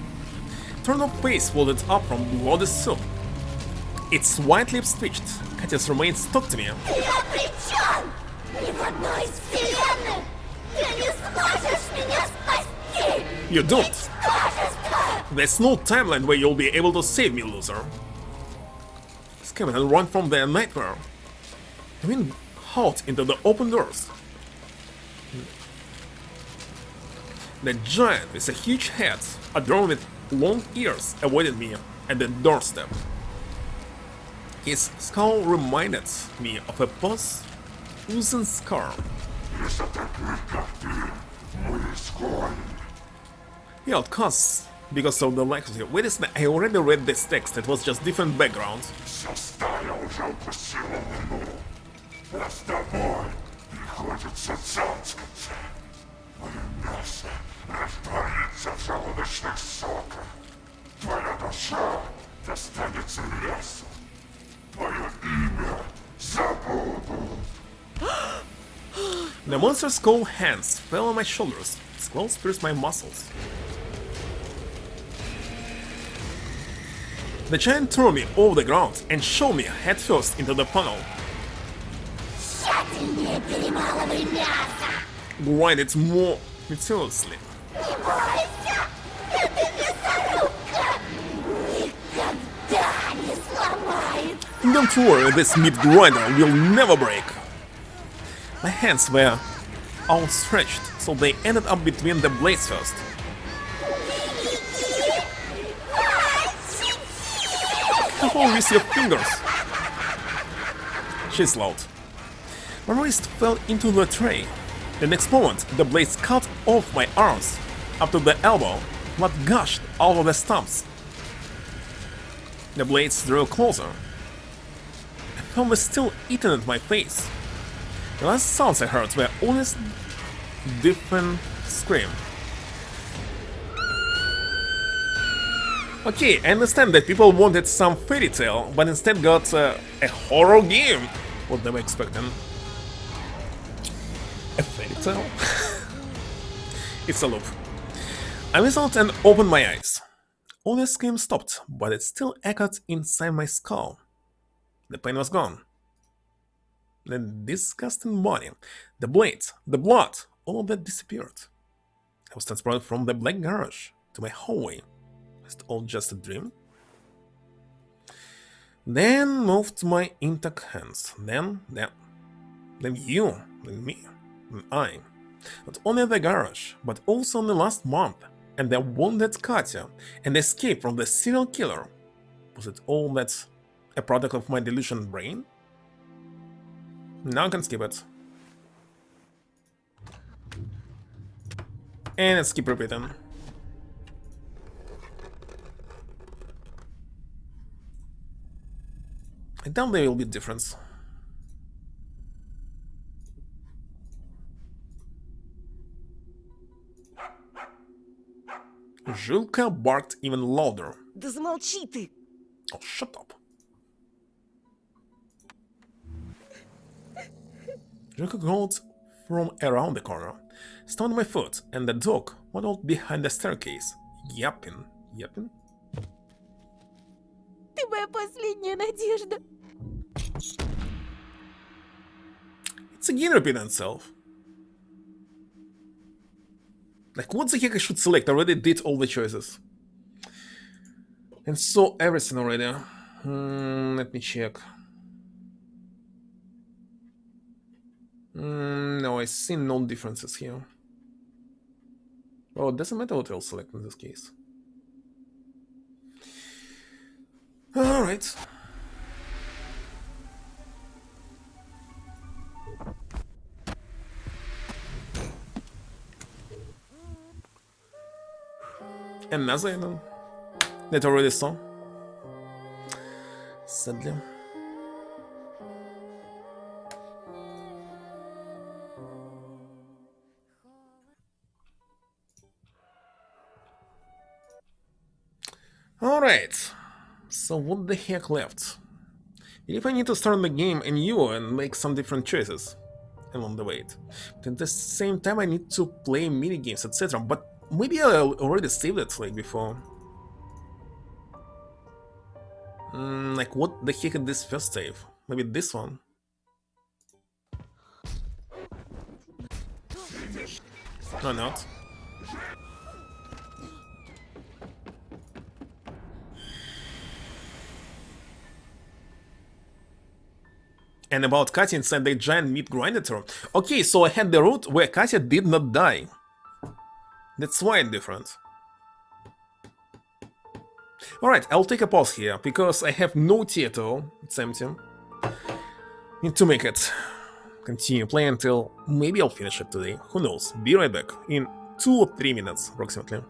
Turned-up face folded up from below the soup. Its white lips twitched. Katya's remains stuck to me. Я причем? Ни в одной из вселенных! Ты не сможешь меня спасти! You don't! There's no timeline where you'll be able to save me, loser. Screaming and run from their nightmare. The wind howled into the open doors. The giant with a huge head, adorned with long ears, awaited me at the doorstep. His skull reminded me of a post-oozing scar. He outcasts because of the lack of... Wait a second, I already read this text, it was just different background. The monster's cold hands fell on my shoulders, its claws pierced my muscles. The giant threw me over the ground and shoved me headfirst into the funnel. Тщательнее перемалывай мясо! Grind it more meticulously. Не бойся! Это мясорубка! Никогда не сломается! Don't worry, this meat grinder will never break. My hands were outstretched, so they ended up between the blades first. Careful with your fingers. She's loud. My wrist fell into the tray. The next moment, the blades cut off my arms. Up to the elbow, blood gushed out of the stumps. The blades drew closer. I felt the steel eating at my face. The last sounds I heard were honest, different scream. Okay, I understand that people wanted some fairy tale, but instead got a horror game. What they were expecting? A fairy tale? It's a loop. I whistled and opened my eyes. All the scream stopped, but it still echoed inside my skull. The pain was gone. The disgusting body, the blades, the blood, all of that disappeared. I was transported from the black garage to my hallway. Was it all just a dream? Then moved to my intact hands. Then you, then me, then I. Not only the garage, but also in the last month, and the wounded Katya, and the escape from the serial killer. Was it all that a product of my delusional brain? Now I can skip it. And let's keep repeating. I doubt there will be a difference. Julka barked even louder. Да замолчи ты! Oh, shut up. Julka called from around the corner, stomped my foot, and the dog waddled behind the staircase, yapping. Yapping? Ты моя последняя надежда. It's again repeating itself. Like, what the heck I should select? I already did all the choices. And saw everything already. Let me check. No, I see no differences here. Oh, it doesn't matter what I'll select in this case. Alright. Another item that I already saw. Sadly. Alright. So what the heck left? If I need to start the game anew and make some different choices along the way. But at the same time I need to play minigames, etc. But maybe I already saved it like before. Like what the heck is this first save? Maybe this one? No, not. And about Katya inside the giant meat grinder. Okay, so I had the route where Katya did not die. That's why it's different. Alright, I'll take a pause here, because I have no theater. It's empty. Need to make it. Continue playing until maybe I'll finish it today. Who knows? Be right back in 2 or 3 minutes approximately.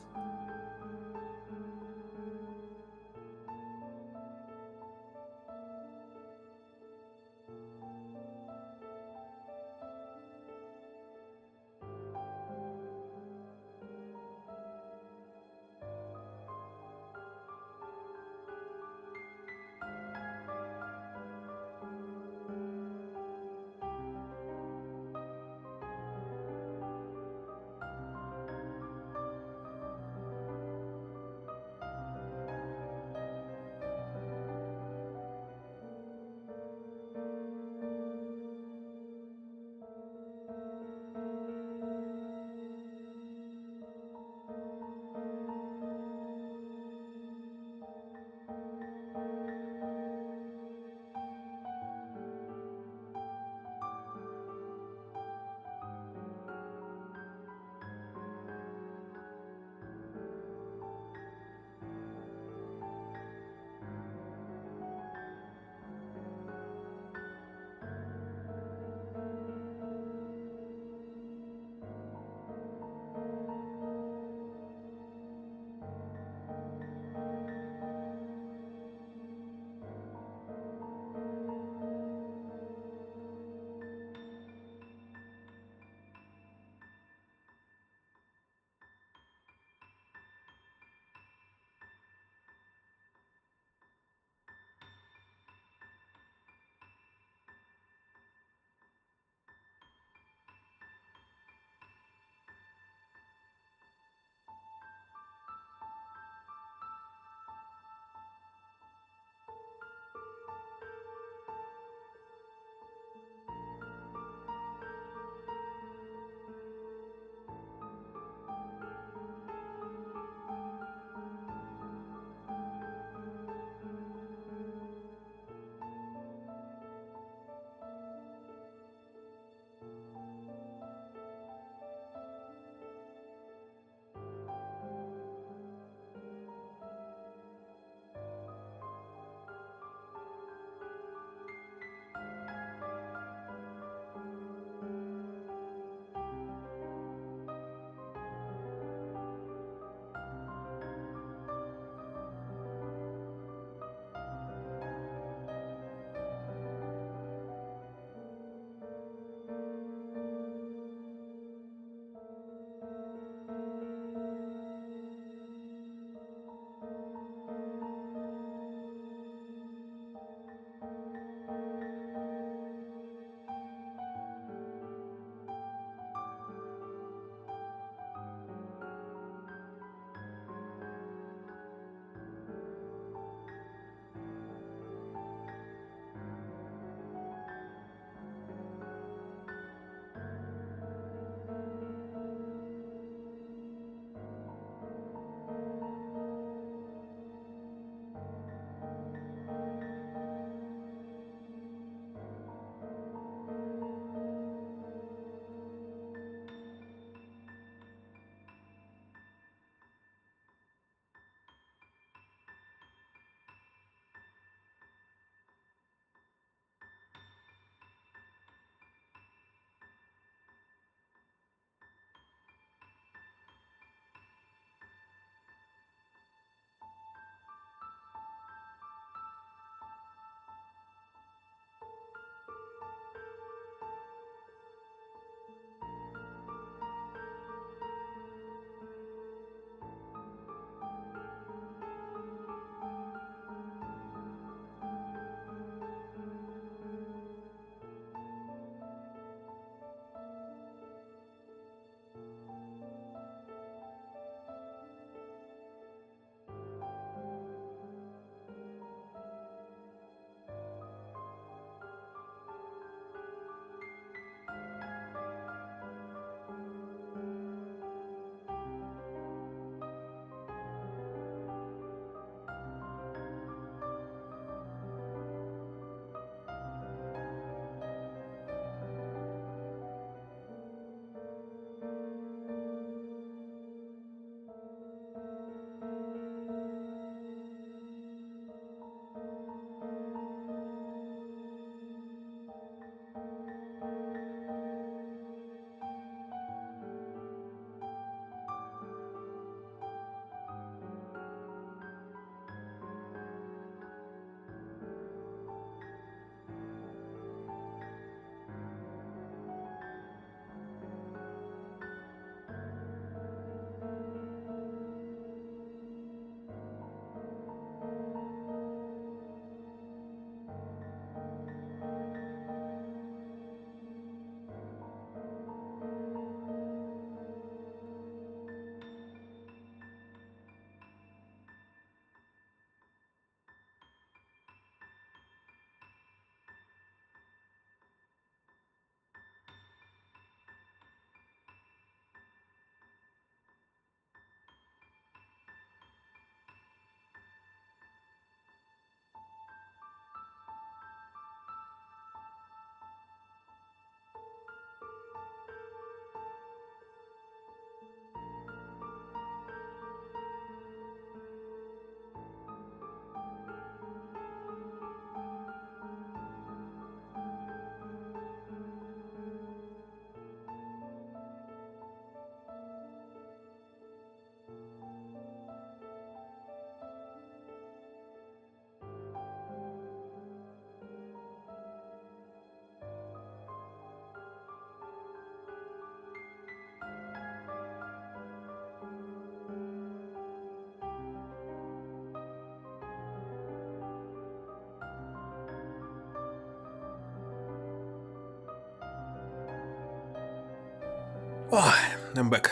Oh, I'm back.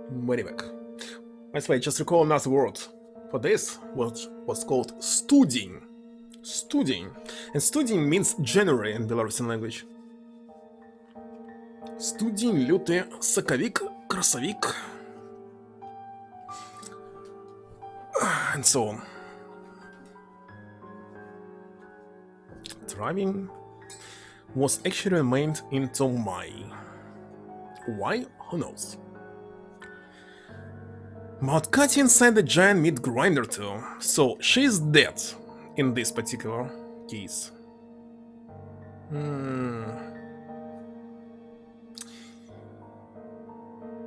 Very back. By the way, just recall another word for this, which was called studing. Studing. And studing means January in Belarusian language. Студень, лютый, соковик, красовик. And so on. Driving was actually made into Mai. Why? Who knows? But Katya inside the giant meat grinder too, so she's dead in this particular case.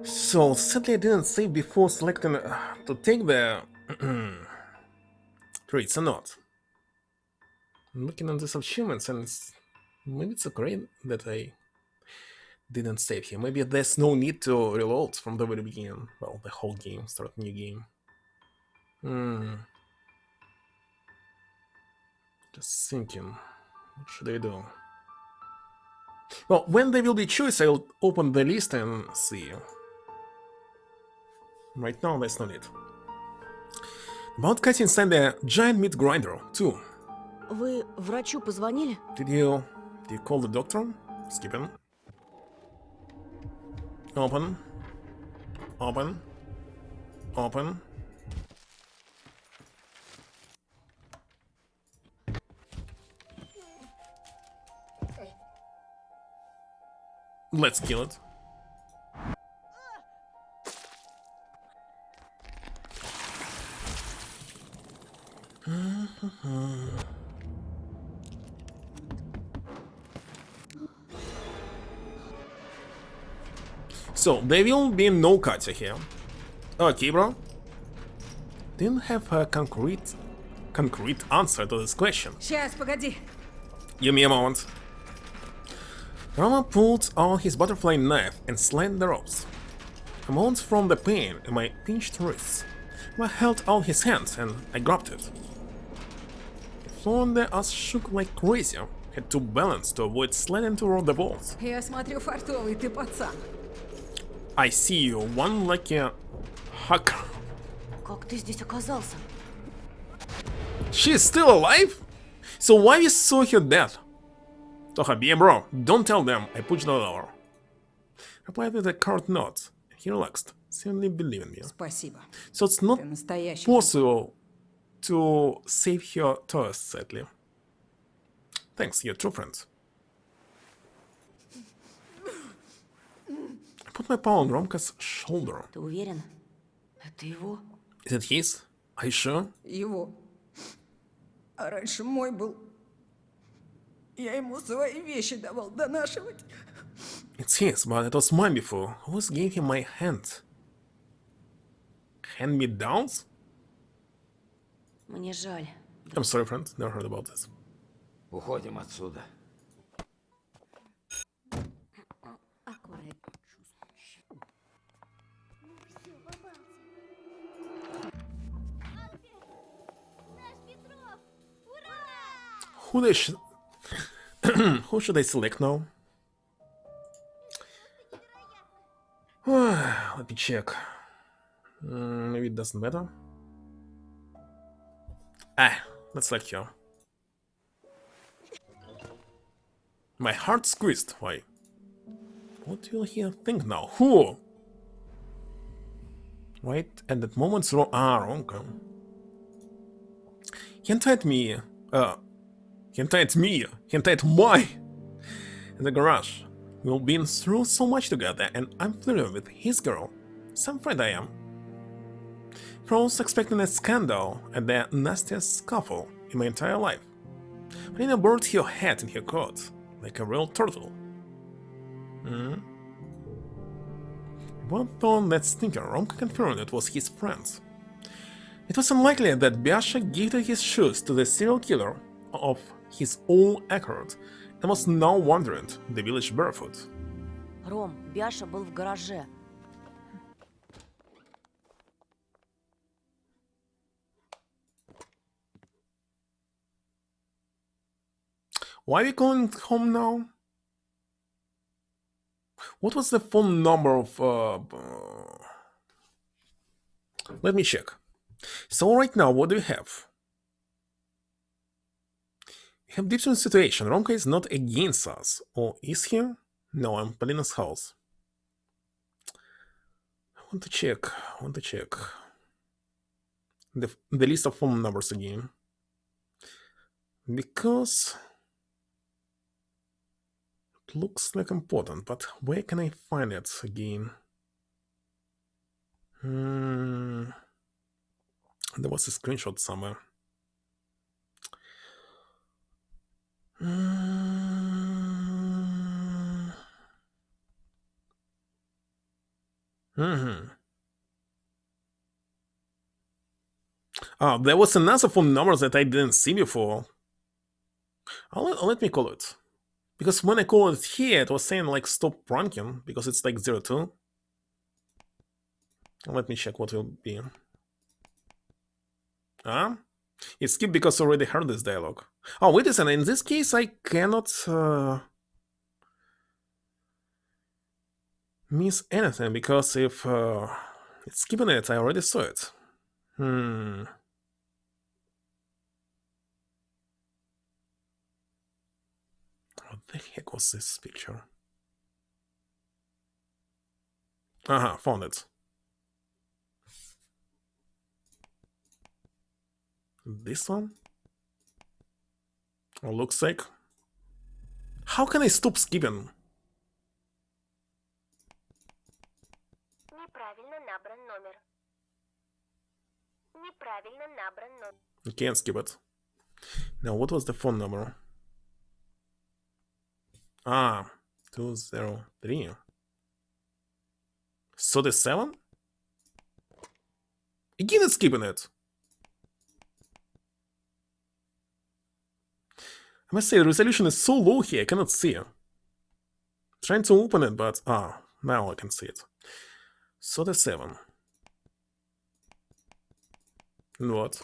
So sadly I didn't save before selecting to take the traits or not. I'm looking at these achievements and maybe it's great that I didn't save here. Maybe there's no need to reload from the very beginning. Well, the whole game, start a new game. Just thinking, what should I do? Well, when there will be choice, I'll open the list and see. Right now, there's no need. About cutting inside the giant meat grinder, too. Вы врачу позвонили? Did you call the doctor? Skipping. Open. Open. Open. Let's kill it. So, there will be no Katya here. Okay, bro. Didn't have a concrete answer to this question. Сейчас, погоди. Give me a moment. Rama pulled out his butterfly knife and slit the ropes. I moaned from the pain in my pinched wrists. I held out his hand and I grabbed it. The floor under us shook like crazy. Had to balance to avoid sliding toward the walls. Я смотрю, фартовый ты пацан. I see you, one lucky hacker. Как ты здесь оказался? She's still alive? So why we saw her dead? Tohabi, bro, don't tell them I pushed the door. Replied with a curt nod. He relaxed, seemingly believing me. Спасибо. So it's not Ты настоящий. possible to save her toes, sadly. Thanks, you're true friends. I put my paw on Romka's shoulder. Ты уверен? Это его? Is it his? Are you sure? Его. А раньше мой был. Я ему свои вещи давал донашивать. It's his, but it was mine before. Who gave him my hand? Hand-me-downs? Мне жаль. I'm sorry, friend. Never heard about this. Уходим отсюда. Who should I select now? Let me check. Maybe it doesn't matter. Let's select her. My heart squeezed. Why? What will he think now? Who? Right at that moment, Ronka. He untied me. He untied my in the garage. We've been through so much together, and I'm flirting with his girl. Some friend I am. I was expecting a scandal and the nastiest scuffle in my entire life. But Nina buried her head in her coat, like a real turtle. One thought that stinker, Romka confirmed it was his friend. It was unlikely that Biasha gifted his shoes to the serial killer of his own accord and was now wandering the village barefoot. Ром, Бяша был в гараже. Why are we going home now? What was the phone number of... Let me check. So right now, what do we have? We have different situation. Romka is not against us. Or is he? No, I'm Polina's house. I want to check. The list of phone numbers again. Because... it looks like important, but where can I find it again? There was a screenshot somewhere. There was another phone number that I didn't see before. Let me call it. Because when I called it here, it was saying like stop pranking, because it's like 02. Let me check what will be. It skipped because I already heard this dialogue. Oh, wait a second, in this case I cannot miss anything, because if it's skipping it, I already saw it. What the heck was this picture? Found it. This one? Oh, looks like... How can I stop skipping? You can't skip it. Now, what was the phone number? 203. 37? Again, it's skipping it. I must say, the resolution is so low here, I cannot see. Trying to open it, but... now I can see it. 37. And what?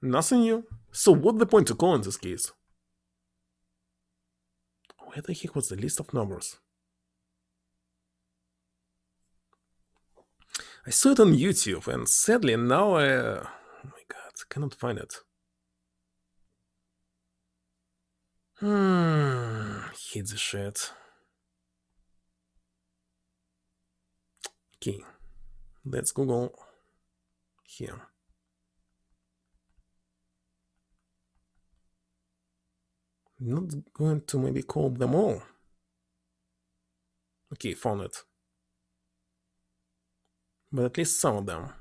Nothing new. So what's the point to call in this case? Where the heck was the list of numbers? I saw it on YouTube, and sadly now oh my god, I cannot find it. Hate this shit. Okay, let's Google here. Not going to maybe call them all. Okay, found it. But at least some of them.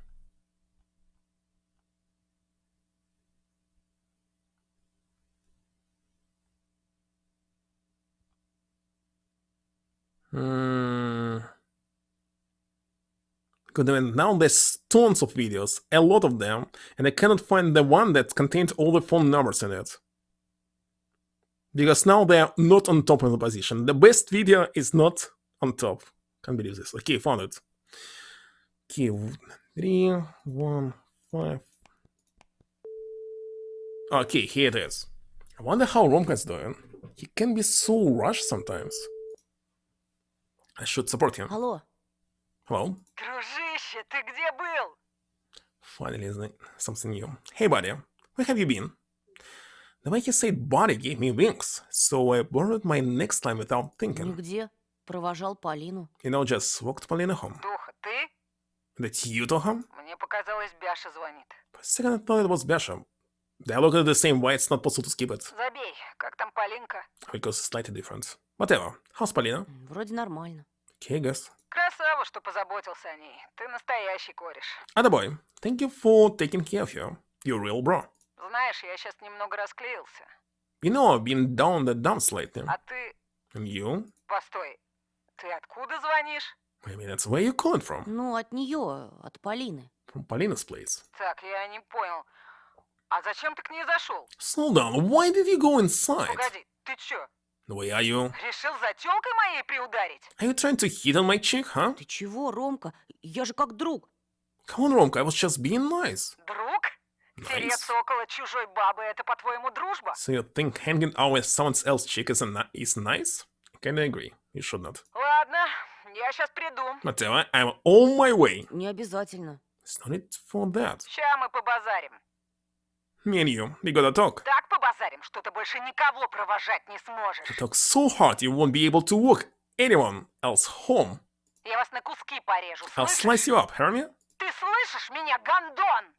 Good, and now there's tons of videos, a lot of them, and I cannot find the one that contained all the phone numbers in it. Because now they are not on top of the position. The best video is not on top. Can't believe this. Okay, found it. Okay, 3, 1, 5. Okay, here it is. I wonder how Romka's doing. He can be so rushed sometimes. I should support him. Алло. Hello? Дружище, ты где был? Finally, something new. Hey, buddy. Where have you been? The way he said buddy gave me wings, so I borrowed my next time without thinking. Нигде. Провожал Полину. You know, just walked Polina home. Духа, ты? That's you, Toham? Мне показалось, Бяша звонит. For a second I thought it was Basha. They look at the same way, it's not possible to skip it. Забей. Как там Полинка? Because it's slightly different. Whatever. How's Polina? Вроде нормально. Okay, I guess. Красава, что позаботился о ней. Ты настоящий кореш. Attaboy, thank you for taking care of you. You're real bro. Знаешь, я сейчас немного расклеился. You know, I've been down the dumps lately. А ты... And you? Постой. Ты откуда звонишь? I mean, that's where you calling from. Ну, от нее, от Полины. From Polina's place. Так, я не понял. А зачем ты к ней зашел? Slow down, why did you go inside? Погоди, ты чё? Where are you? Решил за тёлкой моей приударить? Are you trying to hit on my chick, huh? Ты чего, Ромка? Я же как друг. Come on, Romka, I was just being nice. Друг? Тереться около чужой бабы — это, по-твоему, дружба? So you think hanging out with someone else's chick is nice? I kinda agree. You should not. Ладно, я сейчас приду. Matilda, I'm on my way. Не обязательно. It's no need for that. Ща мы побазарим. Me and you, we gotta talk. Так побазарим, что ты больше никого провожать не сможешь. You talk so hard you won't be able to walk anyone else home. Я вас на куски порежу, I'll слышишь? slice you up, hear me? Ты слышишь меня, гондон?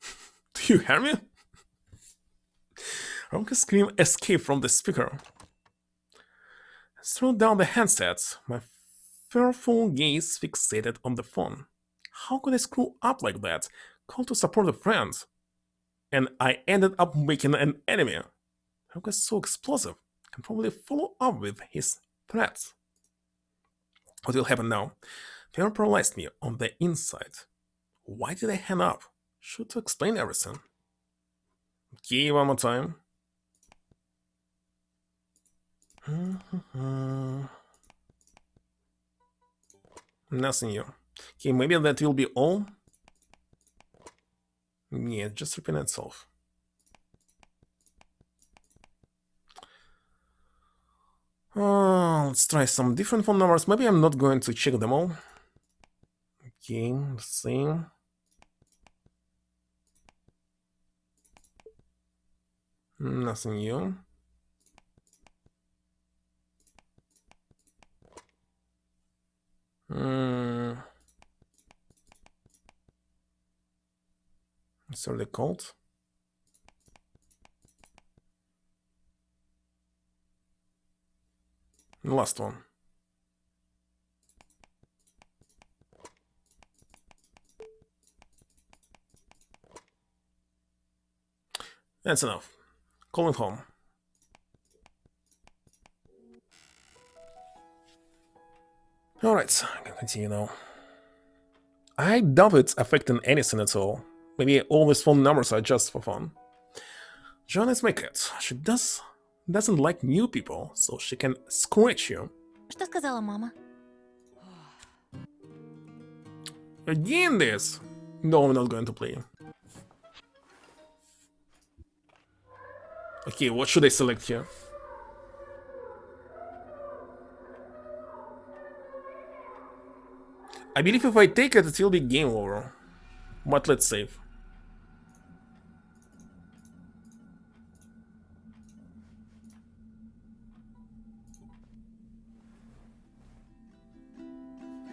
Do you hear me? Ronka's scream escaped from the speaker. I threw down the handset, my fearful gaze fixated on the phone. How could I screw up like that? Call to support a friend. And I ended up making an enemy. Ronka's so explosive, can probably follow up with his threats. What will happen now? Fear paralyzed me on the inside. Why did I hang up? Should to explain everything. Okay, one more time. Nothing new. Okay, maybe that will be all. Yeah, just repeat itself. Let's try some different phone numbers. Maybe I'm not going to check them all. Okay, let's see. Nothing new. It's already called. Last one. That's enough. Calling home. Alright, I can continue now. I doubt it's affecting anything at all. Maybe all these phone numbers are just for fun. John is my cat. She doesn't like new people, so she can scratch you. Что сказала мама? Again this! No, I'm not going to play. Okay, what should I select here? I believe if I take it, it will be game over. But let's save.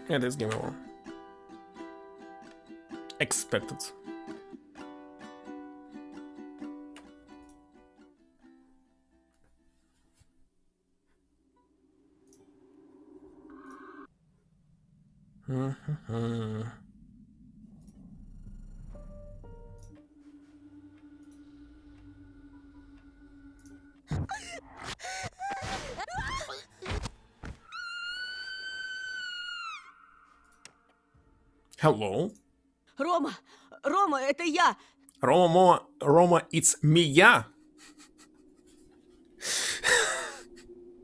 Yeah, that's game over. Expected. Hello? Рома, это я. Roma, it's Mia.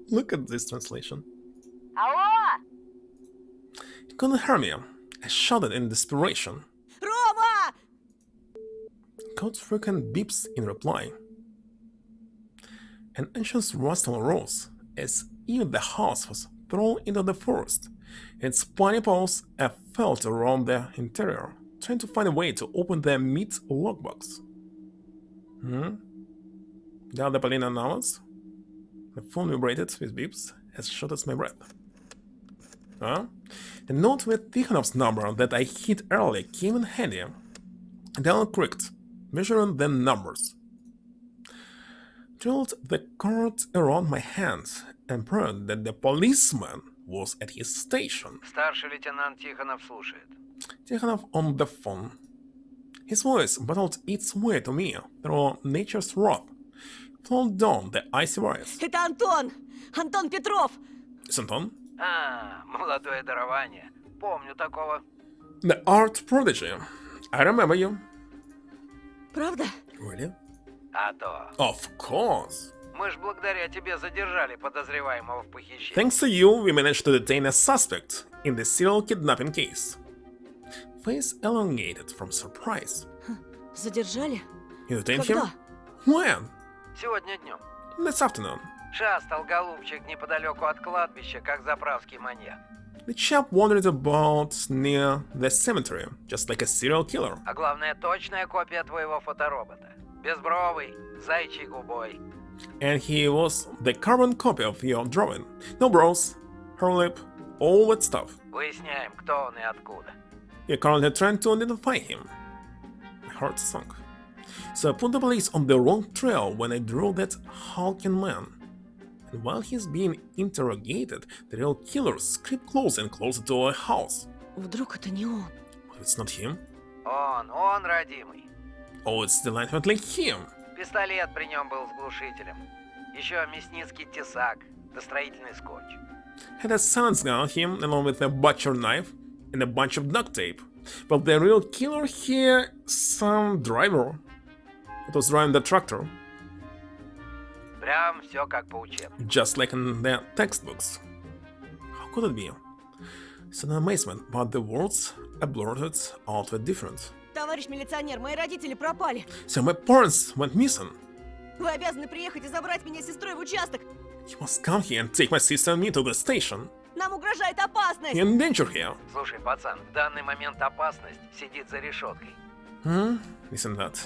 Look at this translation. Алло! You couldn't hear me. I shouted in desperation. Рома! Got freaking beeps in reply. An ancient rustle rose as if the house was thrown into the forest. Its spiny paws felt around the interior, trying to find a way to open the meat lockbox. The other Polina announced. The phone vibrated with beeps as short as my breath. The note with Tikhonov's number that I hit earlier came in handy. Dial clicked, measuring the numbers. Twirled the cord around my hand and prayed that the policeman was at his station. Старший лейтенант Тихонов слушает. Tikhonov on the phone. His voice battled its way to me through nature's wrath, flowed down the icy wires. Это Антон! Антон Петров! It's Anton? Молодое дарование. Помню такого. The art prodigy. I remember you. Правда? Really? А то. Of course. Мы ж благодаря тебе задержали подозреваемого в похищении. Thanks to you, we managed to detain a suspect in the serial kidnapping case. Face elongated from surprise. Задержали? You detained him? Когда? When? Сегодня днем. This afternoon. Шастал голубчик неподалеку от кладбища, как заправский маньяк. The chap wandered about near the cemetery, just like a serial killer. А главное, точная копия твоего фоторобота. Безбровый, зайчий губой. And he was the carbon copy of your drawing. No brows, her lip, all that stuff. Выясняем, кто он и откуда. You're currently trying to identify him. My heart sunk. So I put the police on the wrong trail when I drew that hulking man. And while he's being interrogated, the real killers creep closer and closer to our house. Вдруг это не он? Well, it's not him. Он, родимый. Oh, it's delightfully him. Пистолет при нем был с глушителем. Еще мясницкий тесак, да строительный скотч. Had a silence gun on him, along with a butcher knife and a bunch of duct tape. But the real killer here, some driver. It was driving the tractor, Прям все как по учебнику. just like in the textbooks. How could it be? Sudden amazement, but the words I blurted out were different. Товарищ милиционер, мои родители пропали. So my parents went missing. Вы обязаны приехать и забрать меня с сестрой в участок. You must come here and take my sister and me to the station. Нам угрожает опасность. You're in danger here. Слушай, пацан, в данный момент опасность сидит за решеткой. Listen that.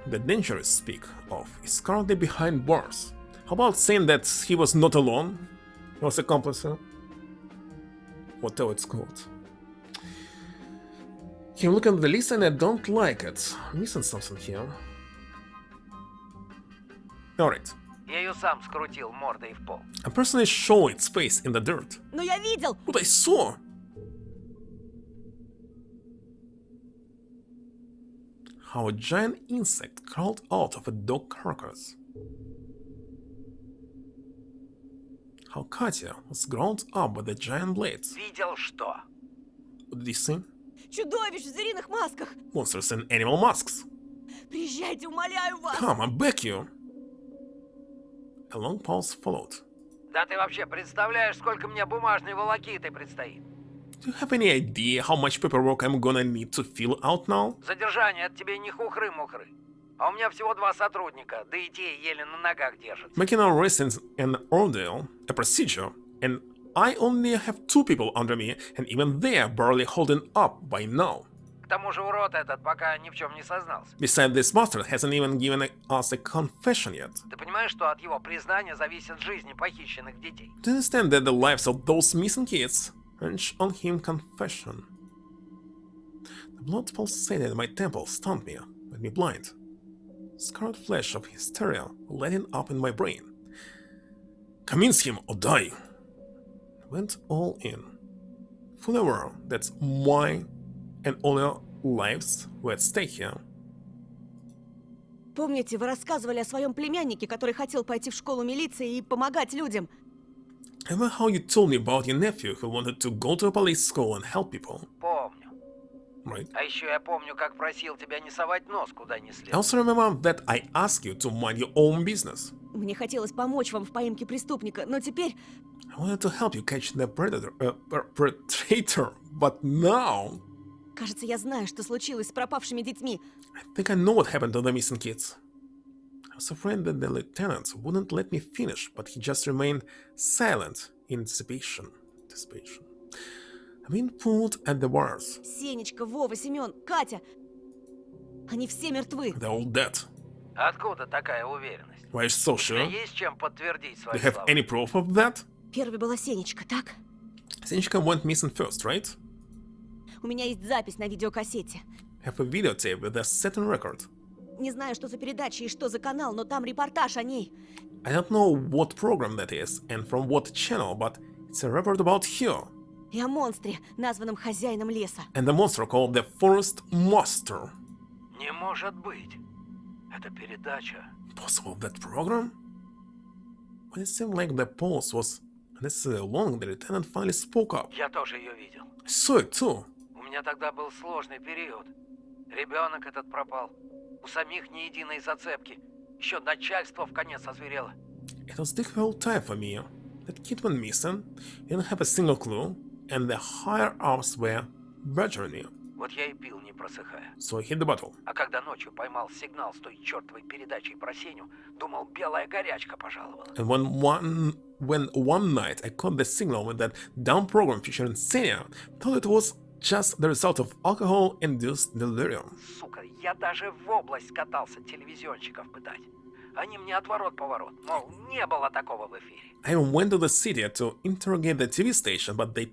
The danger you speak of is currently behind bars. How about saying that he was not alone? He was accomplice. Whatever it's called. I'm looking at the list and I don't like it. I'm missing something here. Alright. Я ее сам скрутил мордой в пол. I personally saw its face in the dirt. Но я видел. What I saw! How a giant insect crawled out of a dog carcass. How Katya was ground up by the giant blades. Видел что? What did you see? Чудовищ в звериных масках. Monsters in animal masks. Приезжайте, умоляю вас. Come, I beg you. A long pause followed. Да ты вообще представляешь, сколько мне бумажной волокиты предстоит? Do you have any idea how much paperwork I'm gonna need to fill out now? Задержание от тебе не хухры-мухры. А у меня всего 2 сотрудника, да и те еле на ногах держатся. Making an arrest is an ordeal, a procedure, and I only have 2 people under me, and even they're barely holding up by now. К тому же урод этот пока ни в чем не сознался. Besides, this bastard hasn't even given us a confession yet. Ты понимаешь, что от его признания зависят жизни похищенных детей? Do you understand that the lives of those missing kids hinge on him confession? The blood pulsated in my temple, stunned me, made me blind. Scarlet flash of hysteria lighting up in my brain. Convince him or die. I went all in, fully aware that my and all your lives were at stake here. Помните, вы рассказывали о своем племяннике, который хотел пойти в школу милиции и помогать людям? Remember how you told me about your nephew who wanted to go to a police school and help people? Помню. Right. А еще я помню, как просил тебя не совать нос куда ни I следует. also remember that I asked you to mind your own business. Мне хотелось помочь вам в поимке преступника, но теперь... I wanted to help you catch the predator, but now Кажется, я знаю, что случилось с пропавшими детьми. I think I know what happened to the missing kids. I was afraid that the lieutenant wouldn't let me finish, but he just remained silent in anticipation. I've been pulled at the wires. Сенечка, Вова, Семен, Катя. Они все мертвы. They're all dead. Откуда такая уверенность? Why are you so У тебя sure? есть чем подтвердить Do свои you have слова? any proof of that? Первой была Сенечка, так? Senchka went missing first, right? У меня есть запись на видеокассете. I have a videotape with a certain record. Не знаю, что за передача и что за канал, но там репортаж о ней. I don't know what program that is and from what channel, but it's a report about her. И о монстре, названном хозяином леса. And the monster called the Forest Monster. Не может быть. Это передача. Possible that program? But it seemed like the pause was unnecessarily long. The lieutenant finally spoke up. Я тоже ее видел. I saw it too. У меня тогда был сложный период. Ребенок этот пропал. У самих ни единой зацепки. Еще начальство в конец озверело. It was a difficult time for me. That kid went missing, didn't have a single clue, and the higher ups were badgering me. Вот я и пил, не просыхая. So I hit the bottle. А когда ночью поймал сигнал с той чертовой передачей про Сеню, думал, белая горячка пожаловала. And when one night I caught the signal with that down program featuring Senia, thought it was just the result of alcohol-induced delirium. Сука, я даже в область катался телевизионщиков пытать. Они мне отворот-поворот, мол, не было такого в эфире. I went to the city to interrogate the TV station, but they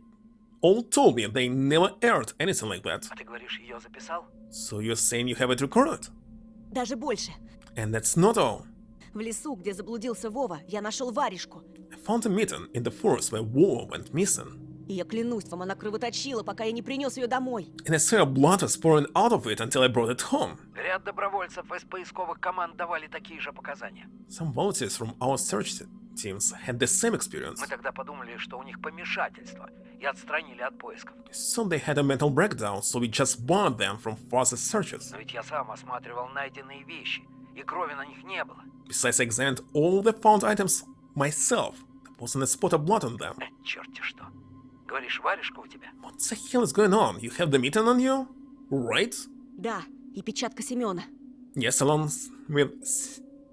all told me they never aired anything like that. А ты говоришь, ее записал? So you're saying you have it recorded? Даже больше. And that's not all. В лесу, где заблудился Вова, я нашел варежку. I found a mitten in the forest where Wova went missing. И я клянусь вам, она кровоточила, пока я не принес ее домой. And I saw blood was pouring out of it until I brought it home. Ряд добровольцев из поисковых команд давали такие же показания. Some volunteers from our search teams had the same experience. Мы тогда подумали, что у них помешательство, и отстранили от поисков. So they had a mental breakdown, so we just barred them from further searches. Но ведь я сам осматривал найденные вещи, и крови на них не было. Besides, I examined all the found items myself. There wasn't a spot of blood on them. Черт-те что. Говоришь, варежка у тебя? What the hell is going on? You have the mitten on you? Right? Да, и печатка Семена. Yes, along with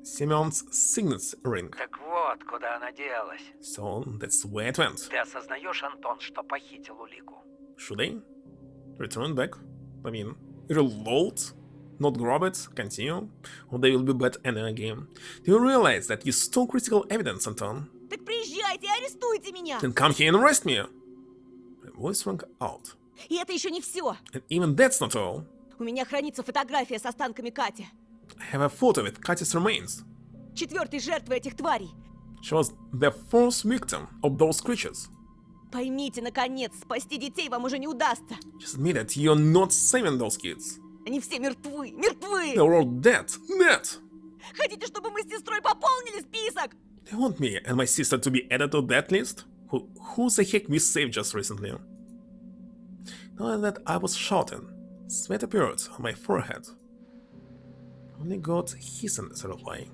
Simon's signet ring. Так вот, куда она делась. So that's where it went. Ты осознаешь, Антон, что похитил улику? Should they return back? I mean, reload? Not grab it? Continue? Or they will be bad ending again? Do you realize that you stole critical evidence, Anton? Так приезжайте, арестуйте меня! Then come here and arrest me! My voice rang out. И это еще не все. And even that's not all. У меня хранится фотография с останками Кати. I have a photo with Katya's remains. Четвертой жертвы этих тварей. She was the fourth victim of those creatures. Поймите, наконец, спасти детей вам уже не удастся. Just admit that you're not saving those kids. Они все мертвы, мертвы! They're all dead, dead! Хотите, чтобы мы с сестрой пополнили список? They want me and my sister to be added to that list? Who the heck we saved just recently? Now that I was shouting, sweat appeared on my forehead. Only got hissing as a reply.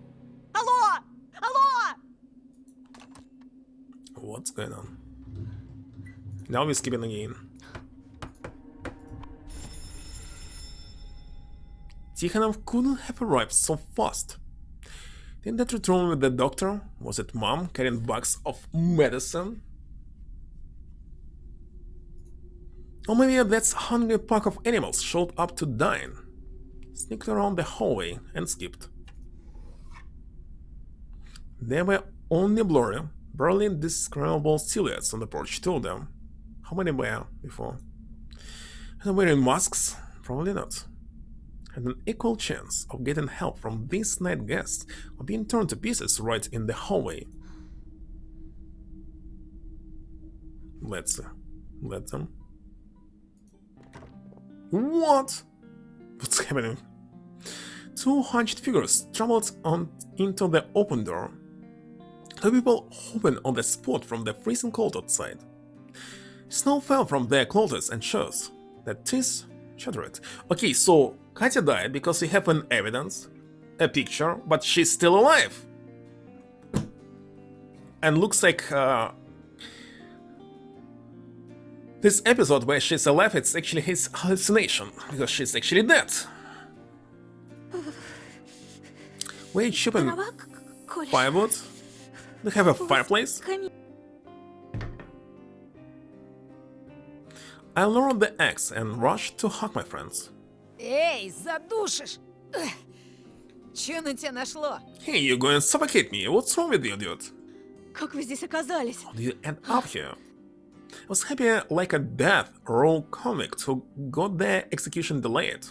Алло! Алло! What's going on? Now we're skipping again. Tikhanov couldn't have arrived so fast. Didn't that return with the doctor? Was it Mom carrying bags of medicine? Or maybe that's hungry pack of animals showed up to dine. Sneaked around the hallway and skipped. There were only blurry, barely indescribable silhouettes on the porch, two of them. How many were before? And wearing masks? Probably not. Had an equal chance of getting help from these night guests or being torn to pieces right in the hallway. Let's let them. What? What's happening? Two hunched figures traveled on into the open door. Two people hopping on the spot from the freezing cold outside. Snow fell from their clothes and shoes. The teeth shattered. Okay, so Katya died because we have an evidence, a picture, but she's still alive. And looks like this episode where she's alive, it's actually his hallucination, because she's actually dead. We're chopping firewood. We have a fireplace. I lowered the axe and rushed to hug my friends. Эй, задушишь! Че на тебя нашло? Hey, you're going to suffocate me. What's wrong with you, dude? Как вы здесь оказались? How did you end up here? I was happy like a death row convict who got their execution delayed.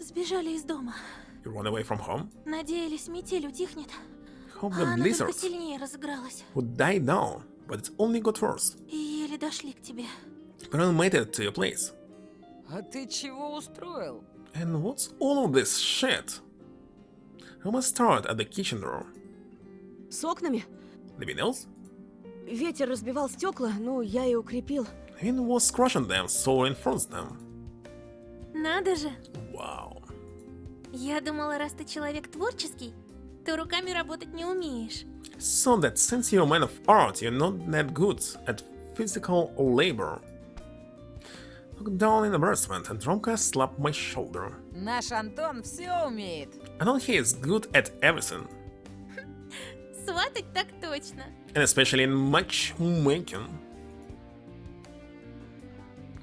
Сбежали из дома. You run away from home? Надеялись, метель утихнет. Hope the Она blizzard только сильнее разыгралась. would die down, but it only got worse. И еле дошли к тебе. But I made it to your place. А ты чего устроил? And what's all of this shit? I must start at the kitchen door. С окнами? Anything else? Ветер разбивал стекла, ну, я и укрепил. Wind was crushing them, so I reinforced them. Надо же. Wow. Я думала, раз ты человек творческий, то руками работать не умеешь. So that since you're a man of art, you're not that good at physical labor. Looked down in embarrassment, and Ромка slapped my shoulder. Наш Антон все умеет. I know he is good at everything, Сватать так точно. and especially in matchmaking.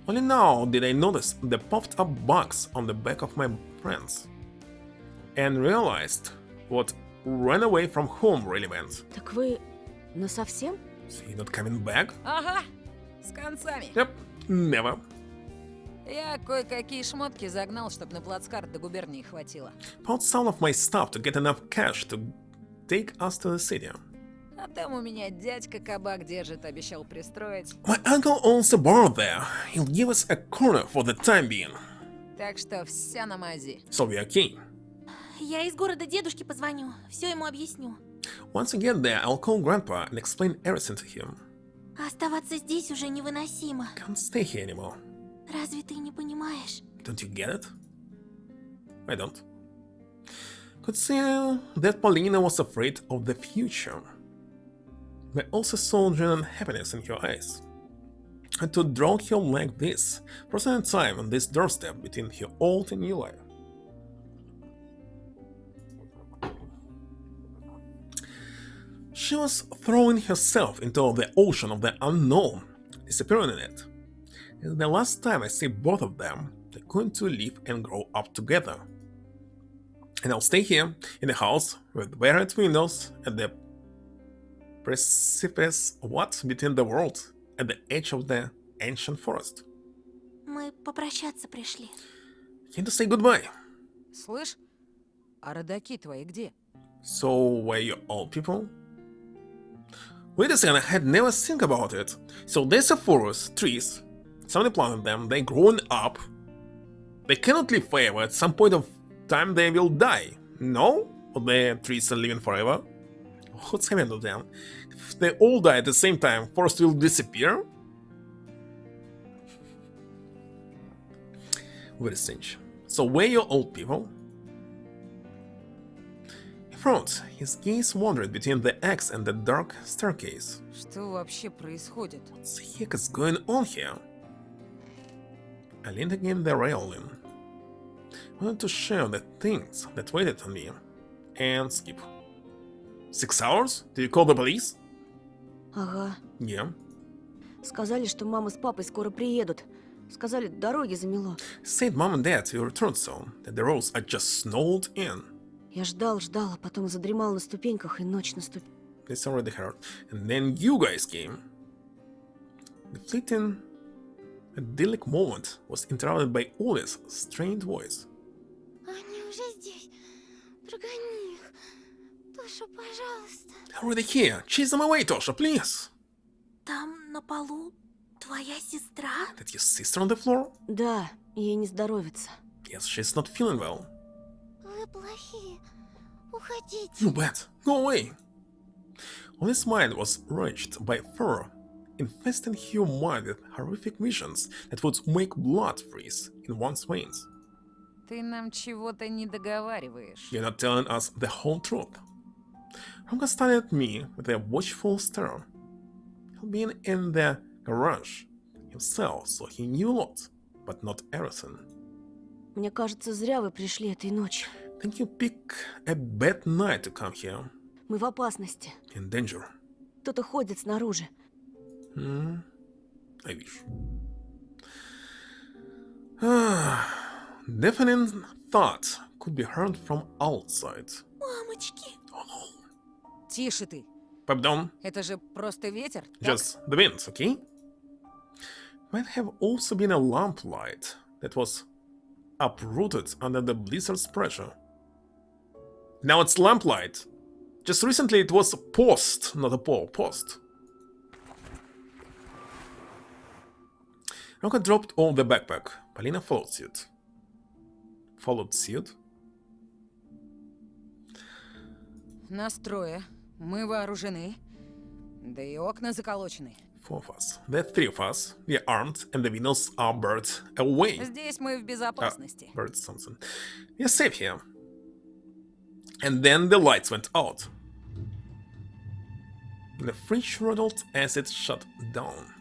Only now did I notice the popped up box on the back of my pants, and realized what run away from home really meant. Так вы насовсем? So you're not coming back? Ага, с концами. Yep, never. Я кое-какие шмотки загнал, чтобы на плацкарт до губернии хватило. Bought some of my stuff to get enough cash to take us to the city. А там у меня дядька кабак держит, обещал пристроить. My uncle owns a bar there. He'll give us a corner for the time being. Так что вся на мази. So we are keen. Я из города дедушке позвоню, все ему объясню. Once we get there, I'll call Grandpa and explain everything to him. Оставаться здесь уже невыносимо. Can't stay here anymore. Разве ты не понимаешь? Don't you get it? I don't. Could see that Paulina was afraid of the future. But I also saw genuine happiness in her eyes. And to draw her like this, for some time on this doorstep between her old and new life. She was throwing herself into the ocean of the unknown, disappearing in it. And the last time I see both of them, they're going to live and grow up together. And I'll stay here, in the house, with barred windows, at the precipice between the world, at the edge of the ancient forest. Мы попрощаться пришли. Came to say goodbye. Слышь, а родаки твои где? So, were you old people? Wait a second, I had never think about it. So there's a forest, trees. Somebody planted them, they grown up. They cannot live forever. At some point of time they will die. No? Or the trees are living forever? What's happening to them? If they all die at the same time, forest will disappear? Very strange. So were you old people? In front, his gaze wandered between the axe and the dark staircase. Что вообще происходит? What the heck is going on here? I leaned against the railing. I wanted to share the things that waited on me. And skip. 6 hours? Did you call the police? Ага. Yeah. Сказали, что мама с папой скоро приедут. Сказали, дороги замело. Said mom and dad will return soon, that the roads are just snowed in. Я ждал, а потом задремал на ступеньках, и ночь наступила. It's already heard. And then you guys came. The fleeting, idyllic moment was interrupted by Ollie's strained voice. Они уже здесь. Прогони их. Тоша, пожалуйста. They're already here. Chase them away, Tosha, please. Там на полу твоя сестра? That your sister on the floor? Да, ей не здоровится. Yes, she's not feeling well. Вы плохие. Уходите. You bet. Go away. Ollie's mind was wrenched by fear, infesting her mind with horrific visions that would make blood freeze in one's veins. Ты нам чего-то не договариваешь. You're not telling us the whole truth. Ромка stared at me with a watchful stare. He'd been in the garage himself, so he knew a lot, but not everything. Мне кажется, зря вы пришли этой ночью. Think you pick a bad night to come here. Мы в опасности. In danger. Кто-то ходит снаружи. I wish. Deafening thought could be heard from outside. Мамочки. Тише ты. Pipe down. Это же просто ветер. Just the wind, okay? Might have also been a lamplight that was uprooted under the blizzard's pressure. Now it's lamplight. Just recently it was a post, not a pole, post. Ромка dropped all the backpack. Paulina followed suit. Followed suit? Нас трое. Мы вооружены. Да и окна заколочены. 4 of us. There are 3 of us. We are armed and the windows are barred away. Здесь мы в безопасности. Barred something. We are safe here. And then the lights went out. The fridge rattled as it shut down.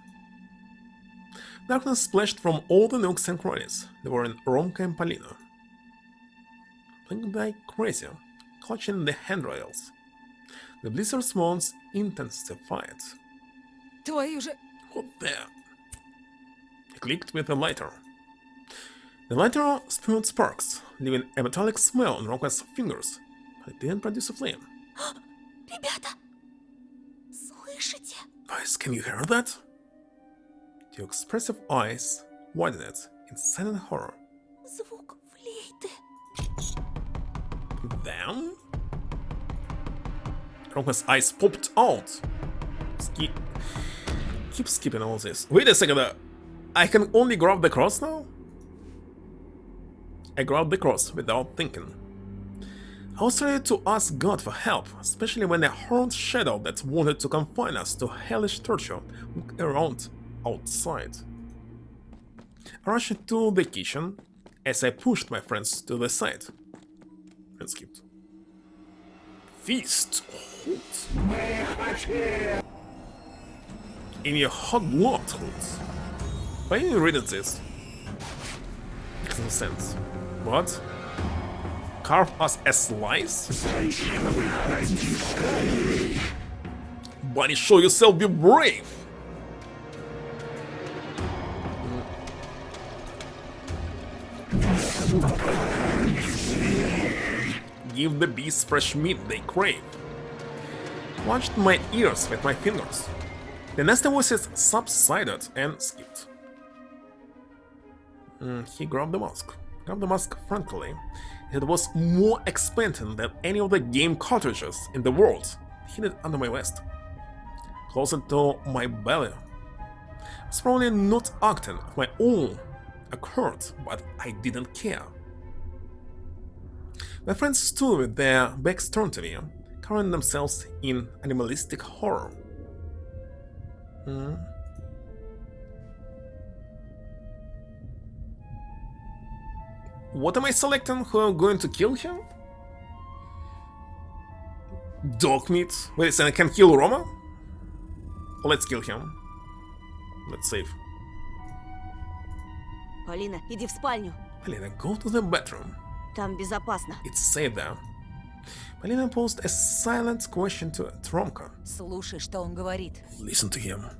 Darkness splashed from all the nooks and crannies. They were in Romka and Polina. Playing like crazy, clutching the handrails. The blizzard's moans intensified. Твою же... What there? He clicked with a lighter. The lighter spewed sparks, leaving a metallic smell on Romka's fingers, but it didn't produce a flame. Ребята, слышите? Guys, can you hear that? The expressive eyes widened in silent horror. Звук флейты. Then Romka's eyes popped out. Keep skipping all this. Wait a second, I can only grab the cross now? I grabbed the cross without thinking. I was ready to ask God for help, especially when a horned shadow that wanted to confine us to hellish torture looked around outside. I rushed to the kitchen as I pushed my friends to the side and skipped. Feast hot. In your hot blood, Hoots. Why are you reading this? Makes no sense. What? Carve us a slice? Bunny, show yourself, be brave! Give the beasts fresh meat they crave. Watched my ears with my fingers. The nasty voices subsided and skipped. He grabbed the mask. Grabbed the mask frankly. It was more expanding than any of the game cartridges in the world, hidden under my vest. Closer to my belly. I was probably not acting of my own accord, but I didn't care. My friends stood with their backs turned to me, covering themselves in animalistic horror. What am I selecting? Who I'm going to kill him? Dog meat? Wait a second, I can kill Roma? Let's kill him. Let's save. Полина, иди в спальню. Polina, go to the bedroom. Там безопасно. It's safe there. Polina posed a silent question to Romka. Слушай, что он говорит. Listen to him.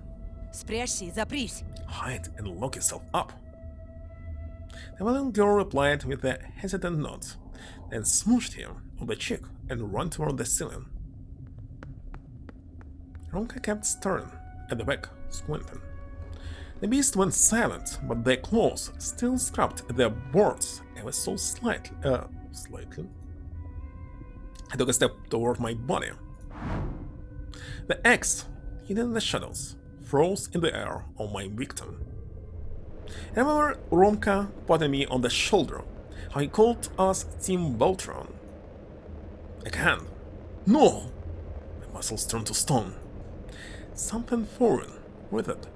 Спрячься и запрись. Hide and lock yourself up. The valiant girl replied with a hesitant nod, then smooshed him on the cheek and ran toward the ceiling. Romka kept staring at the back, squinting. The beast went silent, but their claws still scrubbed at their boards ever so slightly. I took a step toward my body. The axe, hidden in the shadows, froze in the air on my victim. I remember Romka patting me on the shoulder, how he called us Team Voltron. Again. No! My muscles turned to stone. Something foreign, withered,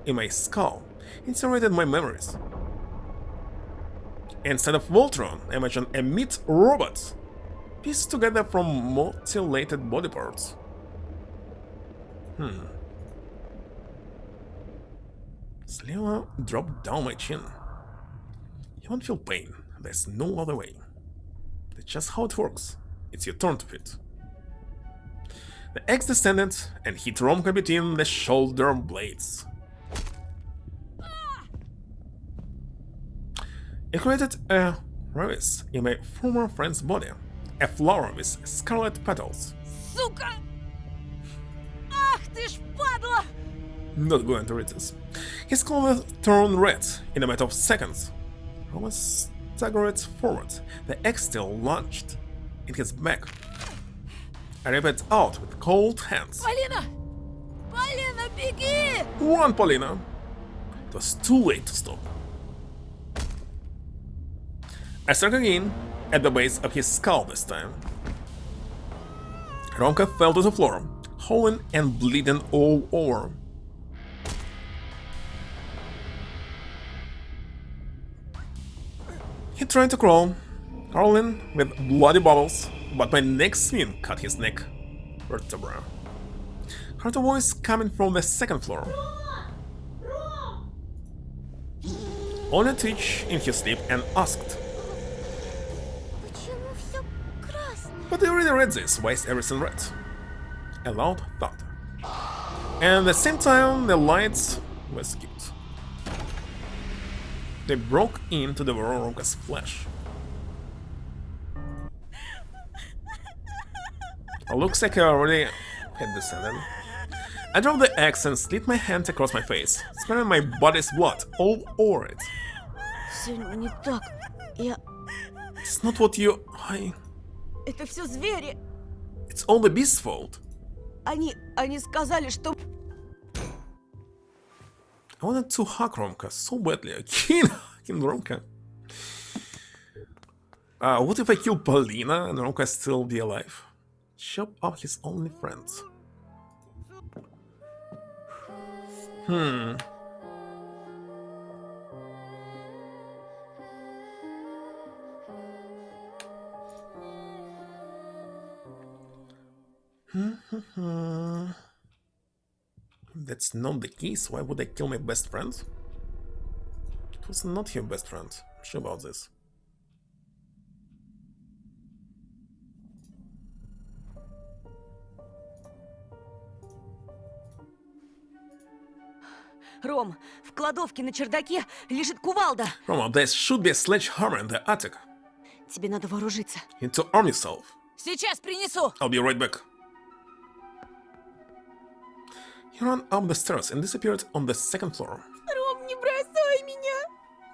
in my skull, incinerated my memories. Instead of Voltron, I imagined a meat robot, pieced together from mutilated body parts. Sleva dropped down my chin. You won't feel pain. There's no other way. That's just how it works. It's your turn to fit. The axe descended and hit Romka between the shoulder blades. It created a crevice in my former friend's body. A flower with scarlet petals. Сука! Ах ты ж падла! Not going to read this. His clothes turned red in a matter of seconds. Roma staggered forward. The axe still lunged in his back. I ripped it out with cold hands. Полина! Полина, беги! Run, Polina! It was too late to stop. I struck again, at the base of his skull this time. Romka fell to the floor, howling and bleeding all over. He tried to crawl, howling with bloody bubbles, but my next swing cut his neck vertebra. Heard a voice coming from the second floor. Ola twitched in his sleep and asked, Почему все красное? "But I already read this, why is everything red?" A loud thud. And at the same time, the lights were skipped. They broke into the Veroronka's flesh. Looks like I already had descended. I dropped the axe and slid my hand across my face, smearing my body's blood all over it. Все не так. It's not what you... Это все звери. It's all the beast's fault. Они сказали, что... I wanted to hug Romka so badly. Again, Romka. What if I kill Polina and Romka still be alive? Chop off his only friends. That's not the case. Why would I kill my best friend? It was not your best friend. I'm sure about this. Ром, в кладовке на чердаке лежит кувалда. Roma, there should be a sledgehammer in the attic. Тебе надо вооружиться. You need to arm yourself. Сейчас принесу. I'll be right back. He ran up the stairs and disappeared on the second floor. Ром, не бросай меня.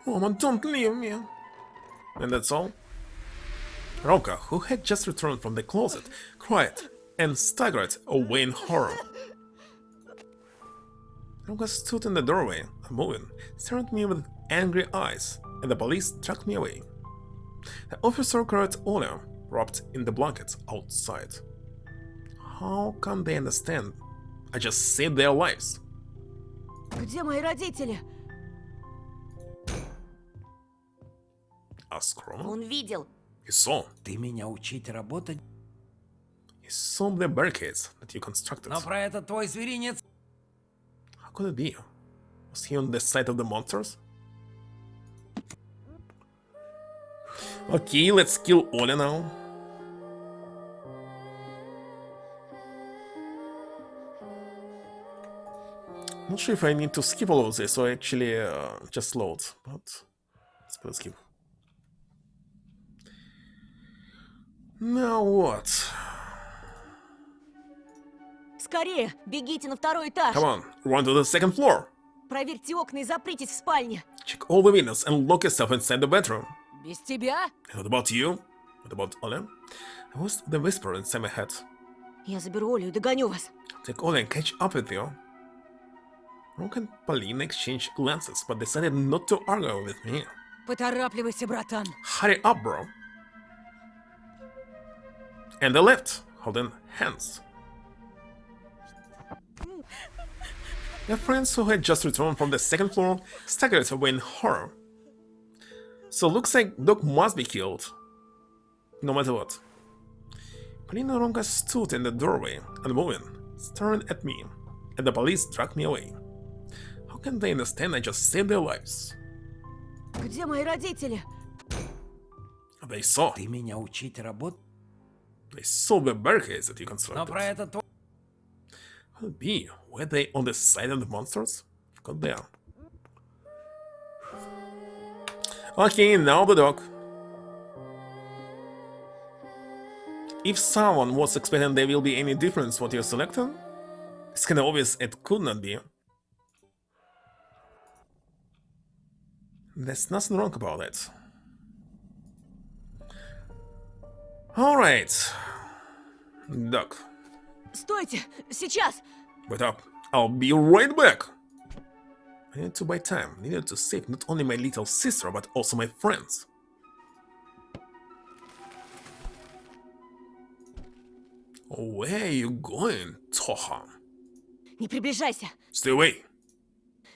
Roma, don't leave me. And that's all. Romka, who had just returned from the closet, cried and staggered away in horror. Romka stood in the doorway, unmoving, staring at me with angry eyes, and the police dragged me away. The officer carried Ola, wrapped in the blankets, outside. How can they understand? I just saved their lives. Где мои родители? Asked Roma. Он видел. He saw. Ты меня учить работать? He saw the barricades that you constructed. Но про это твой зверинец... How could it be? Was he on the side of the monsters? Okay, let's kill Ola now. Not sure if I need to skip all of this or actually just load, but let's skip. Now what? Скорее, бегите на второй этаж. Come on, run to the second floor. Проверьте окна и запритесь в спальне. Check all the windows and lock yourself inside the bedroom. Без тебя? And what about you? What about Ola? I was the whisper inside my head. Я заберу Олю и догоню вас. Take Ola and catch up with you. Romka and Polina exchanged glances, but decided not to argue with me. Поторапливайся, братан. Hurry up, bro. And they left, holding hands. Their friends who had just returned from the second floor staggered away in horror. So looks like Doc must be killed, no matter what. Polina and Romka stood in the doorway, unmoving, staring at me, and the police dragged me away. How can they understand I just saved their lives? Где мои родители? They saw. Ты меня учить работать? They saw the barricades that you Но constructed. про это... Could it be? Were they on the side of the monsters? Got there. Okay, now the dog. If someone was expecting there will be any difference what you're selecting, it's kinda obvious it could not be. There's nothing wrong about it. Alright. Dog. Стойте, сейчас. Wait up. I'll be right back. I need to buy time. I needed to save not only my little sister, but also my friends. Where are you going, Toha? Не приближайся. Stay away.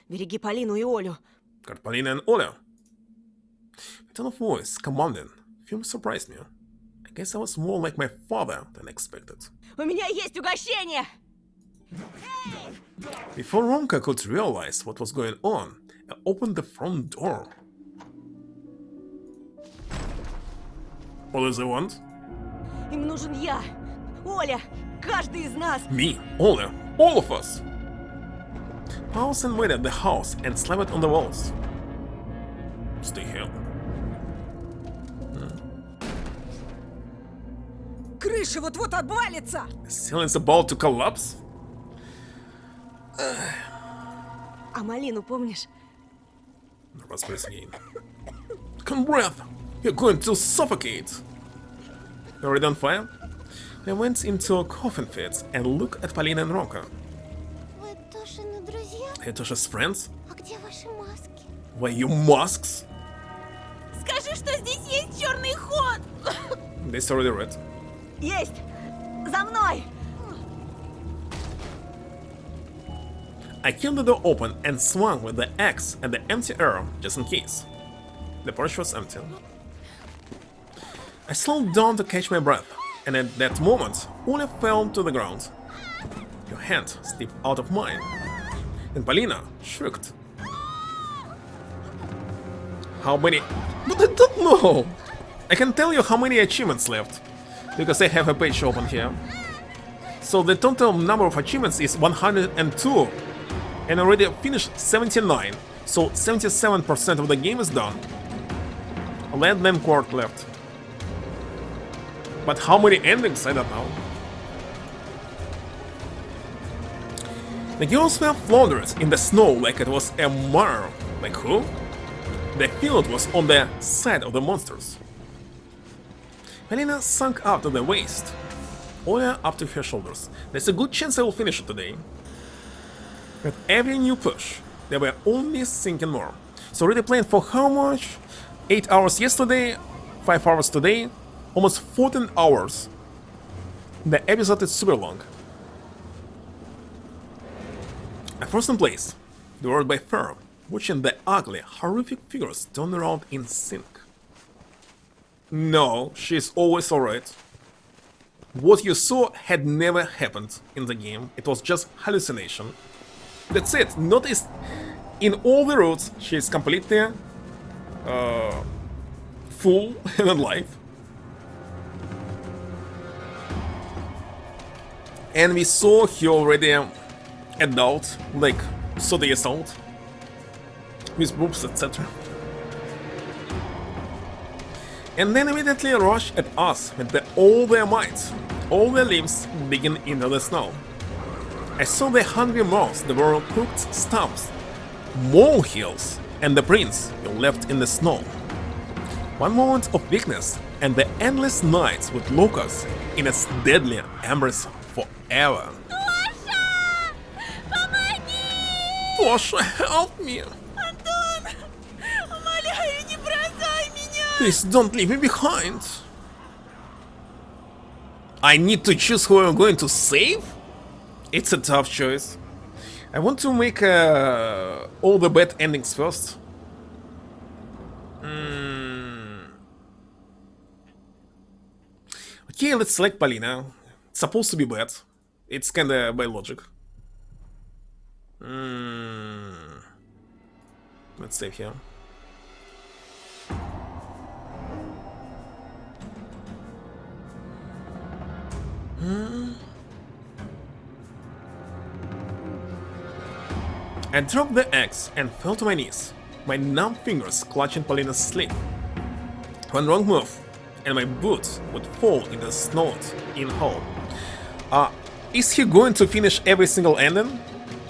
Береги Полину и Олю. Got Polina and Ola. A tone of voice, commanding. Film surprised me. I guess I was more like my father than expected. У меня есть угощение. Before Romka could realize what was going on, I opened the front door. What do they want? Им нужен я, Оля, каждый из нас. Me, Ola, all of us. Paulson invaded the house and slammed it on the walls. Stay here. Крыша вот-вот обвалится! Ceiling's about to collapse? А малину помнишь? Let's press again. Come breath! You're going to suffocate! You're already on fire? I went into a coffin fit and looked at Полина and Ромка. Вы Тошины друзья? Hey, Tosha's friends? А где ваши маски? Were you masks? Скажи, что здесь есть черный ход! This already read. Есть! За мной! I killed the door open and swung with the axe at the empty air, just in case. The porch was empty. I slowed down to catch my breath, and at that moment, Ola fell to the ground. Your hand slipped out of mine, and Polina shrieked. How many? But I don't know! I can tell you how many achievements left, because I have a page open here. So the total number of achievements is 102, and I already finished 79, so 77% of the game is done. Let them court left. But how many endings, I don't know. The girls were floundered in the snow like it was a mire. Like who? The field was on the side of the monsters. Helena sunk up to the waist, Ola up to her shoulders. There's a good chance I will finish it today. With every new push, they were only sinking more. So already playing for how much? 8 hours yesterday, 5 hours today, almost 14 hours. The episode is super long. At first in place, the world by far, watching the ugly, horrific figures turn around in sync. No, she's always alright. What you saw had never happened in the game, it was just hallucination. That's it, notice in all the roads she is completely full and alive. And we saw her already adult, like 30 years old, with boobs, etc. And then immediately rush at us with all their might, all their limbs digging into the snow. I saw the hungry mouths, the were cooked stumps, molehills, and the prints were left in the snow. One moment of weakness, and the endless nights would look us in its deadly embers forever. Тоша! Помоги! Tosha, help me! Антон! Умоляю, не бросай меня! Please don't leave me behind! I need to choose who I'm going to save? It's a tough choice. I want to make all the bad endings first. Okay, let's select Polina. It's supposed to be bad. It's kinda by logic. Let's save here. I dropped the axe and fell to my knees, my numb fingers clutching Polina's sleeve. One wrong move, and my boot would fall in the snowed-in hole. Is he going to finish every single ending?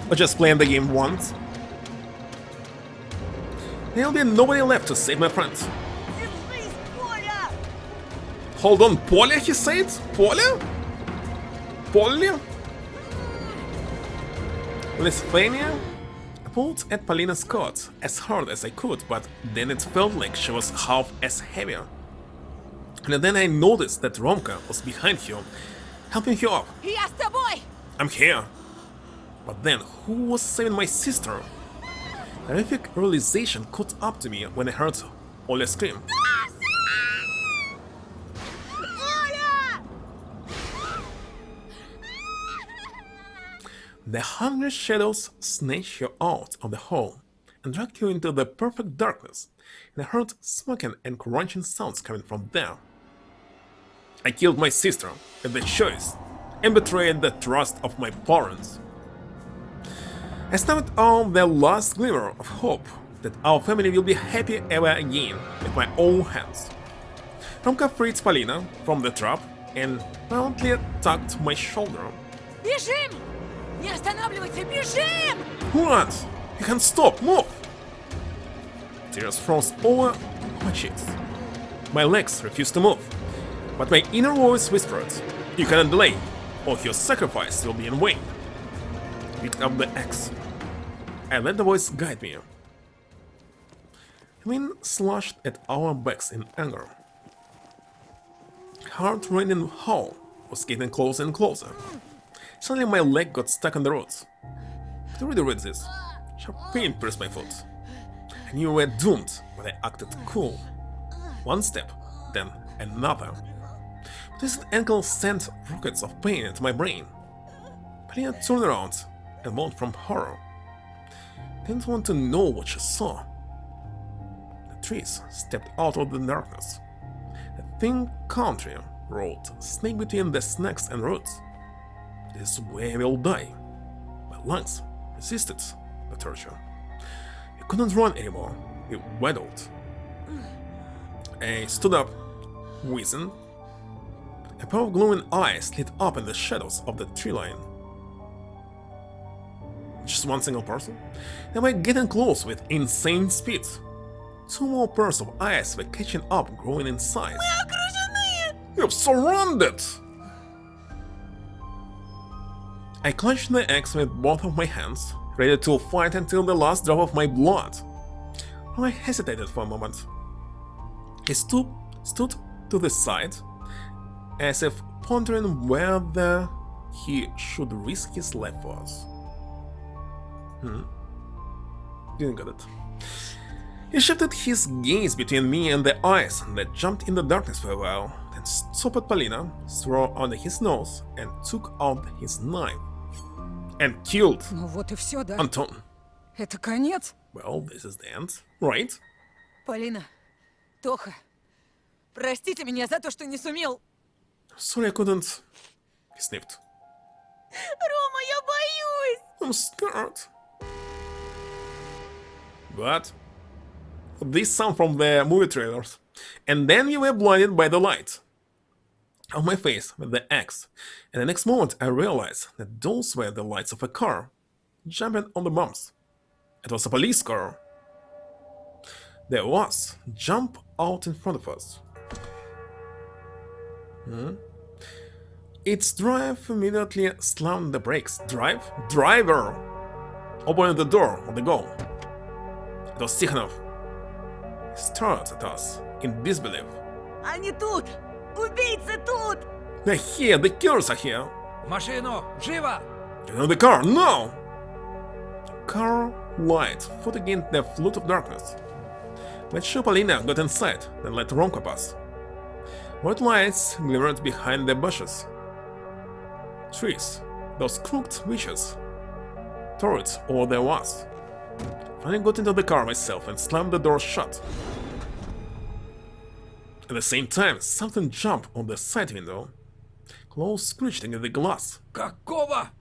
Or just playing the game once? There'll be nobody left to save my friend. Hold on, Polly, he said? Polly? Polly? Lithuania? I pulled at Polina's coat as hard as I could, but then it felt like she was half as heavy. And then I noticed that Romka was behind her, helping her up. Я с тобой! I'm here. But then, who was saving my sister? A horrific realization caught up to me when I heard Ola scream. The hungry shadows snatched her out of the hole and dragged her into the perfect darkness, and I heard smoking and crunching sounds coming from there. I killed my sister at the choice and betrayed the trust of my parents. I snuffed out the last glimmer of hope that our family will be happy ever again with my own hands. Romka freed Polina from the trap and violently tugged my shoulder. Бежим! Не останавливайся, бежим! What? You can't stop, move! Tears froze over my cheeks. My legs refused to move, but my inner voice whispered, "You cannot delay, or your sacrifice will be in vain." I picked up the axe. I let the voice guide me. Wind slashed at our backs in anger. Heart-rending howl was getting closer and closer. Suddenly my leg got stuck on the roots. I already read this. Sharp pain pierced my foot. I knew we were doomed, but I acted cool. One step, then another. This ankle sent rockets of pain into my brain. Polina turned around and moaned from horror. I didn't want to know what she saw. The trees stepped out of the darkness. A thin country road snaked between the snags and roots. This is where I will die. My lungs resisted the torture. I couldn't run anymore. It waddled. I stood up, wheezing. A pair of glowing eyes lit up in the shadows of the tree line. Just one single person? Am I getting close with insane speed? Two more pairs of eyes were catching up, growing in size. You're surrounded! I clenched the axe with both of my hands, ready to fight until the last drop of my blood. I hesitated for a moment. He stood to the side, as if pondering whether he should risk his life for us. Didn't get it. He shifted his gaze between me and the eyes that jumped in the darkness for a while, then stopped at Polina, swore under his nose, and took out his knife. And killed Ну вот и все, да? Anton. Это конец? Well, this is the end, right? Полина, Тоха, простите меня за то, что не сумел. Sorry I couldn't. He sniffed. Рома, я боюсь! I'm scared. But this sound from the movie trailers. And then we were blinded by the light on my face with the axe, and the next moment I realized that those were the lights of a car jumping on the bumps. It was a police car. There was jump out in front of us. Its driver immediately slammed the brakes. Driver! Opening the door on the go. It was Tikhonov. He stared at us in disbelief. Они тут! Убийцы тут! They're here! The killers are here! Машину! Живо! Get in the car! No! The car light fought against the flood of darkness. Let's show Polina got inside, then let Romka pass. White lights glimmered behind the bushes. Trees, those crooked witches. Turrets, all there was. Finally got into the car myself and slammed the door shut. At the same time, something jumped on the side window. Claws screeched into the glass. Какого?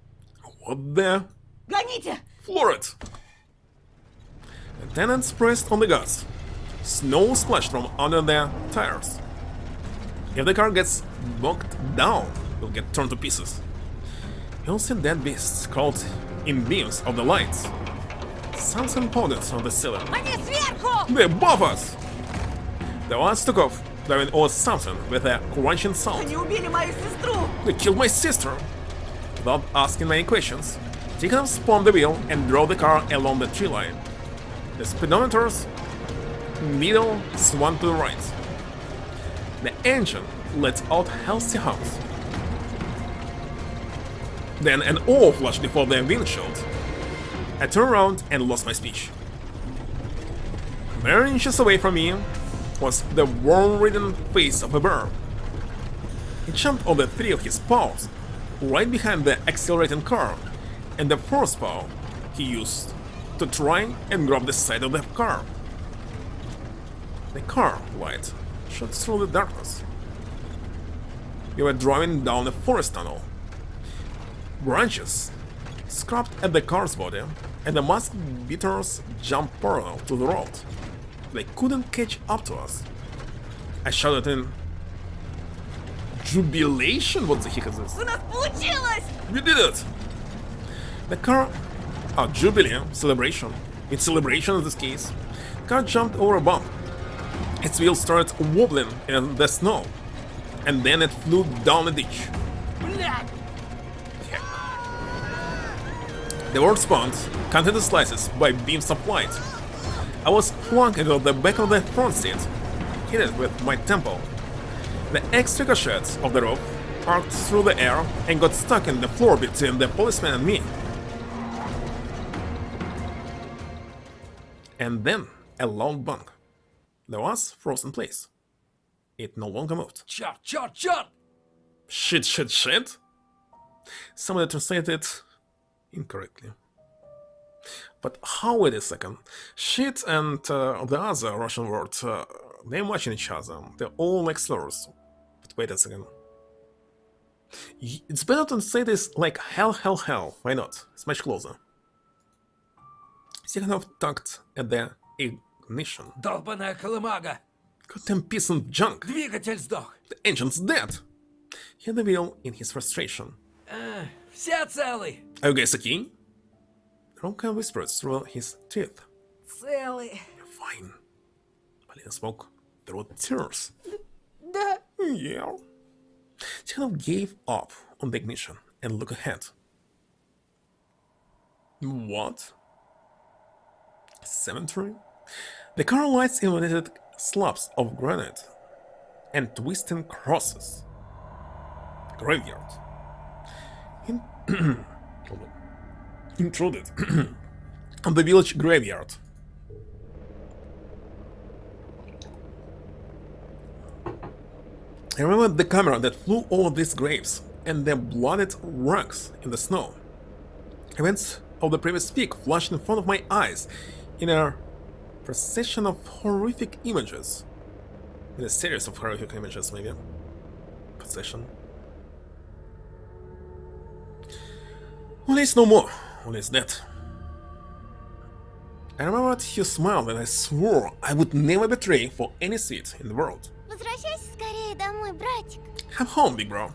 What the? Гоните! Floor it! The tenants pressed on the gas. Snow splashed from under their tires. If the car gets bogged down, it'll get torn to pieces. You'll see dead beasts caught in beams of the lights. Something pounded on the ceiling. Они сверху! They're above us! The lights took off, driving over something with a crunching sound. Они убили мою сестру! They killed my sister! Without asking many questions, Tikhonov spun the wheel and drove the car along the tree line. The speedometer's needle swung to the right. The engine let out healthy hums. Then an oar flashed before the windshield. I turned around and lost my speech. Very inches away from me was the worm-ridden face of a bear. He jumped on the three of his paws, right behind the accelerating car, and the first paw he used to try and grab the side of the car. The car light shot through the darkness. We were driving down a forest tunnel. Branches scraped at the car's body, and the masked beaters jumped parallel to the road. They couldn't catch up to us. I shouted in jubilation. What the heck is this? У нас получилось! We did it! The car... Jubilee, celebration. It's celebration in this case. The car jumped over a bump. Its wheels started wobbling in the snow. And then it flew down a ditch. The word spawned, cut into slices by beams of light. I was flung into the back of the front seat, hit it with my temple. The X ricocheted off the roof, arced through the air, and got stuck in the floor between the policeman and me. And then a loud bang. There was frozen place. It no longer moved. Черт, черт, черт! Shit, shit, shit? Somebody translated it incorrectly. But how, wait a second? Shit and the other Russian word, they're matching each other. They're all like slurs. But wait a second. It's better to say this like hell, hell, hell. Why not? It's much closer. Second tugged at the ignition. Долбаная колымага! Goddamn piece of junk. Двигатель сдох. The engine's dead. He had the wheel in his frustration. Все целы. Are you guys okay? Ronka whispered through his teeth. Целый. You're fine. Polina spoke through tears. Да. Yeah. She kind of gave up on the ignition and looked ahead. What? Cemetery? The car lights illuminated slabs of granite and twisting crosses. Graveyard. Intruded on the village graveyard. I remember the camera that flew over these graves and their blooded rugs in the snow. Events of the previous week flashed in front of my eyes in a procession of horrific images. In a series of horrific images, maybe. Procession. Ole is no more. Ole is dead. I remembered his smile and I swore I would never betray for any sweet in the world. Возвращайся скорее домой, братик. Come home, big bro.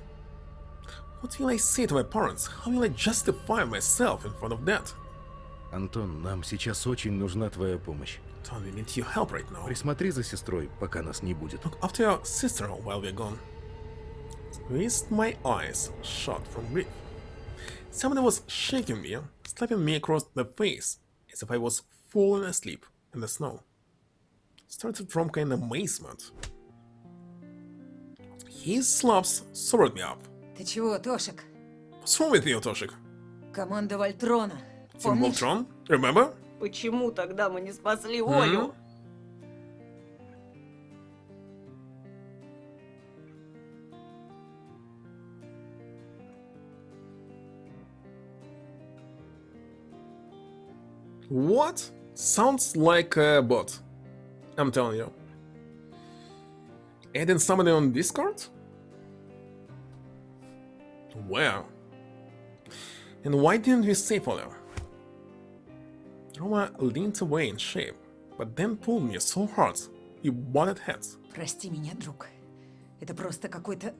What will I say to my parents? How will I justify myself in front of that? Антон, нам сейчас очень нужна твоя помощь. Tom, we need your help right now. Присмотри за сестрой, пока нас не будет. Look after your sister while we're gone. Squeezed my eyes shut from grief. Somebody was shaking me, slapping me across the face, as if I was falling asleep in the snow. Started Romka in amazement. His slaps sobered me up. Ты чего, Тошик? What's wrong with you, Toshik? Команда Вольтрона. Team Помнишь? Voltron? Remember? Почему тогда мы не спасли Олю? What? Sounds like a bot. I'm telling you. Adding somebody on Discord? Where? And why didn't we save Ola? Roma leaned away in shame, but then pulled me so hard we butted heads. Прости меня, друг. Это просто какой-то...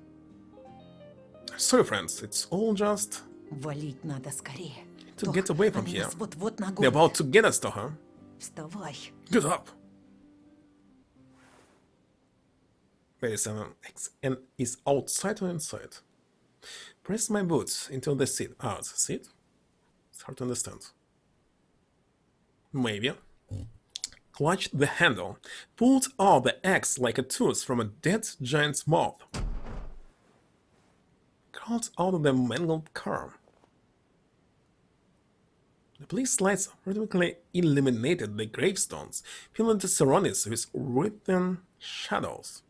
Sorry, friends, it's all just Валить надо скорее. to get away from Они here. нас вот-вот They're нагонят. about to get us to her. Вставай. Get up! Wait a second, and is outside or inside? Press my boots into the seat. Ah, it's a seat? It's hard to understand. Maybe. Clutched the handle, pulled out the axe like a tooth from a dead giant's mouth. Crawled out of the mangled car. The police lights rhythmically illuminated the gravestones, filling the surroundings with written shadows.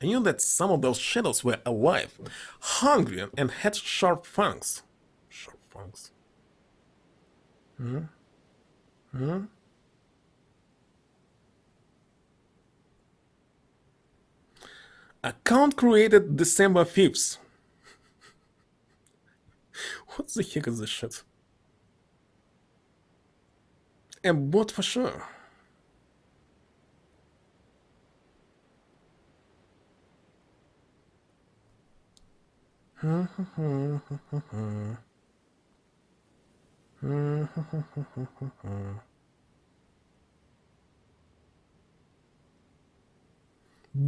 I knew that some of those shadows were alive, hungry, and had sharp fangs. Sharp fangs. Account created December 5th. What the heck is this shit? A bot for sure.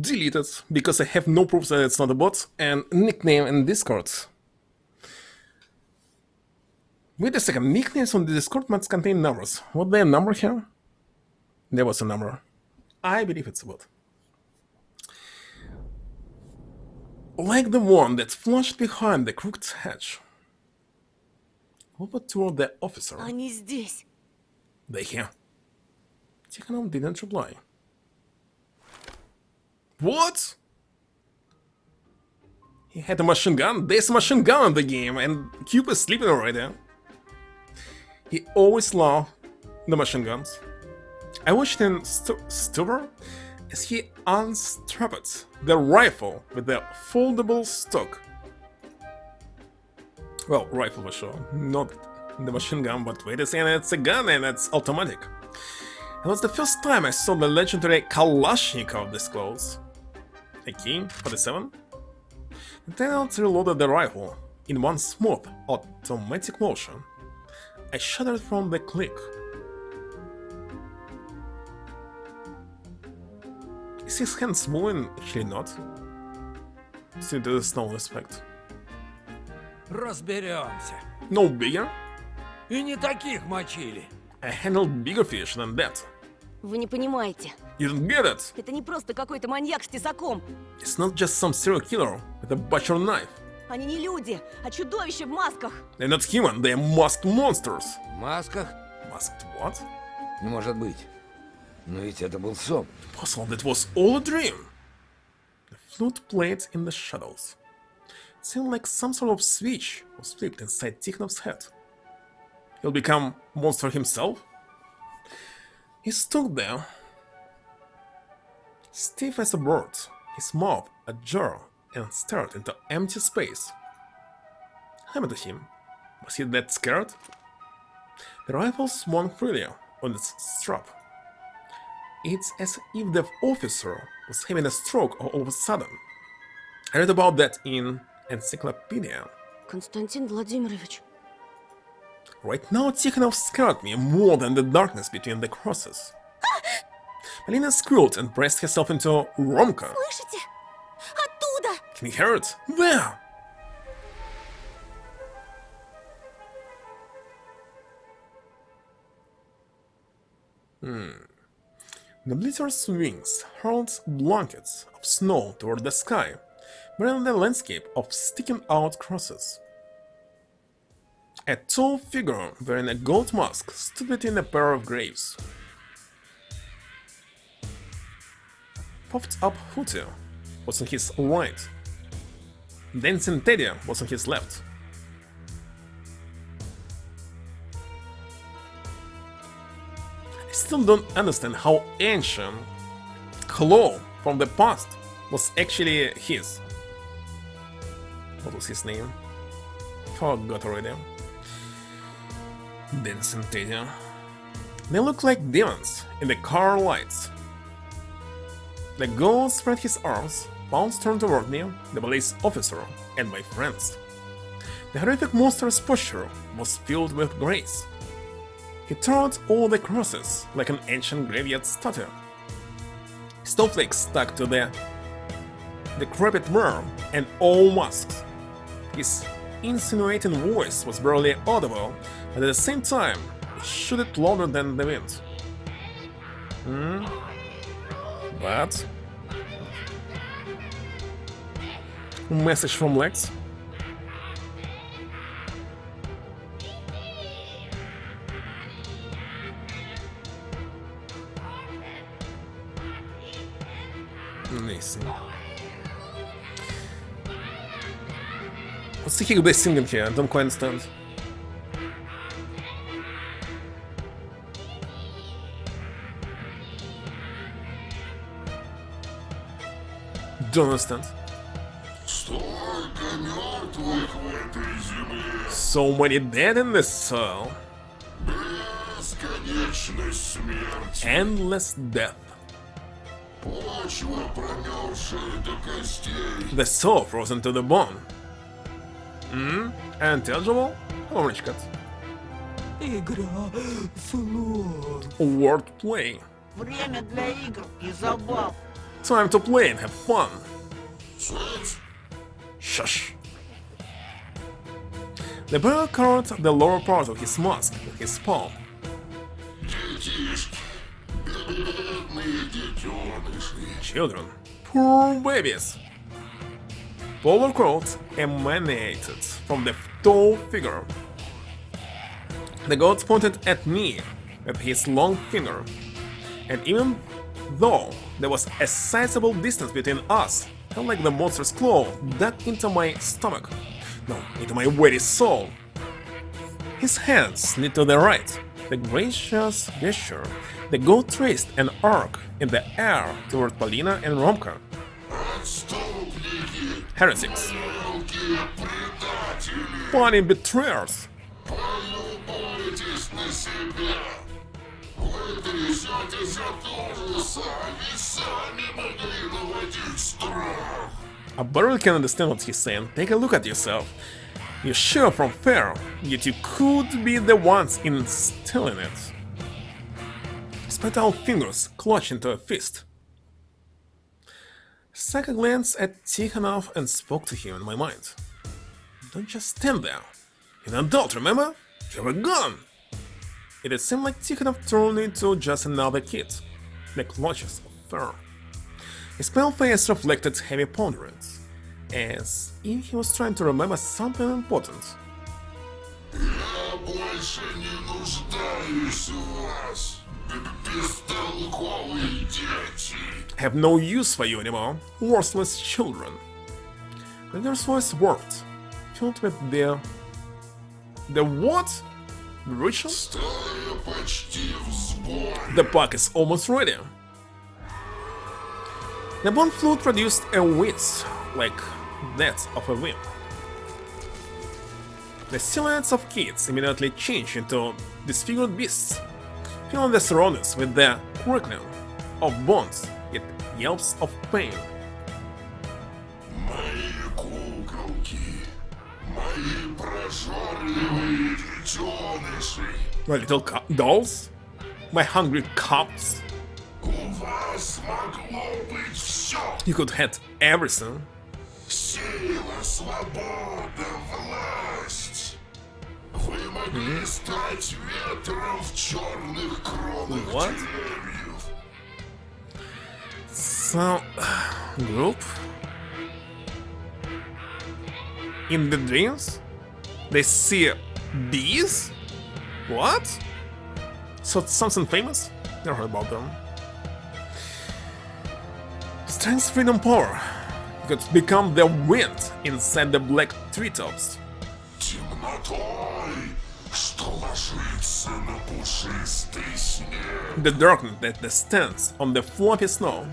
Deleted because I have no proof that it's not a bot, and nickname in Discord. Wait a second, nicknames on the Discord must contain numbers. Was there a number here? There was a number. I believe it's a bot. Like the one that flashed behind the crooked hedge. Over toward the officer. Они здесь. They here. Tikhanom didn't reply. What? He had a machine gun? There's a machine gun in the game, and Cube is sleeping already. He always loved the machine guns. I watched in stupor as he unstrapped the rifle with the foldable stock. Well, rifle for sure, not the machine gun, but wait a second, it's a gun and it's automatic. It was the first time I saw the legendary Kalashnikov disclosed. AK-47? Lieutenant reloaded the rifle in one smooth, automatic motion. I shuddered from the click. Is his hand swollen? Actually not. Due to the snow effect. Разберемся. No bigger? И не таких мочили. I handled bigger fish than that. Вы не понимаете. You don't get it! Это не просто какой-то маньяк с тесаком. It's not just some serial killer with a butcher knife. Они не люди, а чудовища в масках. They're not human, they're masked monsters. В масках? Masked what? Не может быть. Но ведь это был сон. Possible that was all a dream. The flute played in the shadows. It seemed like some sort of switch was flipped inside Tikhonov's head. He'll become monster himself? He stood there, stiff as a bird, his mouth ajar, and stared into empty space. I looked at him. Was he that scared? The rifle swung freely on its strap. It's as if the officer was having a stroke all of a sudden. I read about that in Encyclopedia. Константин Владимирович. Right now, Tikhonov scared me more than the darkness between the crosses. Melina squealed and pressed herself into Romka. Слышите? Оттуда! Can you hear it? Where? The blizzard's wings hurled blankets of snow toward the sky, wearing the landscape of sticking out crosses. A tall figure wearing a gold mask stood between a pair of graves. Puffed up Hootie was on his right. Dancing Teddy was on his left. I still don't understand how ancient Claw from the past was actually his. What was his name? Forgot already. Dancing Teddy. They look like demons in the car lights. The ghost spread his arms, palms turned toward me, the police officer, and my friends. The horrific monster's posture was filled with grace. He turned all the crosses like an ancient graveyard statue. Snowflakes stuck to the decrepit worm and all masks. His insinuating voice was barely audible, but at the same time, it shouted louder than the wind. But... Message from Lex. Listen. What's the heck they singing here? I don't quite understand. Don't understand. Столько мертвых в этой земле. So many dead in this soil. Бесконечность смерти. Endless death. Почва, промерзшая до костей. The soul frozen to the bone. Unintelligible? Умничка. Игра слов. Wordplay. Время для игр и забав. Time to play and have fun. Shush. The bear covered the lower part of his mask with his palm. Детишки. Бедные детеныши. Children. Poor babies. Polar quotes emanated from the tall figure. The god pointed at me with his long finger, and even though there was a sizable distance between us, I felt like the monster's claw dug into my stomach. No, into my very soul. His hand slid to the right. The gracious gesture. The god traced an arc in the air toward Polina and Romka. Отступники. Heretics. Мелкие предатели. Funny betrayers. Полюбуйтесь на себя. Вы трясетесь от ужаса, и сами могли наводить страх. I barely can understand what he's saying. Take a look at yourself. You shiver from fear, yet you could be the ones instilling it. His metal fingers clutched into a fist. Saka glanced at Tikhonov and spoke to him in my mind. Don't just stand there. You're an adult, remember? You have a gun! It seemed like Tikhonov turned into just another kid. The clutches of fear. His pale face reflected heavy ponderance, as if he was trying to remember something important. Я больше не нуждаюсь в вас, бестолковые дети. I have no use for you anymore, worthless children. Gregor's voice worked, filled with the what? The ritual? Стая почти в сборе. The pack is almost ready. The bone flute produced a whiz, like that of a whip. The silhouettes of kids immediately changed into disfigured beasts, filling the surroundings with the crackling of bones, yet yelps of pain. Мои куколки, мои прожорливые детеныши. My little dolls? My hungry cows? У вас могло быть все. You could have everything. Сила, свобода, власть. Вы могли стать ветром в черных кронах What? деревьев. So, group? In the dreams? They see bees? What? So it's something famous? Never heard about them. Strength, freedom, power. You could become the wind inside the black treetops. Темнотой, что ложится на пушистый снег. The darkness that stands on the floppy snow.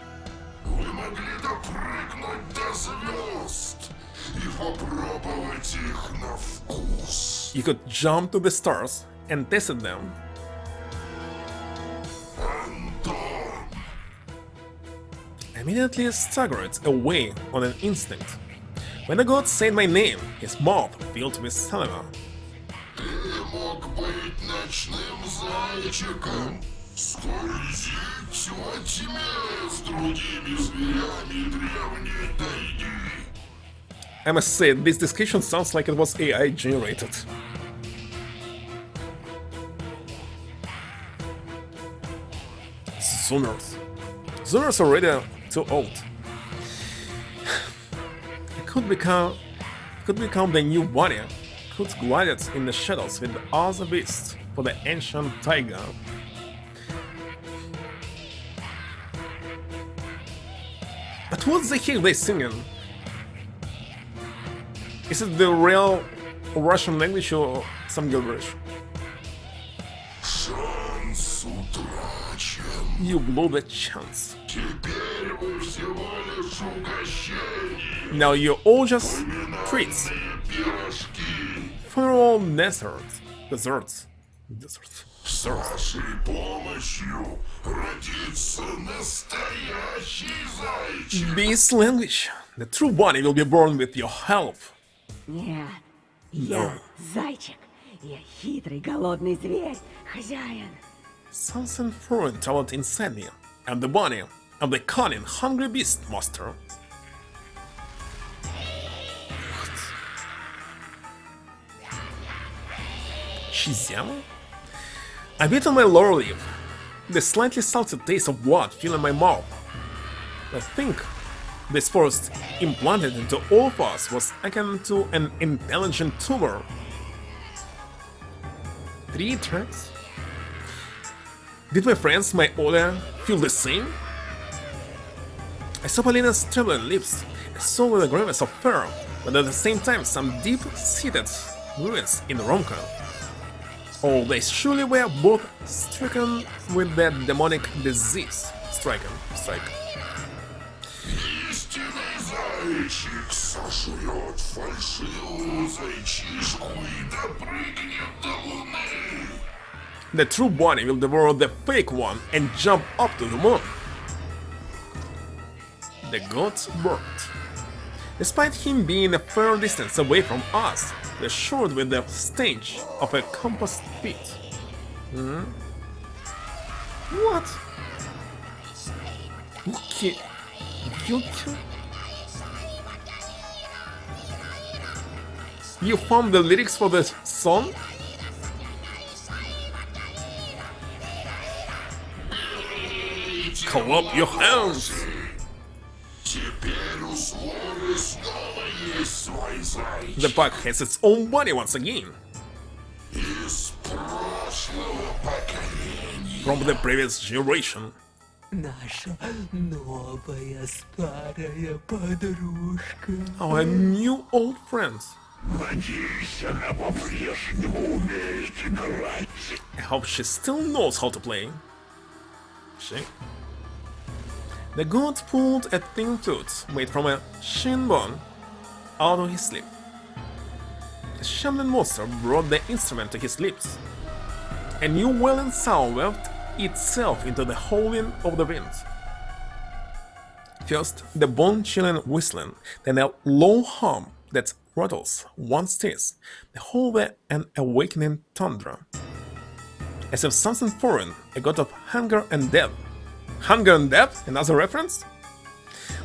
Вы могли допрыгнуть до звезд и попробовать их на вкус. You could jump to the stars and taste them. Антон, I immediately staggered away on an instinct. When the god said my name, his mouth filled with saliva. ты мог быть ночным зайчиком, скользить во тьме с другими зверями древней тайги. I must say, this description sounds like it was AI generated. Zoomers. Zoomers are already too old. I could become the new warrior, could glide in the shadows with the other beasts for the ancient taiga. But what the heck are they singing? Is it the real Russian language or some gibberish? Шанс утрачен. You blew the chance. Теперь вы всего лишь Now you all just treats. Funeral desserts. Desserts. Desserts. С вашей помощью родится настоящий зайчик. This language. The true bunny will be born with your help. Нет, я зайчик. Я хитрый, голодный зверь, хозяин. Something foreign talent inside me. I'm the bunny. I'm the cunning, hungry beast master. Shizama? I bit on my lower lip. The slightly salty taste of blood filling my mouth. I think this force implanted into all of us was akin to an intelligent tumor. 3 tracks? Did my friends, my order, feel the same? I saw Polina's trembling lips, I saw with a grimace of fear, but at the same time some deep-seated ruins in Ronka. Oh, they surely were both stricken with that demonic disease. Strike. Истинный зайчик сожрет фальшивую зайчишку и допрыгнет до луны. The true bunny will devour the fake one and jump up to the moon. The goat barked. Despite him being a fair distance away from us, we assured with the stench of a compost pit. What? Okay. You found the lyrics for the song? Clap your hands! Теперь у Славы снова есть свой зайчик. The pack has its own bunny once again. Из прошлого поколения. From the previous generation. Наша новая старая подружка. Our new old friends. Надеюсь, она по-прежнему умеет играть. I hope she still knows how to play. She? The god pulled a thin flute made from a shin bone out of his sleeve. The shambling monster brought the instrument to his lips. A new wailing sound weft itself into the howling of the wind. First, the bone-chilling whistling, then a low hum that rattles one's teeth, the whole way an awakening tundra. As if something foreign, a god of hunger and death. Hunger and Death, another reference?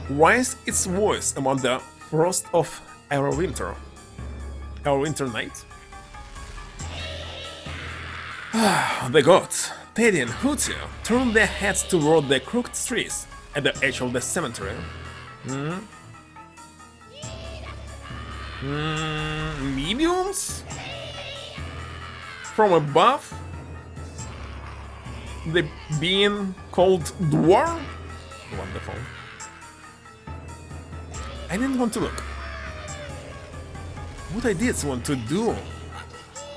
Raised its voice among the frost of our winter night. The gods, Teddy and Hooty, turned their heads toward the crooked trees at the edge of the cemetery. Mediums? From above? The being called Dwarf? Wonderful. I didn't want to look. What I did want to do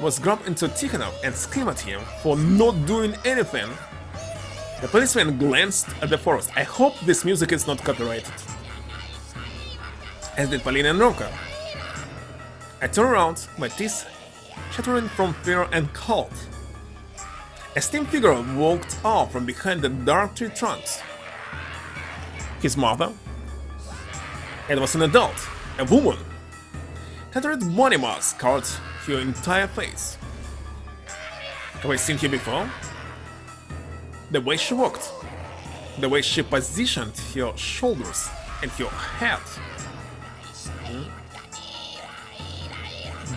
was grab into Tikhonov and scream at him for not doing anything. The policeman glanced at the forest. I hope this music is not copyrighted. As did Polina and Ronka. I turned around, my teeth chattering from fear and cold. A steam figure walked out from behind the dark tree trunks. His mother? It was an adult, a woman. Tattered body mask covered her entire face. Have I seen her before? The way she walked, the way she positioned her shoulders and her head.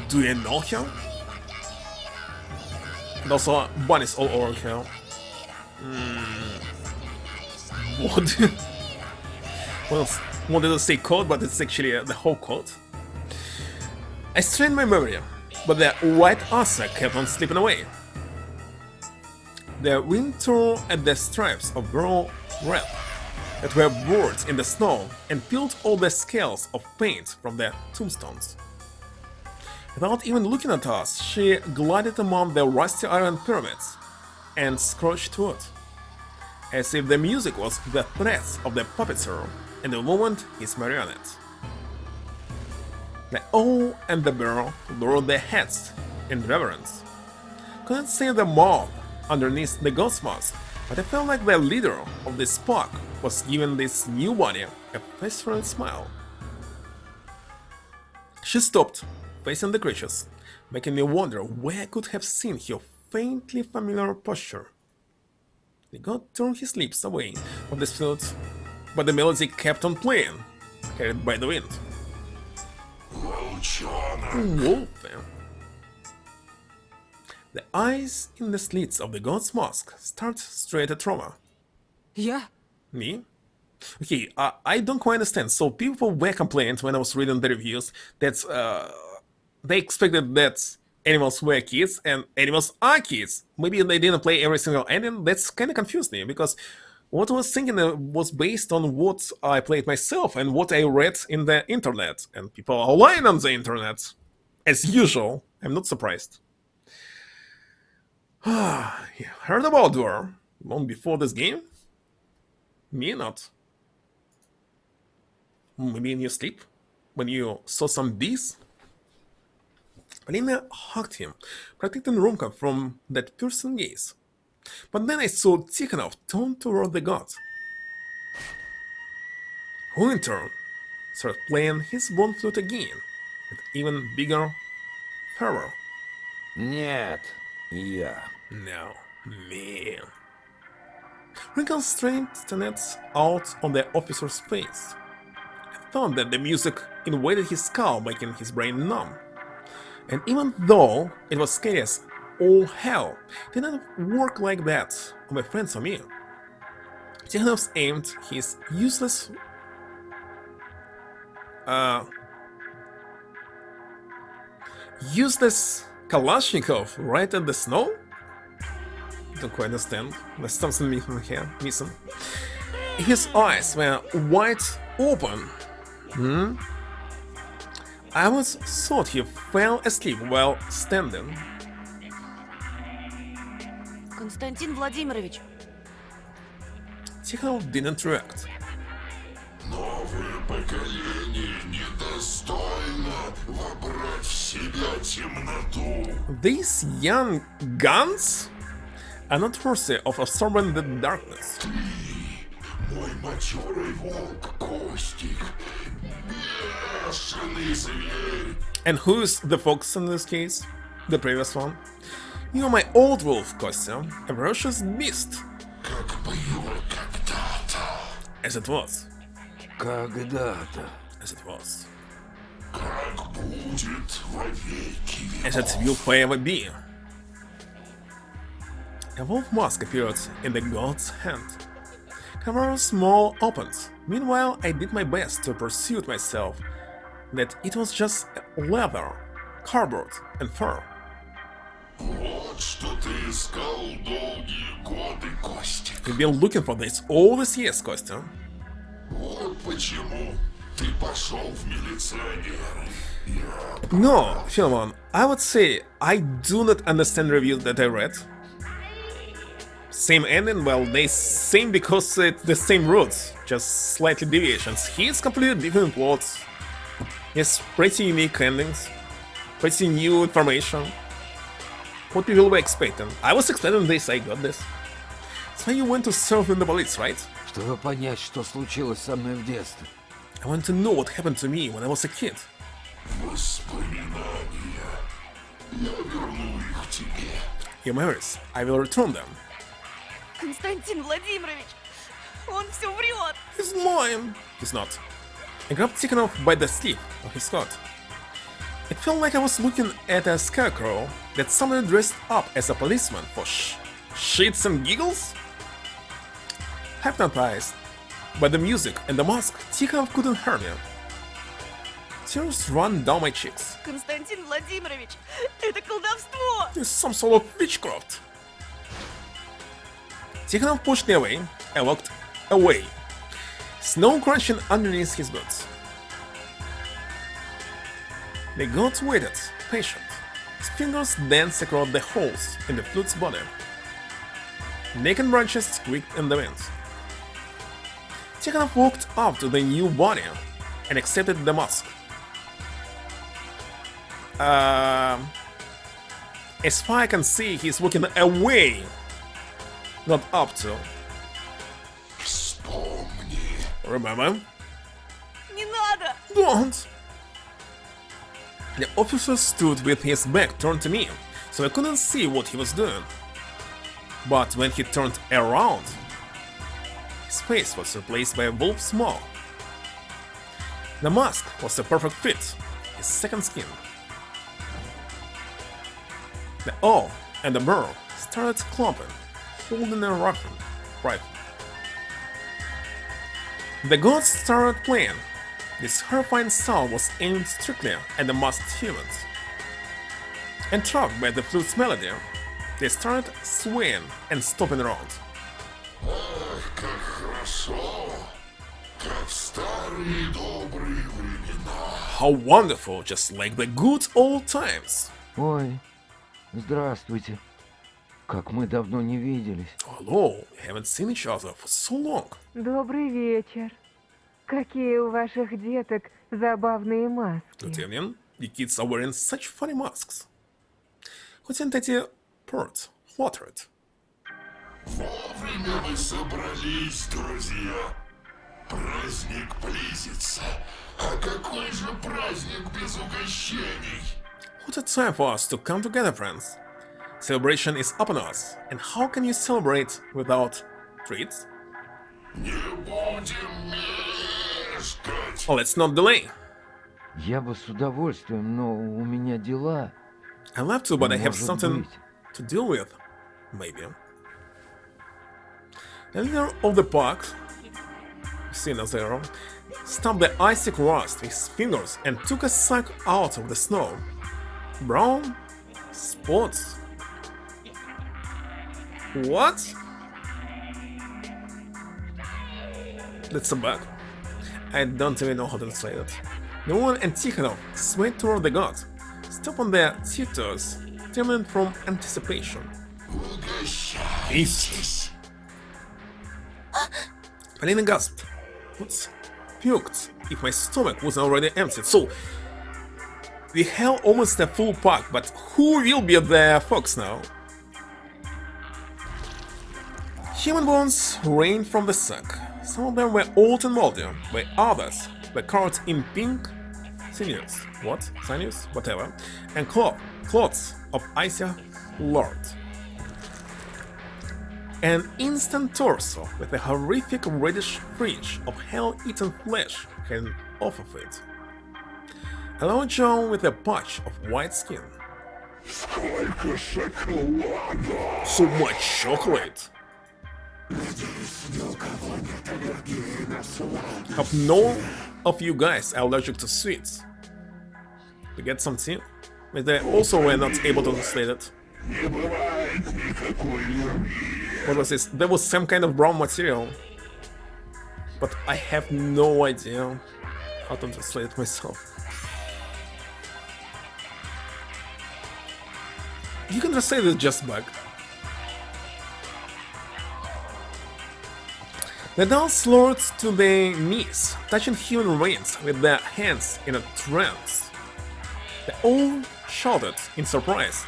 Do you know her? And also bunnies all over her. What? Well, wanted to say coat, but it's actually the whole coat. I strained my memory, but the right answer kept on slipping away. The wind tore at the stripes of raw red that were bored in the snow and peeled all the scales of paint from the tombstones. Without even looking at us, she glided among the rusty iron pyramids and scorched wood, as if the music was the breath of the puppeteer and the woman his marionette. The owl and the bird lowered their heads in reverence. Couldn't see them all underneath the ghost mask, but I felt like the leader of this pack was giving this new body a face-friendly smile. She stopped, facing the creatures, making me wonder where I could have seen her faintly familiar posture. The god turned his lips away from the flute, but the melody kept on playing, carried by the wind. Wolf. The eyes in the slits of the god's mask stared straight at Roma. Yeah? Me? Okay, I don't quite understand. So people were complaining when I was reading the reviews that they expected that animals were kids and animals are kids. Maybe they didn't play every single ending. That's kind of confused me because what I was thinking was based on what I played myself and what I read in the internet. And people are lying on the internet. As usual. I'm not surprised. You heard about Dwarf long before this game? Me not. Maybe in your sleep? When you saw some bees? Alina hugged him, protecting Rumka from that piercing gaze. But then I saw Tikhonov turn toward the god, who in turn started playing his bone flute again, with even bigger fervor. Нет, я. No, me. Wrinkles straightened out on the officer's face. I thought that the music invaded his skull, making his brain numb. And even though it was scary as all hell, it didn't work like that on my friends or me. Tikhonov aimed his useless Kalashnikov right at the snow? Don't quite understand. There's something missing. His eyes were wide open. I was thought he fell asleep while standing. Константин Владимирович. Tikhonov didn't react. Новое поколение недостойно вобрать в себя темноту. These young guns are not worthy of absorbing the darkness. Мой матерый волк Костик. Бешеный зверь. And who's the fox in this case? The previous one? You're my old wolf, Kostya, a ferocious beast. Как было когда-то. As it was. Когда-то. As it was. Как будет вовеки веков. As it will forever be. A wolf mask appeared in the god's hand. Camera's small opened. Meanwhile, I did my best to persuade myself that it was just leather, cardboard, and fur. Вот что ты искал долгие годы, Костик. You've been looking for this all these years, Kostya. Вот почему ты пошел в милиционеры. No, Philemon, I would say I do not understand reviews that I read. Same ending, well, they same because it's the same roots, just slightly deviations. Here's completely different plots. Yes, pretty unique endings, pretty new information. What people were expecting. I was expecting this, I got this. So you went to serve in the police, right? Чтобы понять, что случилось со мной в детстве. I want to know what happened to me when I was a kid. Воспоминания. Я верну их тебе. Your memories, I will return them. Константин Владимирович, он все врет. He's lying. He's not. I grabbed Tikhonov by the sleeve of his coat. It felt like I was looking at a scarecrow that somebody dressed up as a policeman for shits and giggles. Hypnotized by the music and the mask, Tikhonov couldn't hear me. Tears ran down my cheeks. Константин Владимирович, это колдовство. It's some sort of witchcraft. Tikhonov pushed me away. I walked away. Snow crunching underneath his boots. The god waited, patient. His fingers danced across the holes in the flute's body. Naked branches squeaked in the wind. Tikhonov walked up to the new body and accepted the mask. As far as I can see, he's walking away, not up to. Remember? Не надо! Don't! The officer stood with his back turned to me, so I couldn't see what he was doing. But when he turned around, his face was replaced by a wolf's smile. The mask was a perfect fit, his second skin. The owl and the bird started clumping, holding a rifle. The gods started playing. This horrifying sound was aimed strictly at the masked humans. Entrapped by the flute's melody, they started swaying and stomping around. Ах, как хорошо, как в старые добрые времена. How wonderful, just like the good old times. Ой, здравствуйте. Как мы давно не виделись. Hello, we haven't seen each other for so long. Добрый вечер. Какие у ваших деток забавные маски. Good evening. The kids are wearing such funny masks. Хотя эти pert, flattered. Вовремя мы собрались, друзья. Праздник близится. А какой же праздник без угощений? What a time for us to come together, friends. Celebration is upon us, and how can you celebrate without treats? Не будем мешкать. Let's not delay. Я бы с удовольствием, но у меня дела. I love to, but I have Может something быть. to deal with. Maybe. The leader of the pack, Sinazero, stabbed the icy crust with his fingers and took a sack out of the snow. Brown spots. What? That's a bug. I don't even know how to translate it. Nolan and Tikhonov swayed toward the god, stopped on their tiptoes, trembling from anticipation. Feast! Polina gasped. What's puked if my stomach wasn't already emptied? So we have almost a full pack, but who will be the fox now? Human bones rained from the sack. Some of them were old and moldy, while others were covered in pink sinews, sinews, whatever, and cloths of icy lard. An instant torso with a horrific reddish fringe of hell-eaten flesh hanging off of it. A long John with a patch of white skin. Сколько шоколада! So much chocolate! Hope none of you guys are allergic to sweets. We get some tea, but they also were not able to translate it. What was this? There was some kind of brown material, but I have no idea how to translate it myself. You can translate it just bug. The dolls lowered to their knees, touching human reins with their hands in a trance. They all shouted in surprise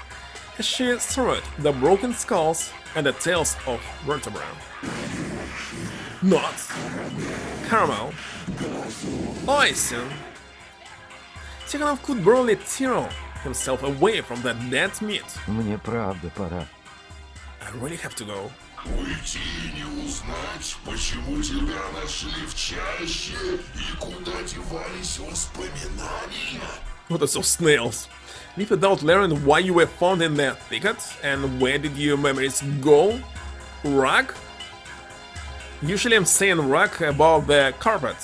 as she surveyed the broken skulls and the tails of vertebrae. Nuts, caramel, icing. Tikhonov could barely tear himself away from that dead meat. Мне правда пора. I really have to go. Уйти и не узнать, почему тебя нашли в чаще и куда девались воспоминания. What are those snails? Leave without learning why you were found in the thicket and where did your memories go? Rug? Usually I'm saying rug about the carpet.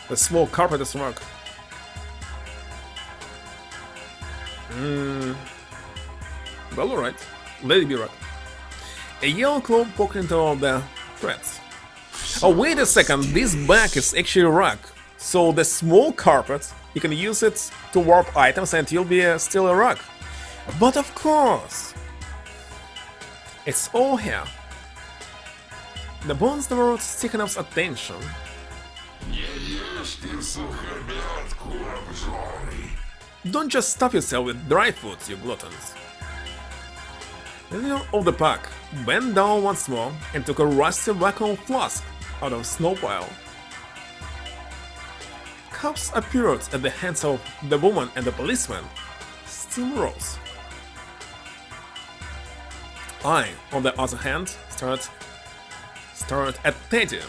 The small carpet is rug. Well, alright. Let it be rug. A yellow claw poked into the threads. Oh, wait a second, this bag is actually a rug. So the small carpet, you can use it to warp items and you'll be still a rug. But of course, it's all here. The bones diverted Tikhonov's attention. Не ешьте сухомятку обжоры. Don't just stuff yourself with dry food, you gluttons. The leader of the pack bent down once more and took a rusty vacuum flask out of a snow pile. Cups appeared at the hands of the woman and the policeman. Steam rose. I, on the other hand, stared at Teddy.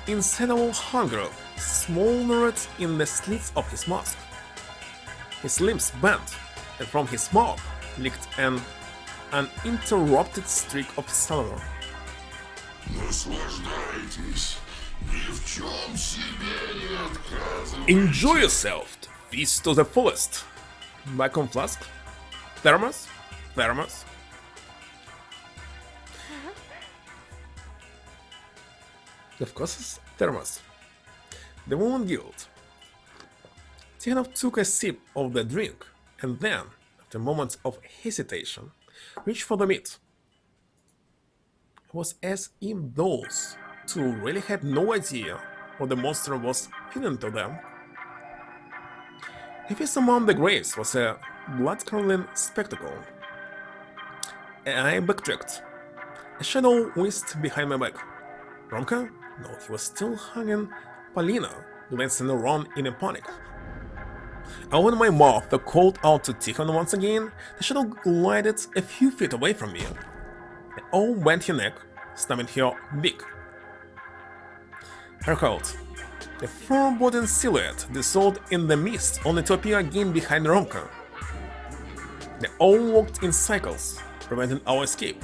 Insatiable hunger smoldered in the slits of his mask. His limbs bent, and from his mouth leaked an uninterrupted streak of saliva. Наслаждайтесь. Ни в чем себе не отказывайте. Enjoy yourself! Feast to the fullest! Vacuum flask? Thermos? Thermos? Of course, it's thermos. The woman giggled. Tikhonov took a sip of the drink and then, after moments of hesitation, reached for the meat. It was as if those two really had no idea what the monster was feeding to them. The feast among the graves was a blood-curdling spectacle. I backtracked. A shadow whisked behind my back. Romka? No, he was still hanging. Polina, glancing around in a panic. I opened my mouth to call out to Tikhon once again. The shadow glided a few feet away from me. The old bent her neck, stabbing her beak. Her coat, a firm-bodied silhouette, dissolved in the mist, only to appear again behind Romka. They all walked in cycles, preventing our escape.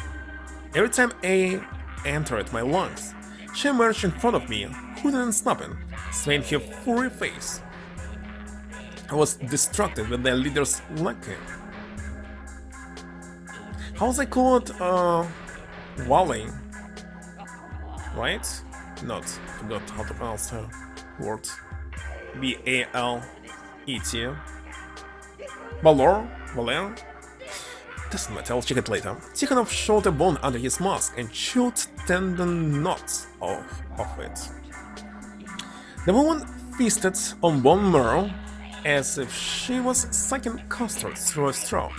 Every time A entered my lungs, she emerged in front of me, hooting and snapping, swaying her furry face. I was distracted with their leader's lacking. How was I called? Wally. Right? Not. Forgot how to pronounce her word. B-A-L-E-T. Valor? Valer? Doesn't matter, I'll check it later. Tikhonov showed a bone under his mask and chewed tendon knots off it. The woman feasted on bone marrow as if she was sucking custard through a straw.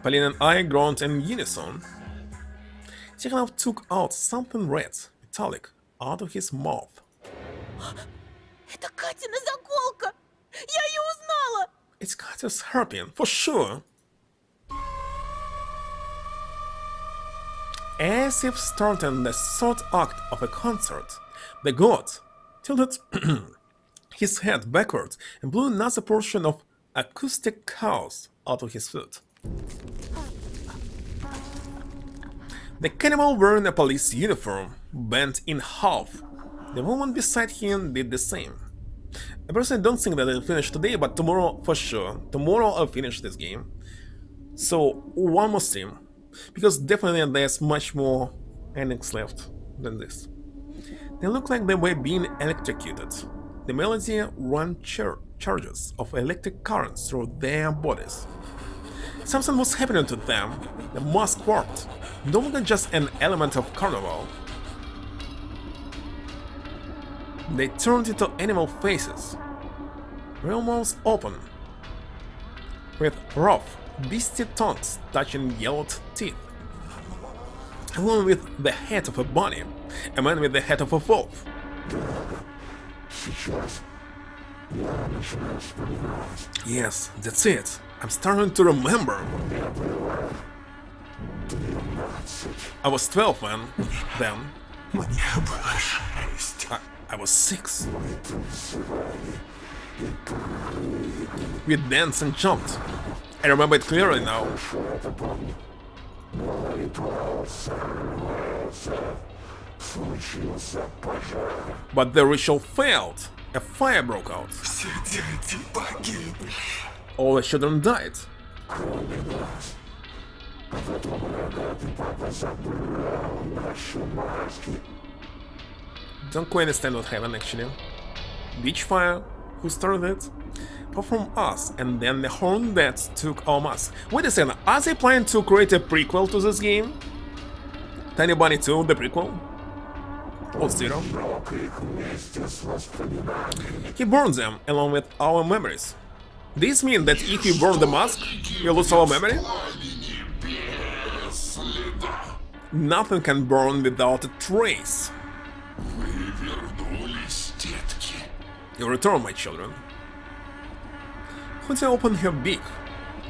Polina and I groaned in unison. Tikhonov took out something red, metallic, out of his mouth. Это Катина заколка! Я ее узнала! It's Katya's hairpin, for sure. As if starting the third act of a concert, the god tilted his head backwards and blew another portion of acoustic chaos out of his foot. The cannibal wearing a police uniform bent in half. The woman beside him did the same. I personally don't think that I'll finish today, but tomorrow for sure. Tomorrow I'll finish this game. So one more stream, because definitely there's much more endings left than this. They look like they were being electrocuted. The melody ran charges of electric currents through their bodies. Something was happening to them. The mask warped, no longer just an element of carnival. They turned into animal faces, real mouths open, with rough, beastly tongues touching yellowed teeth. A woman with the head of a bunny, a man with the head of a wolf. Yes, that's it. I'm starting to remember. I was 12 then. I was 6. We danced and jumped. I remember it clearly now. But the ritual failed. A fire broke out. All the children died. Don't quite understand what happened actually. Beach fire? Who started it? Apart from us, and then the Hornets took our mask. Wait a second, are they planning to create a prequel to this game? Tiny Bunny 2, the prequel. Or Zero. He burned them along with our memories. This means that if you burn the mask, you lose our memory? Nothing can burn without a trace. You return, my children. Hootie opened her beak.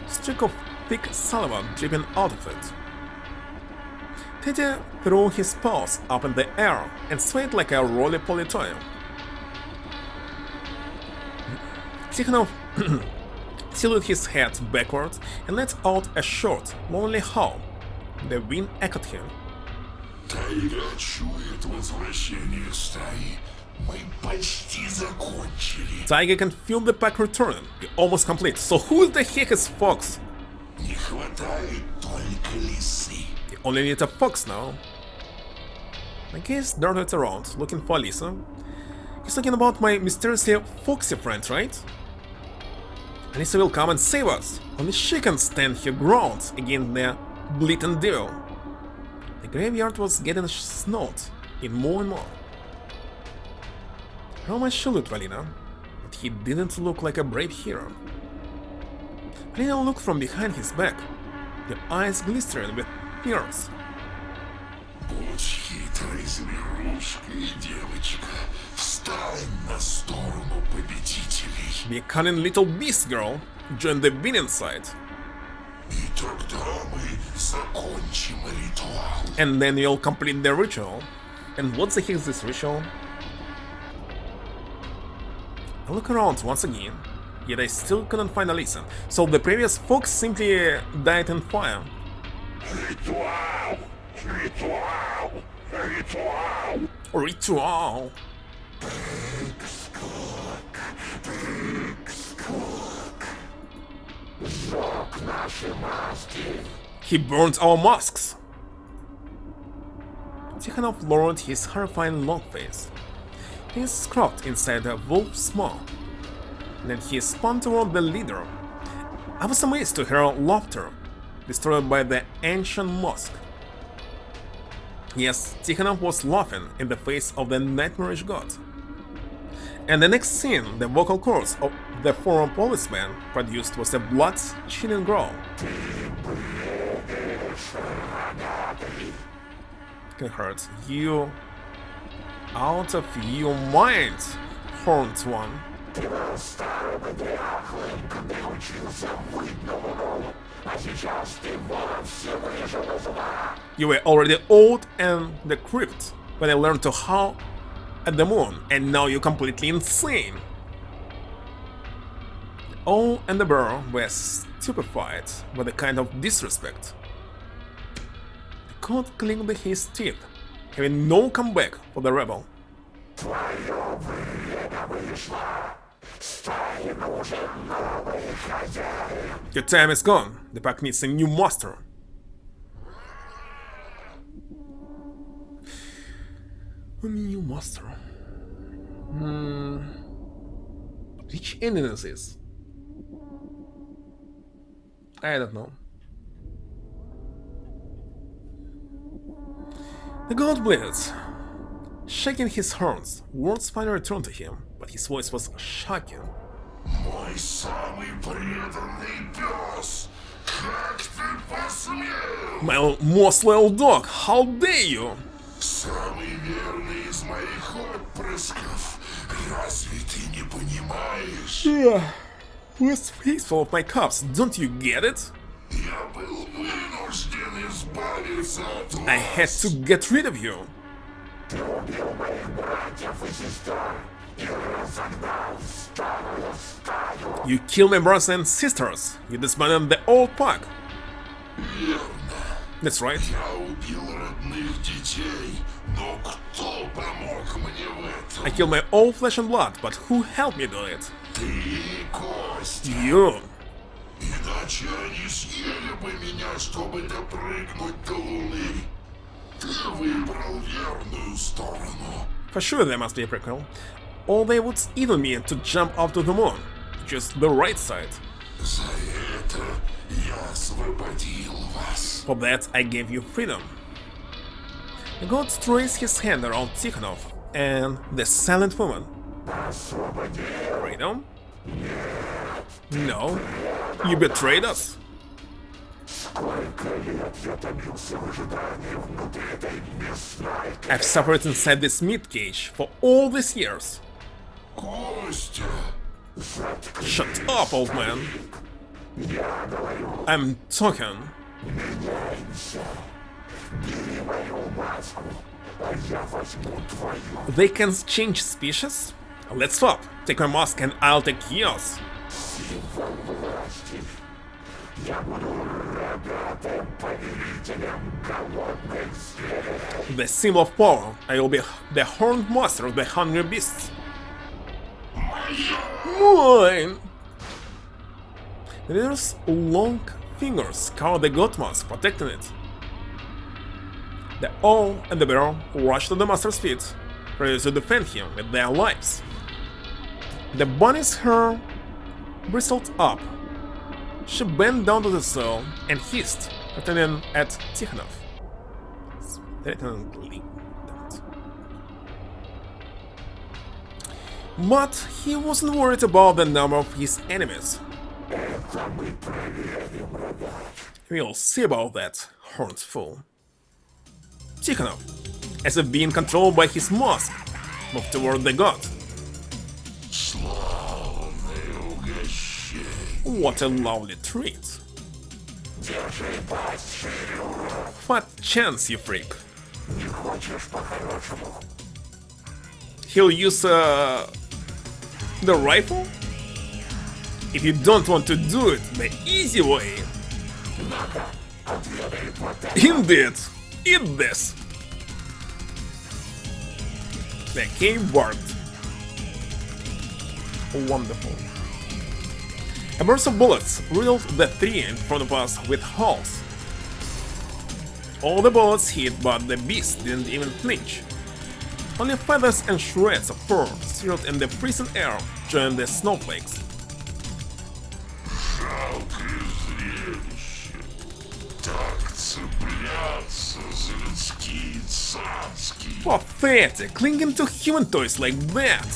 Streak of thick saliva dripping out of it. Teddy threw his paws up in the air and swayed like a roly-poly toy. Tikhonov tilted his head backwards and let out a short, lonely howl. The wind echoed him. Тайга чует возвращение стаи. Мы почти закончили. Tiger can feel the pack returning. We're almost complete. So who the heck is Fox? Не хватает только лисы. You only need a fox now. I guess darted around, looking for Lisa. He's talking about my mysteriously foxy friend, right? Lisa will come and save us. Only she can stand her ground against the bleating devil. The graveyard was getting snowed in more and more. Roman saluted Valina, but he didn't look like a brave hero. Valina looked from behind his back, their eyes glistering with tears. Будь хитрой зверушкой, девочка. Встань на сторону победителей. Be a cunning little beast, girl. Join the winning side. И тогда мы закончим ритуал. And then you'll complete the ritual. And what the heck is this ritual? I look around once again, yet I still couldn't find Alisa. So the previous fox simply died in fire. Ритуал! Ритуал! Ритуал! Ritual! He burnt our masks! Tikhonov lowered his horrifying long face. He scrubbed inside a wolf's maw. Then he spun toward the leader. I was amazed to hear laughter, destroyed by the ancient mosque. Yes, Tikhonov was laughing in the face of the nightmarish god. And the next scene, the vocal cords of the former policeman produced was a blood-chilling growl. Can hurt you out of your mind, horned one. You were already old and decrepit when I learned to howl at the moon, and now you're completely insane. The owl and the bear were stupefied by the kind of disrespect. The god clinked his teeth, having no comeback for the rebel. Your time is gone. The pack needs a new master. A new master. Which ending is this? I don't know. The god bleated. Shaking his horns, words finally returned to him, but his voice was shocking. Мой самый преданный пес! Как ты посмел? My most loyal dog, how dare you? Самый верный из моих отпрысков. Разве ты не понимаешь? Most faithful of my cubs, don't you get it? Я был вынужден избавиться от вас. I had to get rid of you. Ты убил моих братьев и сестер и разогнал старую стаю. You killed my brothers and sisters. You disbanded the old pack. Верно. That's right. Я убил родных детей, но кто помог мне в этом? I killed my own flesh and blood, but who helped me do it? Ты, Костя. You. Иначе они съели бы меня, чтобы допрыгнуть до Луны. Ты выбрал верную сторону. For sure there must be a prequel. Or they would either me to jump up to the moon. Just the right side. За это я освободил вас. For that I gave you freedom. The god strains his hand around Tikhonov and the silent woman. Freedom? No. You betrayed us? I've suffered inside this meat cage for all these years. Shut up, old man. I'm talking. They can change species? Let's swap. Take my mask and I'll take yours. The symbol of power. I will be the horned master of the hungry beasts. Mine! The leader's long fingers cover the god mask, protecting it. The owl and the bear rush to the master's feet, ready to defend him with their lives. The bunny's hair bristled up. She bent down to the soil and hissed, threatening at Tikhonov. But he wasn't worried about the number of his enemies. We'll see about that, horned fool. Tikhonov, as if being controlled by his mask, moved toward the god. What a lovely treat. Fat chance, you freak. He'll use the rifle? If you don't want to do it the easy way. Indeed, eat this. The cave burned. Wonderful. A burst of bullets riddled the tree in front of us with holes. All the bullets hit, but the beast didn't even flinch. Only feathers and shreds of fur swirled in the freezing air joined the snowflakes. Pathetic, clinging to human toys like that.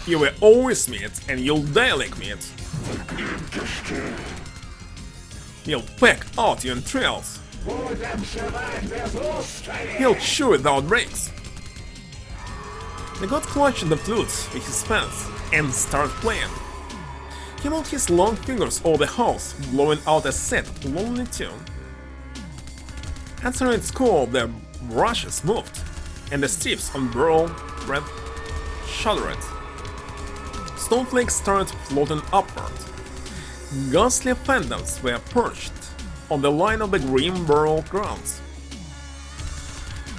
You were always meat, and you'll die like meat. You'll peck out your entrails. He'll chew without breaks. The god clutched the flute with his hands and started playing. He moved his long fingers over the house, blowing out a sad, lonely tune. Answering its call, the brushes moved, and the strips on burl red shuddered. Snowflakes started floating upward. Ghostly phantoms were perched on the line of the grim burial grounds.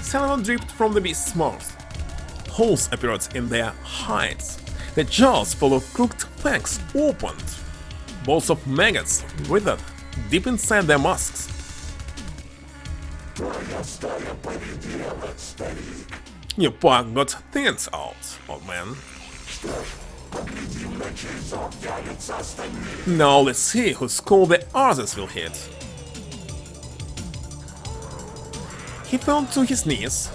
Saliva dripped from the beast's mouth. Holes appeared in their hides. The jaws full of crooked fangs opened. Balls of maggots withered deep inside their masks. Your pack got thinned out, old man. Now let's see whose skull the others will hit. He fell to his knees,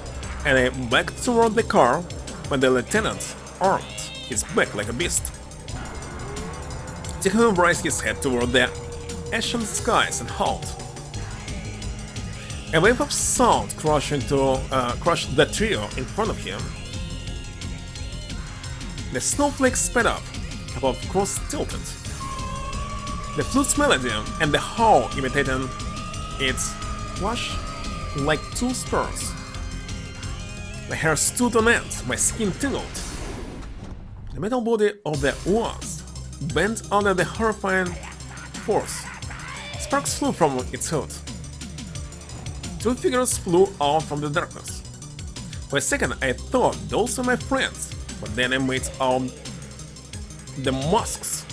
and I backed toward the car when the lieutenant armed his back like a beast. Tikhonov raised his head toward the ashen skies and howled. A wave of sound crushed the trio in front of him. The snowflakes sped up, above cross-tilted. The flute's melody and the howl imitating its flash like two spurs. My hair stood on end, my skin tingled. The metal body of the Oaz bent under the horrifying force. Sparks flew from its hood. Two figures flew out from the darkness. For a second I thought those were my friends, but then I made out the masks.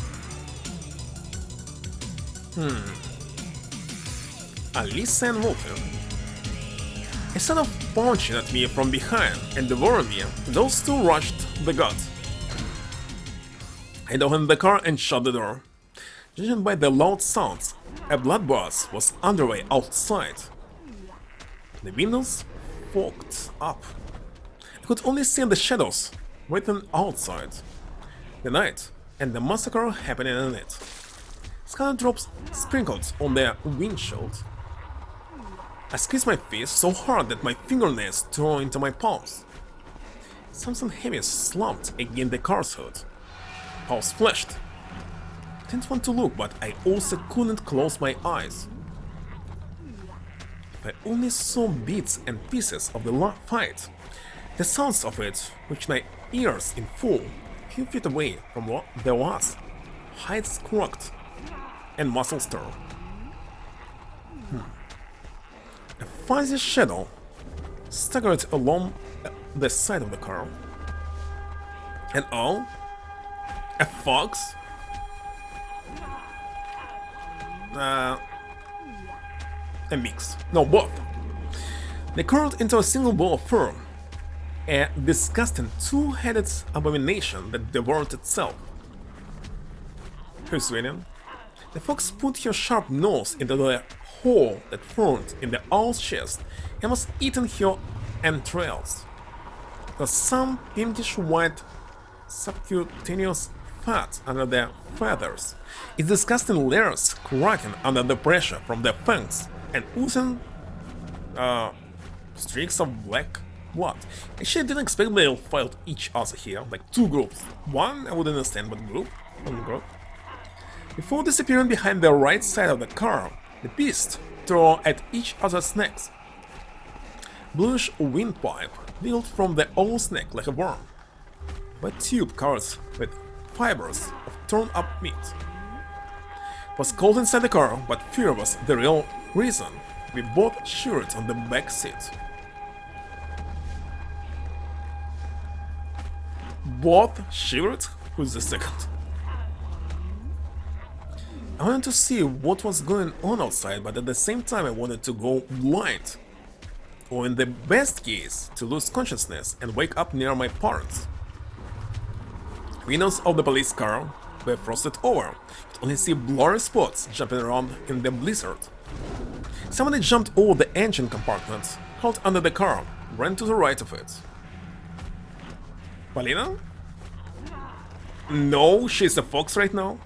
Alisa and Wolfie. Instead of punching at me from behind and devouring me, those two rushed the god. I dove in the car and shut the door. Judging by the loud sounds, A bloodbath was underway outside. The windows fogged up. I could only see the shadows written outside. The night and the massacre happening in it. Scarlet drops sprinkled on their windshield. I squeezed my fist so hard that my fingernails tore into my palms. Something heavy slumped against the car's hood. Pulse flashed. I didn't want to look, but I also couldn't close my eyes. If I only saw bits and pieces of the fight, the sounds of it reached my ears in full, a few feet away from what there was. Hides cracked and muscles tore. A fuzzy shadow staggered along the side of the car. And oh, a fox? A mix. No, both. They curled into a single ball of fur, a disgusting two-headed abomination that devoured itself. Who's winning? The fox put her sharp nose into the hole that formed in the owl's chest and was eating her entrails. There was some pinkish white subcutaneous fat under the feathers, its disgusting layers cracking under the pressure from the fangs and oozing streaks of black blood. Actually, I didn't expect they'll fight each other here, like two groups. One I would understand, but group? Group. Before disappearing behind the right side of the car, the beasts tore at each other's necks. Bluish windpipe wheeled from the owl's neck like a worm. Wet tube covered with fibers of torn-up meat. It was cold inside the car, but fear was the real reason. We both shivered on the back seat. Both shivered? Who's the second? I wanted to see what was going on outside, but at the same time I wanted to go blind. Or in the best case, to lose consciousness and wake up near my parents. Windows of the police car were frosted over. You could only see blurry spots jumping around in the blizzard. Somebody jumped over the engine compartment, held under the car, ran to the right of it. Polina? No, she's a fox right now.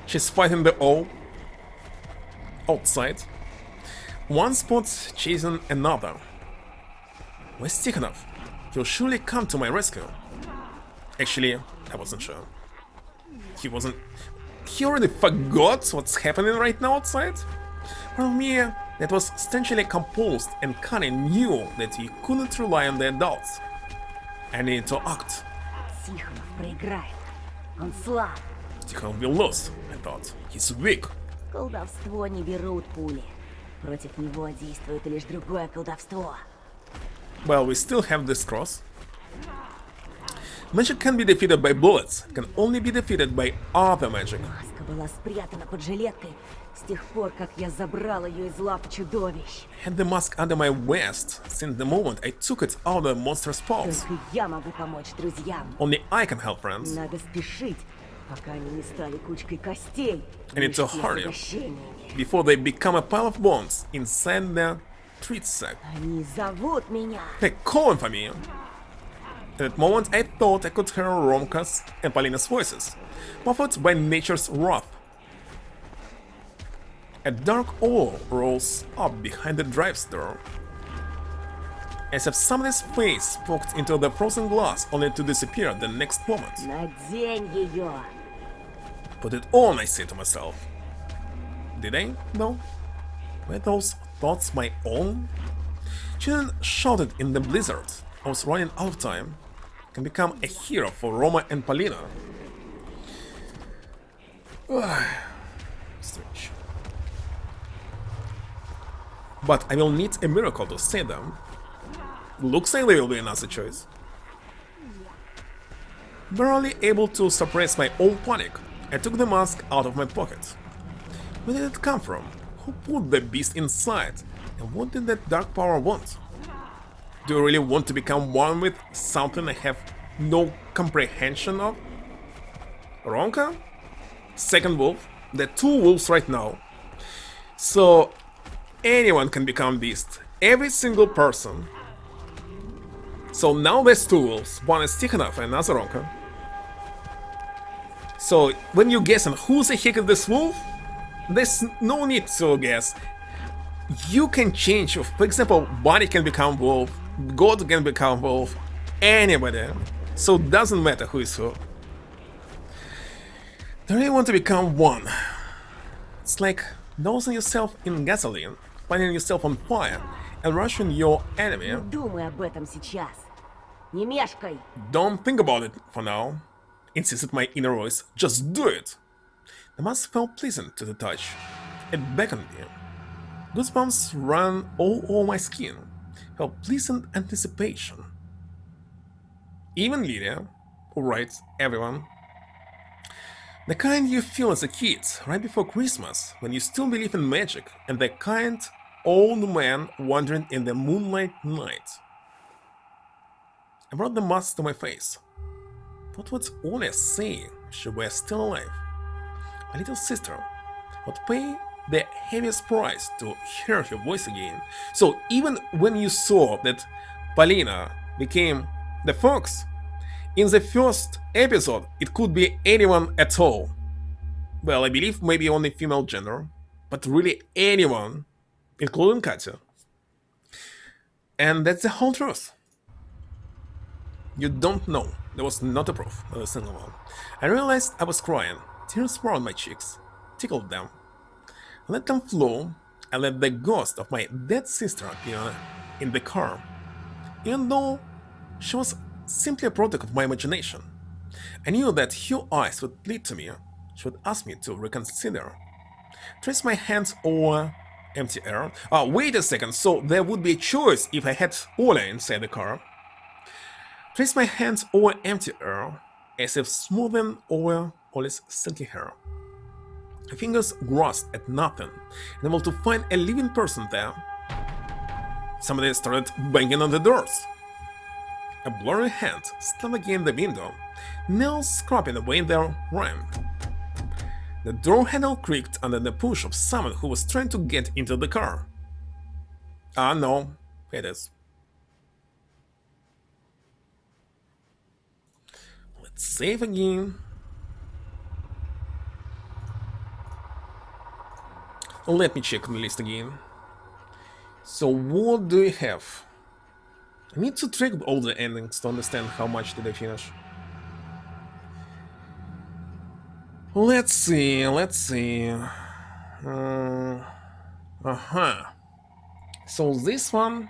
She's fighting the owl outside. One spot chasing another. Where's Tikhonov? He'll surely come to my rescue. Actually, I wasn't sure. He already forgot what's happening right now outside? Well, me, that was strangely composed and cunning, knew that he couldn't rely on the adults. I needed to act. Тихонов проиграет. Он слаб. Tikhonov will lose, I thought. He's weak. Колдовство не берут пули. Против него действует лишь другое колдовство. Well, we still have this cross. Magic can be defeated by bullets, it can only be defeated by other magic. Маска была спрятана под жилеткой с тех пор, как я забрал ее из лап чудовищ. I had the mask under my vest since the moment I took it out of the monster's paws. Только я могу помочь друзьям. Only I can help friends. Надо спешить, пока они не стали кучкой костей. I need to hurry before they become a pile of bones inside the treat sack. Они зовут меня. They're calling for me. At that moment, I thought I could hear Romka's and Polina's voices, muffled by nature's wrath. A dark owl rolls up behind the drive-store, as if somebody's face poked into the frozen glass only to disappear the next moment. Надень ее. Put it on, I say to myself. Did I? No. Were those thoughts my own? Children shouted in the blizzard. I was running out of time. Can become a hero for Roma and Polina. Strange. But I will need a miracle to save them. Looks like there will be another choice. Barely able to suppress my own panic, I took the mask out of my pocket. Where did it come from? Who put the beast inside? And what did that dark power want? Do you really want to become one with something I have no comprehension of? Ronka? Second wolf? the two wolves right now. So anyone can become beast. Every single person. So now there's two wolves. One is Tikhonov and Azaronka. So when you're guessing who's the heck is this wolf, there's no need to guess. You can change. For example, Bonnie can become wolf. God can become wolf. Anybody. So it doesn't matter who is who. Do you really want to become one? It's like dousing yourself in gasoline, finding yourself on fire, and rushing your enemy. Думай об этом сейчас. Не мешкай. Don't think about it for now, insisted my inner voice. Just do it. The mask felt pleasant to the touch. It beckoned me. Goosebumps ran all over my skin. Felt pleasant anticipation. Even Lydia, alright, everyone. The kind you feel as a kid, right before Christmas, when you still believe in magic, and the kind old man wandering in the moonlight night. I brought the mask to my face. What would Oля say if she were still alive? My little sister would pay the heaviest price to hear her voice again. So even when you saw that Polina became the fox, in the first episode it could be anyone at all. Well, I believe maybe only female gender, but really anyone, including Katya. And that's the whole truth. You don't know. There was not a proof, not a single one. I realized I was crying. Tears were on my cheeks. Tickled them. I let them flow. I let the ghost of my dead sister appear in the car. Even though she was simply a product of my imagination. I knew that her eyes would lead to me. She would ask me to reconsider. Trace my hands over empty air. Wait a second, so there would be a choice if I had Ola inside the car. Trace my hands over empty air, as if smoothing over Ola's silky hair. My fingers grasped at nothing, unable to find a living person there. Somebody started banging on the doors. A blurry hand still against the window, nails scraping away their rim. The door handle creaked under the push of someone who was trying to get into the car. Ah, no, it is. Let's save again. Let me check the list again. So what do we have? I need to track all the endings to understand how much did I finish. Let's see. So this one.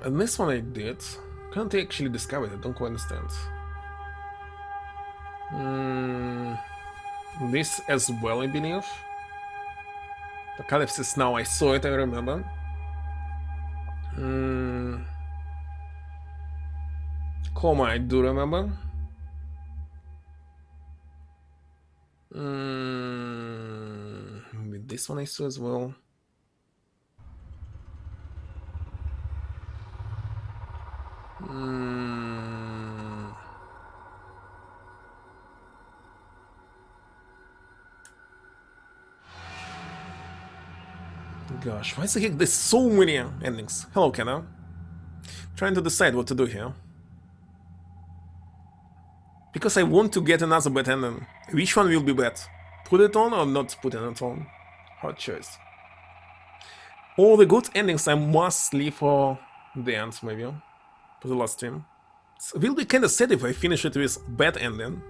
And this one I did. Can't actually discover it, I don't quite understand. This as well, I believe. The Calypsis, now I saw it, I remember. Coma, I do remember. With this one I saw as well. Gosh, why the heck there's so many endings? Hello, Kenna. Trying to decide what to do here. Because I want to get another bad ending. Which one will be bad? Put it on or not put it on? Hard choice. All the good endings I must leave for the end, maybe. For the last stream. It will be kinda sad if I finish it with bad ending.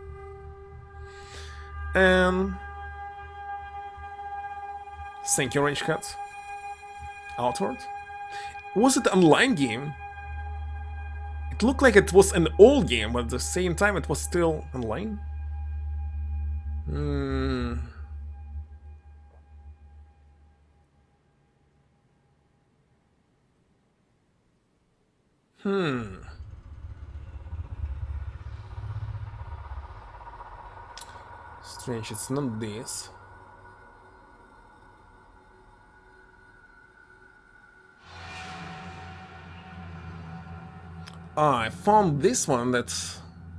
And... thank you, Range Cat. Outward? Was it an online game? It looked like it was an old game, but at the same time it was still online. Strange, it's not this. I found this one that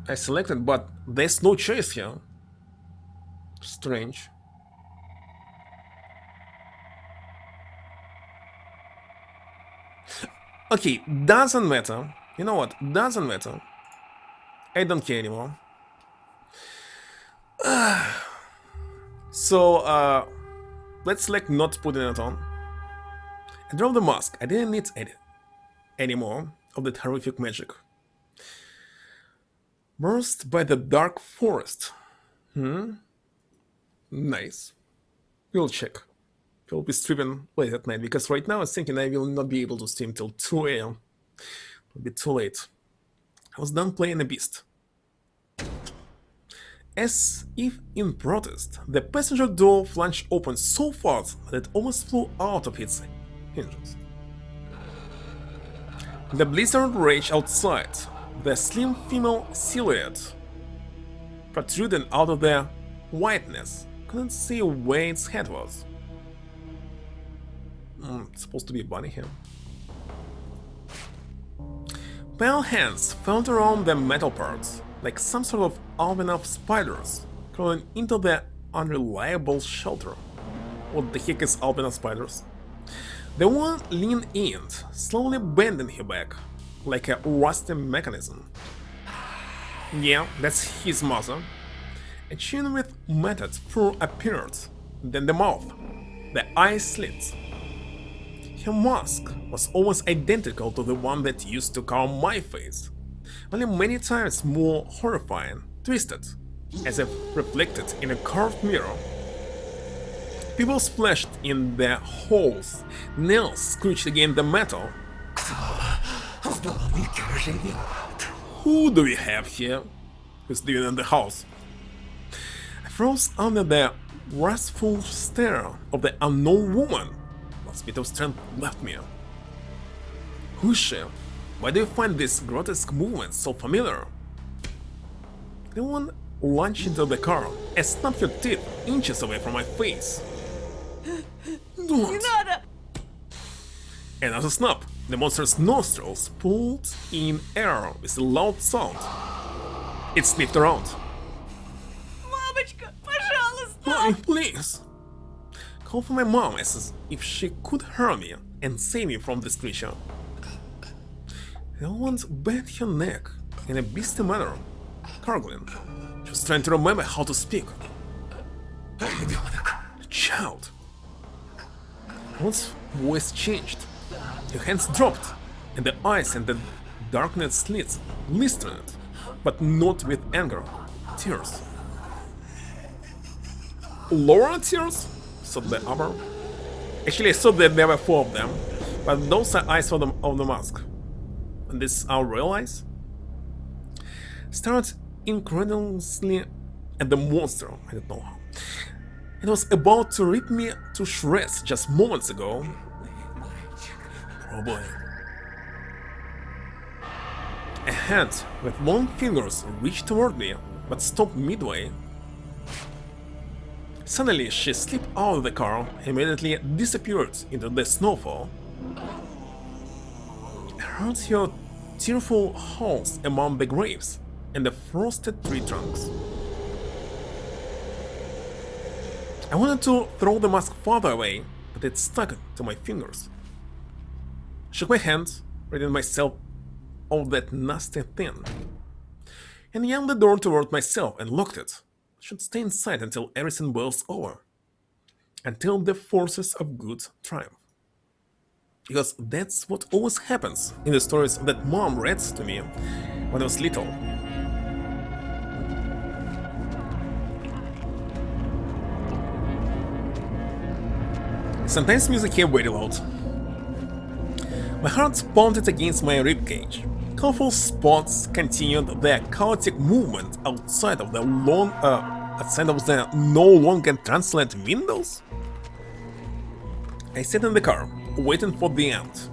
I selected, but there's no choice here. Strange. Okay, doesn't matter. You know what? Doesn't matter. I don't care anymore. So, let's select not putting it on. I dropped the mask. I didn't need any more of that horrific magic. Burst by the dark forest. Nice. We'll check. We'll be streaming late at night, because right now I was thinking I will not be able to stream till 2 AM. It'll be too late. I was done playing a beast. As if in protest, the passenger door flanged open so fast that it almost flew out of its hinges. The blizzard raged outside, the slim female silhouette protruding out of the whiteness. Couldn't see where its head was. It's supposed to be a bunny here. Pale hands felt around the metal parts, like some sort of almanac spiders crawling into the unreliable shelter. What the heck is almanac spiders? The one leaned in, slowly bending her back, like a rusty mechanism. Yeah, that's his mother. A chin with matted fur appeared, then the mouth, the eyes slit. Her mask was almost identical to the one that used to cover my face, only many times more horrifying, twisted, as if reflected in a curved mirror. Pupils flashed in the holes, nails screeched against the metal. Who do we have here? Who's living in the house? I froze under the wrathful stare of the unknown woman. Last bit of strength left me. Who's she? Why do you find this grotesque movement so familiar? The one lunged into the car and snapped her teeth inches away from my face. Don't! Another snap. The monster's nostrils pulled in air with a loud sound. It sniffed around. Мамочка, пожалуйста! Mommy, please! Call for my mom as if she could hear me and save me from this creature. The old one bent her neck in a beastly manner, gargling. She was trying to remember how to speak. Child. One's voice changed. Her hands dropped, and the eyes and the darknet slits glistened, but not with anger. Tears. Laura tears? Said the other. Actually, I saw that there were 4 of them, but those are eyes of the mask. And these are real eyes? Stared incredulously at the monster. I don't know how. It was about to rip me to shreds just moments ago. Probably. A hand with long fingers reached toward me, but stopped midway. Suddenly, she slipped out of the car and immediately disappeared into the snowfall. I heard her tearful howls among the graves and the frosted tree trunks. I wanted to throw the mask farther away, but it stuck to my fingers. I shook my hand, ridding myself of that nasty thing, and yanked the door toward myself and locked it. I should stay inside until everything boils over, until the forces of good triumph. Because that's what always happens in the stories that Mom read to me when I was little. Sometimes music here very loud. My heart pounded against my ribcage. Colorful spots continued their chaotic movement outside of the no longer translucent windows. I sat in the car, waiting for the end.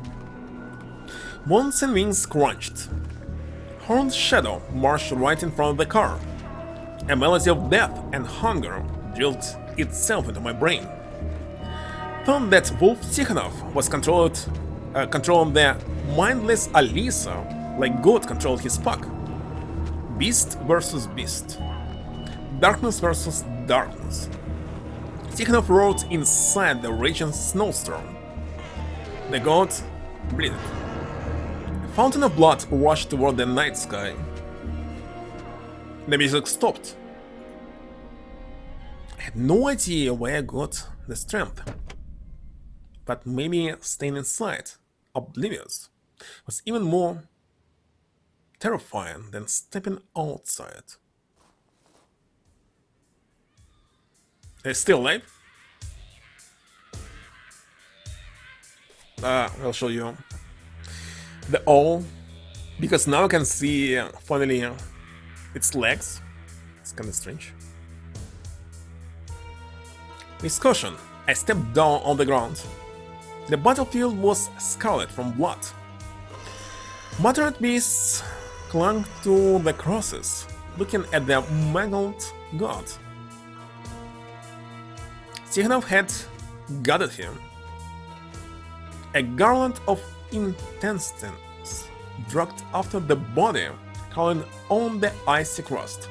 Bones and wings crunched. Horned shadow marched right in front of the car. A melody of death and hunger drilled itself into my brain. Thought that Wolf Tikhonov was controlling the mindless Alisa like God controlled his pack. Beast versus beast. Darkness versus darkness. Tikhonov rode inside the raging snowstorm. The god bleeded. A fountain of blood rushed toward the night sky. The music stopped. I had no idea where I got the strength. But maybe staying inside, oblivious, was even more terrifying than stepping outside. Are you still alive? I'll show you the owl, because now I can see finally its legs. It's kinda strange. With caution, I stepped down on the ground. The battlefield was scarlet from blood. Muttered beasts clung to the crosses, looking at the mangled god. Tikhonov had gathered him. A garland of intestines dragged after the body, crawling on the icy crust.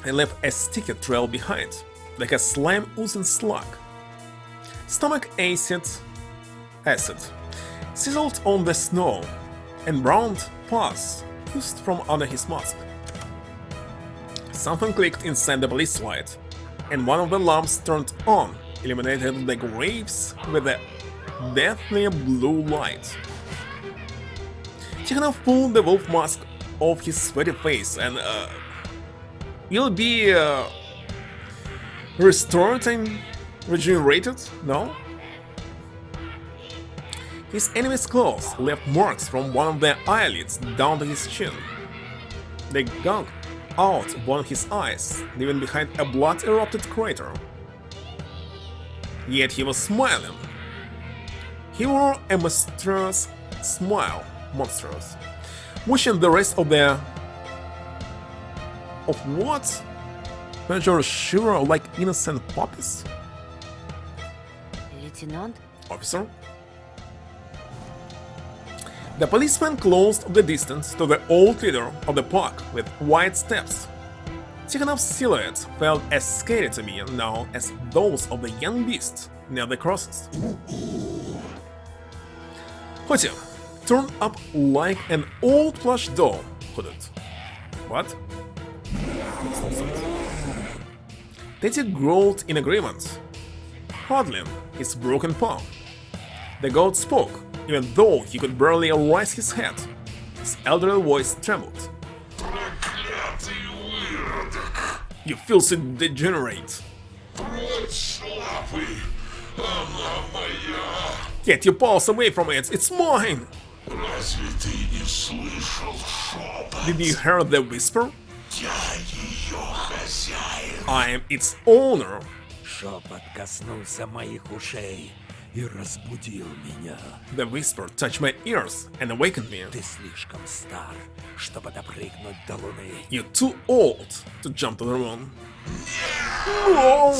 I left a sticky trail behind, like a slime-oozing slug. Stomach acid sizzled on the snow, and brown pus oozed from under his mask. Something clicked inside the police light, and one of the lamps turned on, illuminated the graves with a deathly blue light. Tikhonov pulled the wolf mask off his sweaty face and will be restored and regenerated? No? His enemy's claws left marks from one of their eyelids down to his chin. They gouged out one of his eyes, leaving behind a blood-erupted crater. Yet he was smiling. He wore a monstrous smile, wishing the rest of the... of what? Major Shura like innocent puppies? Лейтенант? Officer? The policeman closed the distance to the old leader of the pack with wide steps. Tikhonov's silhouette felt as scary to me now as those of the young beast near the crosses. Hoti turned up like an old plush doll, hooded. What? Teddy growled in agreement, huddling his broken paw. The god spoke, even though he could barely raise his head. His elderly voice trembled. You filthy degenerate! Get your paws away from it, it's mine! Did you hear the whisper? I am its owner. Шепот коснулся моих ушей и разбудил меня. The whisper touched my ears and awakened me. Ты слишком стар, чтобы допрыгнуть до луны. You're too old to jump to the moon. No!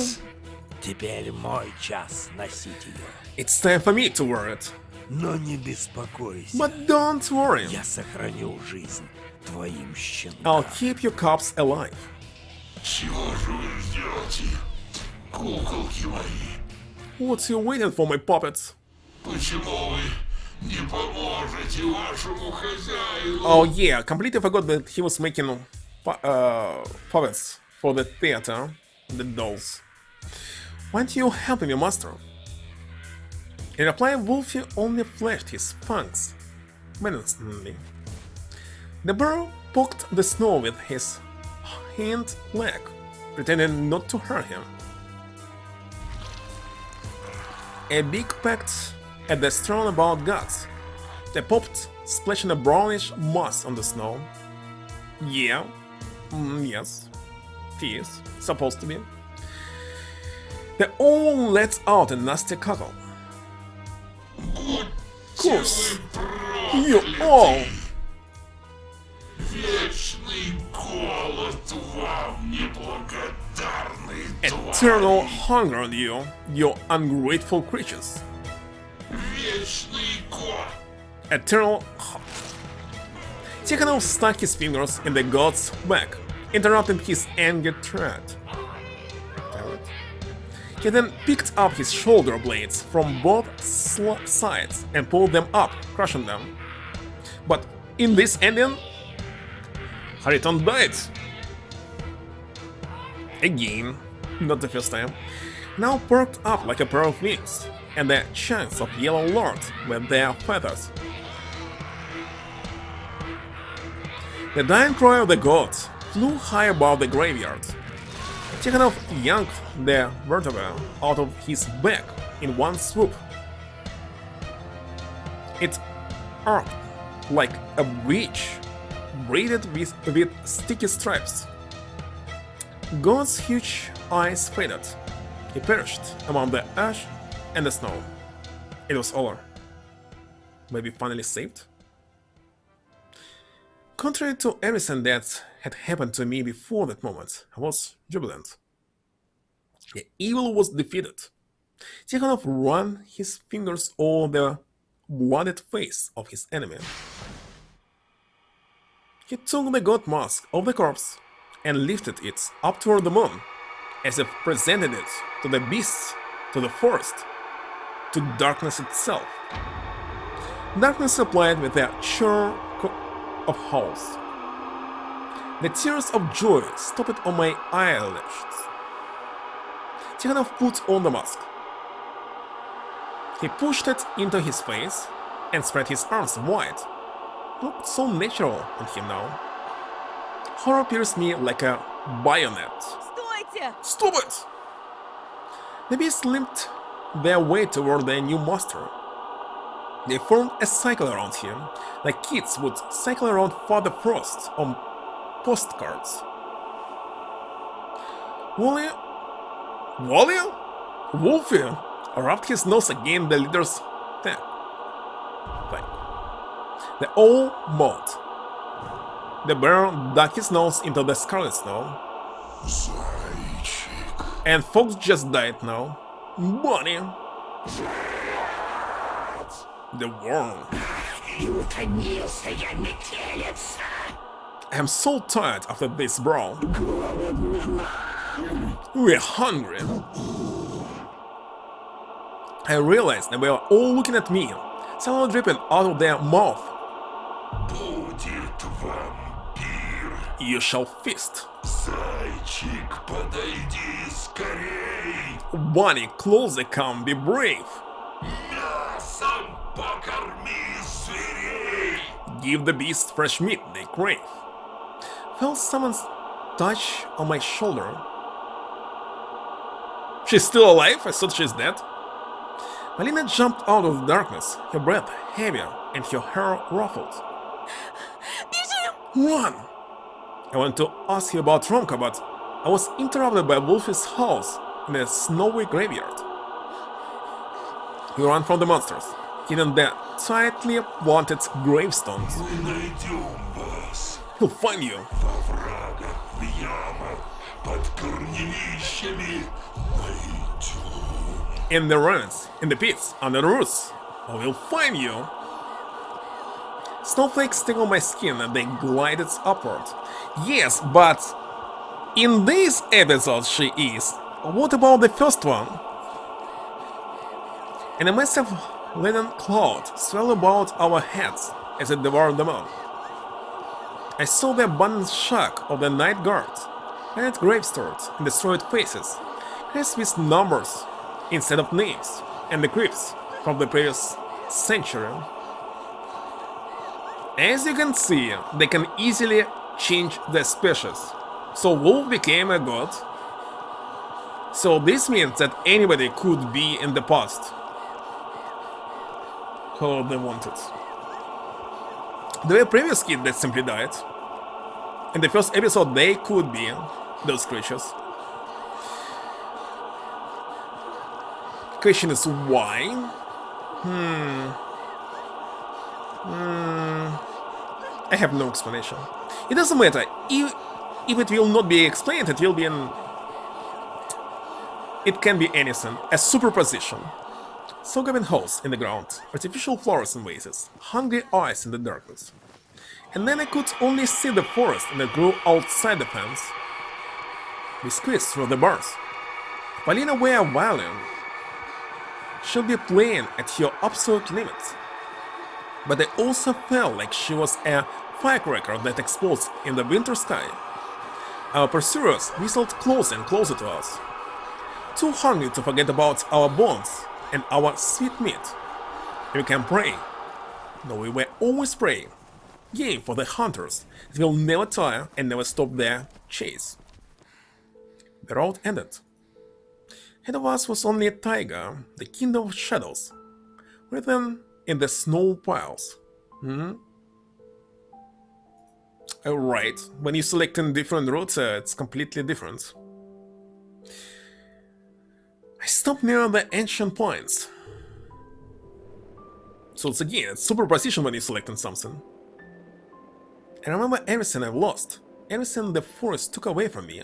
Теперь мой час носить ее. It's time for me to wear it. Но не беспокойся. But don't worry. Я сохраню жизнь твоим щенкам. I'll keep your cubs alive. Чего же вы ждете, куколки мои? What's you waiting for, my puppets? Почему вы не поможете вашему хозяину? Oh yeah, I completely forgot that he was making puppets for the theater, the dolls. Why aren't you helping me, master? In reply, Wolfie only flashed his fangs menacingly. The bear poked the snow with his hind leg, pretending not to hurt him. A beak pecked at the straw about guts. They popped, splashing a brownish moss on the snow. Yeah, yes, he is supposed to be. They all let out a nasty cackle. Curse you all! Eternal hunger on you, you ungrateful creatures. Eternal Tikhonov stuck his fingers in the god's back, interrupting his angry threat. He then picked up his shoulder blades from both sides and pulled them up, crushing them. But in this ending, Hariton died. Again, not the first time. Now perked up like a pair of wings, and the chunks of yellow lords with their feathers. The dying cry of the gods flew high above the graveyard. Tikhonov yanked the vertebra out of his back in one swoop. It arced like a breech, braided with sticky stripes. God's huge eyes faded. He perished among the ash and the snow. It was over. Maybe finally saved? Contrary to everything that had happened to me before that moment, I was jubilant. The evil was defeated. Tikhonov ran his fingers over the blooded face of his enemy. He took the god mask of the corpse and lifted it up toward the moon, as if presenting it to the beasts, to the forest, to darkness itself. Darkness supplied with a churr of howls. The tears of joy stopped on my eyelashes. Tikhonov put on the mask. He pushed it into his face and spread his arms wide. Looked so natural on him now. Horror pierced me like a bayonet. Стойте! Stop it! The beasts limped their way toward their new master. They formed a cycle around him, like kids would cycle around Father Frost on postcards. Wally? Wolfie rubbed his nose against the leader's thigh. The owl moaned. The bear dug his nose into the scarlet snow. And Fox just died now. Bonnie! The worm. I'm so tired after this brawl. We're hungry. I realized that they were all looking at me, some dripping out of their mouth. You shall feast. Bunny, closer come, be brave. Give the beasts fresh meat they crave. Felt someone's touch on my shoulder. She's still alive? I thought she's dead. Malina jumped out of the darkness, her breath heavier and her hair ruffled. Run! I wanted to ask you about Romka, but I was interrupted by Wolfie's house in a snowy graveyard. We ran from the monsters, hidden the tightly planted gravestones. He'll find you. In the ruins, in the pits, under the roots. I will find you. Snowflakes tingled my skin and they glided upward. Yes, but in this episode she is. What about the first one? And a massive leaden cloud swirled about our heads as it devoured the moon. I saw the abundant shock of the night guards, painted gravestones and destroyed faces, crest with numbers instead of names, and the crypts from the previous century. As you can see, they can easily change their species, so Wolf became a god. So this means that anybody could be in the past who they wanted. There were previous kids that simply died. In the first episode they could be those creatures. Question is why? I have no explanation. It doesn't matter. If it will not be explained, it will be an... It can be anything. A superposition. Sogavin holes in the ground, artificial flowers in vases, hungry eyes in the darkness. And then I could only see the forest that grew outside the fence. We squeezed through the bars. If Polina were a violin, she'd be playing at her absolute limits. But I also felt like she was a firecracker that explodes in the winter sky. Our pursuers whistled closer and closer to us, too hungry to forget about our bonds and our sweet meat. We can pray. No, we were always praying. Game for the hunters that will never tire and never stop their chase. The road ended. Ahead of us was only a taiga, the kingdom of shadows, written in the snow piles. Right, when you select in different routes, it's completely different. I stopped near the ancient points. So it's again, it's superposition when you're selecting something. I remember everything I've lost, everything the forest took away from me.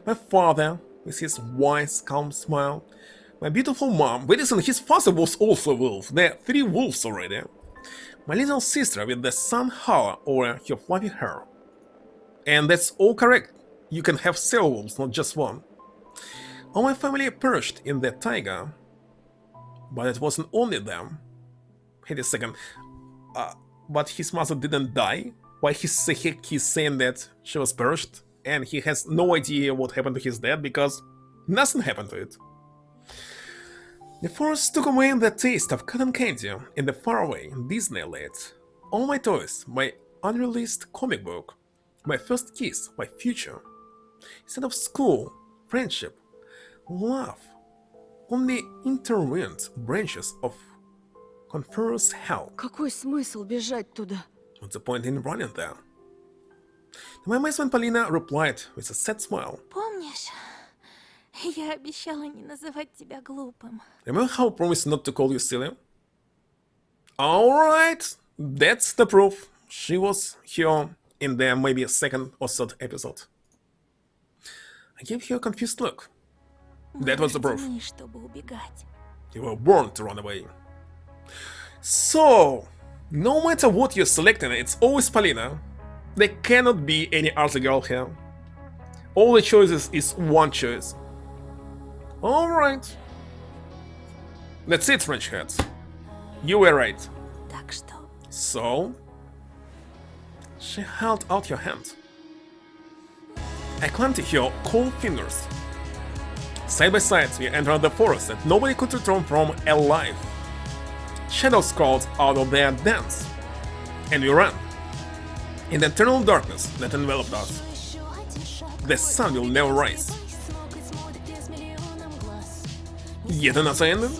My father, with his wise, calm smile. My beautiful mom, wait, listen, his father was also a wolf. There are 3 wolves already. My little sister with the sun hour over her fluffy hair. And that's all correct. You can have several wolves, not just one. All my family perished in the taiga. But it wasn't only them. Wait a second. But his mother didn't die? Why he's saying that she was perished? And he has no idea what happened to his dad because nothing happened to it. The forest took away the taste of cotton candy in the faraway Disneyland. All my toys, my unreleased comic book, my first kiss, my future. Instead of school, friendship, love, only intertwined branches of confused hell. Какой смысл бежать туда? What's the point in running there? To my amazement, Polina replied with a sad smile. Помнишь, я обещала не называть тебя глупым. Remember how I promised not to call you silly? Alright, that's the proof. She was here in the maybe 2nd or 3rd episode. I gave her a confused look. That was the proof. Чтобы убегать. You were born to run away. So, no matter what you're selecting, it's always Polina. There cannot be any other girl here. All the choices is one choice. Alright. That's it, French heads. You were right. Так что? So, she held out her hand. I clung to her cold fingers. Side by side, we entered the forest that nobody could return from alive. Shadows crawled out of their dens, and we ran. In the eternal darkness that enveloped us, the sun will never rise. Yet another ending?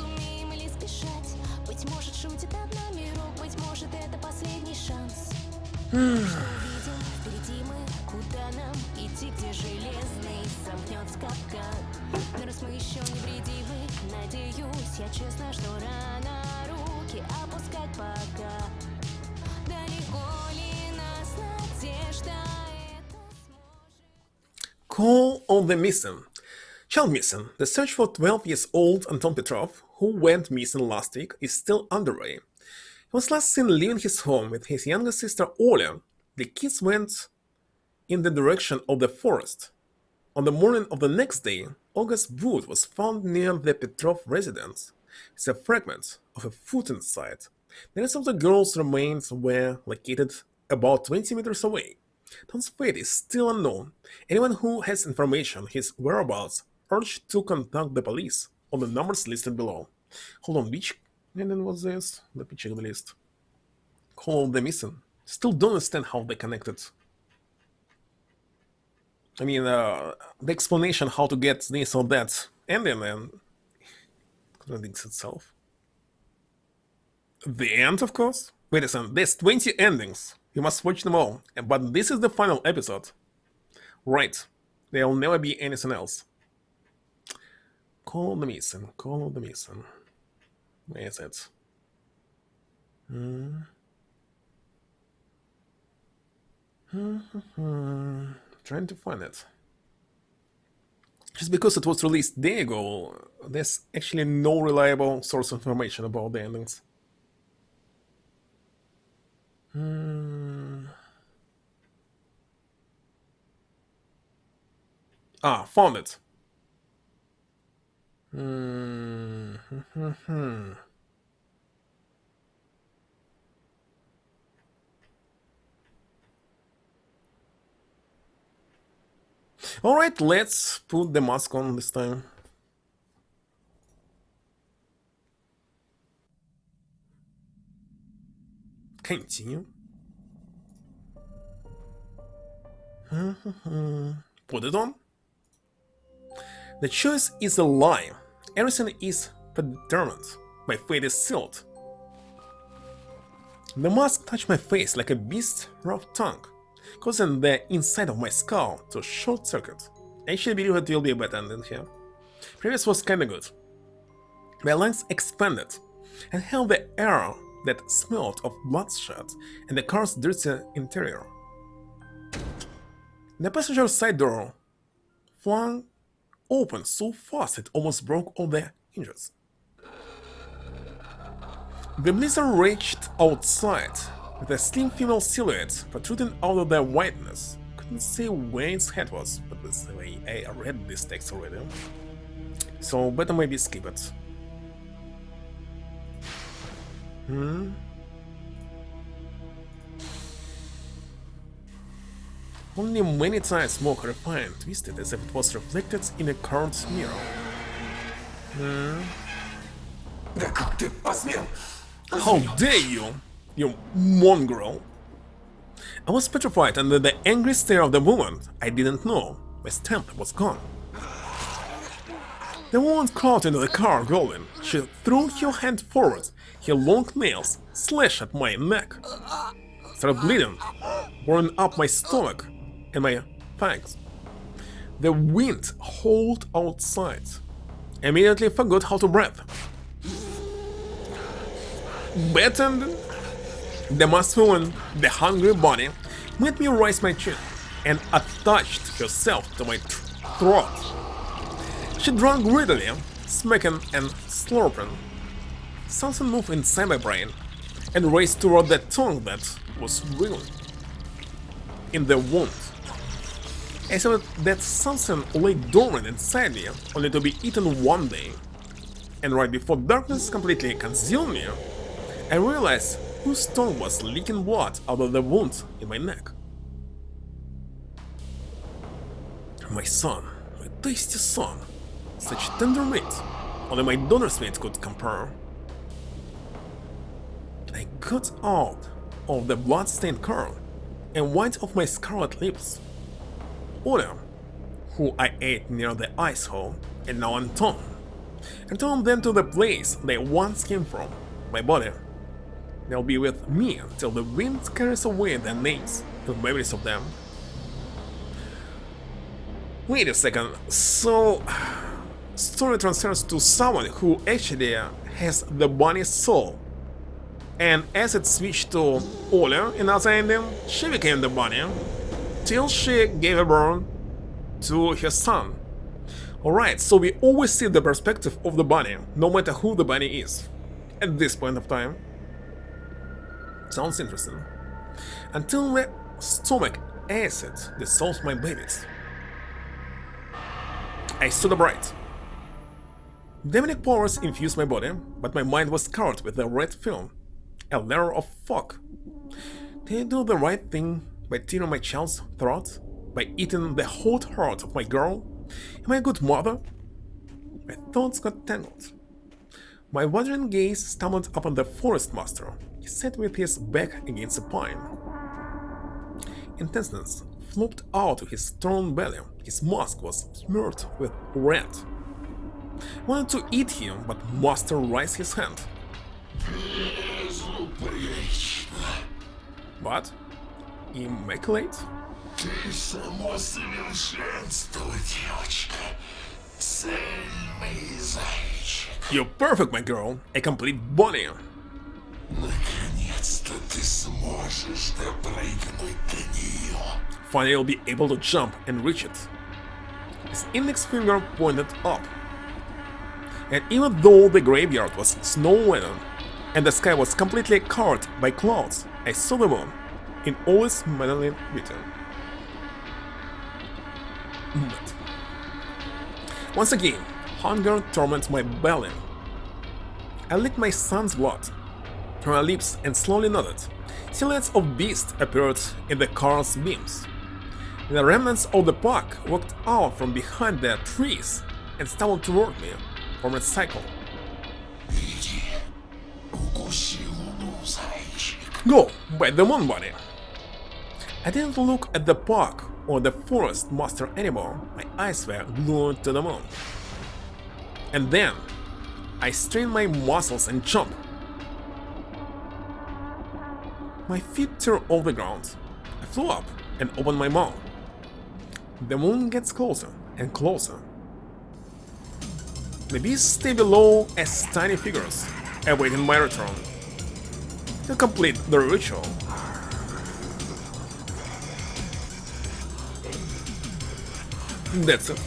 Call of the Missing. Child missing. The search for 12-year-old Anton Petrov, who went missing last week, is still underway. He was last seen leaving his home with his younger sister Oля. The kids went in the direction of the forest. On the morning of the next day, Olga's boot was found near the Petrov residence. It's a fragment of a foot inside. The rest of the girl's remains were located about 20 meters away. Tom's fate is still unknown. Anyone who has information on his whereabouts urged to contact the police on the numbers listed below. Hold on, which ending was this? Let me check the list. Call the Missing. Still don't understand how they connected. I mean, the explanation how to get this or that ending and contradicts itself. The end, of course. Wait a second, there's 20 endings. You must watch them all. But this is the final episode. Right. There will never be anything else. Call of the Missing. Call of the Missing. Where is it? Trying to find it. Just because it was released day ago, there's actually no reliable source of information about the endings. Ah, found it. Alright, let's put the mask on this time. Continue. Put it on. The choice is a lie. Everything is predetermined. My fate is sealed. The mask touched my face like a beast's rough tongue, causing the inside of my skull to short circuit. I actually believe it will be a better ending here. Previous was kinda good. My lungs expanded and held the air that smelled of bloodshed and the car's dirty interior. The passenger side door flung open so fast it almost broke all the hinges. The blizzard reached outside, with a slim female silhouette protruding out of the whiteness. Couldn't say where its head was, but this way I read this text already. So better maybe skip it. Only many times more horrifying, twisted as if it was reflected in a curved mirror. How dare you, you mongrel! I was petrified under the angry stare of the woman. I didn't know. My stamp was gone. The woman crawled into the car, going. She threw her hand forward. Her long nails slashed at my neck. Started bleeding, burning up my stomach and my fangs. The wind howled outside. I immediately forgot how to breathe. Battened, the masked woman, the hungry body, made me raise my chin and attached herself to my throat. She drank greedily, smacking and slurping. Something moved inside my brain and raced toward the tongue that was wriggling in the wound. I saw that something lay dormant inside me, only to be eaten one day. And right before darkness completely consumed me, I realized whose tongue was leaking blood out of the wound in my neck. My son, my tasty son, such tender meat, only my daughter's meat could compare. I got out of the blood-stained car and wiped off my scarlet lips. Ola, who I ate near the ice hole, and now Anton, and turned them to the place they once came from, my body. They'll be with me until the wind carries away their names, the memories of them. Wait a second, so story transfers to someone who actually has the bunny's soul. And as it switched to Ola in other ending, she became the bunny, till she gave a birth to her son. Alright, so we always see the perspective of the bunny, no matter who the bunny is, at this point of time. Sounds interesting. Until the stomach acid dissolved my babies. I stood upright. Demonic powers infused my body, but my mind was covered with a red film, a layer of fog. Did I do the right thing by tearing my child's throat? By eating the hot heart of my girl? Am I a good mother? My thoughts got tangled. My wandering gaze stumbled upon the forest master. He sat with his back against a pine. Intestines flopped out of his strong belly. His mask was smeared with red. I wanted to eat him, but Master raised his hand. What? Immaculate? Ты само совершенство, девочка. Цельный зайчик. You're perfect, my girl. A complete bunny. Наконец-то ты сможешь допрыгнуть до нее. Finally, you'll be able to jump and reach it. His index finger pointed up. And even though the graveyard was snow-laden and the sky was completely covered by clouds, I saw the moon in all its manly beauty. But Once again, hunger torments my belly. I licked my son's blood from my lips and slowly nodded. Silhouettes of beasts appeared in the car's beams. The remnants of the pack walked out from behind their trees and stumbled toward me from a cycle. Go, bite the moon body. I didn't look at the pack or the forest master anymore. My eyes were glued to the moon. And then, I strained my muscles and jumped. My feet tore off the ground. I flew up and opened my mouth. The moon gets closer and closer. The beasts stay below as tiny figures, awaiting my return. To complete the ritual. That's it.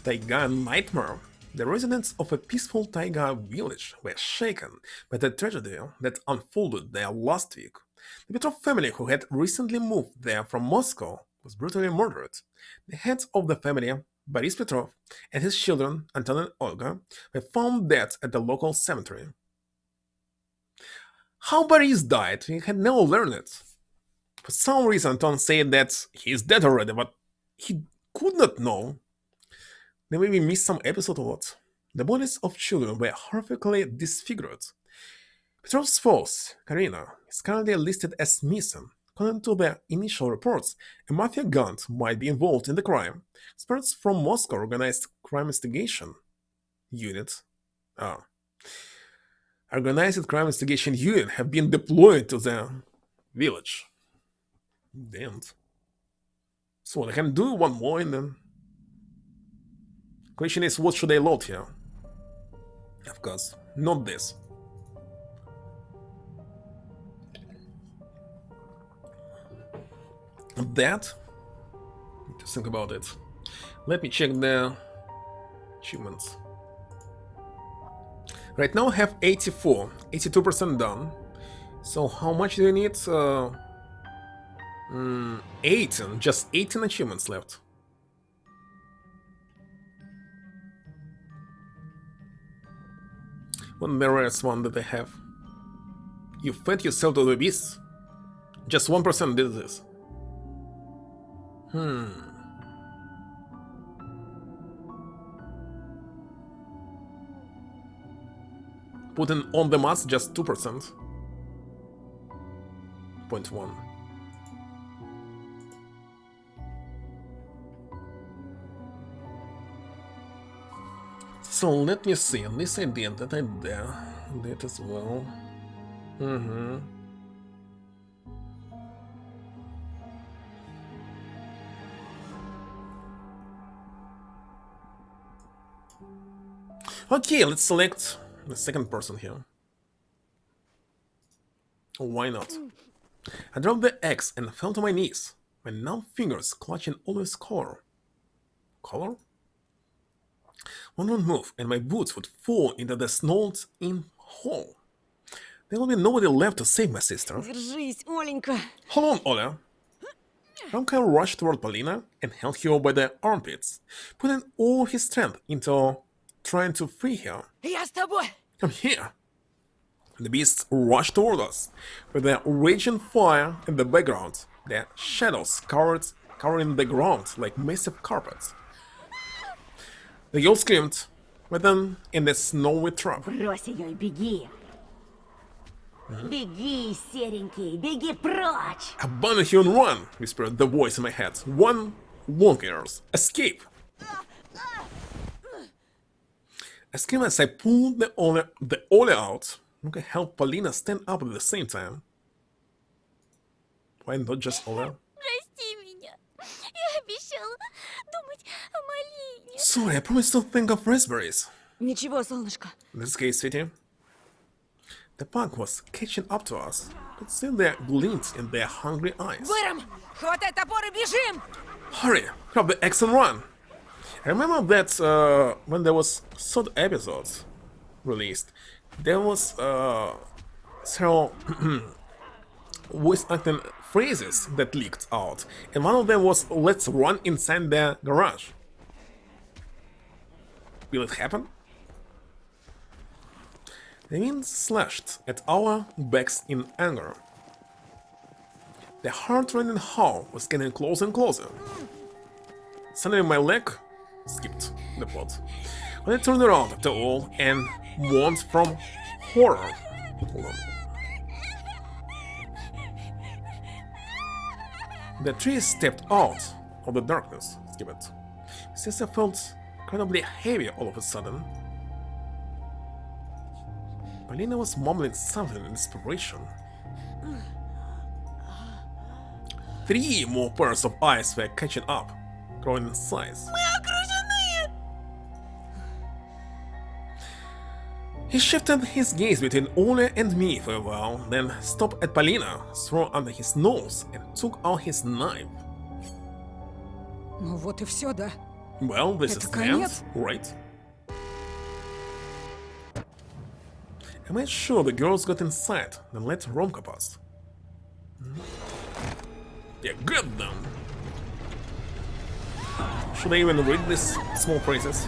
Taiga Nightmare. The residents of a peaceful Taiga village were shaken by the tragedy that unfolded there last week. The Petrov family, who had recently moved there from Moscow, was brutally murdered. The heads of the family, Boris Petrov, and his children, Anton and Olga, were found dead at the local cemetery. How Boris died, he had never learned it. For some reason, Anton said that he is dead already, but he could not know. They maybe missed some episode or what. The bodies of children were horrifically disfigured. Petrov's spouse, Karina, is currently listed as missing. According to the initial reports, a mafia gang might be involved in the crime. Experts from Moscow Organized Crime Investigation Unit Organized Crime Investigation Unit have been deployed to the village. Damn. So they can do one more and then... Question is, what should I load here? Of course, not this. That? Need to think about it. Let me check the achievements. Right now I have 84, 82% done. So how much do you need? 18, just 18 achievements left. One the rarest one that I have. You fed yourself to the beast? Just 1% did this. Putting on the mask just 2%. 0.1. So let me see, this idea that I did as well. Okay, let's select the second person here. Why not? I dropped the X and fell to my knees, my numb fingers clutching always color. Color? One wrong move and my boots would fall into the snowed-in hole. There will be nobody left to save my sister. Держись, Оленька. Hold on, Ola. Ronka rushed toward Polina and held her by the armpits, putting all his strength into trying to free her. Я с тобой. Come here. The beasts rushed toward us, with their raging fire in the background, their shadows covering the ground like massive carpets. The girl screamed, but then in the snowy trap. Брось ее и беги. Беги, серенький, беги прочь. Abandon her and run, whispered the voice in my head. One long ears. Escape! I screamed as I pulled the Ole out. I could help Polina stand up at the same time. Why not just Ole? Прости меня. Я обещала думать о малине. Sorry, I promised to think of raspberries. Ничего, солнышко. In this case, sweetie. The pack was catching up to us, but still there glints in their hungry eyes. Выром! Хватай топор и бежим! Hurry! Grab the axe and run! I remember that when there was third episodes released, there was several voice acting phrases that leaked out, and one of them was "Let's run inside the garage." Will it happen? The wind slashed at our backs in anger. The heart-rending howl was getting closer and closer. Suddenly my leg skipped the plot. When I turned around after all and moaned from horror. Hold on. The tree stepped out of the darkness. Skip it. Since I felt incredibly heavy all of a sudden. Polina was mumbling something in desperation. 3 more pairs of eyes were catching up, growing in size. He shifted his gaze between Ole and me for a while, then stopped at Polina, threw under his nose, and took out his knife. Ну вот и все, да? Well, this Это is the end, конец? right? I made sure the girls got inside, then let Romka pass. Yeah, get them! Should I even read these small phrases?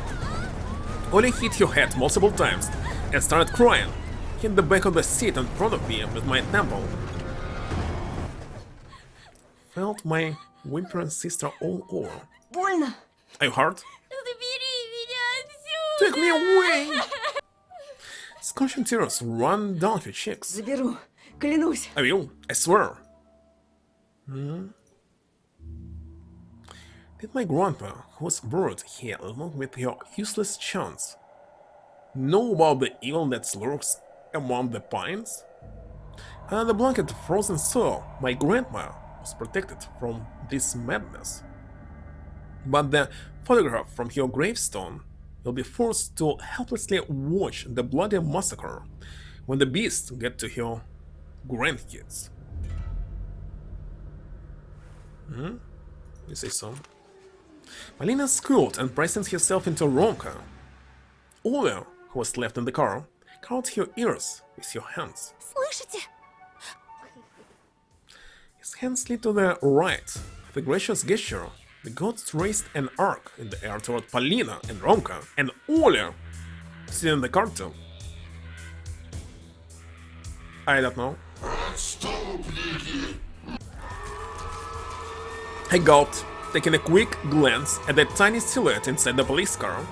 Ole hit your head multiple times and started crying. Hit the back of the seat in front of me with my temple. Felt my whimpering sister all over. Больно. Are you hurt? Забери меня отсюда! Take me away! Scorching tears run down your cheeks. Заберу. Клянусь. I will, I swear. Did my grandpa, who was brought here along with your useless chance, know about the evil that lurks among the pines? Under the blanket of frozen soil, my grandma was protected from this madness. But the photograph from your gravestone will be forced to helplessly watch the bloody massacre when the beasts get to your grandkids. You say so? Polina squealed and pressed herself into Romka. Ole, who was left in the car, covered her ears with your hands. Слышите? His hand slid to the right. With a gracious gesture, the gods raised an arc in the air toward Polina and Romka and Ole, sitting in the car too. I don't know. I gulped, taking a quick glance at the tiny silhouette inside the police car.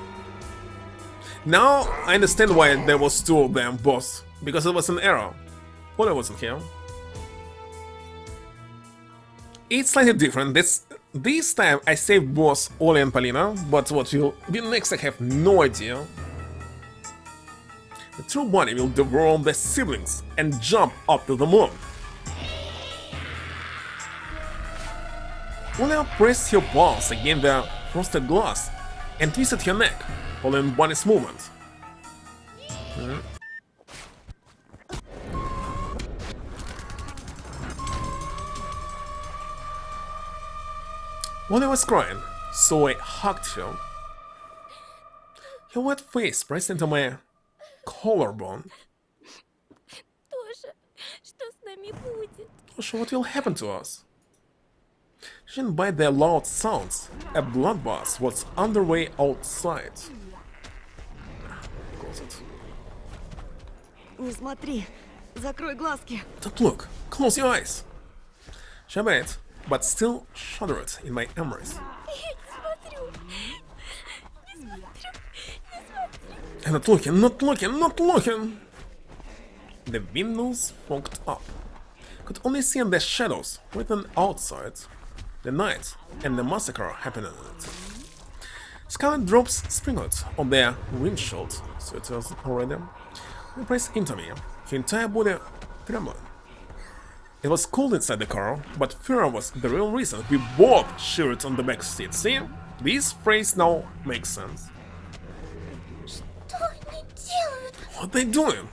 Now I understand why there was 2 of them, boss, because it was an error. Ole wasn't here. It's slightly different. This time I saved both Ole and Polina, but what will be next I have no idea. The true body will devour the siblings and jump up to the moon. Ole pressed her paws against the frosted glass and twisted her neck, following Bunny's movement. Ole was crying, so I hugged her. Her wet face pressed into my collarbone. Тоша, что с нами будет? Tosha, what will happen to us? Judging by the loud sounds, a bloodbath was underway outside. Close it. Не смотри. Закрой глазки. Don't look. Close your eyes. She obeyed, but still shuddered in my embrace. Я не смотрю. Не смотрю. Не смотрю. I'm not looking, not looking, not looking! The windows fogged up. Could only see the shadows written outside, the night, and the massacre happening in it. Scarlet drops sprinkled on their windshield, so it was already. He pressed into me, her entire body trembling. It was cold inside the car, but fear was the real reason we both shivered on the back seat. See? This phrase now makes sense. Что они делают? What they doing?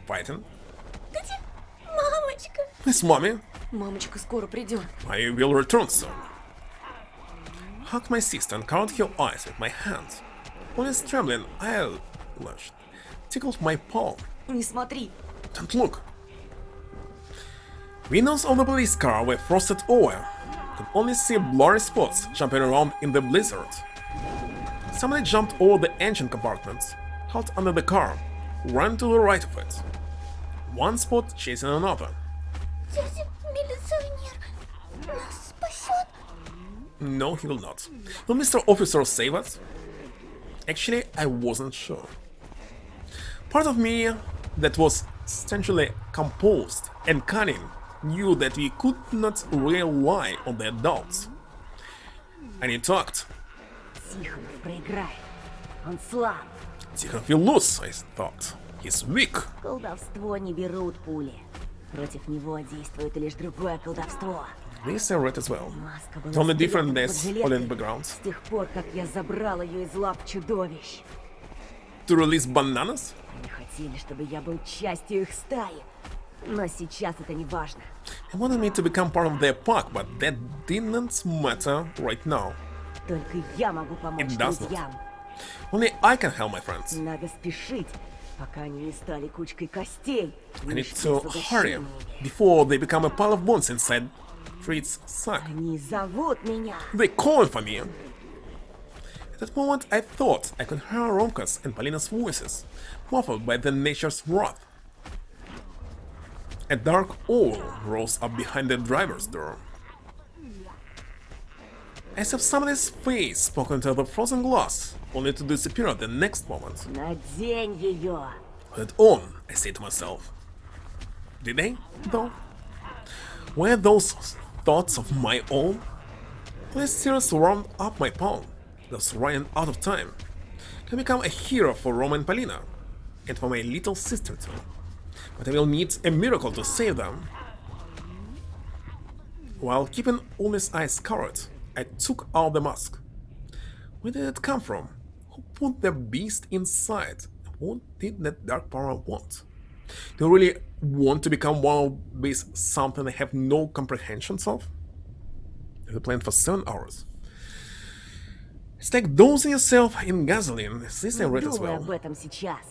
Fighting? Где мамочка? Please, mommy. Мамочка скоро придет. I will return soon. Hugged my sister and covered her eyes with my hand. Ole's trembling eyelash tickled my palm. Не смотри. Don't look. Windows of the police car were frosted over. Could only see blurry spots jumping around in the blizzard. Somebody jumped over the engine compartment, held under the car, ran to the right of it. One spot chasing another. Дядя милиционер нас спасет. No, he will not. Will Mr. Officer save us? Actually, I wasn't sure. Part of me that was strangely composed and cunning knew that we could not rely on their doubts. And he talked. Тихонов проиграет. Он слаб. Tikhonov will lose, I thought. He's weak. Колдовство не берут пули. Против него действует лишь другое колдовство. This I read as well. Маска The была only different спрятана is под all in жилеткой background. с тех пор, как я забрал ее из лап чудовищ. To release bananas? Они хотели, чтобы я был частью их стаи. Но сейчас это не важно. They wanted me to become part of their pack, but that didn't matter right now. Только я могу помочь It does not. друзьям. Only I can help my friends. Надо спешить, пока они не стали кучкой костей. I need to hurry before they become a pile of bones inside Fritz sack. Они зовут меня. They call for me. At that moment, I thought I could hear Romka's and Polina's voices, muffled by the nature's wrath. A dark owl rose up behind the driver's door. As if somebody's face spoke into the frozen glass, only to disappear the next moment. Надень ее. Put it on, I say to myself. Did they, though? Were those thoughts of my own? These tears wound up my palm, thus running out of time. Can become a hero for Roma and Polina, and for my little sister too. But I will need a miracle to save them. While keeping Ulmi's eyes covered, I took out the mask. Where did it come from? Who put the beast inside? What did that dark power want? Do you really want to become one of these something I have no comprehensions of? You've been playing for 7 hours. It's like dosing yourself in gasoline. This I read as Думай well. об этом сейчас.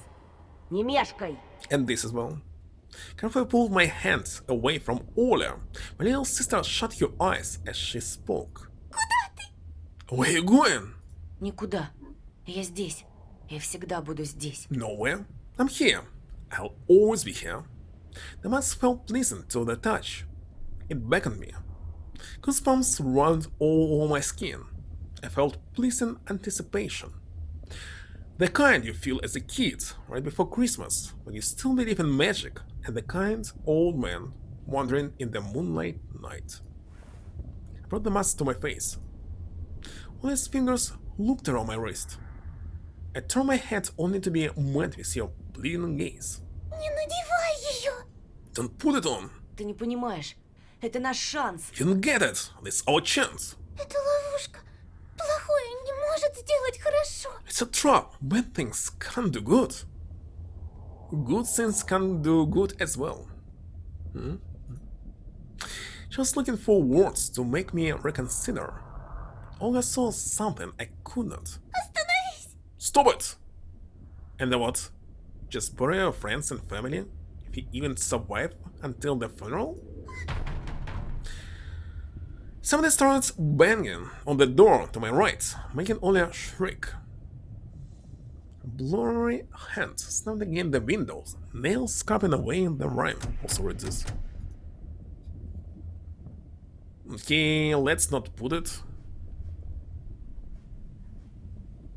Не мешкай. And this as well. Carefully pulled my hands away from Ola. My little sister shut her eyes as she spoke. Where are you going? Никуда. Я здесь. Я всегда буду здесь. Nowhere. I'm here. I'll always be here. The mask felt pleasant to the touch. It beckoned me. Goosebumps ran all over my skin. I felt pleasant anticipation. The kind you feel as a kid, right before Christmas, when you still believe in magic, and the kind old man wandering in the moonlight night. I brought the mask to my face. All his fingers looped around my wrist. I turned my head only to be met with your pleading gaze. Не надевай ее. Don't put it on. Ты не понимаешь. Это наш шанс. You don't get it. This is our chance. Это ловушка. Плохое не может сделать хорошо. It's a trap. Bad things can do good. Good things can do good as well. Just looking for words to make me reconsider. Olga saw something I could not. Остановись. Stop it! And then what? Just bury your friends and family? If you even survive until the funeral? Somebody starts banging on the door to my right, making Olga shriek. Blurry hands snapped against the windows, nails scraping away in the rime. Also read this. Okay, let's not put it.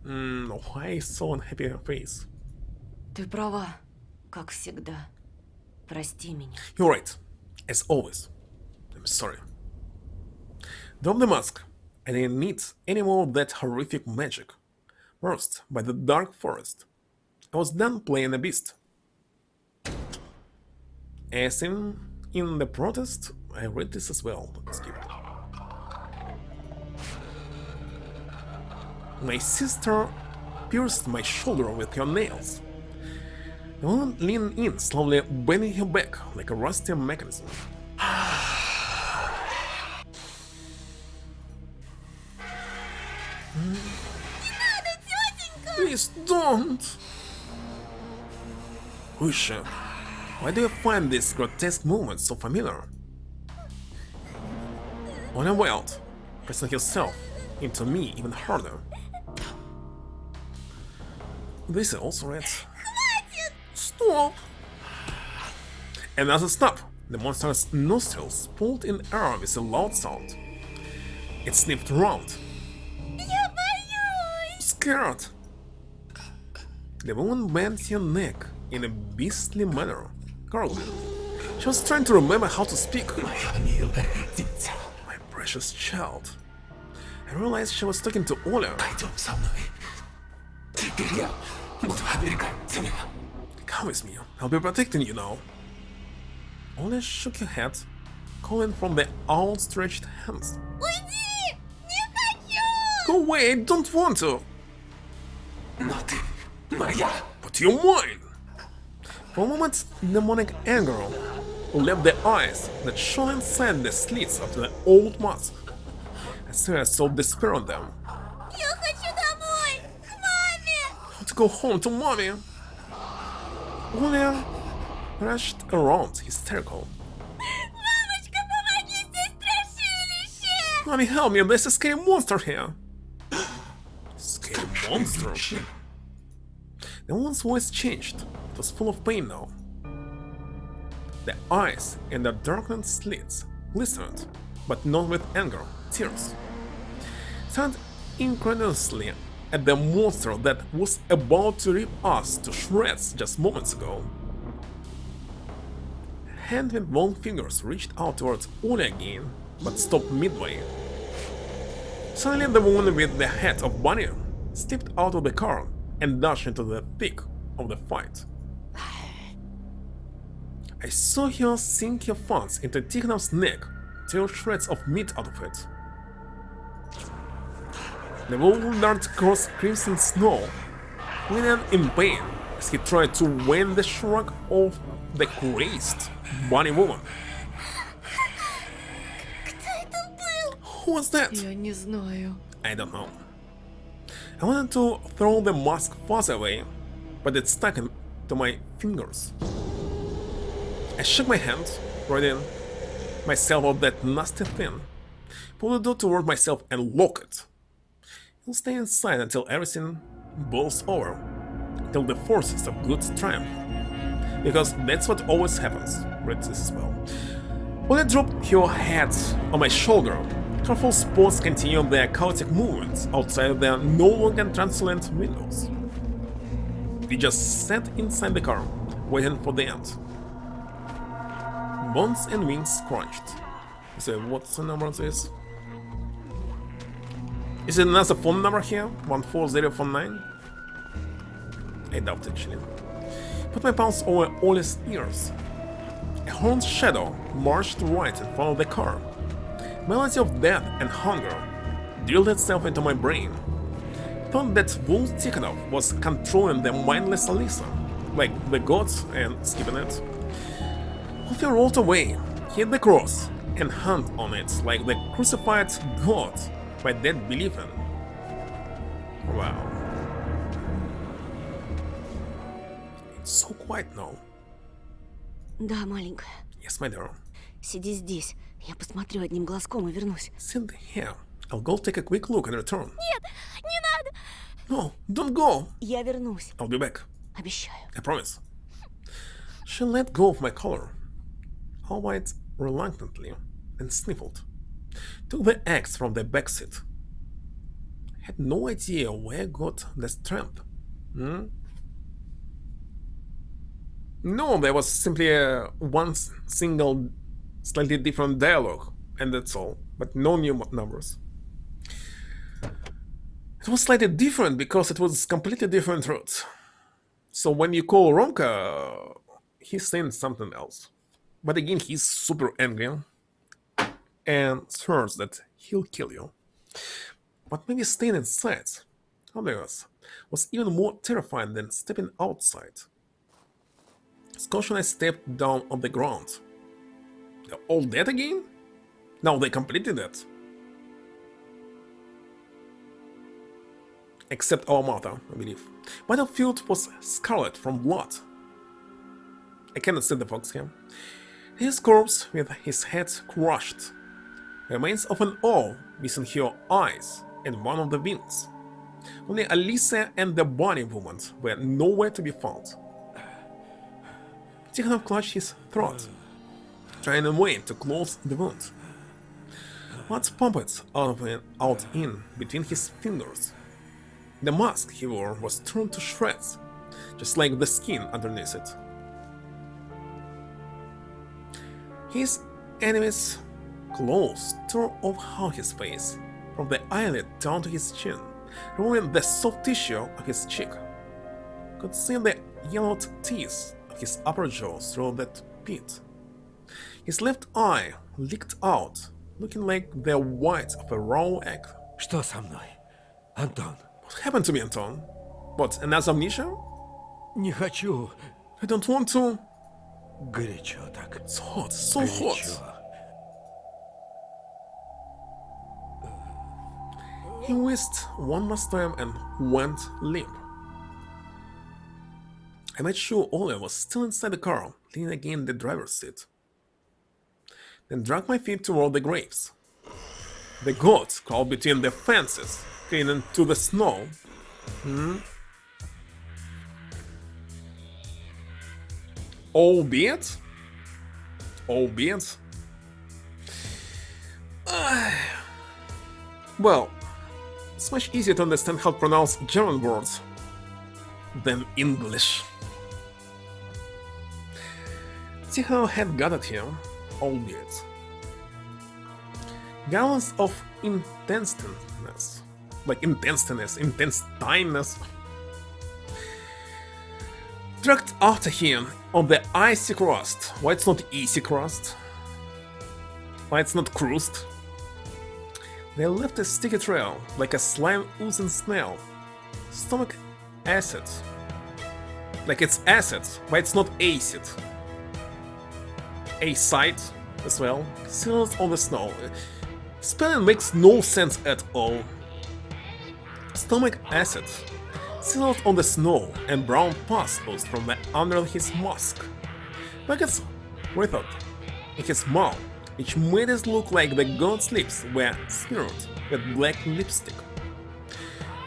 Why so unhappy face? Ты права, как всегда. Прости меня. You're right, as always. I'm sorry. Drop the mask. I didn't need any more of that horrific magic. Burst by the dark forest. I was done playing a beast. As in the protest, I read this as well. Let's skip it. My sister pierced my shoulder with her nails. The woman leaned in, slowly bending her back like a rusty mechanism. Please don't! Who is she? Why do you find these grotesque movements so familiar? Ola wailed, pressing herself into me even harder. This is also rats. Stop! Another stop! The monster's nostrils pulled in air with a loud sound. It sniffed around. Scared! The woman bent her neck in a beastly manner, gargling. She was trying to remember how to speak. My precious child. I realized she was talking to Ola. Come with me, I'll be protecting you now. Ola shook her head, calling from the outstretched hands. Go away, I don't want to! But you're mine! For a moment, demonic anger left the eyes that shone inside the slits of the old mask. I saw despair on them. Я хочу домой! К маме! I want to go home to mommy! Ola rushed around, hysterical. Мамочка, помоги, здесь страшилище! Mommy, help me, there's a scary monster here! Scary monster? The woman's voice changed. It was full of pain now. The eyes in the darkened slits glistened, but not with anger, tears. Stared incredulously at the monster that was about to rip us to shreds just moments ago. A hand with long fingers reached out towards Ola again, but stopped midway. Suddenly the woman with the head of Bunny stepped out of the car and dashed into the thick of the fight. I saw her sink her fangs into Tikhonov's neck, tear shreds of meat out of it. The wolf darted across crimson snow, whinnying in pain as he tried to win the shrug of the crazed bunny woman. Who was that? Я не знаю. I don't know. I wanted to throw the mask far away, but it stuck into my fingers. I shook my hand, ridding myself of that nasty thing, pulled the door toward myself and locked it. I'll stay inside until everything boils over, till the forces of good triumph. Because that's what always happens, read this as well. When I dropped her head on my shoulder, her full spots continued their chaotic movements outside their no longer translucent windows. We just sat inside the car, waiting for the end. Bones and wings crunched. So what's the number of this? Is it another phone number here? 14049? I doubt actually. Put my palms over Ola's ears. A horned shadow marched right in front of the car. Melody of death and hunger drilled itself into my brain. Thought that Wolf Tikhonov was controlling the mindless Alisa, like the gods, and skipping it. Wolfie rolled away, hit the cross, and hung on it like the crucified god my dad believed in. Wow. It's so quiet now. Да, маленькая. Yes, my dear. Сиди здесь. Я посмотрю одним глазком и вернусь. Sit here. I'll go take a quick look and return. Нет, не надо. No, don't go. Я вернусь. I'll be back. Обещаю. I promise. She let go of my collar, albeit reluctantly, and sniffled. Took the axe from the backseat. Had no idea where I got the strength. No, there was simply one single, slightly different dialogue, and that's all. But no new numbers. It was slightly different because it was completely different route. So when you call Romka, he's saying something else. But again, he's super angry and swears that he'll kill you. But maybe staying inside, obvious, was even more terrifying than stepping outside. Scotch and I stepped down on the ground. They're all dead again? Now they completed that. Except our mother, I believe. Battlefield was scarlet from blood. I cannot see the fox here. His corpse with his head crushed remains of an owl missing her eyes and one of the wings. Only Alicia and the bunny woman were nowhere to be found. Tikhonov clutched his throat, trying in vain to close the wound. Blood pumped out in between his fingers. The mask he wore was torn to shreds, just like the skin underneath it. His enemy's claws tore off half his face, from the eyelid down to his chin, removing the soft tissue of his cheek. Could see the yellowed teeth of his upper jaw through that pit. His left eye leaked out, looking like the white of a raw egg. Что со мной, Антон? What happened to me, Anton? What, another amnesia? Не хочу. I don't want to. Горячо так. It's hot, so hot. He whisked one last time and went limp. I made sure Olia was still inside the car, leaning against the driver's seat. Then dragged my feet toward the graves. The goats crawled between the fences, clinging to the snow. Albeit, well, it's much easier to understand how to pronounce German words than English. Tikhonov had gathered here, albeit. Gallons of intenseness, intense-tiness, dragged after him on the icy crust. Why it's not easy crust? Why it's not crust? They left a sticky trail, like a slime oozing snail. Stomach acid. Like it's acid, why it's not acid? Acid as well. Seals on the snow. Spelling makes no sense at all. Stomach acid. Sealed on the snow and brown pus oozed from under his mask. Buckets writhed in his mouth, which made it look like the god's lips were smeared with black lipstick.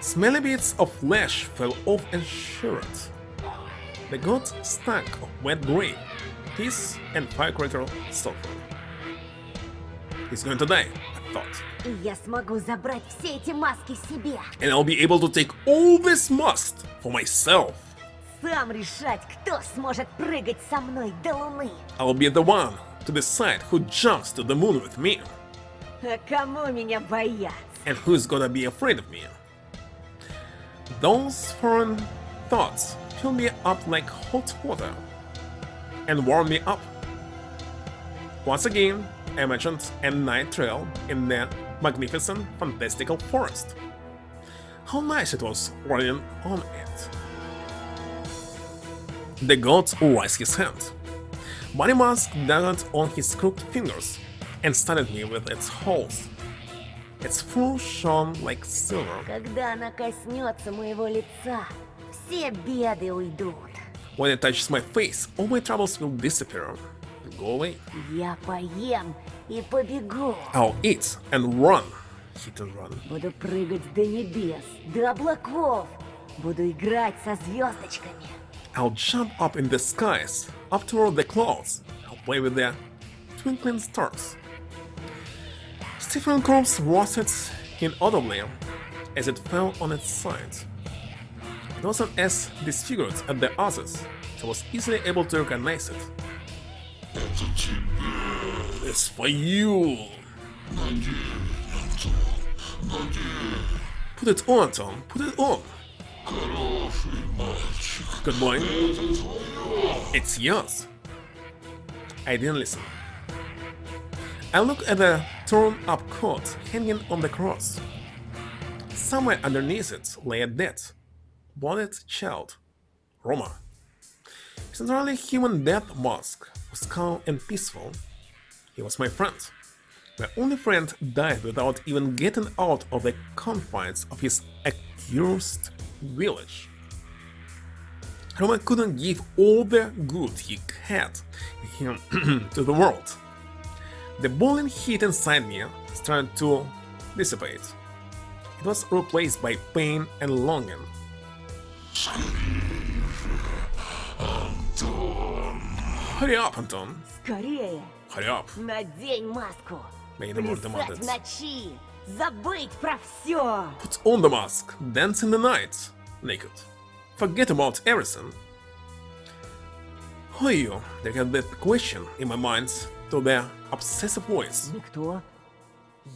Smelly bits of flesh fell off and shivered. The god stank of wet grain, piss and firecracker sulfur. He's going to die, I thought. И я смогу забрать все эти маски себе. And I'll be able to take all these masks for myself. Сам решать, кто сможет прыгать со мной до Луны. I'll be the one to decide who jumps to the moon with me. А кому меня бояться? And who's gonna be afraid of me. Those foreign thoughts fill me up like hot water and warm me up. Once again, I imagined a night trail in the magnificent, fantastical forest. How nice it was running on it. The god raised his hand. Bunny Mask dangled on his crooked fingers and studied me with its holes. Its fur shone like silver. Когда она коснется моего лица, все беды уйдут. When it touches my face, all my troubles will disappear. Go away. Я поем и побегу. I'll eat and run. Hit and run. Буду прыгать до небес, до облаков. Буду играть со звездочками. I'll jump up in the skies, up toward the clouds. I'll play with the twinkling stars. Stephen corpse roasted inaudibly as it fell on its side. It wasn't as disfigured as the others, so I was easily able to recognize it. It's for you! Put it on, Tom, put it on! Good boy. It's yours. I didn't listen. I looked at the torn-up coat hanging on the cross. Somewhere underneath it lay a dead, blooded child, Roma. His entirely human death mask was calm and peaceful. He was my friend. My only friend died without even getting out of the confines of his accursed village. Roma couldn't give all the good he had in him to the world. The boiling heat inside me started to dissipate. It was replaced by pain and longing. Hurry up, Anton. Скорее! Hurry up. Надень маску! Made the more Плясать demanded. в ночи! Забыть про все! Put on the mask, dance in the night, naked. Forget about everything. Who are you? They got that question in my mind to their obsessive voice. Никто.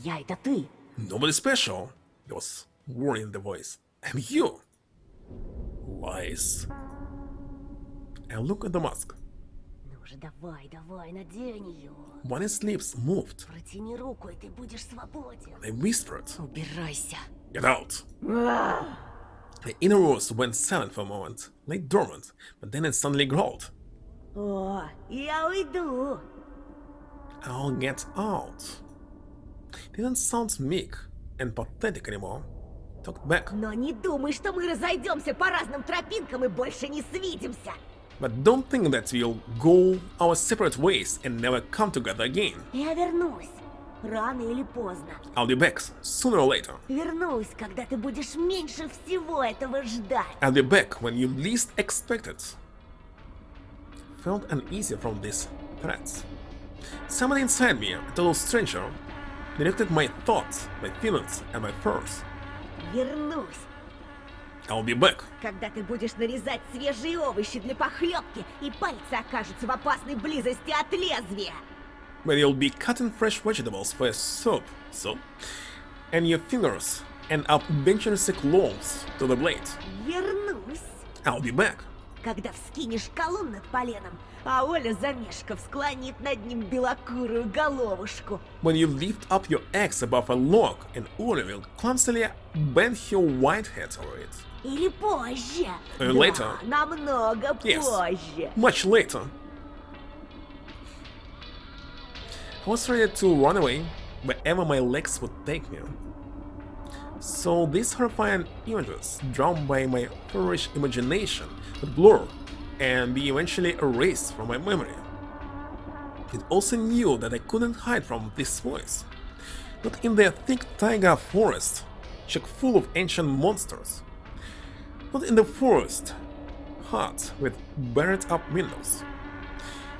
Я это ты. Nobody special. It was worrying the voice. I'm you. Lies. I look at the mask. Ну же, давай, надень ее. When his lips moved, Протяни руку, и ты будешь свободен. I whispered, Убирайся. "Get out." The inner voice went silent for a moment, lay dormant, but then it suddenly growled. О, я уйду. I'll get out. Didn't sound meek and pathetic anymore. Talked back. Но не думай, что мы разойдемся по разным тропинкам и больше не свидимся. But don't think that we'll go our separate ways and never come together again. Я вернусь. Рано или поздно. I'll be back sooner or later. Вернусь, когда ты будешь меньше всего этого ждать. I'll be back when you least expect it. Felt uneasy from these threats. Someone inside me, a total stranger, directed my thoughts, my feelings, and my fears. Вернусь, I'll be back когда ты будешь нарезать свежие овощи для похлебки, и пальцы окажутся в опасной близости от лезвия. when you'll be cutting fresh vegetables for a soup, and your fingers end up dangerously close to the blade. Вернусь, I'll be back когда вскинешь колун над поленом, а Оля замешков склонит над ним белокурую головушку. when you lift up your axe above a log and Uri will clumsily bend her white head over it. Или позже. Later. Да, намного Yes. позже. Much later. I was ready to run away wherever my legs would take me. So these horrifying images, drawn by my feverish imagination, would blur and be eventually erased from my memory. It also knew that I couldn't hide from this voice. Not in the thick taiga forest, chock full of ancient monsters. Not in the forest, hut with barred up windows.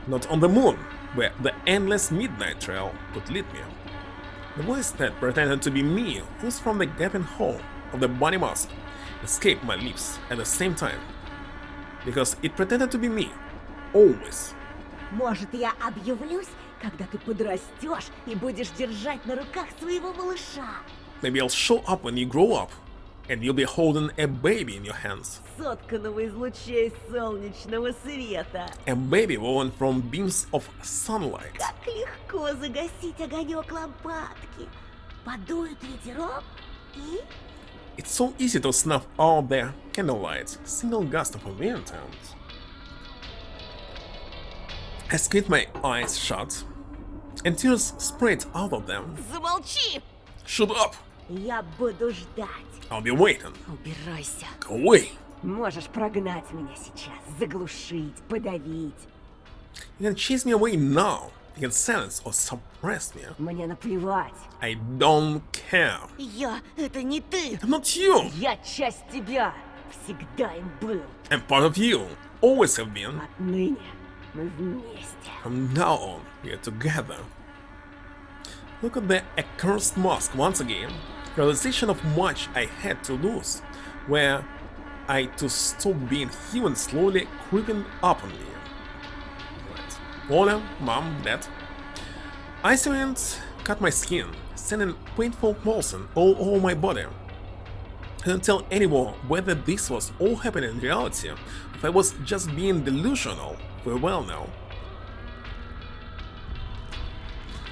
Not on the moon, where the endless midnight trail could lead me. The voice that pretended to be me, who's from the gaping hole of the body mask, escaped my lips at the same time. Because it pretended to be me, always. Может, я объявлюсь, когда ты подрастешь и будешь держать на руках своего малыша. Maybe I'll show up when you grow up, and you'll be holding a baby in your hands. Сотканного из лучей солнечного света. A baby woven from beams of sunlight. Как легко загасить огонек лампадки. Подует ветерок и... It's so easy to snuff out the candlelight, single gust of a wind and... I squeezed my eyes shut, and tears sprayed out of them. Замолчи! Shut up! Я буду ждать. I'll be waiting. Убирайся. Go away! Можешь прогнать меня сейчас, заглушить, подавить. You can chase me away now. You can silence or suppress me. Мне наплевать. I don't care. Я — это не ты. I'm not you. Я часть тебя. Всегда им был. I'm part of you. Always have been. Отныне мы вместе. From now on, we're together. Look at the accursed mask once again. Realization of much I had to lose, where I to stop being human slowly creeping up on me. Right. Ola, Mom, Dad. Icy winds cut my skin, sending painful pulsing all over my body. I couldn't tell anymore whether this was all happening in reality, or if I was just being delusional for a while now.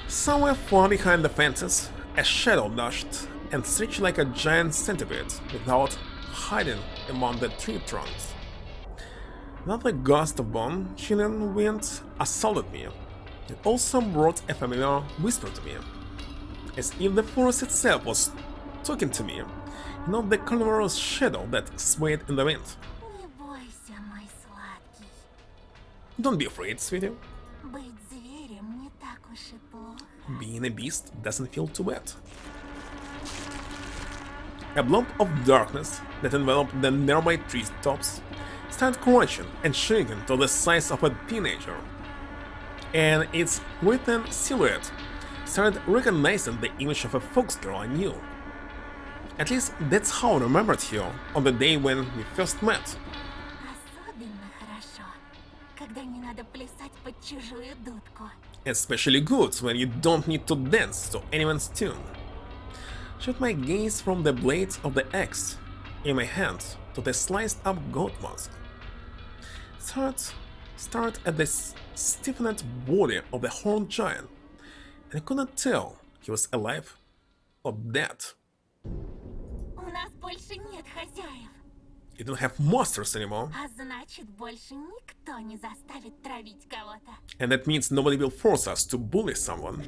Somewhere far behind the fences, a shadow dashed and stretched like a giant centipede without hiding among the tree trunks. Another gust of bone chilling wind assaulted me. It also brought a familiar whisper to me, as if the forest itself was talking to me, not the carnivorous shadow that swayed in the wind. Не бойся, мой сладкий. Don't be afraid, sweetie. Быть зверем не так уж уж и плохо. Being a beast doesn't feel too bad. A blob of darkness that enveloped the nearby tree tops started crunching and shrinking to the size of a teenager, and its written silhouette started recognizing the image of a fox girl I knew. At least that's how I remembered her on the day when we first met. Особенно хорошо, когда не надо плясать под чужую дудку. Especially good when you don't need to dance to anyone's tune. Shift my gaze from the blades of the axe in my hand to the sliced up goat mask. Start at the stiffened body of the horned giant, and I could not tell he was alive or dead. У нас больше нет хозяев, You don't have masters anymore, а значит, больше никто не заставит травить кого-то. and that means nobody will force us to bully someone.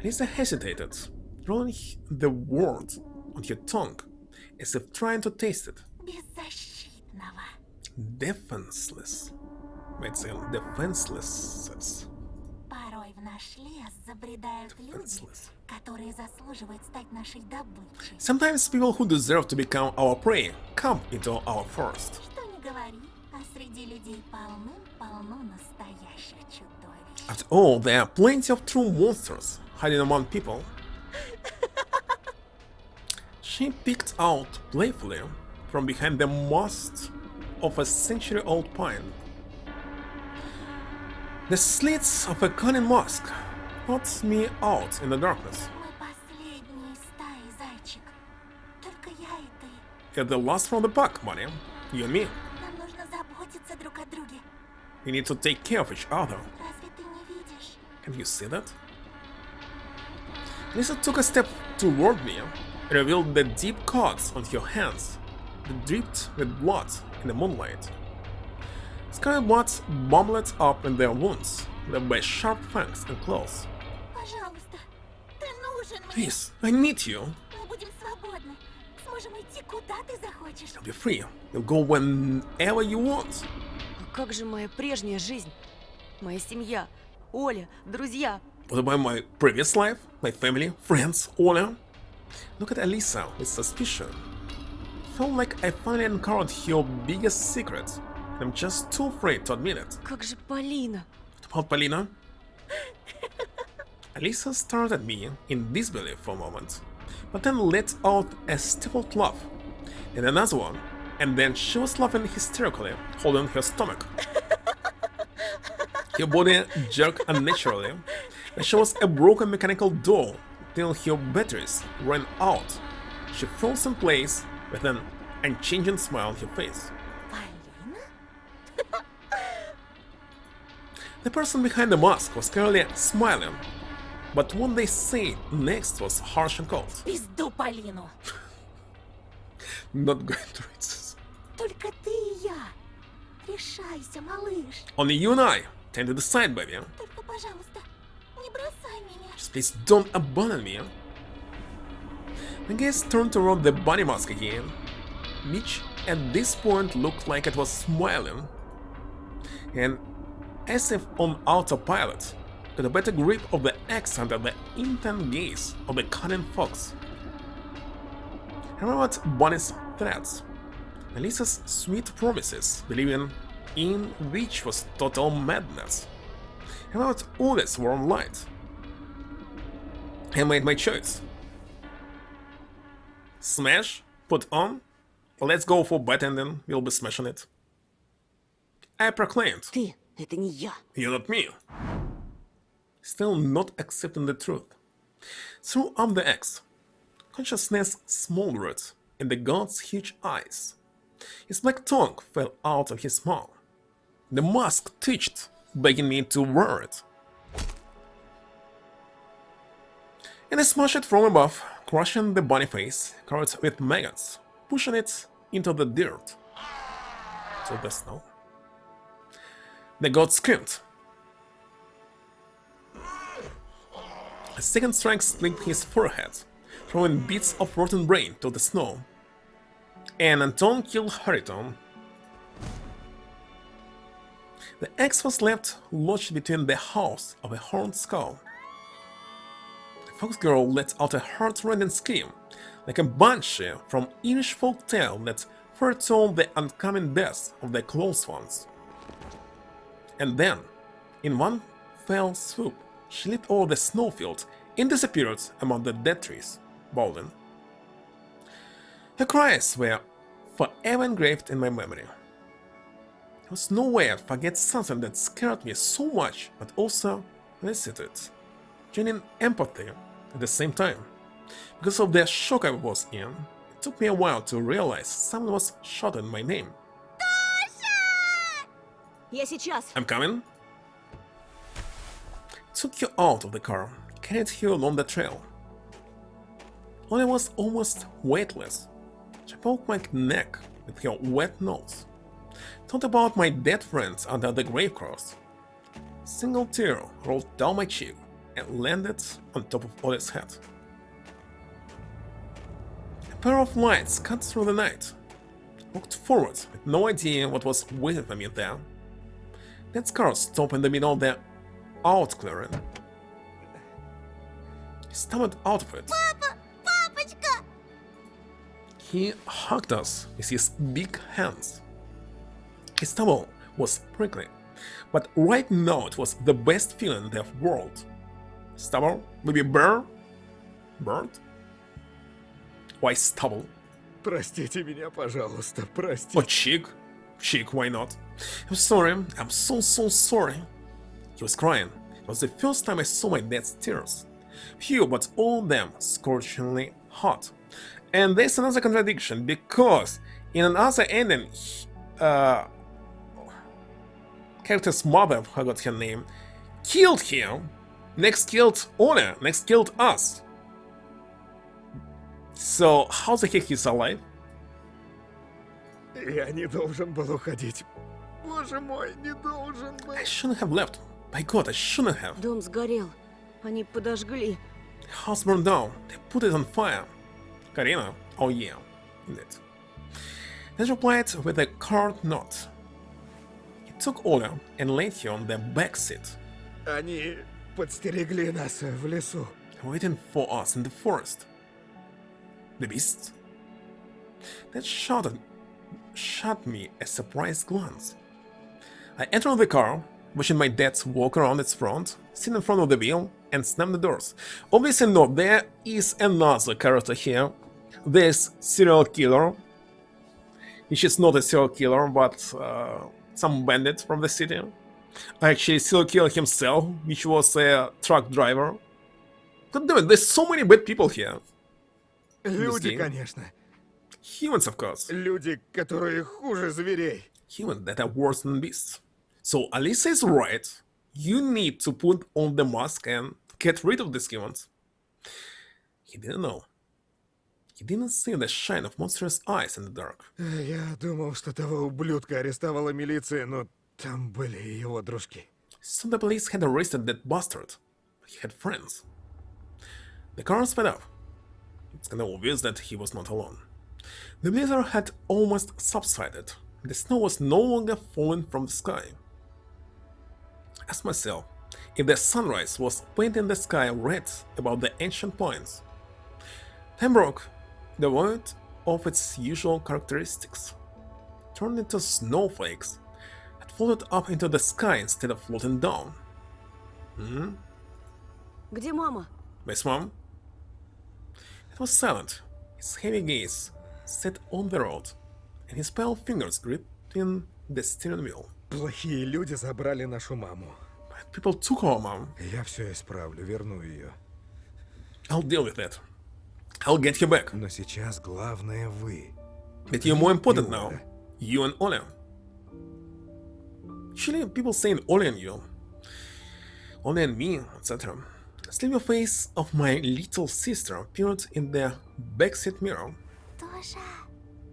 Lisa hesitated, rolling the word on her tongue, as if trying to taste it. Беззащитного. Defenseless. Might say defenseless. Порой в наш лес забредают люди, которые заслуживают стать нашей добычей. Sometimes people who deserve to become our prey come into our forest. Что ни говори, а среди людей полным-полно настоящих чудовищ. After all, there are plenty of true monsters hiding among people. She peeked out playfully from behind the mast of a century-old pine. The slits of a cunning mask brought me out in the darkness. Мы последние из стаи, зайчик. Только я и ты. You're the last from the pack, Bunny. You and me. Нам нужно заботиться друг о друге. We need to take care of each other. Разве ты не видишь? Can you see that? Lisa took a step toward me and revealed the deep cuts on her hands that dripped with blood in the moonlight. Sky blood bubbled up in their wounds, left by sharp fangs and claws. Пожалуйста, ты нужен мне. Please, I need you. Мы будем свободны. Сможем идти куда ты захочешь. You'll be free. You'll go whenever you want. А как же моя прежняя жизнь? Моя семья, Оля, друзья. What about my previous life? My family, friends, Ola? Look at Elisa with suspicion. Felt like I finally uncovered her biggest secret, and I'm just too afraid to admit it. Как же Полина? What about Polina? Elisa stared at me in disbelief for a moment, but then let out a stifled laugh, and another one, and then she was laughing hysterically, holding her stomach. Her body jerked unnaturally, and she was a broken mechanical doll till her batteries ran out. She froze in place with an unchanging smile on her face. The person behind the mask was clearly smiling, but what they said next was harsh and cold. Пизду Полину. Not going to read this. Только ты и я. Решайся, малыш. Only you and I. Time to decide, baby. Только, пожалуйста, не бросай меня. Just please don't abandon me. The gaze turned toward the bunny mask again, which at this point looked like it was smiling, and as if on autopilot, got a better grip of the axe under the intent gaze of the cunning fox. I remembered Bunny's threats, Elisa's sweet promises, believing in which was total madness. I remembered Ule's warm light. I made my choice. Smash, put on, let's go for bad ending, we'll be smashing it. I proclaimed. Ты, это не я. You're not me. Still not accepting the truth. Threw up the axe. Consciousness smoldered in the god's huge eyes. His black tongue fell out of his mouth. The mask twitched, begging me to wear it. And I smashed it from above, crushing the bunny face, covered with maggots, pushing it into the dirt. To the snow. The god screamed. A second strike split his forehead, throwing bits of rotten brain to the snow. And Anton killed Hariton. The axe was left lodged between the halves of a horned skull. The fox girl let out a heart-rending scream, like a banshee from Irish folk tale that foretold the oncoming death of their close ones. And then, in one fell swoop, she leaped over the snowfield and disappeared among the dead trees, bawling. Her cries were forever engraved in my memory. There was no way I'd forget something that scared me so much, but also elicited genuine empathy at the same time. Because of the shock I was in, it took me a while to realize someone was shouting my name. Я сейчас. I'm coming. Took you out of the car, carried you along the trail. Ola was almost weightless. She poked my neck with her wet nose. Thought about my dead friends under the grave cross. A single tear rolled down my cheek and landed on top of Ola's head. A pair of lights cut through the night. Walked forward with no idea what was waiting for me there. That car stopped in the middle of the out-clearing. He stumbled out of it. Папа! Папочка! He hugged us with his big hands. His stumble was prickly, but right now it was the best feeling in the world. Stubble? Maybe bear? Bird? Why stubble? Простите меня, пожалуйста, простите. Oh, cheek? Cheek, why not? I'm sorry, I'm so sorry. He was crying. It was the first time I saw my dad's tears. Few, but all of them scorchingly hot. And there's another contradiction, because in another ending, character's mother, I forgot her name, killed him, next killed Ola, next killed us. So, how the heck he's alive? Я не должен был уходить. Боже мой, не должен был. I shouldn't have left. By God, I shouldn't have. Дом сгорел. Они подожгли. The house burned down. They put it on fire. Karina? Oh yeah, indeed. Then replied with a card note. He took Ola and laid her on the back seat, Они подстерегли нас в лесу. waiting for us in the forest. The beasts? That shot me a surprised glance. I entered the car, watching my dad walk around its front, sit in front of the wheel, and slam the doors. Obviously not, there is another character here. There's serial killer. Which is not a serial killer, but some bandit from the city. Actually, serial killer himself, which was a truck driver. God damn it, there's so many bad people here. Люди, конечно. Humans, of course. Люди, которые хуже зверей. Humans that are worse than beasts. So Alisa is right. You need to put on the mask and get rid of these humans. He didn't know. He didn't see the shine of monstrous eyes in the dark. Я думал, что того ублюдка арестовала милиция, но там были его дружки. So the police had arrested that bastard. He had friends. The car sped up. It's kinda obvious that he was not alone. The blizzard had almost subsided. The snow was no longer falling from the sky. I asked myself if the sunrise was painting the sky red above the ancient pines. Time broke, devoid of its usual characteristics, turned into snowflakes that floated up into the sky instead of floating down. Где мама? Miss Mom? It was silent, his heavy gaze set on the road, and his pale fingers gripping the steering wheel. Плохие люди забрали нашу маму. But people took our mom. Я все исправлю, верну ее. I'll deal with that. I'll get you back. Но сейчас главное вы. But you're more important now. You and Ola. Usually people saying Ola and you. Ola and me, etc. A sleepy face of my little sister appeared in the backseat mirror. Тоша,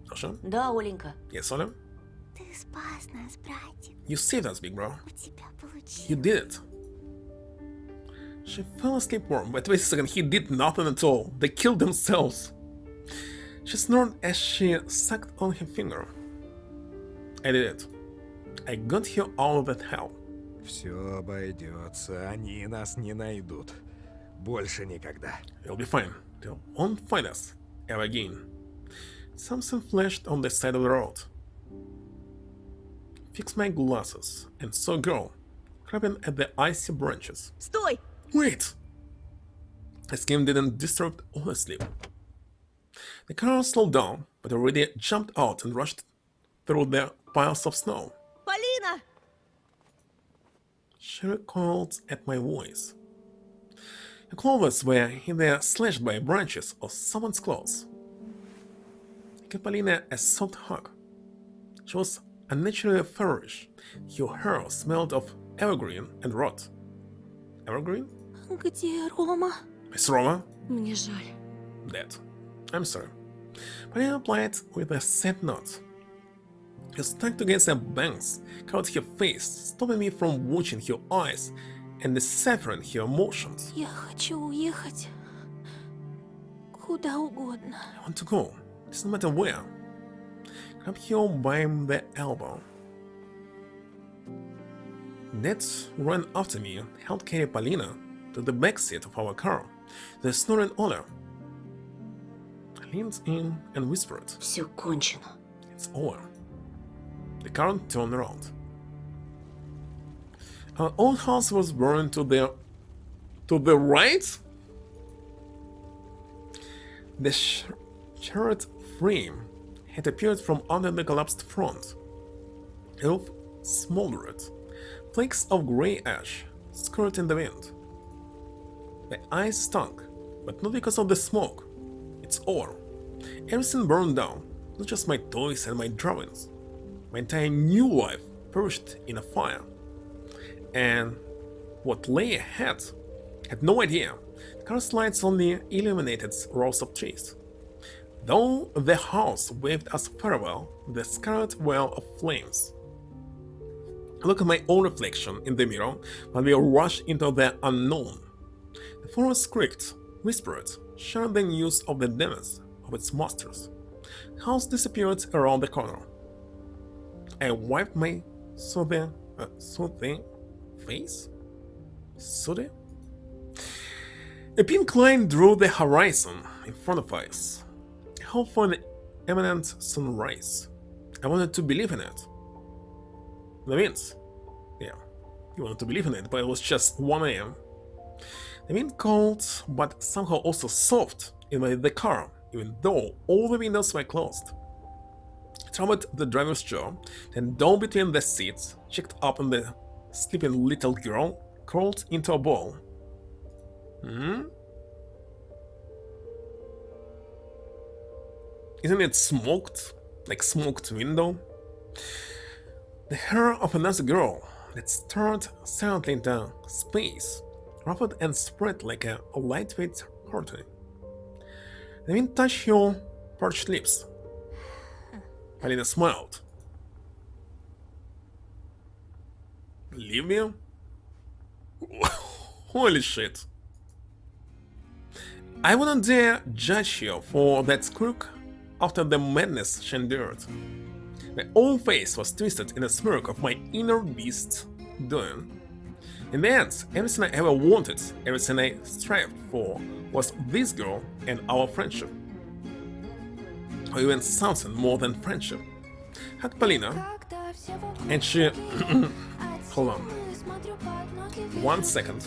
Tosha? Да, Оленька. Yes, Ola? ты спас нас, братик. You saved us, big bro. У тебя получилось. You did it. She fell asleep warm, but wait a second, he did nothing at all. They killed themselves. She snored as she sucked on her finger. I did it. I got you all of that hell. Все обойдется, они нас не найдут. Больше никогда. You'll be fine. They won't find us ever again. Something flashed on the side of the road. Fixed my glasses and saw a girl grabbing at the icy branches. Стой! Wait! The scream didn't disturb all her sleep. The car slowed down, but already jumped out and rushed through the piles of snow. Полина! She recoiled at my voice. Her clothes were either slashed by branches or someone's clothes. I gave Polina a soft hug. She was unnaturally feverish. Her hair smelled of evergreen and rot. Evergreen? Где Рома? Miss Roma? Мне жаль. Dead. I'm sorry. Polina replied with a sad nod. She stuck against the banks, covered her face, stopping me from watching her eyes and deciphering her emotions. Я хочу уехать. Куда угодно. I want to go. It doesn't matter where. Grab her by the elbow. Ned ran after me and helped carry Polina to the back seat of our car. The snoring Ola. I leaned in and whispered. Все кончено. It's over. The car turned around. Our old house was burned to the right. The shattered frame had appeared from under the collapsed front. The roof smoldered. Flakes of grey ash skirted in the wind. My eyes stunk, but not because of the smoke. It's over. Everything burned down, not just my toys and my drawings. My entire new life perished in a fire. And what lay ahead, had no idea. The car's lights only illuminated rows of trees. Though the house waved us farewell, the scarlet well of flames. I look at my own reflection in the mirror while we rush into the unknown. The forest creaked, whispered, shared the news of the demise of its masters. The house disappeared around the corner. I wiped my soothing face? Soothing? A pink line drew the horizon in front of us. I hoped for an imminent sunrise. I wanted to believe in it. The winds. Yeah, you wanted to believe in it, but it was just 1 AM. The wind cold, but somehow also soft in the car, even though all the windows were closed. I troubled the driver's jaw, then down between the seats, checked up on the sleeping little girl, crawled into a ball. Isn't it smoked? Like smoked window? The hair of another girl that stared silently into space, ruffled and spread like a lightweight curtain. The wind touched her parched lips. Polina smiled. Leave me? Holy shit. I wouldn't dare judge her for that crook after the madness she endured. My own face was twisted in a smirk of my inner beast doing. In the end, everything I ever wanted, everything I strived for, was this girl and our friendship. Or even something more than friendship. Hugged Polina, and she... Hold on. 1 second.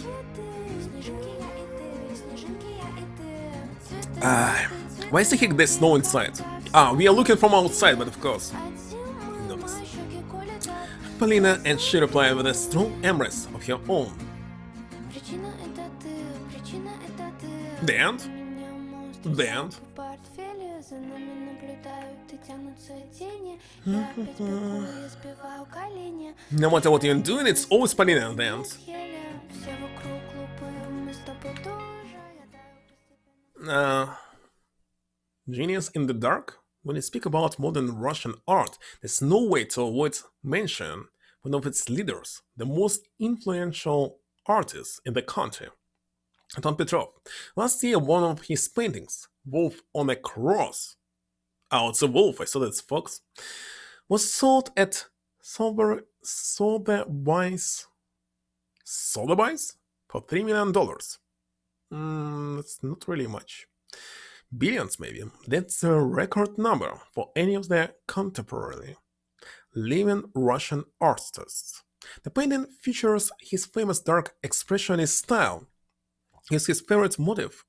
Why is the heck there's snow inside? We are looking from outside, but of course. Notice. Polina, and she replied with a strong embrace of her own. The end? The end? No matter what you're doing, it's always Polina at the end. Genius in the dark? When you speak about modern Russian art, there's no way to avoid mentioning one of its leaders, the most influential artist in the country, Anton Petrov. Last year, one of his paintings, Wolf on a Cross, it's a wolf, I saw that's fox, was sold at Sotheby's for $3 million. That's not really much. Billions, maybe. That's a record number for any of the contemporary living Russian artists. The painting features his famous dark expressionist style. It's his favorite motif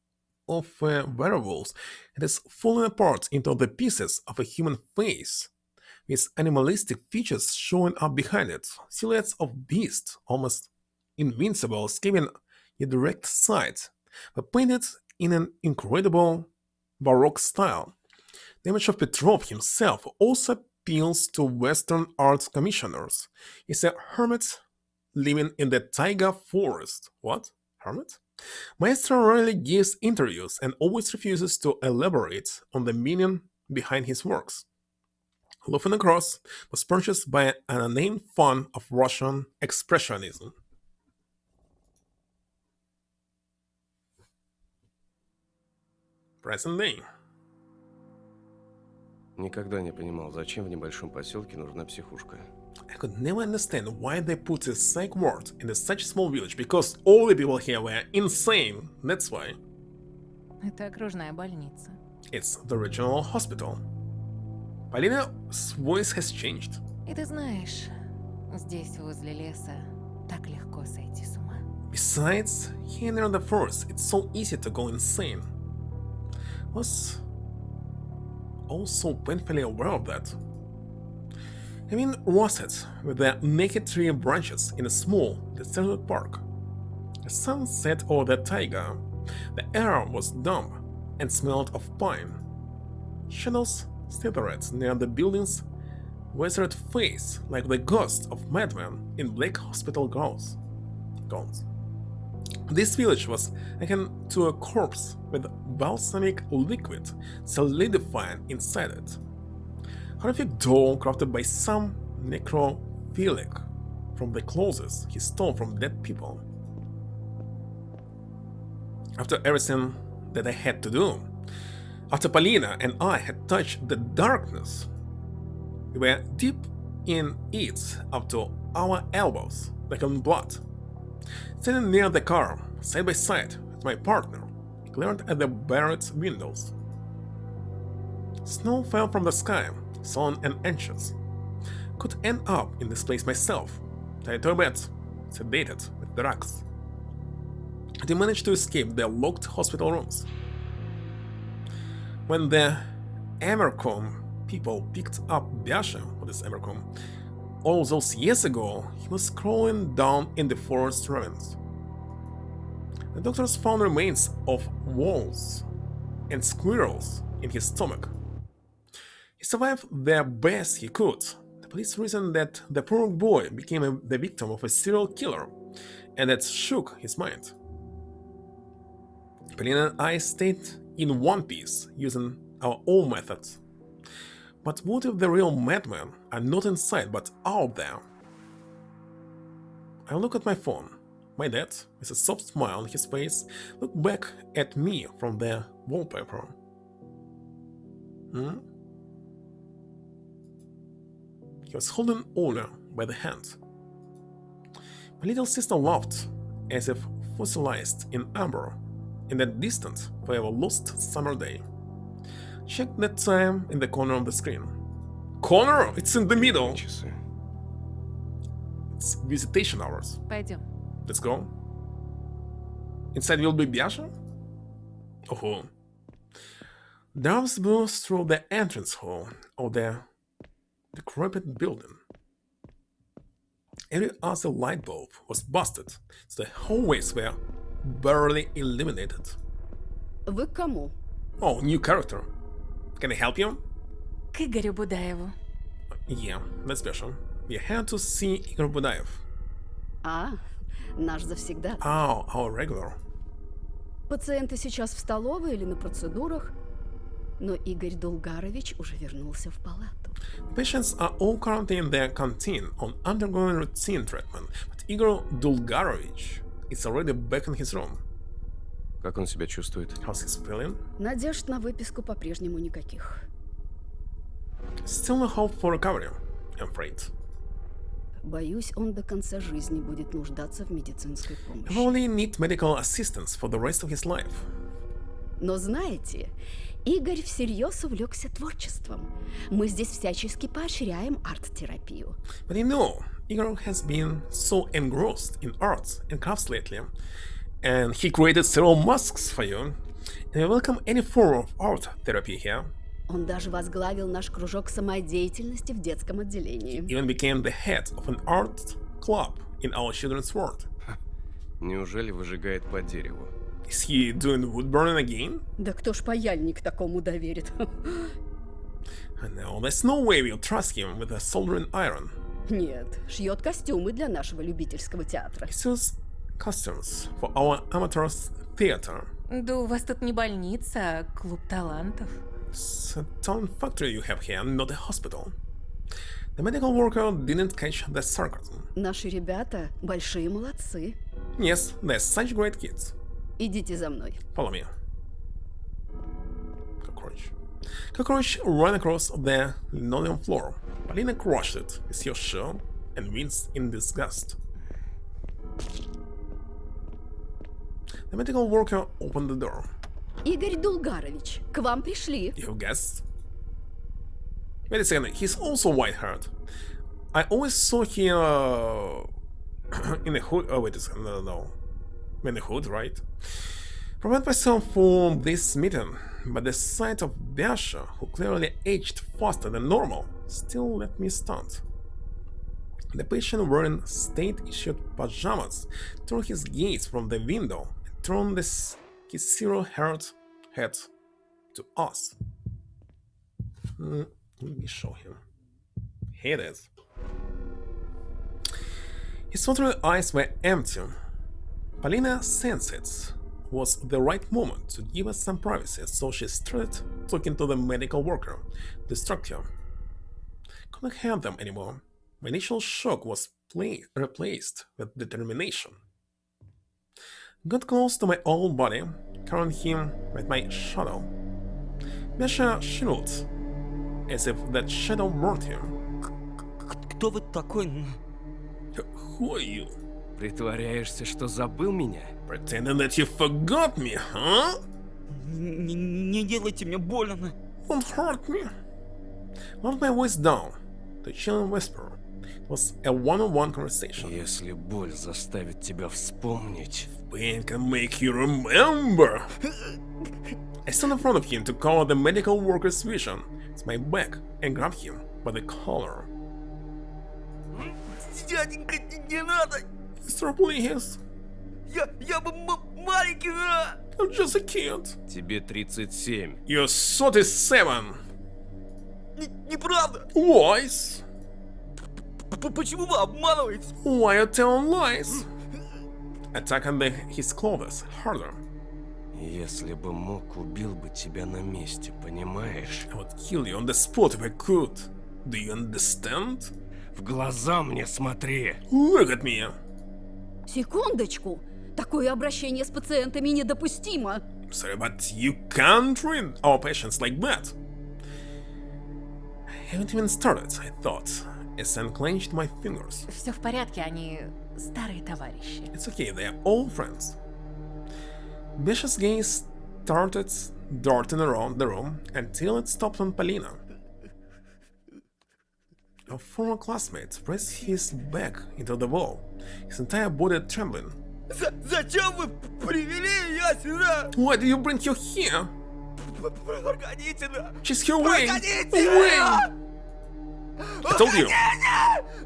of werewolves. It is falling apart into the pieces of a human face, with animalistic features showing up behind it, silhouettes of beasts, almost invincible, escaping a direct sight, but painted in an incredible Baroque style. The image of Petrov himself also appeals to Western art commissioners. He's a hermit living in the taiga forest. What? Hermit? Maestro rarely gives interviews and always refuses to elaborate on the meaning behind his works. Laughing Across was purchased by an unnamed fan of Russian expressionism. Present day. Никогда не понимал, зачем в небольшом поселке нужна психушка. I could never understand why they put a psych ward in such a small village, because all the people here were insane. That's why. Это окружная больница. It's the regional hospital. Polina's voice has changed. И ты знаешь, здесь, возле леса, так легко сойти с ума. Besides, here near the forest, it's so easy to go insane. I was also painfully aware of that. I mean, rusted with the naked tree branches in a small, deserted park. The sun set over the taiga. The air was damp and smelled of pine. Shadows silhouetted near the building's weathered face like the ghosts of madmen in black hospital gowns. This village was akin to a corpse with balsamic liquid solidifying inside it. Horrific doll crafted by some necrophilic from the clothes he stole from dead people. After everything that I had to do, after Polina and I had touched the darkness, we were deep in it up to our elbows, like in blood. Standing near the car, side by side with my partner, I glared at the barred windows. Snow fell from the sky, sullen and anxious. Could end up in this place myself, tied to a bed, sedated with drugs. I managed to escape the locked hospital rooms. When the Amercom people picked up Biasha, what is Amercom, all those years ago, he was crawling down in the forest ravines. The doctors found remains of wolves and squirrels in his stomach. He survived the best he could. The police reasoned that the poor boy became the victim of a serial killer, and that shook his mind. Polina and I stayed in one piece, using our own methods. But what if the real madmen are not inside but out there? I look at my phone. My dad, with a soft smile on his face, looked back at me from the wallpaper. He was holding Ola by the hand. My little sister laughed, as if fossilized in amber, in that distant, forever lost summer day. Check the time in the corner of the screen. Corner? It's in the middle! It's visitation hours. Пойдем. Let's go. Inside will be Biasha? Oh. Doves blew through the entrance hall of the decrepit building. Every other light bulb was busted, so the hallways were barely illuminated. Вы к кому? Oh, new character. Can I help you? К Игорю Будаеву. Yeah, that's special. We had to see Igor Budaev. Наш завсегдатый. Oh, our regular. Пациенты сейчас в столовой или на процедурах, но Игорь Дулгарович уже вернулся в палату. Patients are all currently in their canteen on undergoing routine treatment, but Igor Dulgarovich is already back in his room. Как он себя чувствует? How's he feeling? Надежд на выписку по-прежнему никаких. Still no hope for recovery, I'm afraid. Боюсь, он до конца жизни будет нуждаться в медицинской He помощи. probably need medical assistance for the rest of his life. Но знаете, Игорь всерьез увлекся творчеством. Мы здесь всячески поощряем арт-терапию. But you know, Igor has been so engrossed in arts and crafts lately, and he created several masks for you, and we welcome any form of art therapy here. Он даже возглавил наш кружок самодеятельности в детском отделении. Even became the head of an art club in our children's world. Неужели выжигает по дереву? Is he doing wood burning again? Да кто ж паяльник такому доверит? No, there's no way we'll trust him with a soldering iron. Нет, шьет костюмы для нашего любительского театра. He sews costumes for our amateurs theater. Да у вас тут не больница, а клуб талантов. It's a talent factory you have here, not a hospital. The medical worker didn't catch the sarcasm. Наши ребята большие молодцы. Yes, they're such great kids. Идите за мной. Follow me. Cockroach. Cockroach ran across the linoleum floor. Polina crushed it with her shoe and winced in disgust. The medical worker opened the door. Игорь Дулгарович, к вам пришли. You guessed? Wait a second, he's also white-haired. I always saw him in the hood. Oh, wait a second, no. In the hood, right? Prevent myself from this meeting, but the sight of Dasha, who clearly aged faster than normal, still left me stunned. The patient wearing state-issued pajamas turned his gaze from the window and turned his zero-haired head to us. Let me show him. Here it is. His watery eyes were empty. Polina sensed it was the right moment to give us some privacy, so she started talking to the medical worker, distracted him. Couldn't hear them anymore. My initial shock was replaced with determination. Got close to my old body, carrying him with my shadow. Dasha shivered, as if that shadow burned him. Кто вы такой? Who are you? Притворяешься, что забыл меня? Pretending that you forgot me, huh? Не делайте мне больно. Don't hurt me. Lowered my voice down to a chilling whisper. It was a one-on-one conversation. Если боль заставит тебя вспомнить... Pain can make you remember. I stood in front of him to cover the medical worker's vision with my back and grabbed him by the collar. Дяденька, не надо! Mr. Please. Я бы маленький! I'm just a kid. Тебе 37. You're 37. Неправда! Lies. Почему вы обманываете? Why are you telling lies? Attacking his clothes harder. Если бы мог, убил бы тебя на месте, понимаешь? I would kill you on the spot if I could. Do you understand? В глаза мне смотри. Look at me. Секундочку. Такое обращение с пациентами недопустимо. Sorry, but you can't treat our patients like that. I haven't even started, I thought, as I unclenched my fingers. Все в порядке, они старые товарищи. It's okay, they're all friends. Bishop's gaze started darting around the room until it stopped on Polina. A former classmate pressed his back into the wall, his entire body trembling. Зачем вы привели ее сюда? Why do you bring her here? Прогоните нас! She's here away! Прогоните! Away! I told you!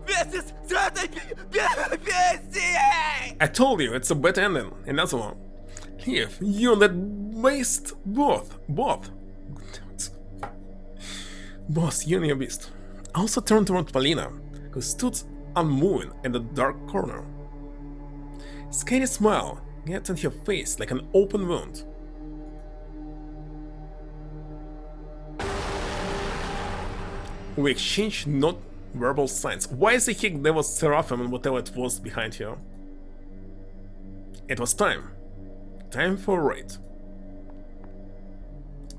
Вместе с этой пенсией! I told you it's a bad ending, and that's one. Leave, you that beast, both. Both, you and your beast. I also turned toward Polina, who stood unmoving in the dark corner. Scary smile get on her face like an open wound. We exchanged not-verbal signs. Why is the heck there was Seraphim and whatever it was behind her? It was time. Time for a raid.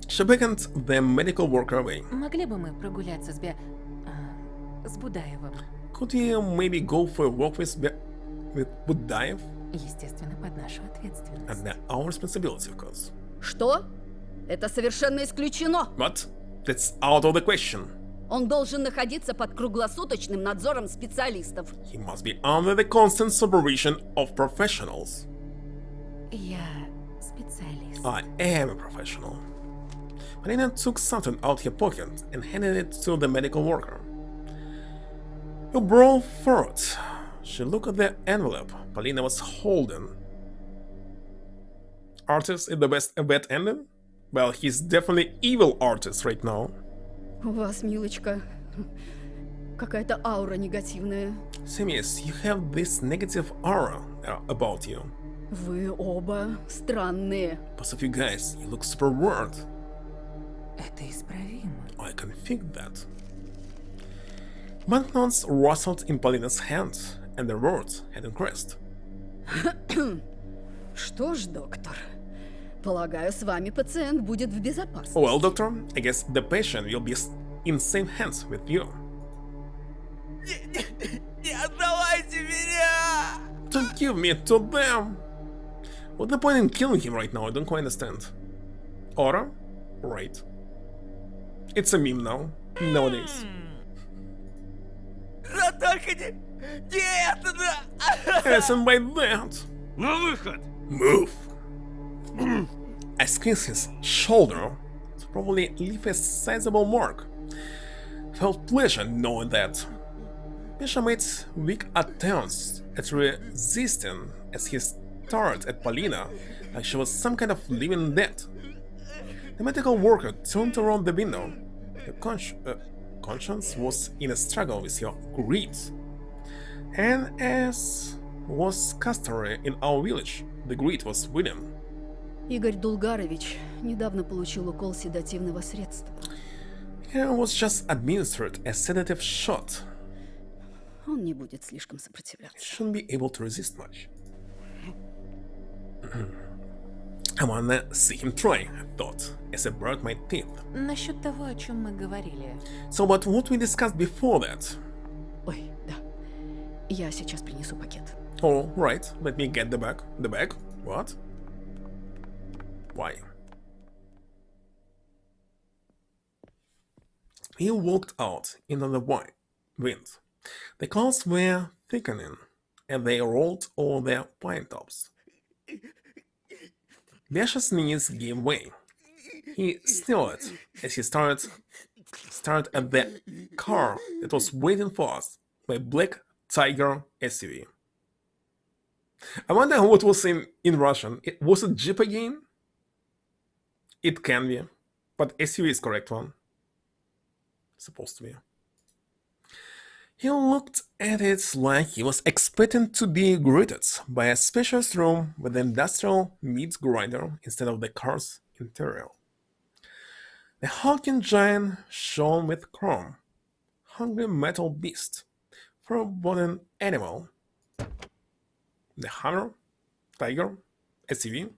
She beckoned the medical worker away. Могли бы мы прогуляться с Будаевым? Could we maybe go for a walk with Dive? Естественно, под нашу ответственность. And that's our responsibility, of course. Что? Это совершенно исключено. But that's out of the question. Он должен находиться под круглосуточным надзором специалистов. He must be under the constant supervision of professionals. Я специалист. I am a professional. Polina took something out of her pocket and handed it to the medical worker. Her brow furrowed. She looked at the envelope Polina was holding. Artist is the best bad ending? Well, he's definitely evil artist right now. У вас, милочка, какая-то аура негативная. Simius, you have this negative aura about you. Вы оба странные. Both of you guys, you look super weird. Это исправимо. I can fix that. Banknotes rustled in Polina's hand, and the words had increased. Что ж, доктор, полагаю, с вами пациент будет в безопасности. Well, doctor, I guess the patient will be in same hands with you. Не отдавайте меня! Don't give me to them! What's the point in killing him right now? I don't quite understand. Aura? Right. It's a meme now, nowadays. Да только не это! Listen by that! На выход! Move! I squeezed his shoulder to probably leave a sizable mark. Felt pleasure knowing that. Misha made weak attempts at resisting as he stared at Polina like she was some kind of living dead. The medical worker turned around the window. Her conscience was in a struggle with her greed. And as was customary in our village, the greed was winning. Игорь Дулгарович недавно получил укол седативного средства. He was just administered a sedative shot. Он не будет слишком сопротивляться. Shouldn't be able to resist much. I wanna see him try, I thought, as I burned my teeth. Насчет того, о чем мы говорили. So, but what we discussed before that? Ой, да. Я сейчас принесу пакет. Oh, right. Let me get the bag. The bag? What? Why? He walked out into the wind. The clouds were thickening, and they rolled over their pine tops. Biasha's knees gave way. He stilled as he stared at the car that was waiting for us by Black Tiger SUV. I wonder what was in Russian. Was it Jeep again? It can be, but SUV is correct one. Supposed to be. He looked at it like he was expecting to be greeted by a spacious room with an industrial meat grinder instead of the car's interior. The hulking giant shone with chrome, hungry metal beast, foreboding animal. The Hammer, Tiger, SUV,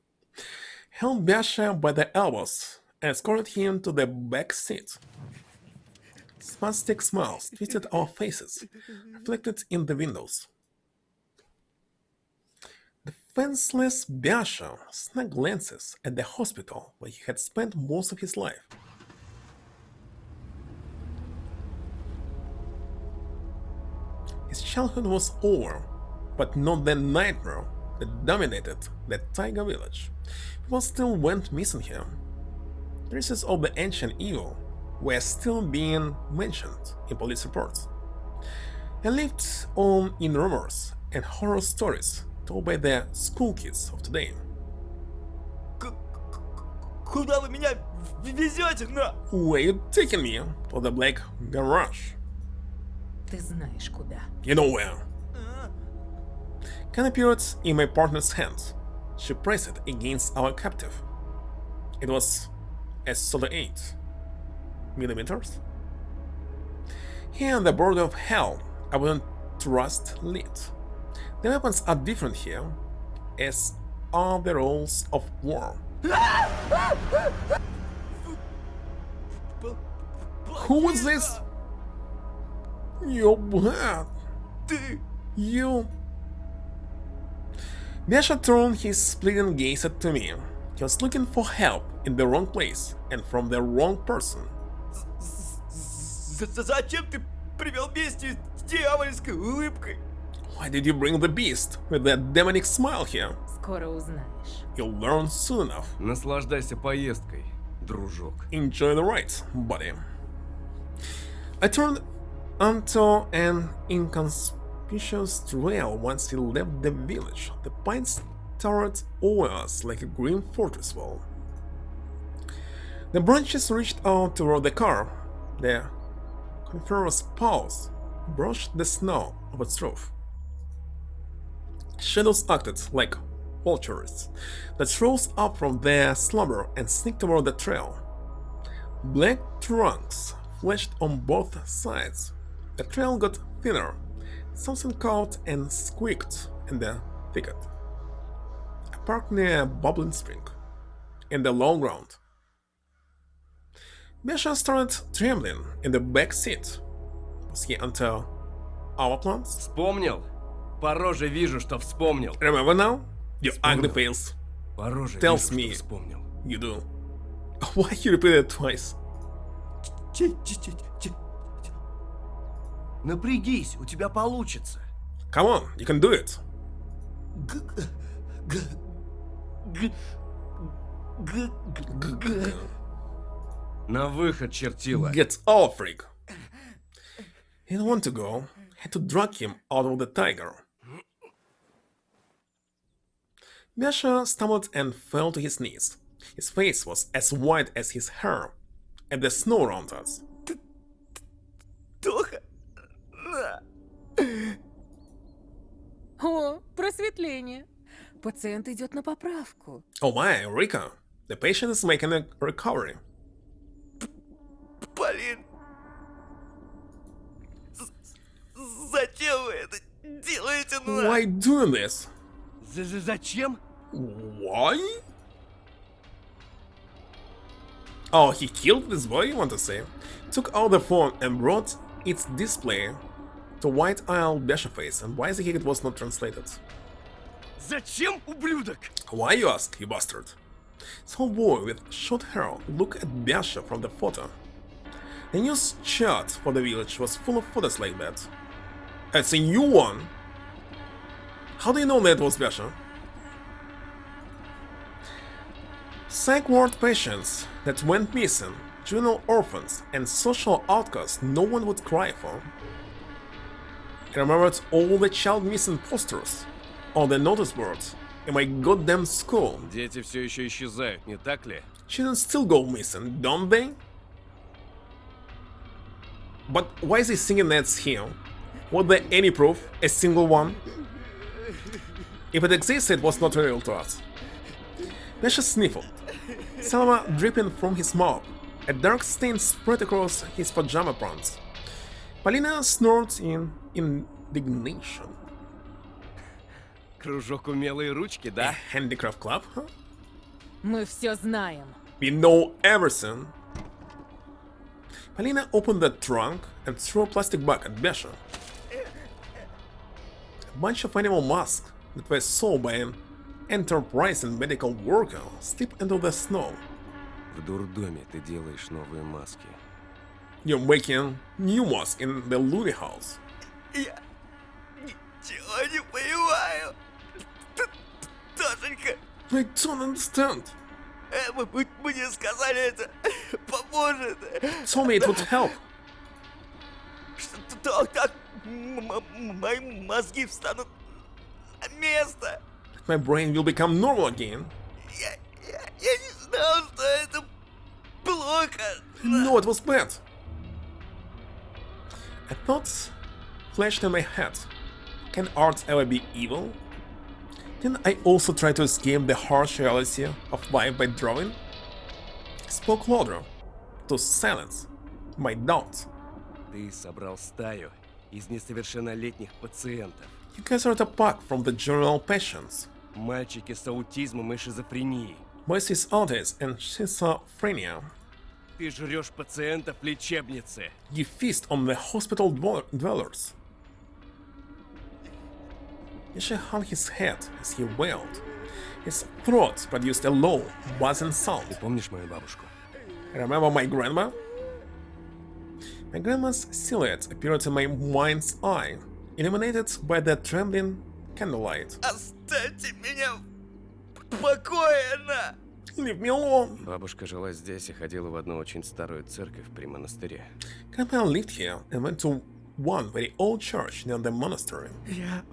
held Biasha by the elbows and escorted him to the back seat. Spastic smiles twisted our faces, reflected in the windows. The fenceless Biasha snagged glances at the hospital where he had spent most of his life. His childhood was over, but not the nightmare that dominated the Tiger village. People still went missing here. Traces of the ancient evil were still being mentioned in police reports, and lived on in rumors and horror stories told by the school kids of today. Куда вы меня везете, на? Where you taking me? To the black garage. Ты знаешь куда. You know where. Gun appeared in my partner's hand. She pressed it against our captive. It was a solid 8mm. Here in the border of hell, I wouldn't trust lit. The weapons are different here, as are the rules of war. Who was this? Your blood. Ты... You... Besha turned his pleading gaze to me. He was looking for help in the wrong place and from the wrong person. Зачем ты привел бестию с дьявольской улыбкой? Why did you bring the beast with that demonic smile here? Скоро узнаешь. You'll learn soon enough. Наслаждайся поездкой, дружок. Enjoy the ride, buddy. I turned onto an inconspicuous trail once we left the village. The pines towered over us like a grim fortress wall. The branches reached out toward the car. The coniferous paws brushed the snow of its roof. Shadows acted like vultures that rose up from their slumber and sneaked toward the trail. Black trunks flashed on both sides. The trail got thinner. Something caught and squeaked in the thicket. I parked near a bubbling spring in the low ground. Besha started trembling in the back seat. Was he onto our plans? Вспомнил? По роже вижу, что вспомнил. Remember now? You ugly face. По роже Tells вижу, me что вспомнил. you do. Why you repeated it twice? Напрягись, у тебя получится. Come on, you can do it. На выход, чертила. Get off, freak. He didn't want to go. Had to drag him out of the tiger. Besha stumbled and fell to his knees. His face was as white as his hair, and the snow around us. Тоха? О, просветление. Пациент идет на поправку. Oh my, Rika. The patient is making a recovery. Полин, зачем вы это делаете? Why doing this? Зачем? Why? Oh, he killed this boy, you want to say? Took out the phone and brought its display to white-eyed Besha face, and why the heck it was not translated? Зачем, ублюдок? Why, you ask, you bastard? Small boy with short hair looked at Besha from the photo. The news chart for the village was full of photos like that. It's a new one! How do you know that was Besha? Psych ward patients that went missing, juvenile orphans, and social outcasts no one would cry for. I remembered all the child missing posters on the notice boards in my goddamn school. Дети все еще исчезают, не так ли? Children still go missing, don't they? But why is he singing that's him? Was there any proof? A single one? If it existed, it was not real to us. Besha sniffled, saliva dripping from his mouth. A dark stain spread across his pajama pants. Polina snorted in indignation. Кружок умелые ручки, да? A handicraft club, huh? Мы все знаем. We know everything. Polina opened the trunk and threw a plastic bag at Besha. A bunch of animal masks that were sold by an enterprising medical worker slipped into the snow. В дурдоме ты делаешь новые маски. You're making new masks in the Looney House. Я ничего не понимаю. Тошенька, I don't understand. Мне сказали, это поможет. Told me it would help. Что так мои мозги встанут на место. My brain will become normal again. Я не знал, что это плохо. No, it was bad. A thought flashed in my head. Can art ever be evil? Didn't I also try to escape the harsh reality of life by drawing? I spoke louder, to silence my doubts. Ты собрал стаю из несовершеннолетних пациентов. You gathered a pack from the general patients. Мальчики с аутизмом и шизофренией. Boys with autism and schizophrenia. Ты жрешь пациентов в лечебнице. You feast on the hospital dwellers. Yasha hung his head as he wailed. His throat produced a low, buzzing sound. Ты помнишь мою бабушку? Remember my grandma? My grandma's silhouette appeared in my mind's eye, illuminated by the trembling candlelight. Оставьте меня в покое, на! Leave me alone. Бабушка жила здесь и ходила в одну очень старую церковь при монастыре. Grandma lived here and went to one very old church near the monastery. Я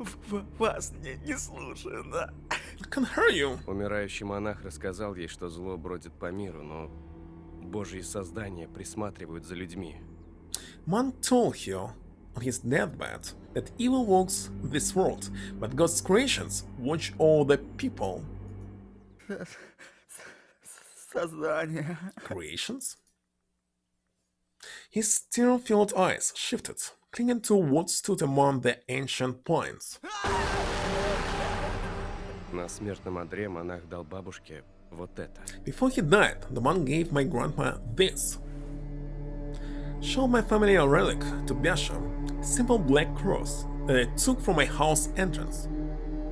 вас не слушаю, на! I can't hear you. Умирающий монах рассказал ей, что зло бродит по миру, но божьи создания присматривают за людьми. Man told her on his deathbed that evil walks this world, but God's creations watch all the people. Создание. Creations? His tear-filled eyes shifted, clinging to what stood among the ancient pines. На смертном одре монах дал бабушке вот это. Before he died, the man gave my grandma this. Showed my family a relic to Biasha, a simple black cross that I took from my house entrance.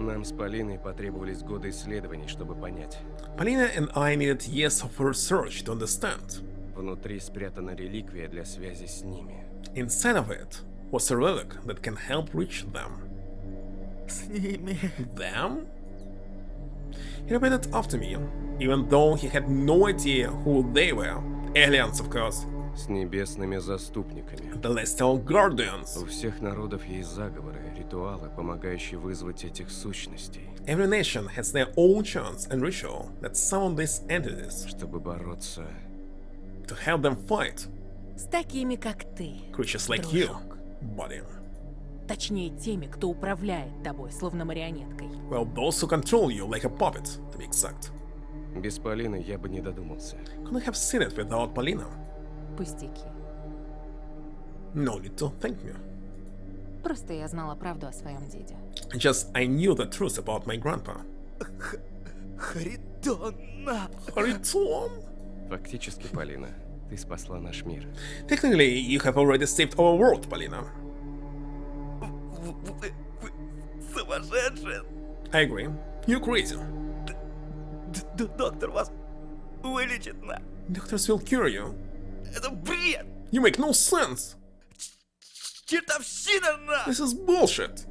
Нам с Полиной потребовались годы исследований, чтобы понять. Polina and I needed years of research to understand. Внутри спрятана реликвия для связи с ними. Inside of it was a relic that can help reach them. С ними. Them? He repeated after me, even though he had no idea who they were. Aliens, of course. С небесными заступниками. The Celestial Guardians. У всех народов есть заговоры, ритуалы, помогающие вызвать этих сущностей. Every nation has their own chants and ritual that summon these entities. Чтобы бороться. To help them fight. С такими, как ты, Creatures like дружок. you, buddy. Точнее, теми, кто управляет тобой, словно марионеткой. Well, those who control you like a puppet, to be exact. Без Полины я бы не додумался. Couldn't have seen it without Polina. Пустяки. No need to thank me. Просто я знала правду о своем деде. Just I knew the truth about my grandpa. Харитон. Харитон? Фактически, Полина, ты спасла наш мир. Technically, you have already saved our world, Polina. Вы сумасшедшие. I agree. You're crazy. Доктор вас вылечит, на! Doctors will cure you. Это бред! You make no sense. Чертовщина, на! This is bullshit.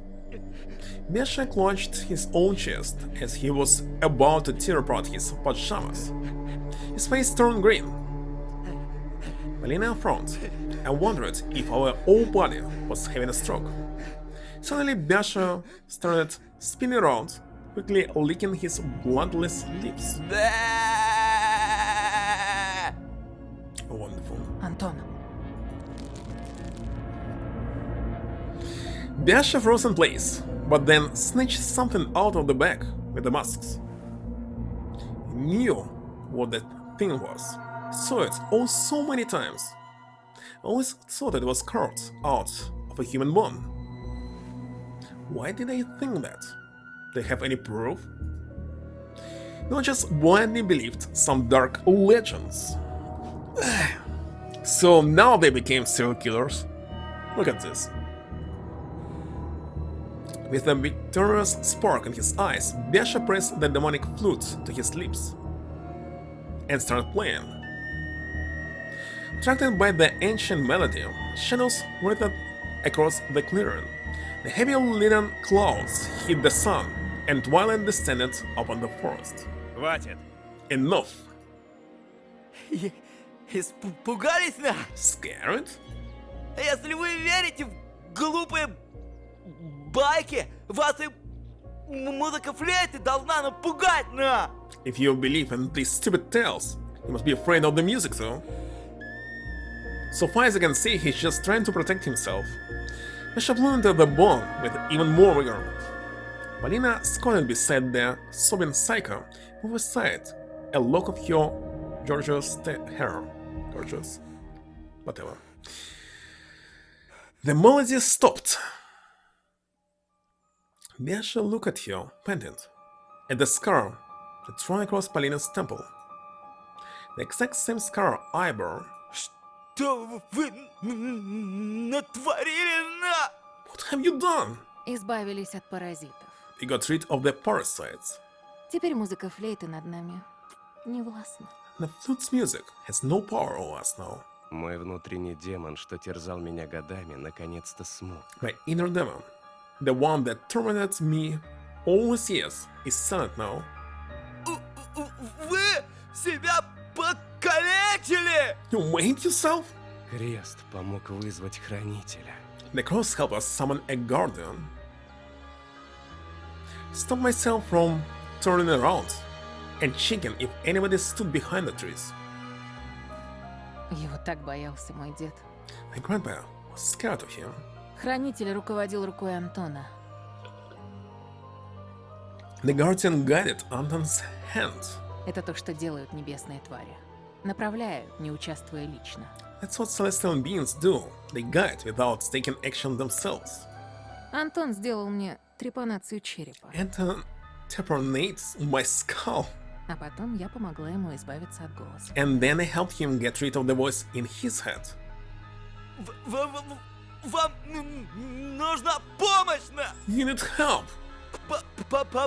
Biasha clutched his own chest as he was about to tear apart his pajamas. His face turned green. Polina frowned and wondered if our whole body was having a stroke. Suddenly, Biasha started spinning around, quickly licking his bloodless lips. Wonderful. Антон. Biasha froze in place, but then snatched something out of the bag with the masks. He knew what that thing was. Saw it all so many times. I always thought it was carved out of a human bone. Why did I think that? Do they have any proof? No, just blindly believed some dark legends. So now they became serial killers. Look at this. With a victorious spark in his eyes, Biasha pressed the demonic flute to his lips and started playing. Attracted by the ancient melody, shadows writhed across the clearing. The heavy leaden clouds hid the sun, and twilight descended upon the forest. Хватит. Enough. Испугались, на? Scared? Если вы верите в глупые байки, вас и музыка флейты должна напугать, на! If you believe in these stupid tales, you must be afraid of the music, though. So far as I can see, he's just trying to protect himself. Biasha blew into the bone with even more vigor. Polina squatted beside the sobbing psycho, with aside a lock of her gorgeous hair. Gorgeous. Whatever. The melody stopped. Biasha looked at her, panting, at the scar that ran across Polina's temple. The exact same scar I bore. Что вы натворили, на? What have you done? Избавились от паразитов. We got rid of the parasites. Теперь музыка флейты над нами не властна. The flute's music has no power over us now. Мой внутренний демон, что терзал меня годами, наконец-то смог. My inner demon, the one that tormented me all these years, is silent now. Вы себя покалечили! You made yourself? Крест помог вызвать хранителя. The cross helped us summon a guardian. Stop myself from turning around and checking if anybody stood behind the trees. Его так боялся мой дед. My grandpa was scared of him. Хранитель руководил рукой Антона. The guardian guided Anton's hand. Это то, что делают небесные твари. Направляют, не участвуя лично. That's what celestial beings do. They guide without taking action themselves. Антон сделал мне трепанацию черепа. Anton tapronates my skull. А потом я помогла ему избавиться от голоса. And then I helped him get rid of the voice in his head. Вам нужна помощь, на! You need help.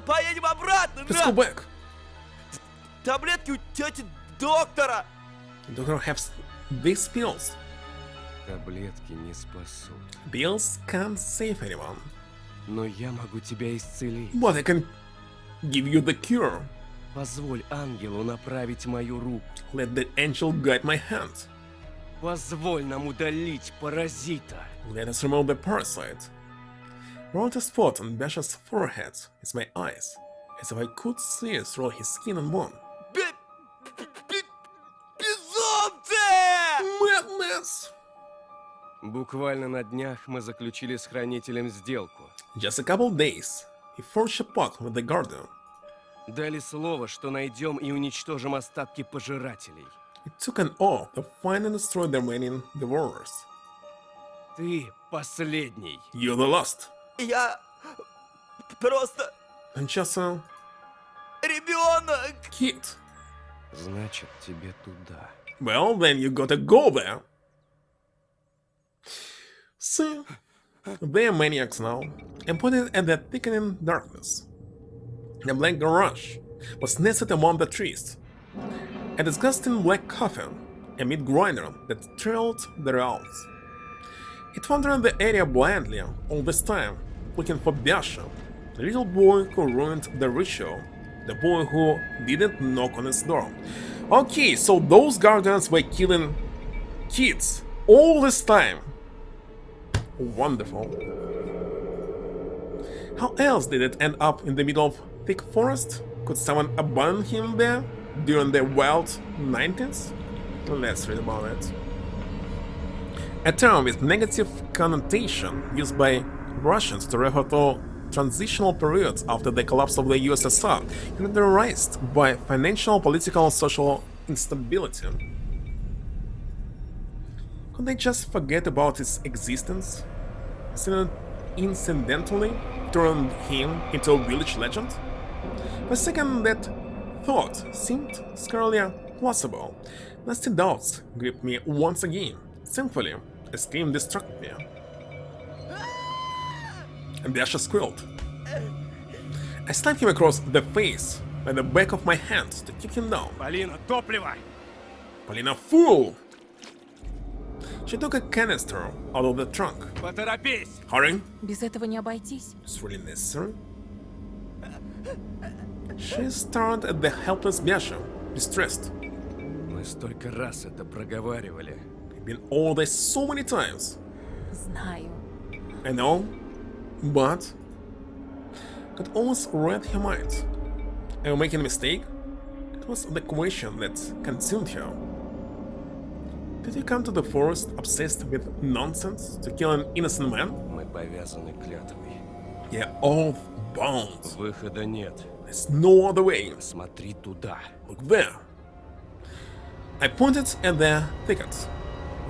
Поедем обратно, Let's go back. Таблетки у тети доктора. Doctor has these pills. Таблетки не спасут. Pills can't save anyone. Но я могу тебя исцелить. But I can give you the cure. Позволь ангелу направить мою руку. Let the angel guide my hand. Позволь нам удалить паразита. Let us remove the parasite. Wrote a spot on Bash's forehead is my eyes, as if I could see through his skin and bone. Безумцы! Madness! Буквально на днях мы заключили с хранителем сделку. Just a couple days, he forged a pact with the guardian. Дали слово, что найдем и уничтожим остатки пожирателей. It took an oath to find and destroy the remaining devourers. Ты последний. You're the last. Я просто I'm just a ребенок. kid. Значит, тебе туда. Well, then you gotta go there. See, they're maniacs now, and pointed at the thickening darkness. The black garage was nested among the trees. A disgusting black coffin, a meat grinder that trailed the rails. It wandered the area blindly all this time, looking for Biasha, the little boy who ruined the ritual, the boy who didn't knock on his door. Okay, so those guardians were killing kids all this time. Wonderful. How else did it end up in the middle of thick forest? Could someone abandon him there during the wild 90s? Let's read about it. A term with negative connotation used by Russians to refer to transitional periods after the collapse of the USSR, characterized by financial, political, and social instability. Could they just forget about its existence, incidentally turn him into a village legend? For a second, that thought seemed scarcely plausible. Nasty doubts gripped me once again. Thankfully, a scream distracted me. And Dasha squealed. I slapped him across the face with the back of my hand to kick him down. Полина, топливо! Polina, fool! She took a canister out of the trunk. Поторопись! Hurry! Без этого не обойтись. It's really necessary. She stared at the helpless Biasha, distressed. Мы столько раз это проговаривали. I've been all this so many times. Знаю. I know, but God always read her mind. Am I making a mistake? It was the question that consumed her. Did you come to the forest obsessed with nonsense to kill an innocent man? Мы повязаны клятвой. Yeah, all bound. Выхода нет. There's no other way. Смотри туда. Look there. I pointed at the thicket.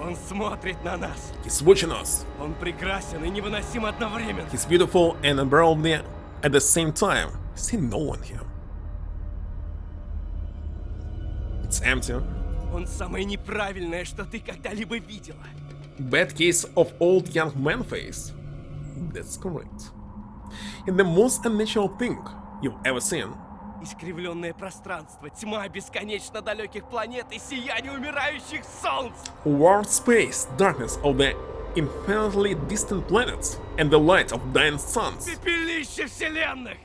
Он смотрит на нас. He's watching us. Он прекрасен и невыносим одновременно. He's beautiful and unbearably at the same time. I see no one here. It's empty. Он самое неправильное, что ты когда-либо видела. Bad case of old young man face. That's correct. in the most unnatural thing you've ever seen. Искривленное пространство, тьма бесконечно далеких планет и сияние умирающих солнц. Warped space, darkness of the infinitely distant planets, and the light of dying suns. Пепелище вселенных.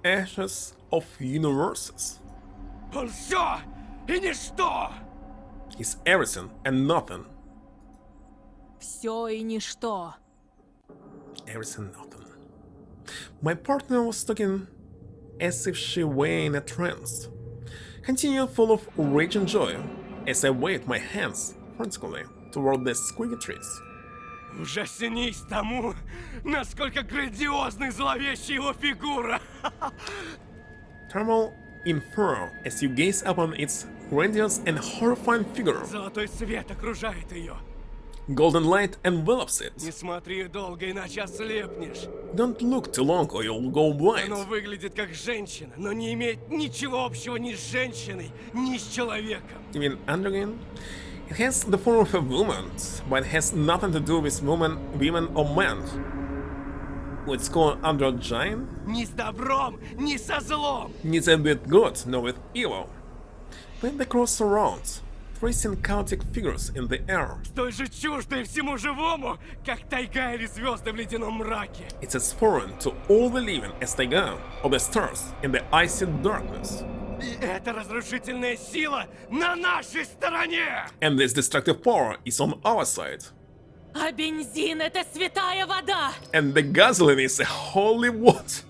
Ashes of universes. Он все и ничто. He's everything and nothing. Все и ничто. Everything, nothing. My partner was talking as if she were in a trance. Continued full of rage and joy as I waved my hands frantically toward the squeaky trees. Ужаснись тому, насколько грандиозна и зловещая его фигура. Tremble in fear as you gaze upon its grandiose and horrifying figure. Золотой свет окружает ее. Golden light envelops it. Не смотри долго, иначе ослепнешь. Don't look too long or you'll go blind. Оно выглядит как женщина, но не имеет ничего общего ни с женщиной, ни с человеком. Even androgen? It has the form of a woman, but it has nothing to do with women or men. It's called androgyne? Ни с добром, ни со злом. Neither with good nor with evil. When the cross surrounds, tracing chaotic figures in the air. Столь же чуждой всему живому, как тайга или звезды в ледяном мраке. It's as foreign to all the living as taiga or the stars in the icy darkness. И эта разрушительная сила на нашей стороне! And this destructive power is on our side. А бензин — это святая вода! And the gasoline is a holy water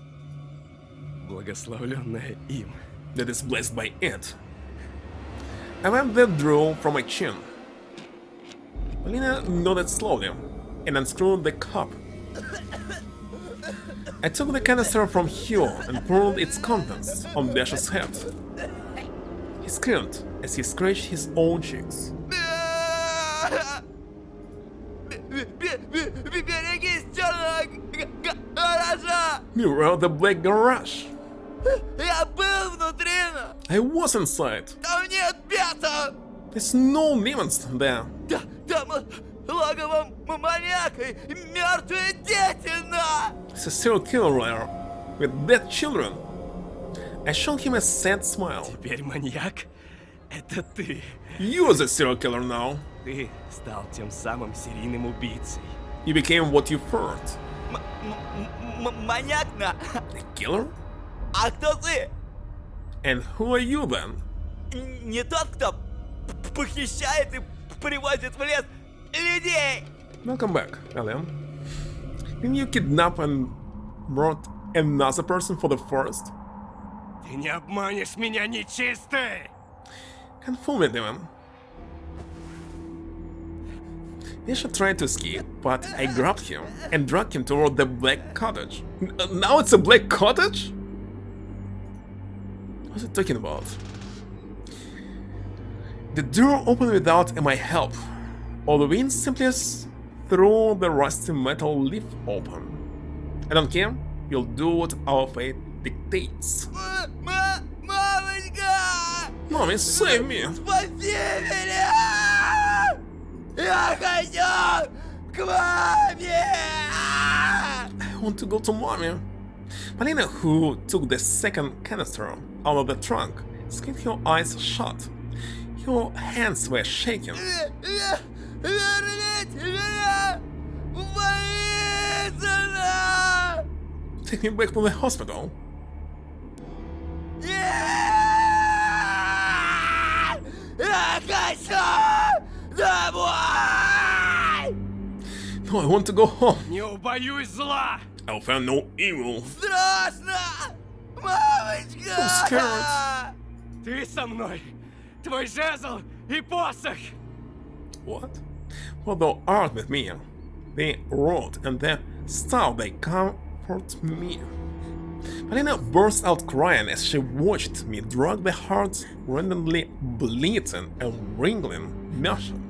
Благословленная им. that is blessed by it. I wiped the drool from my chin. Polina nodded slowly and unscrewed the cup. I took the canister from Hugh and poured its contents on Dash's head. He screamed as he scratched his own cheeks. Берегись черного гаража! Beware of the black garage. Я был внутри, I was inside. там нет бесов! There's no demons there. Там логово маньяка и мертвые дети, на! It's a serial killer there with dead children. I showed him a sad smile. Теперь маньяк — это ты. You're the serial killer now. Ты стал тем самым серийным убийцей. You became what you feared. Маньяк, на! A killer? А кто ты? And who are you then? Не тот, кто похищает и привозит в лес людей! Welcome back, Liam. Didn't you kidnap and brought another person for the forest? Ты не обманешь меня, нечистый! Can't fool me, demon. Nisha tried to escape, but I grabbed him and dragged him toward the black cottage. Now it's a black cottage? What's it talking about? The door opened without my help. All the wind simply threw the rusty metal leaf open. I don't care, we'll do what our fate dictates. Мамочка! Mommy, save me! Спаси меня! Я хочу к маме! I want to go to mommy. Polina, who took the second canister out of the trunk, squeezed her eyes shut. Her hands were shaking. Верните меня! Боится! Take me back to the hospital. Я хочу домой! No, I want to go home. Не убоюсь зла! I'll find no evil. Страшно! Мамочка! I'm scared. Ты со мной! Твой жезл и посох! What? Well, thou art with me. The rod and the staff, they comfort me. Polina burst out crying as she watched me drag the heart randomly bleeding and wriggling motion.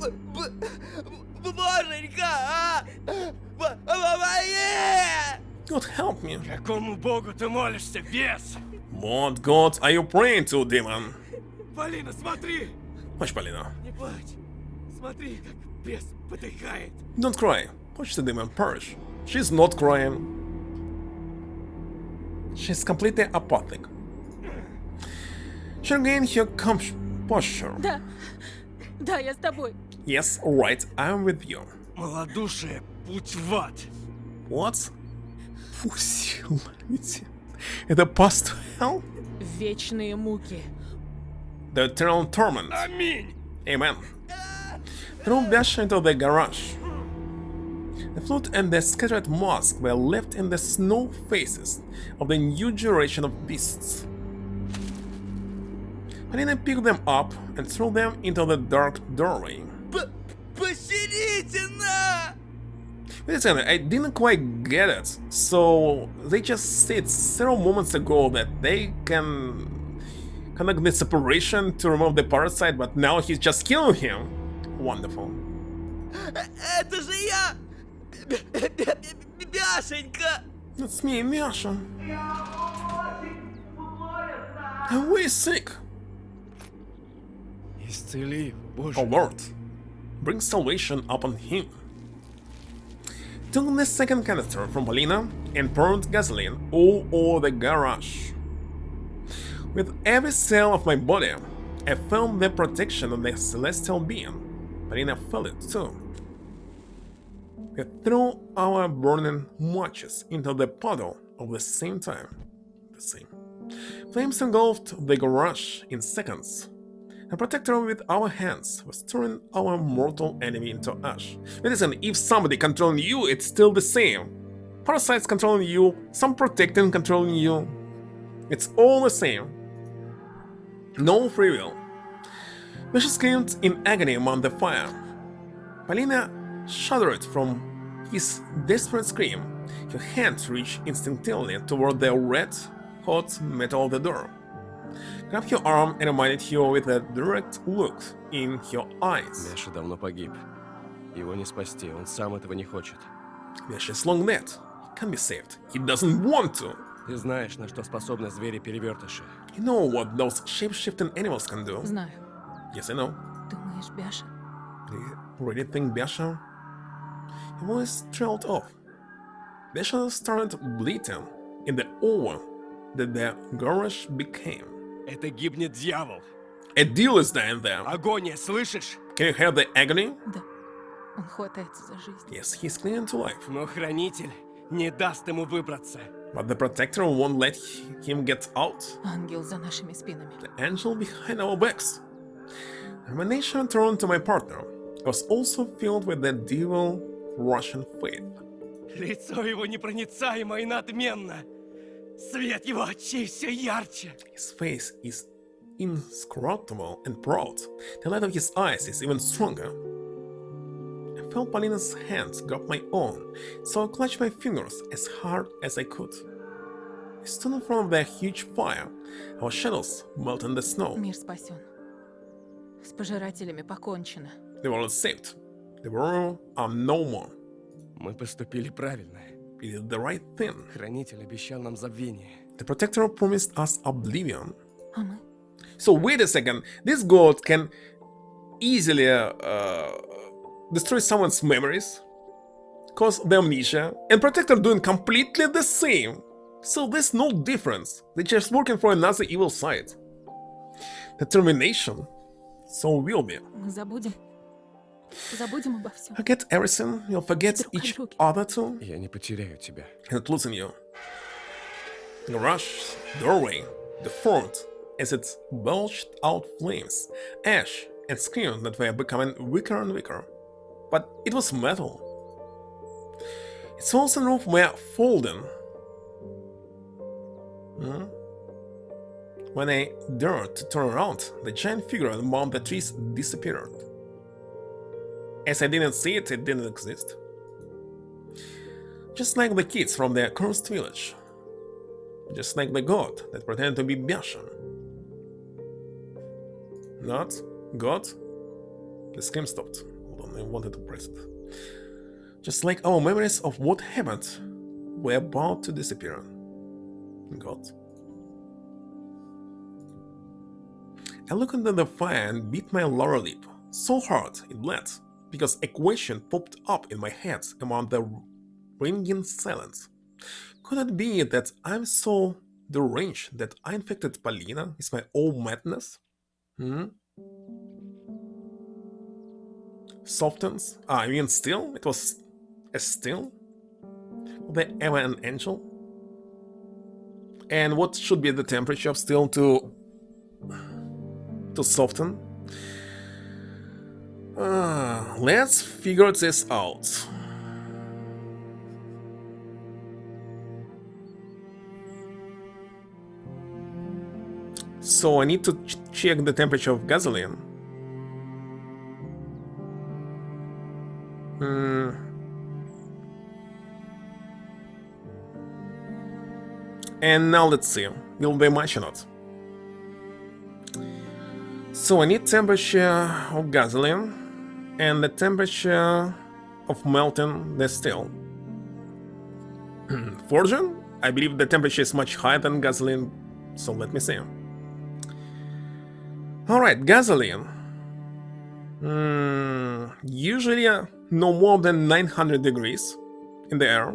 Боженька! Помоги! God help me. Какому богу ты молишься, бес? What god are you praying to, demon? Полина, смотри! Watch, Polina. Не плачь! Смотри, как бес подыхает! Don't cry. Watch the demon perish. She's not crying. She's completely apathic. She regained her composure. Да. Да, я с тобой. Yes, alright, I'm with you. Малодушие, путь в ад. What? Pusillanimity. The path to hell? Вечные муки. The eternal torment. Аминь. Amen. Throw Basha into the garage. The flute and the scattered mask were left in the snow faces of the new generation of beasts. Polina picked them up and threw them into the dark doorway. Посерительно! Wait a second, I didn't quite get it. So they just said several moments ago that they can conduct the separation to remove the parasite, but now he's just killing him. Wonderful. Это же я! Бяшенька! It's me, Masha. I'm way sick. Исцели, Боже. Oh Lord, bring salvation upon him. Took the second canister from Polina and poured gasoline all over the garage. With every cell of my body, I felt the protection of the celestial being. Polina felt it too. We threw our burning matches into the puddle at the same time. Flames engulfed the garage in seconds. A protector with our hands was turning our mortal enemy into ash. Listen, if somebody controlling you, it's still the same. Parasites controlling you, some protecting controlling you. It's all the same. No free will. Basha screamed in agony among the fire. Polina shuddered from his desperate scream. Her hands reached instinctively toward the red-hot metal of the door. Grabbed her arm and reminded her with a direct look in her eyes. Бяша давно погиб. Его не спасти, он сам этого не хочет. Basha is long dead. He can't be saved. He doesn't want to. Ты знаешь, на что способны звери-перевертыши. You know what those shape-shifting animals can do? Знаю. Yes, I know. Думаешь, Бяша? Do you really think Basha? Her voice trailed off. Basha started bleeding in the awe that the garage became. Это гибнет дьявол. A deal is dying there. Агония, слышишь? Can you hear the agony? Да. Он хватается за жизнь. Yes, he's clinging to life. Но Хранитель не даст ему выбраться. But the protector won't let him get out. Ангел за нашими спинами. The angel behind our backs. Emanation turned to my partner. I was also filled with the devil Russian faith. Лицо его непроницаемо и надменно. Свет его очей все ярче. His face is inscrutable and proud. The light of his eyes is even stronger. I felt Polina's hands grab my own, so I clutched my fingers as hard as I could. We stood in front of the huge fire, our shadows melting the snow. Мир спасен. С пожирателями покончено. The world is saved. The world are no more. Мы поступили правильно. We did the right thing. Хранитель обещал нам забвение. The protector promised us oblivion. А мы? So wait a second, this god can easily destroy someone's memories, cause the amnesia, and protector doing completely the same. So there's no difference. They're just working for another evil side. Determination. So will be. Мы забудем. Забудем обо всем. Forget everything, you'll forget each other too. Я не потеряю тебя. And losing you. Garage, doorway, the front, as it belched out flames, ash, and screams that were becoming weaker and weaker. But it was metal. Its walls and roof were folding. When I dared to turn around, the giant figure among the trees disappeared. As I didn't see it, it didn't exist. Just like the kids from the cursed village. Just like the god that pretended to be Basha. Not God. The scream stopped. Hold on, I wanted to press it. Just like our memories of what happened were about to disappear. God. I looked into the fire and bit my lower lip so hard it bled, because a question popped up in my head among the ringing silence. Could it be that I'm so The range that I infected Polina is my own madness? Softens? I mean still? It was a still? Were they ever an angel? And what should be the temperature of steel to soften? Let's figure this out. So I need to check the temperature of gasoline. And now let's see, will they match or not? So I need temperature of gasoline and the temperature of melting the steel. Forging? I believe the temperature is much higher than gasoline, so let me see. Alright, gasoline. Usually no more than 900 degrees in the air.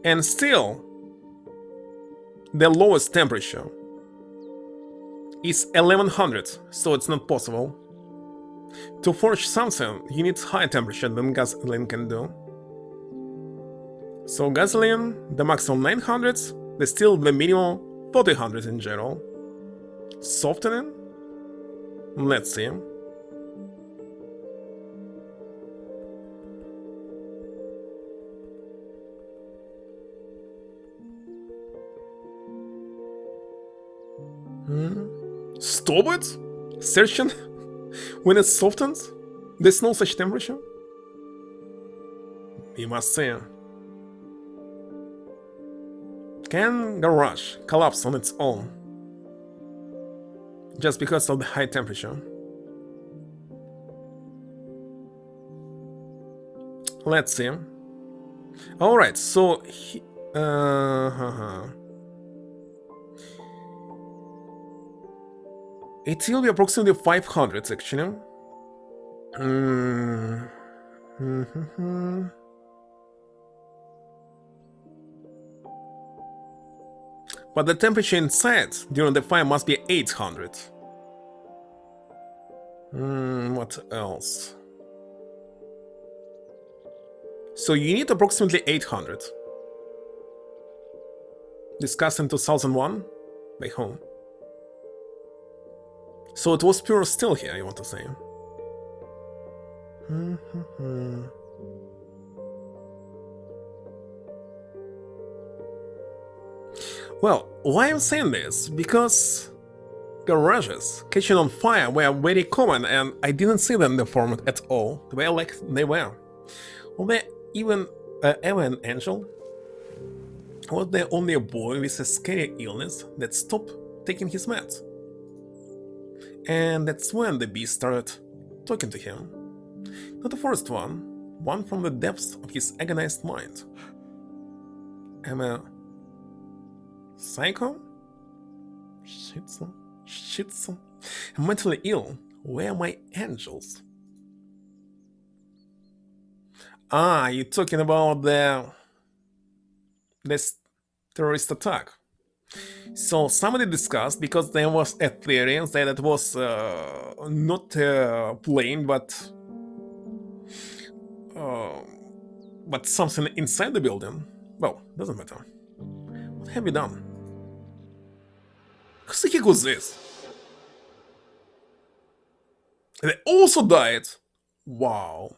And still, the lowest temperature is 1100, so it's not possible. To forge something, you need higher temperature than gasoline can do. So gasoline, the maximum 900, the steel, the minimum 4000 in general. Softening? Let's see. Stop it? Searching? When it softens? There's no such temperature? You must say. Can garage collapse on its own? Just because of the high temperature? Let's see. Alright, so it will be approximately 500 actually. But the temperature inside during the fire must be 800. What else? So you need approximately 800. Discussed in 2001 by whom? So it was pure steel here, you want to say? Well, why I'm saying this? Because garages catching on fire were very common and I didn't see them in the format at all, the way like they were. Were they even ever an angel? Was there only a boy with a scary illness that stopped taking his meds? And that's when the beast started talking to him. Not the first one from the depths of his agonized mind. Am I psycho? Schizo? Mentally ill? Where are my angels? Ah, you're talking about this terrorist attack. So somebody discussed, because there was a theory that it was not a plane, but something inside the building. Well, doesn't matter. What have you done? Who the heck was this? They also died. Wow.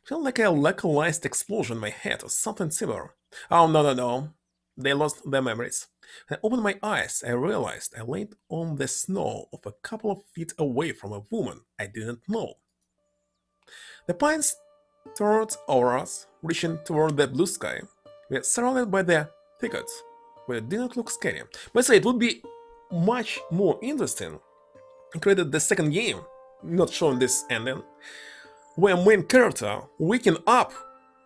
Felt like a localized explosion in my head or something similar. Oh, no. They lost their memories. When I opened my eyes, I realized I laid on the snow of a couple of feet away from a woman I didn't know. The pines towered over us, reaching toward the blue sky. We were surrounded by the thickets, but it did not look scary. But I say it would be much more interesting if created the second game, not showing this ending, where main character waking up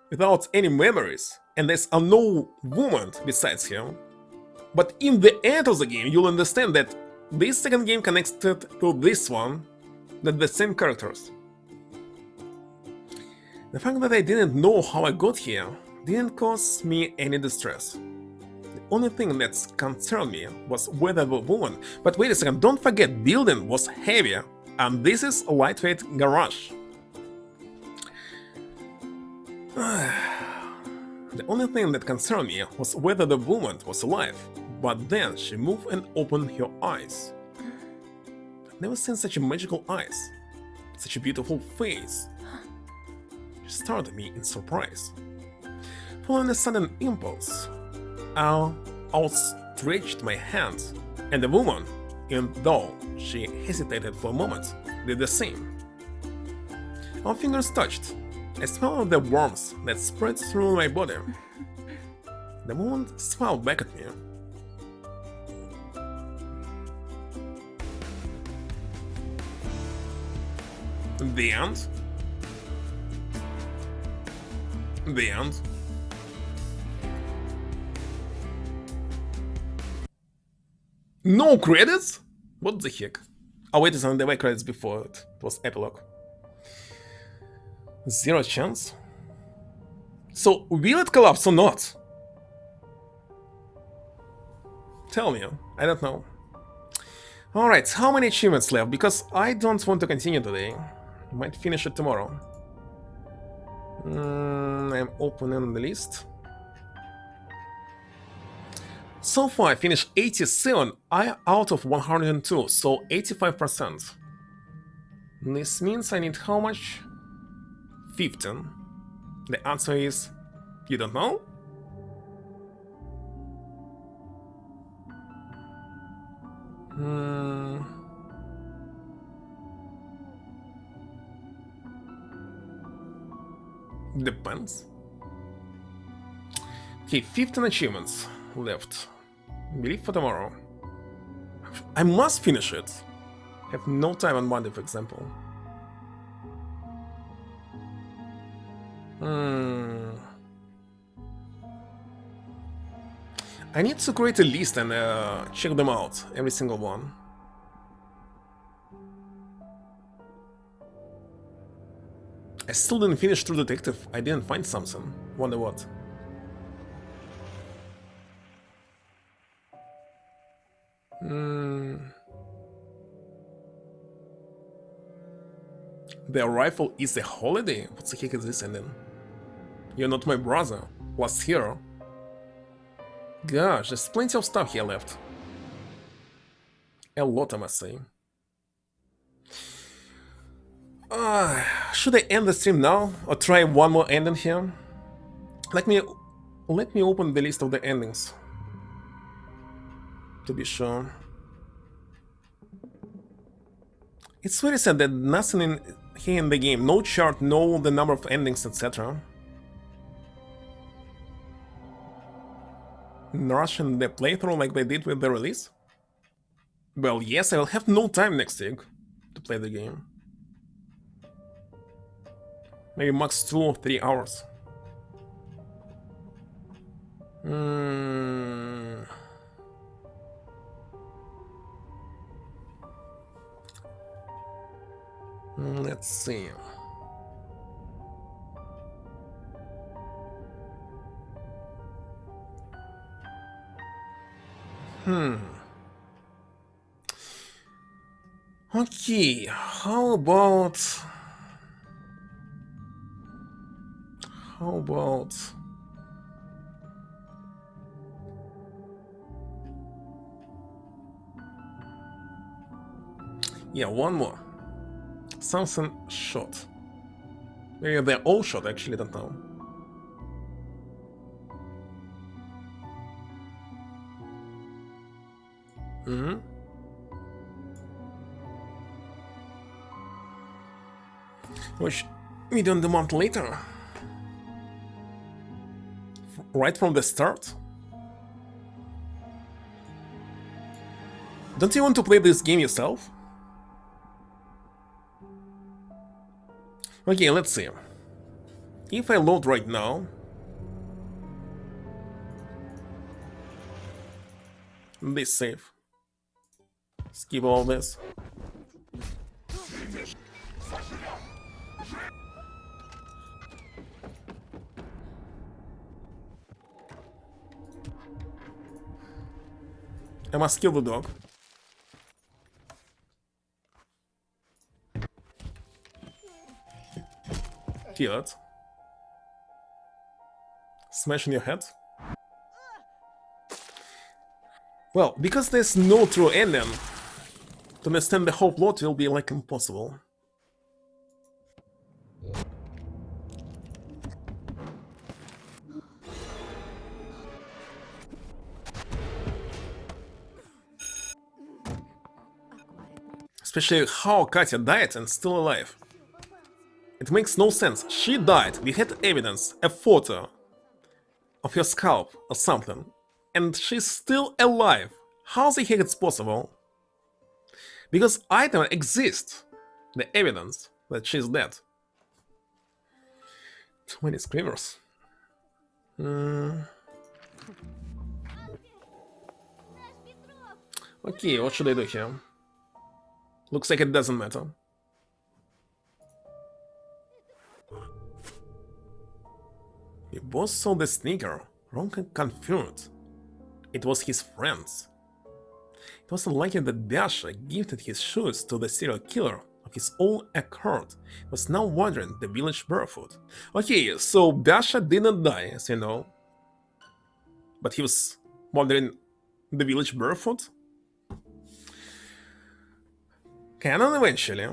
without any memories, and there's a no woman besides him. But in the end of the game, you'll understand that this second game connected to this one, that the same characters. The fact that I didn't know how I got here didn't cause me any distress. The only thing that concerned me was whether the woman. But wait a second, don't forget, building was heavier, and this is a lightweight garage. The only thing that concerned me was whether the woman was alive, but then she moved and opened her eyes. I've never seen such a magical eyes, such a beautiful face. She stared at me in surprise. Following a sudden impulse, I outstretched my hand, and the woman, even though she hesitated for a moment, did the same. Our fingers touched. I smelled the warmth that spread through my body. The woman smiled back at me. The end? The end? No credits? What the heck? Oh wait a second, there were credits before it. It was epilogue. Zero chance? So, will it collapse or not? Tell me, I don't know. Alright, how many achievements left? Because I don't want to continue today. Might finish it tomorrow. I'm opening the list. So far I finished 87 out of 102, so 85%. This means I need how much? 15. The answer is... you don't know? Depends. Okay, 15 achievements left. Believe for tomorrow. I must finish it. I have no time on Monday, for example. I need to create a list and check them out, every single one. I still didn't finish True Detective. I didn't find something. Wonder what. The Arrival is a holiday? What the heck is this ending? You're not my brother. Last hero. Gosh, there's plenty of stuff here left. A lot, I must say. Should I end the stream now or try one more ending here? Let me open the list of the endings to be sure. It's very sad that nothing here in the game, no chart, no the number of endings, etc. Rushing the playthrough like they did with the release? Well, yes, I will have no time next week to play the game. Maybe max 2 or 3 hours. Let's see. Okay, how about... yeah, one more. Something short. Maybe they're all short, actually, don't know. Which we don't demand later. Right from the start? Don't you want to play this game yourself? Okay, let's see. If I load right now... This save. Skip all this. I must kill the dog. Kill it. Smash in your head. Well, because there's no true ending, to understand the whole plot will be like impossible. Especially how Katya died and still alive. It makes no sense. She died, we had evidence, a photo of her scalp or something, and she's still alive. How the heck it's possible? Because items exist, the evidence that she's dead. Too many screamers. Okay, what should I do here? Looks like it doesn't matter. We both saw the sneaker. Ron confirmed. It was his friends. It was unlikely that Dasha gifted his shoes to the serial killer of his own accord. He was now wandering the village barefoot. Okay, so Dasha didn't die, as you know. But he was wandering the village barefoot? Canon eventually.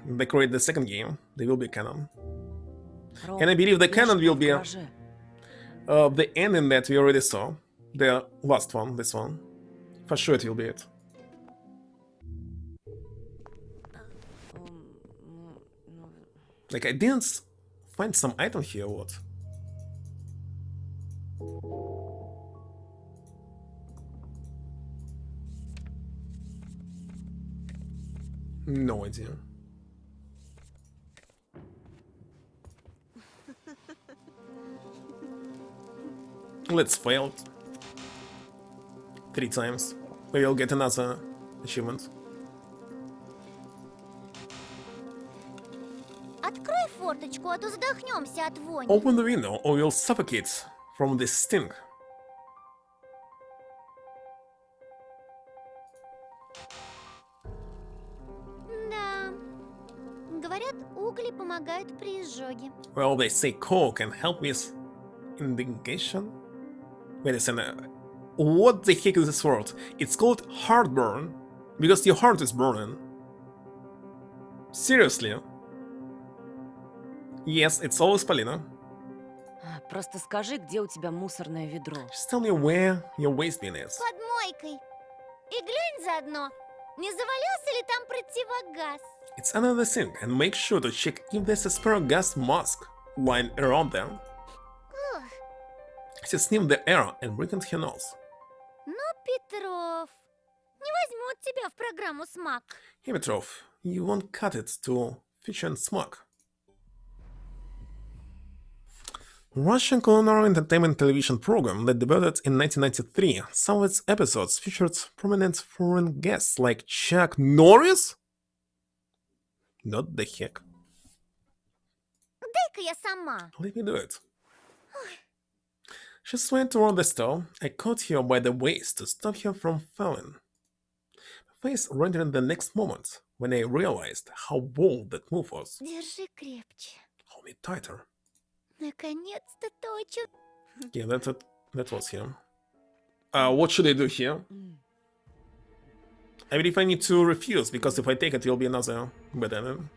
If they create the second game, they will be canon. And I believe the canon will be the ending that we already saw. The last one, this one. For sure it will be it. Like, I didn't find some item here, what? No idea. Let's fail it. 3 times. We will get another achievement. Открой форточку, а то задохнемся от вони. Open the window or you'll suffocate from this stink. Да. Говорят, угли помогают при изжоге. Well, they say coal can help with indigestion. Wait a second. What the heck is this word? It's called heartburn because your heart is burning. Seriously? Yes, it's always Polina. Просто скажи, где у тебя мусорное ведро. Just tell me where your waste bin is. Под мойкой. И глянь заодно, не завалялся ли там противогаз? It's under the sink and make sure to check if there's a spare gas mask lying around there. She sniffed the air and wrinkled her nose. Ну, Петров, не возьмут тебя в программу СМАК. Hey Petrov, you won't cut it to feature and smoke. Russian culinary entertainment television program that debuted in 1993. Some of its episodes featured prominent foreign guests like Chuck Norris? Not the heck. Дай-ка я сама. Let me do it. She swam toward the stove. I caught her by the waist to stop her from falling. My face rendered the next moment when I realized how bold that move was. Держи крепче. Hold me tighter. Наконец-то точно. Yeah, that was him. What should I do here? I believe I need to refuse, because if I take it, it will be another bad ending.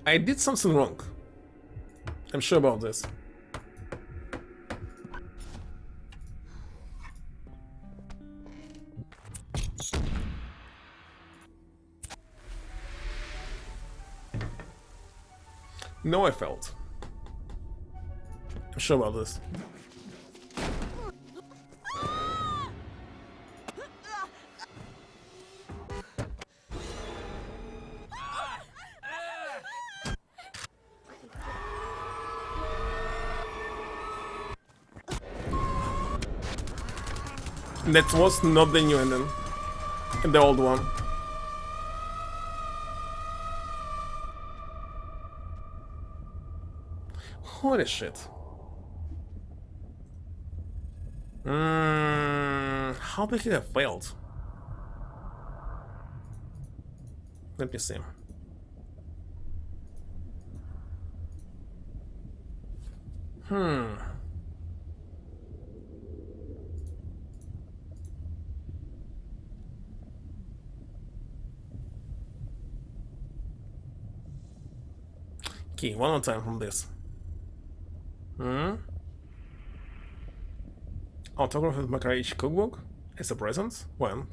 I did something wrong. I'm sure about this. No, I failed. I'm sure about this. That was not the new ending. The old one. Holy shit. How did he have failed? Let me see. Okay, one more time from this. Autograph with Makarovich cookbook as a present? When?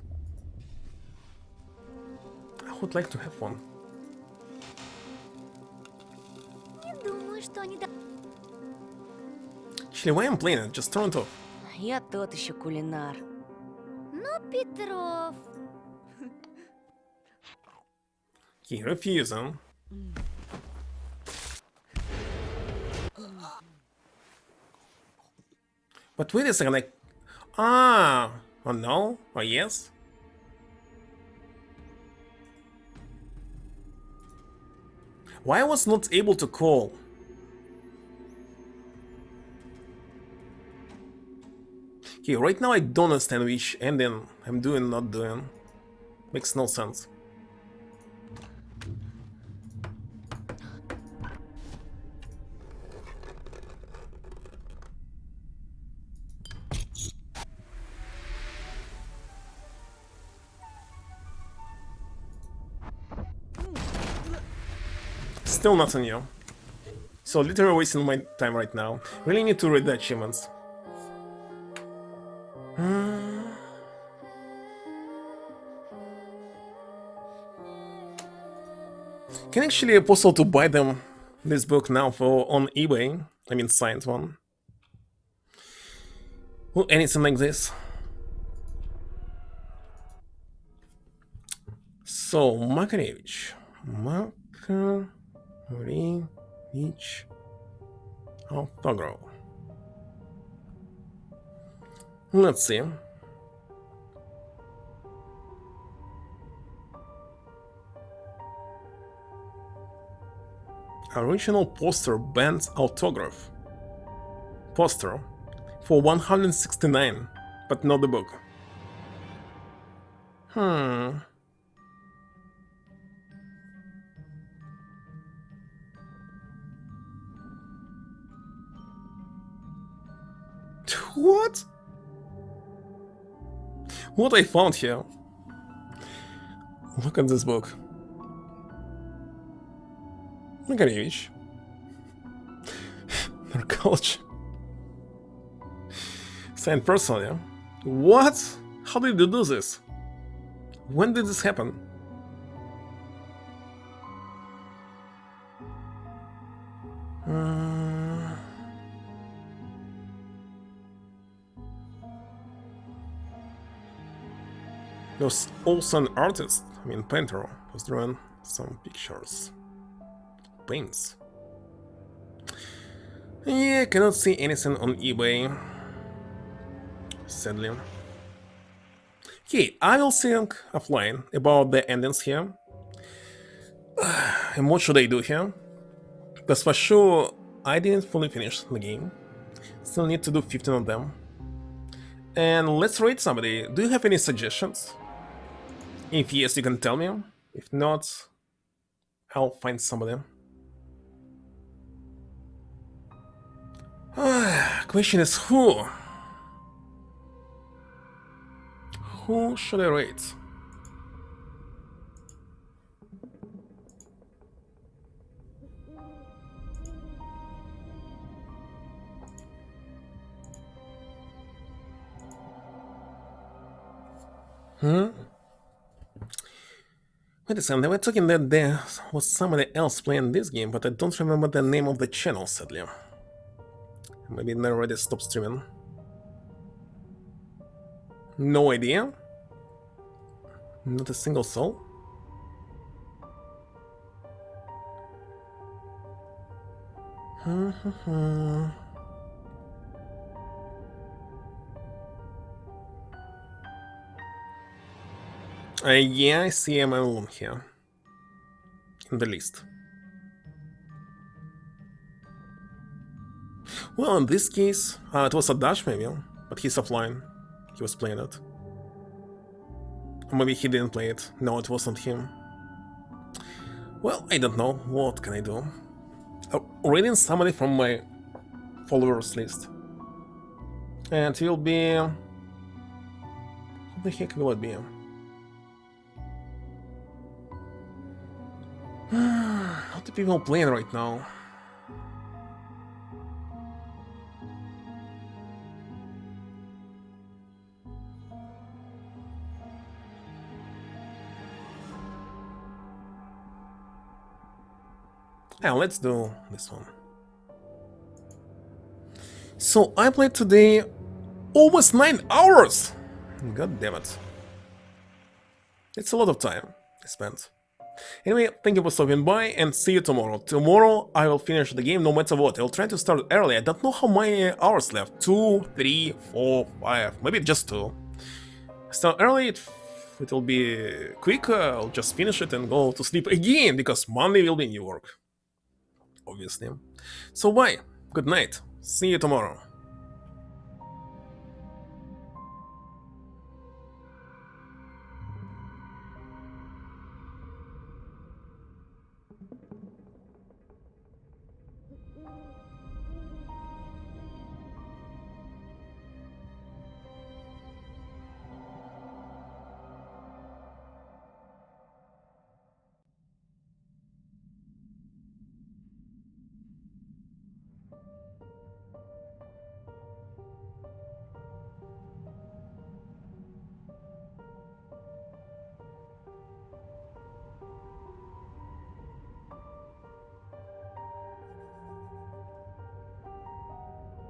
I would like to have one. Не думаю, что они... Actually, why I'm playing it? Just turn it off. Я тот еще кулинар. Ну, Петров. Okay, refusing. But wait a second, like... Ah! Oh no? Oh yes? Why I was not able to call? Okay, right now I don't understand which ending I'm doing, not doing. Makes no sense. Still nothing new. So literally wasting my time right now. Really need to read the achievements. Can actually possible to buy them this book now for on eBay? I mean signed one. Or anything like this. So Makarovich. Makarovich autograph. Let's see. Original poster band autograph. Poster for 169, but not the book. What? What I found here? Look at this book. Makarovich. Narcology. Signed personally. What? How did you do this? When did this happen? There's also an artist, I mean painter, who's drawing some pictures. Paints. Yeah, cannot see anything on eBay. Sadly. Okay, I will think offline about the endings here. And what should I do here? Because for sure, I didn't fully finish the game. Still need to do 15 of them. And let's rate somebody. Do you have any suggestions? If yes, you can tell me. If not, I'll find somebody. Question is who? Who should I rate? Wait a second, they were talking that there was somebody else playing this game, but I don't remember the name of the channel, sadly. Maybe they already stopped streaming. No idea. Not a single soul. Yeah, I see him alone here. In the list. Well, in this case, it was a Dash maybe, but he's offline. He was playing it. Or maybe he didn't play it. No, it wasn't him. Well, I don't know. What can I do? Reading somebody from my followers list. And it will be... Who the heck will it be? What do people playing right now? Yeah, let's do this one. So I played today almost 9 hours! God damn it. It's a lot of time I spent. Anyway, thank you for stopping by and see you tomorrow. Tomorrow I will finish the game no matter what. I'll try to start early. I don't know how many hours left. 2, 3, 4, 5, maybe just 2. Start early, it will be quick. I'll just finish it and go to sleep again because Monday will be new work. Obviously. So bye, good night, see you tomorrow.